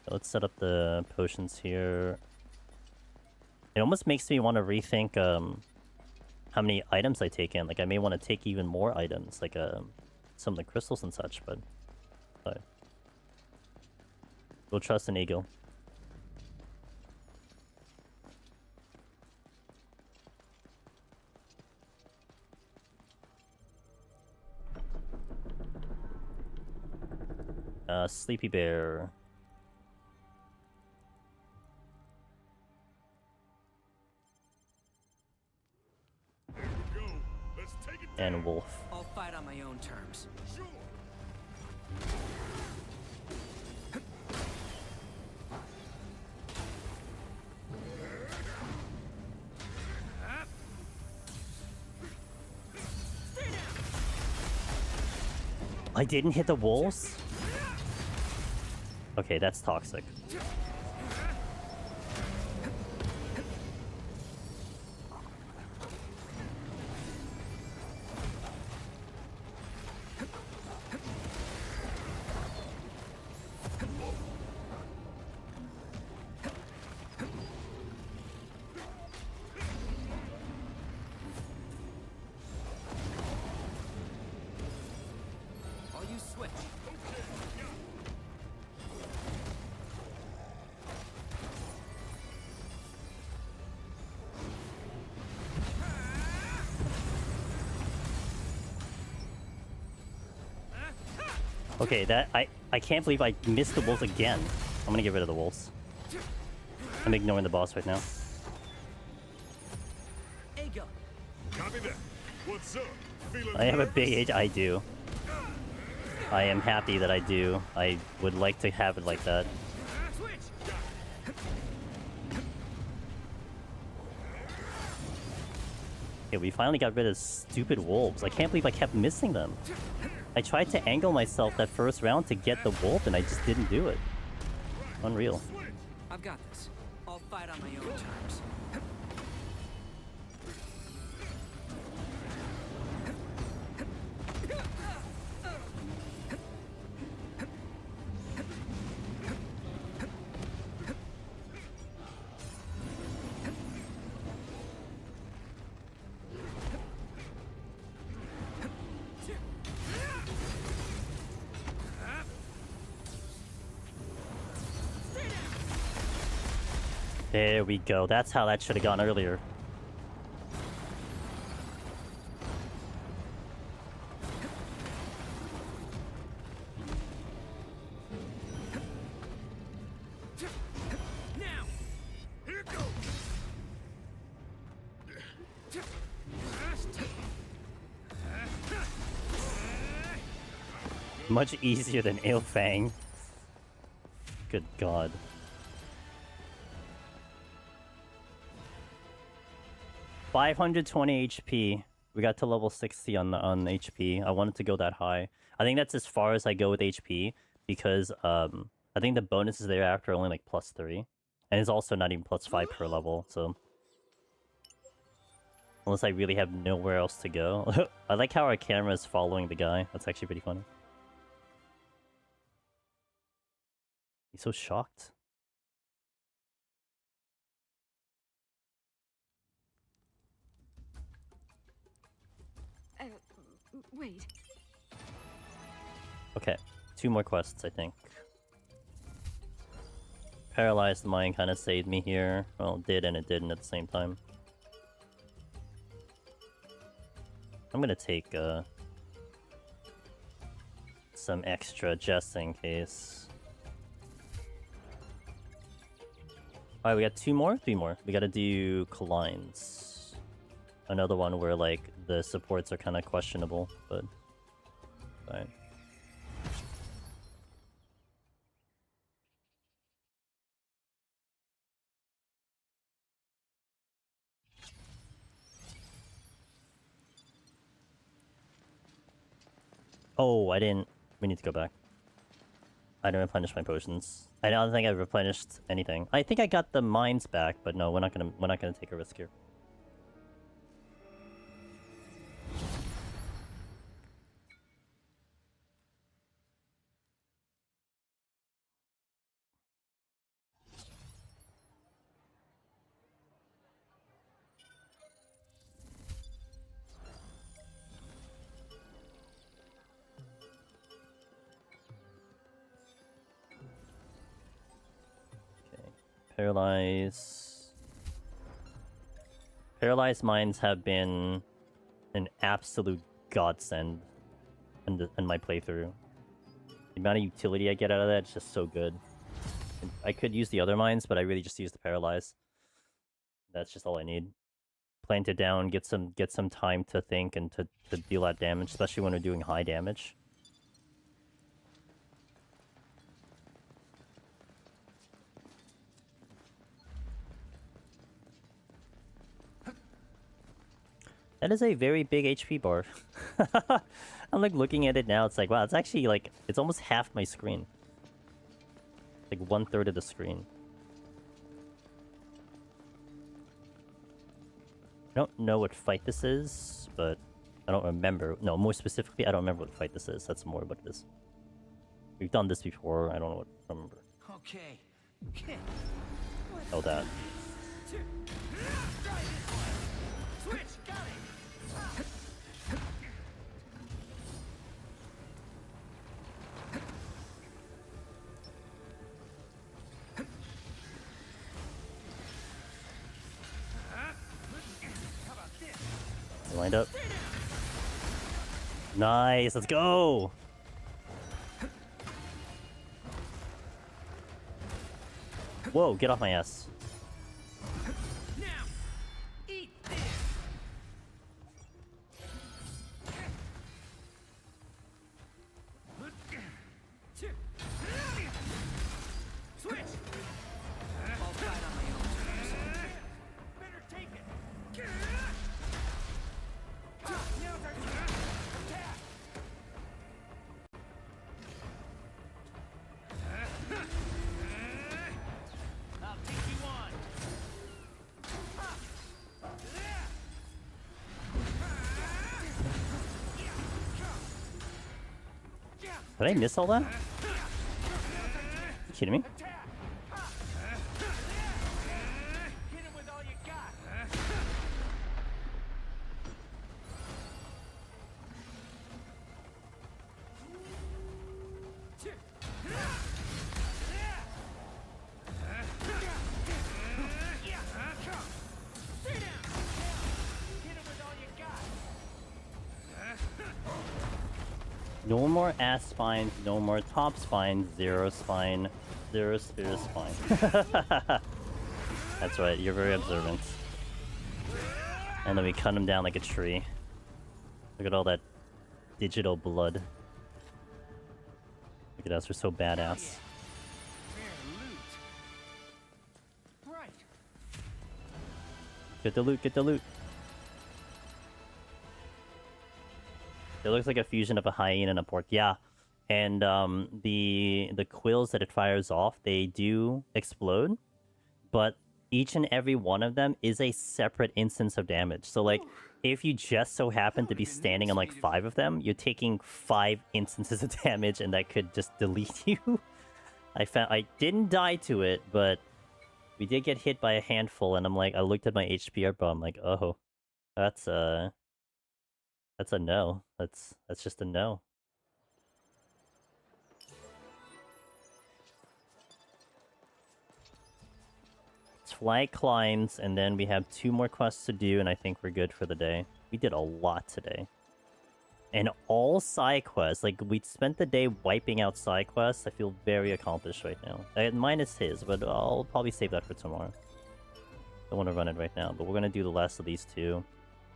So let's set up the potions here. It almost makes me want to rethink how many items I take in. Like, I may want to take even more items, like some of the crystals and such, but... we'll trust an Eagle. Sleepy Bear. There we go. Let's take it And down. Wolf. I'll fight on my own terms. Sure. I didn't hit the wolves? Okay, that's toxic. I'll use switch. Okay, that I can't believe I missed the wolves again. I'm gonna get rid of the wolves. I'm ignoring the boss right now. Ego. Copy that. What's up? Feeling I have a nervous? big age. I do. I am happy that I do. I would like to have it like that. Switch. Okay, we finally got rid of stupid wolves. I can't believe I kept missing them. I tried to angle myself that first round to get the wolf and I just didn't do it. Unreal. Switch. I've got this. I'll fight on my own terms. There we go. That's how that should have gone earlier. Now, here goes. Much easier than Ailfang. Good god. $520 HP. We got to level 60 on HP. I wanted to go that high. I think that's as far as I go with HP because I think the bonuses thereafter are only like +3. And it's also not even +5 per level, so unless I really have nowhere else to go. I like how our camera is following the guy. That's actually pretty funny. He's so shocked. Wait. Okay, 2 more quests, I think. Paralyzed Mind kind of saved me here. Well, it did and it didn't at the same time. I'm gonna take some extra just in case. Alright, we got 2 more? 3 more. We gotta do Collines. Another one where, like, the supports are kind of questionable, but... Alright. Oh, I didn't... We need to go back. I didn't replenish my potions. I don't think I replenished anything. I think I got the mines back, but no, we're not gonna take a risk here. Paralyzed mines have been an absolute godsend in my playthrough. The amount of utility I get out of that is just so good. And I could use the other mines, but I really just use the paralyze. That's just all I need. Plant it down, get some time to think and to deal that damage, especially when we're doing high damage. That is a very big HP bar. I'm like looking at it now, it's like, wow, it's actually like, it's almost half my screen. Like 1/3 of the screen. I don't know what fight this is, but I don't remember. No, more specifically, I don't remember what fight this is. That's more what it is. We've done this before, I don't know what I remember. Okay. Oh, that. Switch, got it. Lined up. Nice, let's go! Whoa, get off my ass. Now, eat this. Switch. I'll fight on my own terms. Better take it. Now's our chance. Attack. I'll take you on. Did I miss all that? You kidding me? Hit him with all you got. No more ass spines, no more top spine, 0 spine, 0 spear spine. That's right, you're very observant. And then we cut him down like a tree. Look at all that digital blood. Look at us, we're so badass. Right. Get the loot, get the loot. It looks like a fusion of a hyena and a pork. Yeah. And the quills that it fires off, they do explode, but each and every one of them is a separate instance of damage. So like if you just so happen to be standing on like 5 of them, you're taking 5 instances of damage and that could just delete you. I didn't die to it, but we did get hit by a handful, and I'm like, I looked at my HP bar, I'm like, oh, that's a no. That's just a no. It's flag climbs, and then we have 2 more quests to do, and I think we're good for the day. We did a lot today. And all side quests, like we spent the day wiping out side quests. I feel very accomplished right now. Mine is his, but I'll probably save that for tomorrow. Don't want to run it right now, but we're gonna do the last of these 2.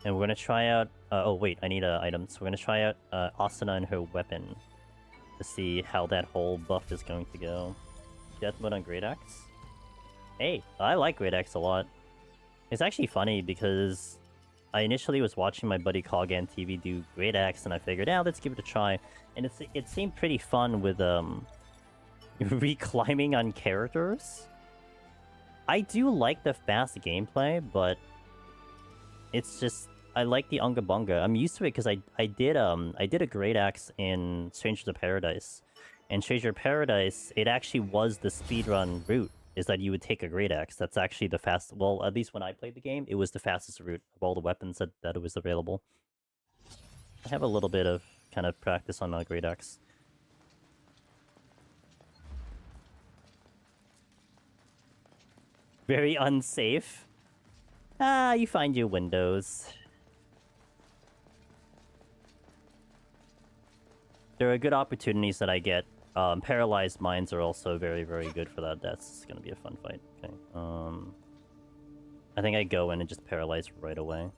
And we're gonna try out... oh wait, I need items. We're gonna try out Asuna and her weapon to see how that whole buff is going to go. Death mode on Great Axe? Hey, I like Great Axe a lot. It's actually funny because I initially was watching my buddy Coggan TV do Great Axe, and I figured, let's give it a try. And it seemed pretty fun with reclimbing on characters. I do like the fast gameplay, but it's just I like the Unga Bunga. I'm used to it because I did a Great Axe in Strangers of Paradise, and Stranger of Paradise, it actually was the speedrun route. Is that you would take a Great Axe. That's actually the fast... Well, at least when I played the game, it was the fastest route of all the weapons that was available. I have a little bit of kind of practice on a Great Axe. Very unsafe. You find your windows. There are good opportunities that I get. Paralyzed mines are also very, very good for that. That's gonna be a fun fight. Okay. I think I go in and just paralyze right away.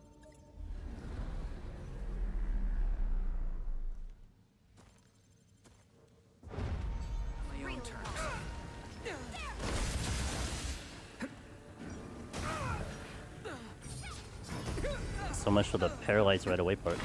My own turn. So much for the paralyze right away part.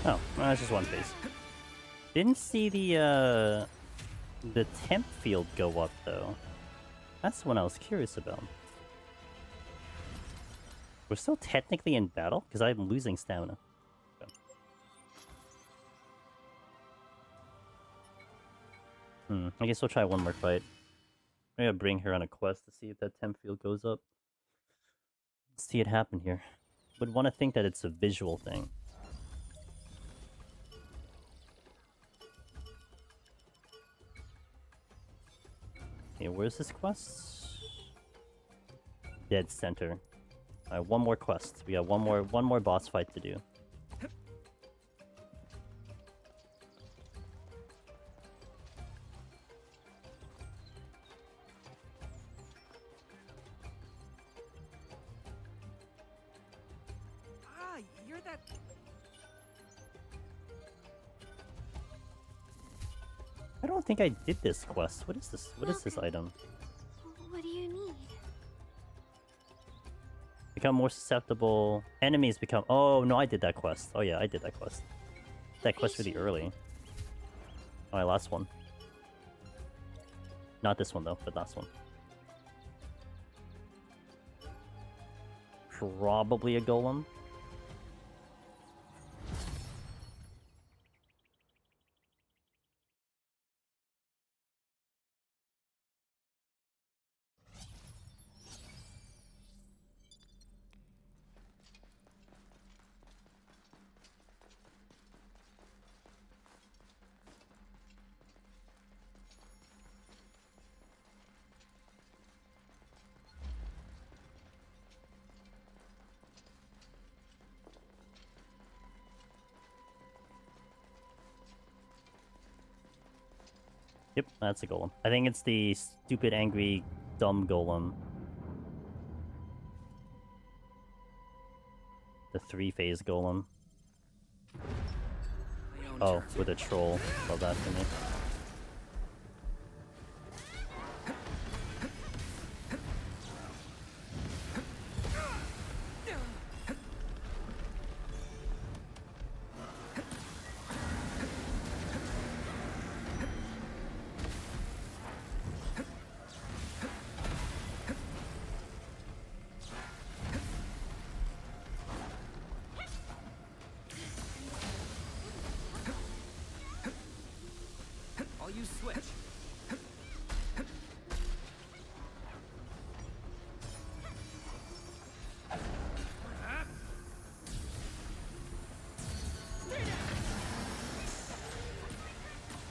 Oh, well, that's just one phase. Didn't see the temp field go up, though. That's the one I was curious about. We're still technically in battle? Because I'm losing stamina. Okay. I guess we'll try one more fight. I'm gonna bring her on a quest to see if that temp field goes up. Let's see it happen here. Would want to think that it's a visual thing. Okay, where's this quest? Dead center. Alright, one more quest. We got one more boss fight to do. You're that... I don't think I did this quest. What is this? What is this item? What do you need? Become more susceptible. Enemies become... Oh, no, I did that quest. Oh, yeah, I did that quest. That quest really early. Alright, last one. Not this one, though, but last one. Probably a golem. Yep, that's a golem. I think it's the stupid, angry, dumb golem. The 3-phase golem. Oh, with a troll. Love that for me. I'll use switch.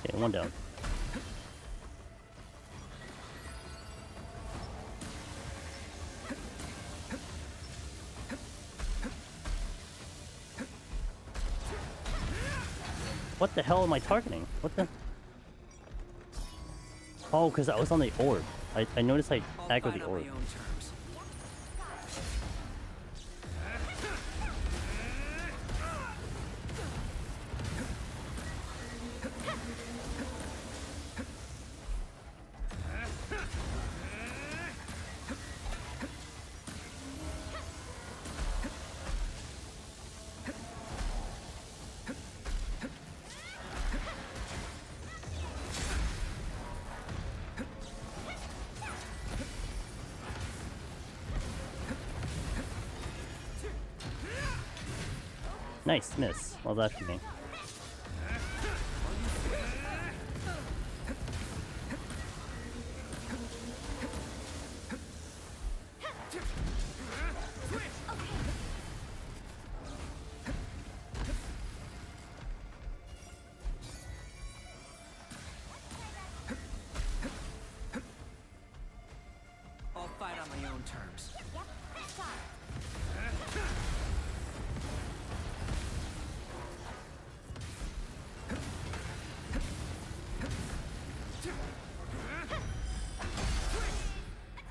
Okay, one down. What the hell am I targeting? What the... Oh, because I was on the orb. I noticed I aggroed the orb. Nice, miss. Well, that for me. I'll fight on my own terms.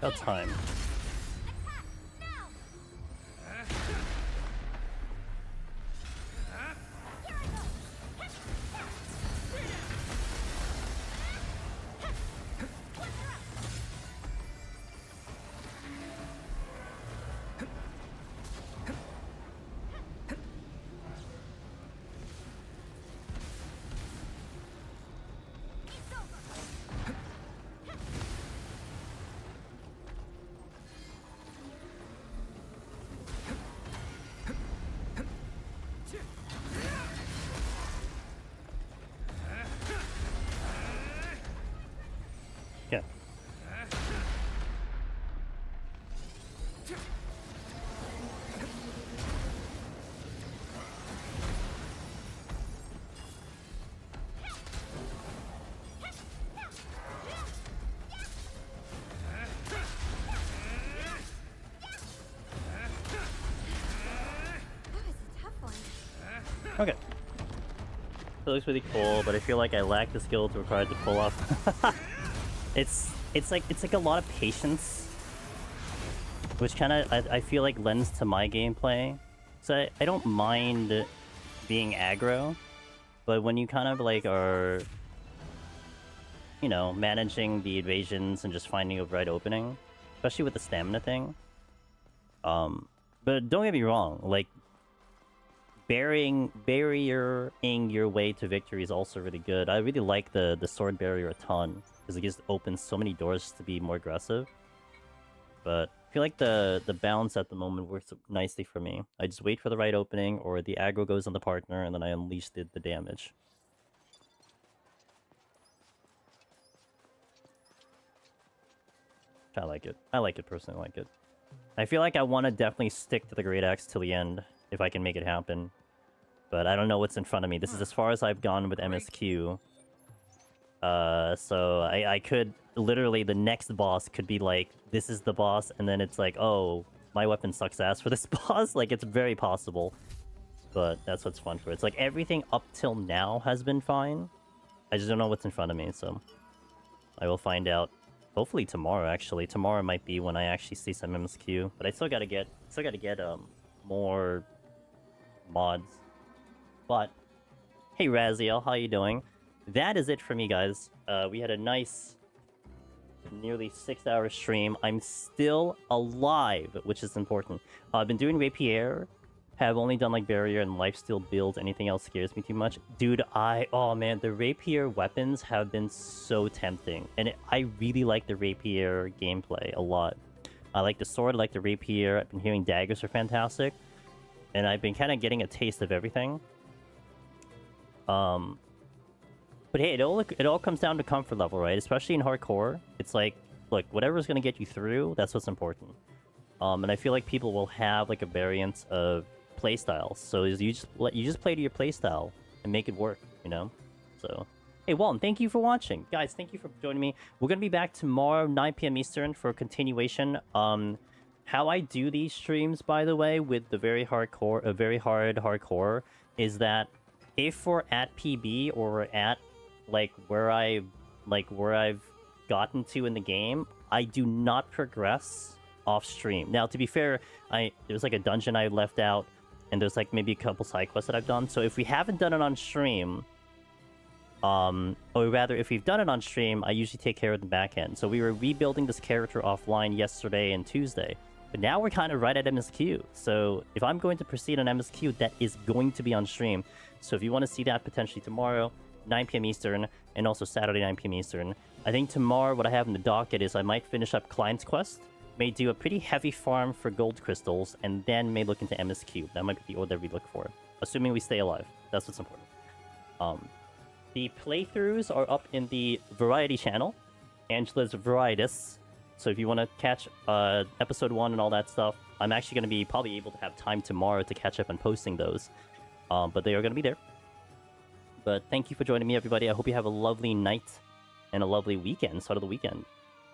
About time. Yeah. Okay. It looks really cool, but I feel like I lack the skills required to pull off. It's like a lot of patience, which kind of I feel like lends to my gameplay. So I don't mind being aggro, but when you kind of like are, you know, managing the evasions and just finding a right opening, especially with the stamina thing, But don't get me wrong, like, barriering your way to victory is also really good. I really like the sword barrier a ton, because it just opens so many doors to be more aggressive. But I feel like the balance at the moment works nicely for me. I just wait for the right opening, or the aggro goes on the partner, and then I unleash the damage. I like it. I like it, personally like it. I feel like I want to definitely stick to the Great Axe till the end, if I can make it happen. But I don't know what's in front of me. This is as far as I've gone with MSQ. So I could... Literally, the next boss could be like, this is the boss, and then it's like, oh, my weapon sucks ass for this boss. Like, it's very possible. But that's what's fun for it. It's like, everything up till now has been fine. I just don't know what's in front of me, so... I will find out. Hopefully tomorrow, actually. Tomorrow might be when I actually see some MSQ. But I still gotta get more mods. But hey Raziel, how you doing? That is it for me, guys. We had a nice nearly 6-hour stream. I'm still alive, which is important. I've been doing Rapier. Have only done like barrier and lifesteal builds. Anything else scares me too much. Dude, oh man, the Rapier weapons have been so tempting. And I really like the Rapier gameplay a lot. I like the sword, I like the Rapier. I've been hearing daggers are fantastic. And I've been kind of getting a taste of everything. But hey, it all comes down to comfort level, right? Especially in hardcore. It's like, look, whatever's gonna get you through, that's what's important. And I feel like people will have like a variance of playstyles. So you just play to your playstyle and make it work, you know? So, hey Walton, thank you for watching. Guys, thank you for joining me. We're gonna be back tomorrow, 9 p.m. Eastern, for a continuation. How I do these streams, by the way, with the very hard hardcore, is that if we're at PB or we're at where I've gotten to in the game, I do not progress off stream. Now, to be fair, there's like a dungeon I left out, and there's like maybe a couple side quests that I've done. So if we haven't done it on stream, or rather, if we've done it on stream, I usually take care of the back end. So we were rebuilding this character offline yesterday and Tuesday, but now we're kind of right at MSQ. So if I'm going to proceed on MSQ, that is going to be on stream. So if you want to see that potentially tomorrow, 9 p.m. Eastern, and also Saturday, 9 p.m. Eastern. I think tomorrow what I have in the docket is I might finish up Client's Quest, may do a pretty heavy farm for gold crystals, and then may look into MSQ. That might be the order we look for. Assuming we stay alive. That's what's important. The playthroughs are up in the Variety channel, Angela's Varietas. So if you want to catch episode 1 and all that stuff, I'm actually going to be probably able to have time tomorrow to catch up on posting those. But they are going to be there. But thank you for joining me, everybody. I hope you have a lovely night and a lovely weekend, start of the weekend.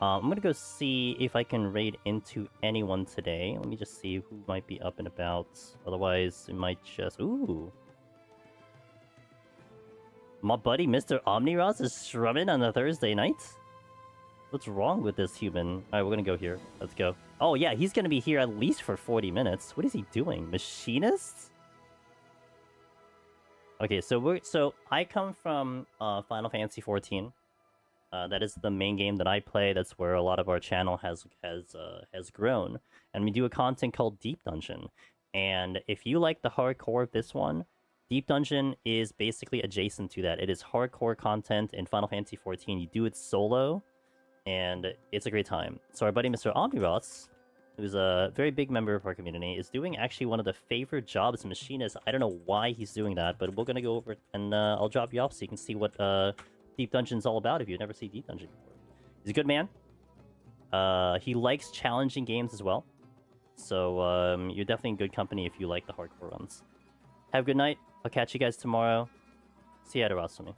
I'm going to go see if I can raid into anyone today. Let me just see who might be up and about. Otherwise, it might just... Ooh. My buddy, Mr. Omniros, is strumming on a Thursday night? What's wrong with this human? Alright, we're going to go here. Let's go. Oh, yeah, he's going to be here at least for 40 minutes. What is he doing? Machinist? Okay, so I come from Final Fantasy 14. That is the main game that I play. That's where a lot of our channel has grown. And we do a content called Deep Dungeon. And if you like the hardcore of this one, Deep Dungeon is basically adjacent to that. It is hardcore content in Final Fantasy 14. You do it solo, and it's a great time. So our buddy Mr. Omniros, who's a very big member of our community, is doing actually one of the favorite jobs machinists. I don't know why he's doing that, but we're going to go over it, and I'll drop you off so you can see what Deep Dungeon's all about if you've never seen Deep Dungeon before. He's a good man. He likes challenging games as well. So you're definitely in good company if you like the hardcore runs. Have a good night. I'll catch you guys tomorrow. See you at Erasmus.